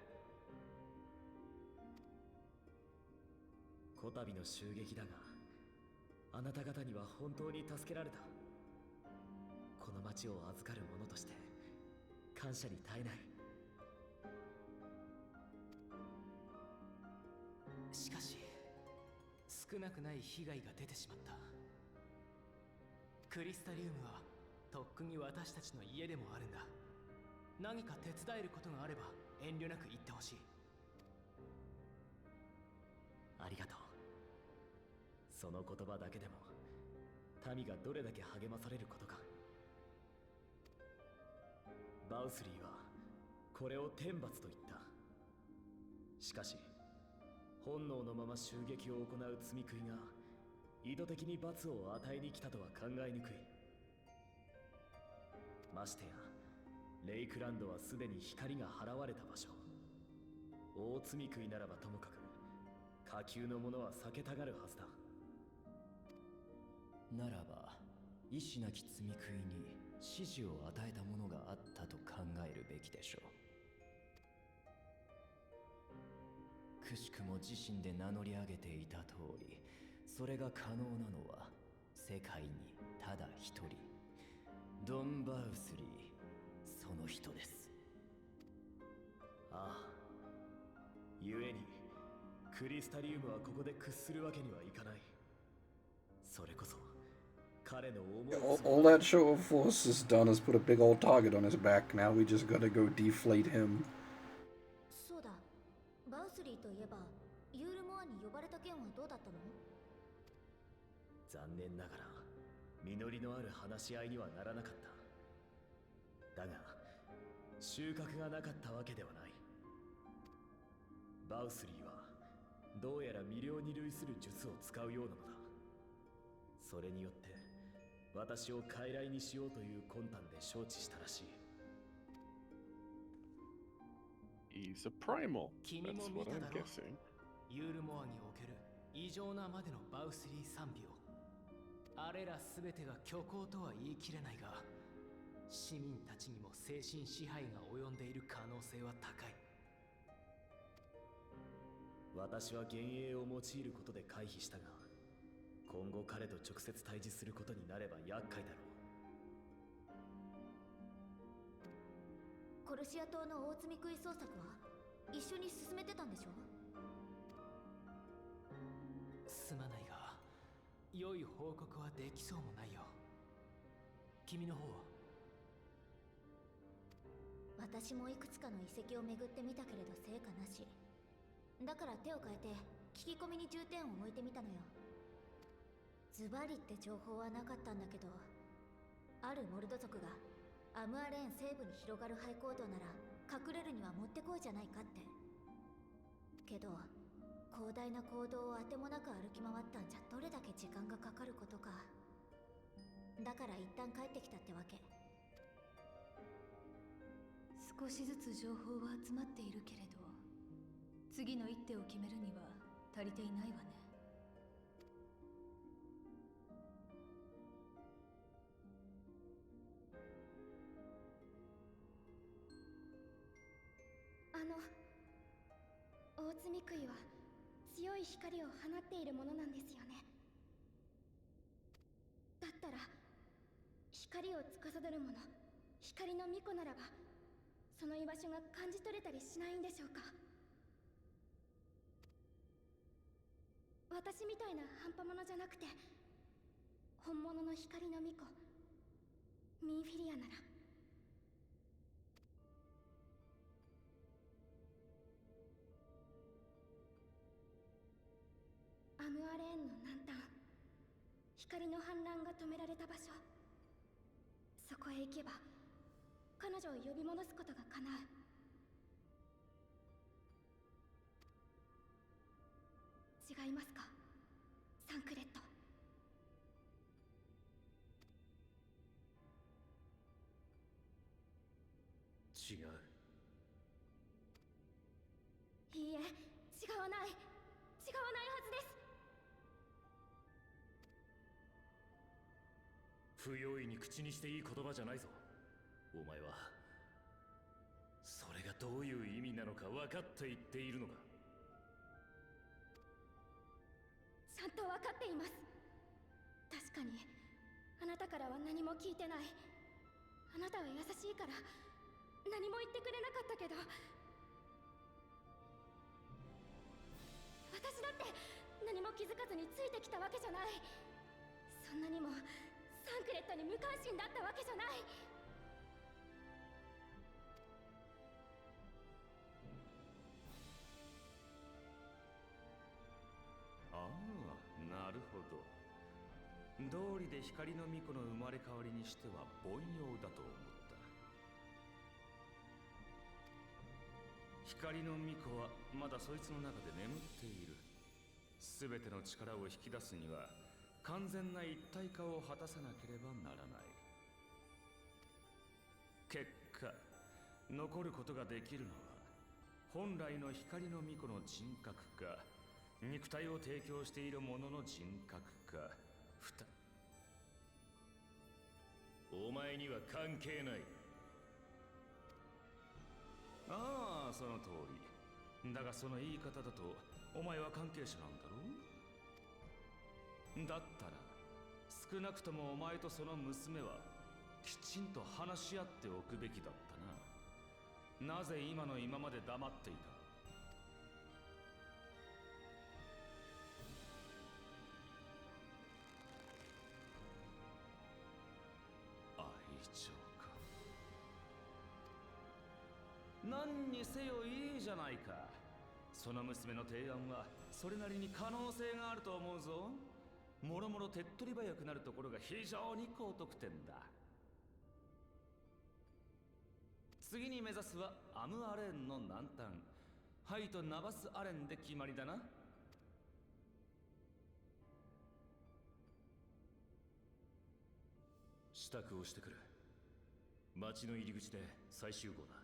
こたびの襲撃だが、あなた方には本当に助けられた。この町を預かる者として感謝に絶えない。しかし少なくない被害が出てしまった。クリスタリウムはとっくに私たちの家でもあるんだ。何か手伝えることがあれば遠慮なく言ってほしい。ありがとう。その言葉だけでも民がどれだけ励まされることか。バウスリーはこれを天罰と言った。しかし本能のまま襲撃を行う積み食いが意図的に罰を与えに来たとは考えにくい。ましてやレイクランドはすでに光が払われた場所。大積み食いならばともかく下級の者は避けたがるはずだ。ならば意志なき積み食いに指示を与えたものがあったと考えるべきでしょう。くしくも自身で名乗り上げていた通り、それが可能なのは世界にただ一人、ドン・バウスリー、その人です。ああ、故にクリスタリウムはここで屈するわけにはいかない。それこそ彼の思い。 All that show of force has done is put a big old target on his back. Now we just gotta go deflate him. そうだ、バウスリーといえばユールモアに呼ばれた件はどうだったの？残念ながら実りのある話し合いにはならなかった。だが収穫がなかったわけではない。バウスリーはどうやら魅了に類する術を使うようなのだ。それによって私を傀儡にしようという魂胆で承知したらしHe's い。a primal. 君も That's 見 what た I'm だろう。 guessing. ユールモアにおける異常なまでのバウスリー賛美を。あれら全てが虚構とは言い切れないが、市民たちにも精神支配が及んでいる可能性は高い。私は幻影を用いることで回避したが、今後彼と直接対峙することになれば厄介だろコルシア島の大積み食い捜索は一緒に進めてたんでしょ？すまないが、良い報告はできそうもないよ。君の方は？私もいくつかの遺跡を巡ってみたけれど成果なし。だから手を変えて聞き込みに重点を置いてみたのよ。ズバリって情報はなかったんだけど、あるモルド族がアムアレーン西部に広がる廃坑道なら隠れるにはもってこいじゃないかって。けど広大な坑道をあてもなく歩き回ったんじゃどれだけ時間がかかることか。だから一旦帰ってきたってわけ。少しずつ情報は集まっているけれど、次の一手を決めるには足りていないわね。大積み食いは強い光を放っているものなんですよね。だったら光を司るもの、光の巫女ならばその居場所が感じ取れたりしないんでしょうか。私みたいな半端者じゃなくて本物の光の巫女ミンフィリアなら。アムアレーンの南端、光の氾濫が止められた場所、そこへ行けば彼女を呼び戻すことが叶う。違いますか、サンクレット。違う。いいえ、違わない。違わないはずです。不用意に口にしていい言葉じゃないぞ。お前はそれがどういう意味なのか分かって言っているのか。ちゃんと分かっています。確かにあなたからは何も聞いてない。あなたは優しいから何も言ってくれなかったけど、私だって何も気づかずについてきたわけじゃない。そんなにもサンクレットに無関心だったわけじゃない。ああ、なるほど。道理で光の巫女の生まれ変わりにしては凡庸だと思った。光の巫女はまだそいつの中で眠っている。全ての力を引き出すには完全な一体化を果たさなければならない。結果、残ることができるのは本来の光の巫女の人格か、肉体を提供している者の人格か、お前には関係ない。ああ、その通り。だがその言い方だとお前は関係者なんだろう。だったら少なくともお前とその娘はきちんと話し合っておくべきだったな。なぜ今の今まで黙っていた。愛情か。何にせよいいじゃないか。その娘の提案はそれなりに可能性があると思うぞ。もろもろ手っ取り早くなるところが非常に高得点だ。次に目指すはアムアレーンの南端、ハイとナバスアレンで決まりだな。支度をしてくる。町の入り口で再集合だ。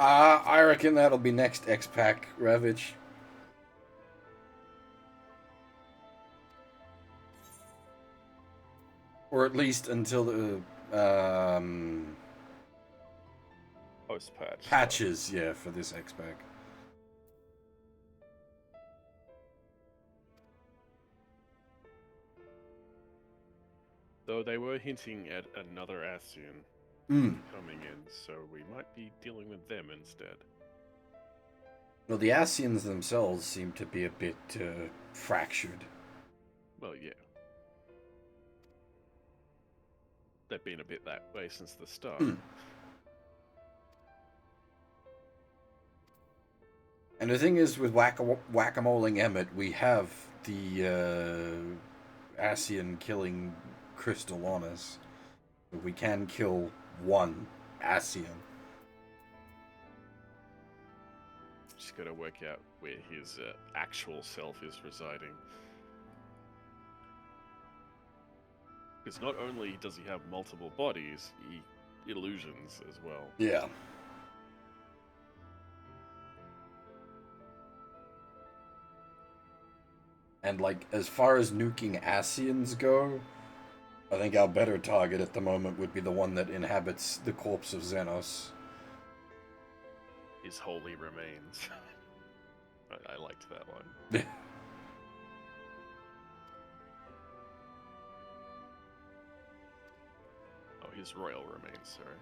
I reckon that'll be next X-Pack, Ravage. Or at least until the post-patch patches, yeah, for this X-Pack. Though they were hinting at another Ascian coming in, so we might be dealing with them instead. Well, the Ascians themselves seem to be a bit fractured. Well, yeah. They've been a bit that way since the start. And the thing is, with whack-a-moling Emmet, we have the Ascian killing crystal on us. We can kill one Ascian. Just gotta work out where his actual self is residing. Because not only does he have multiple bodies, he illusions as well. Yeah. And like as far as nuking Asians go, I think our better target at the moment would be the one that inhabits the corpse of Xenos. His holy remains. I liked that one. Oh, his royal remains, sorry.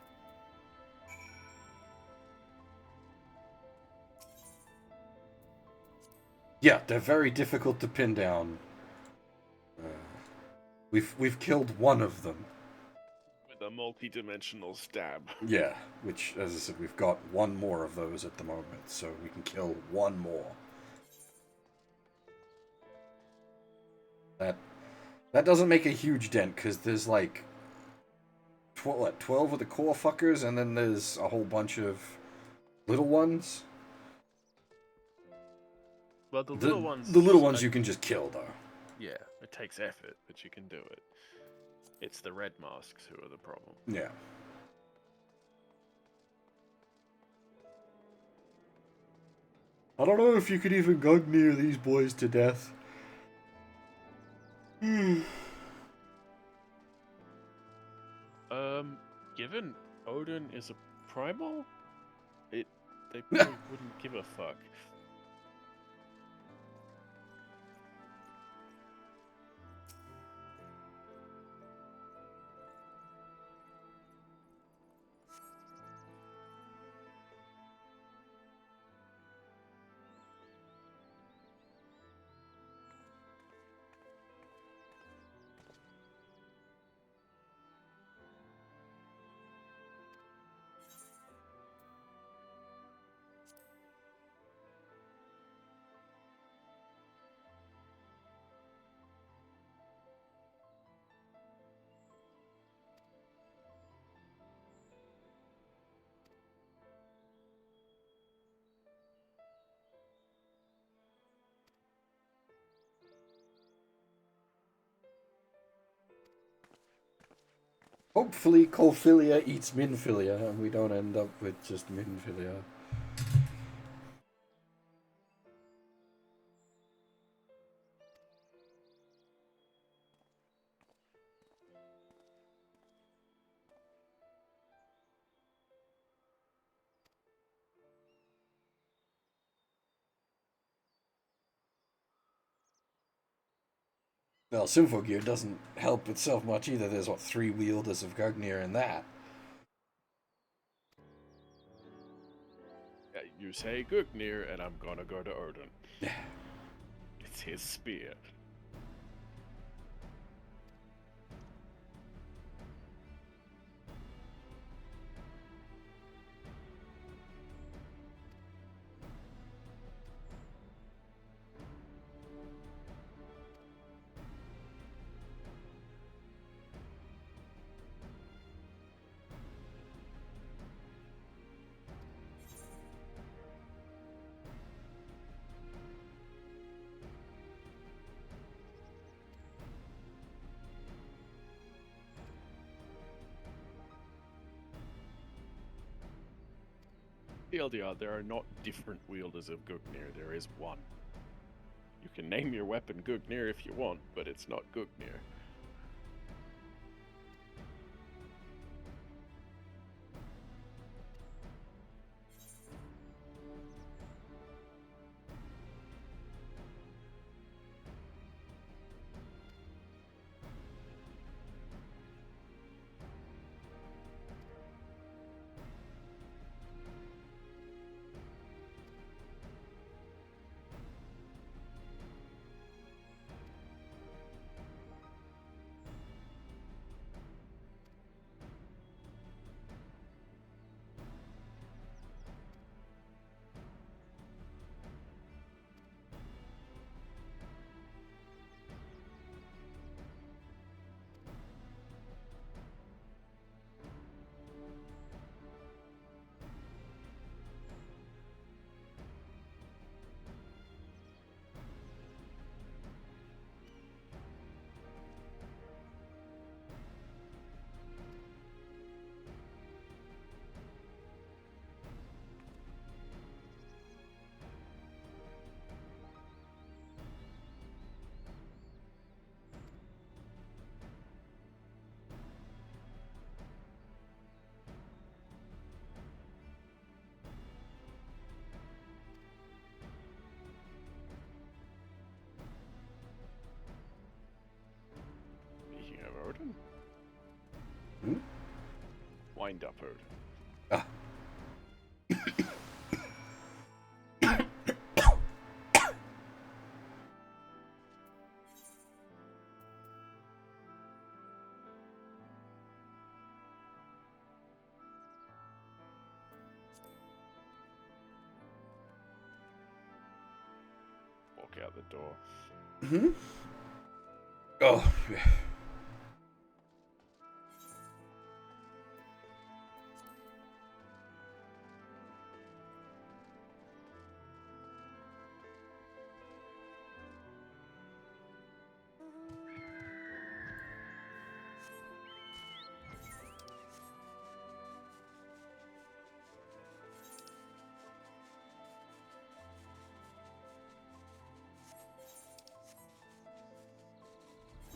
Yeah, they're very difficult to pin down. We've killed one of them. With a multi-dimensional stab. Yeah, which, as I said, we've got one more of those at the moment, so we can kill one more. That doesn't make a huge dent, because there's like 12 of the core fuckers, and then there's a whole bunch of little ones. Well, the little ones... The little ones you can just kill, though. Yeah, it takes effort, but you can do it. It's the red masks who are the problem. Yeah. I don't know if you could even Gungnir these boys to death. Given Odin is a primal, they probably wouldn't give a fuck. Hopefully Colphilia eats Minfilia, and we don't end up with just Minfilia. Well, Symphogear doesn't help itself much either. There's, what, 3 wielders of Gungnir in that. You say Gugnir, and I'm gonna go to Odin. It's his spear. TLDR, there are not different wielders of Gugnir, there is one. You can name your weapon Gugnir if you want, but it's not Gugnir. wind-uppered. Ah. Walk out the door. Mm-hmm. Oh, yeah.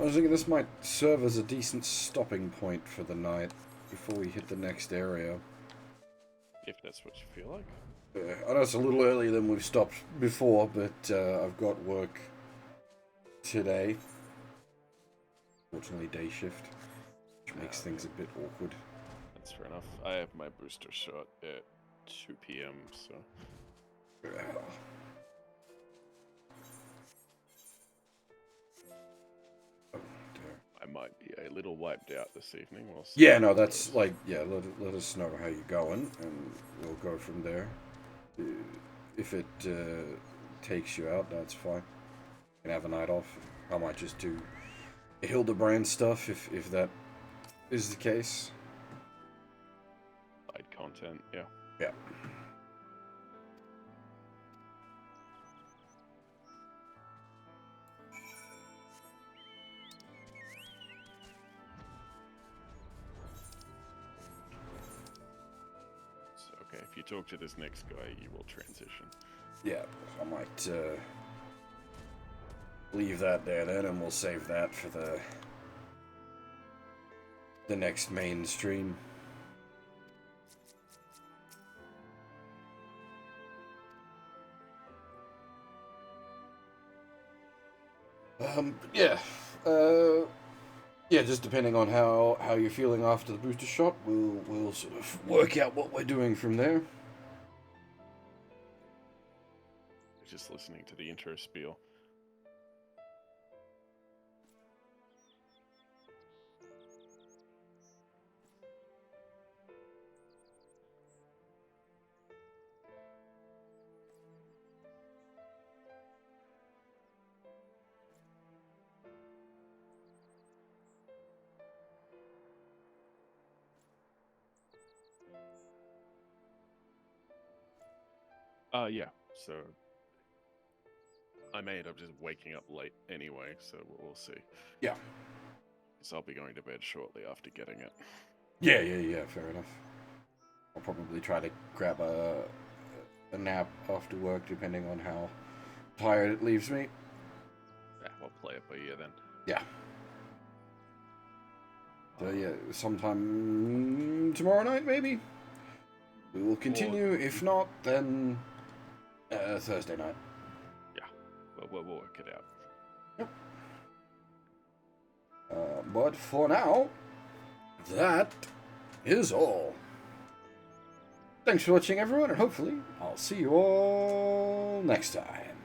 I was thinking this might serve as a decent stopping point for the night before we hit the next area. If that's what you feel like. I know it's a little earlier than we've stopped before, but I've got work today. Fortunately, day shift, which makes things a bit awkward. That's fair enough. I have my booster shot at 2 p.m., so... I might be a little wiped out this evening. We'll see. Yeah, no, that's like, yeah, let us know how you're going, and we'll go from there. If it takes you out, that's fine. You can have a night off. I might just do Hildebrand stuff if that is the case. Side content, yeah. Yeah. Okay, if you talk to this next guy, you will transition. Yeah, I might leave that there then, and we'll save that for the next main stream. Yeah. Yeah, just depending on how you're feeling after the booster shot, we'll sort of work out what we're doing from there. Just listening to the intro spiel. Yeah, so I may end up just waking up late anyway, so we'll see. Yeah. So I'll be going to bed shortly after getting it. Yeah, fair enough. I'll probably try to grab a nap after work, depending on how tired it leaves me. Yeah, we'll play it by ear then. Yeah. So yeah, sometime tomorrow night, maybe? We will continue. If not, then Thursday night. Yeah, we'll work it out. Yep. But for now, that is all. Thanks for watching, everyone, and hopefully I'll see you all next time.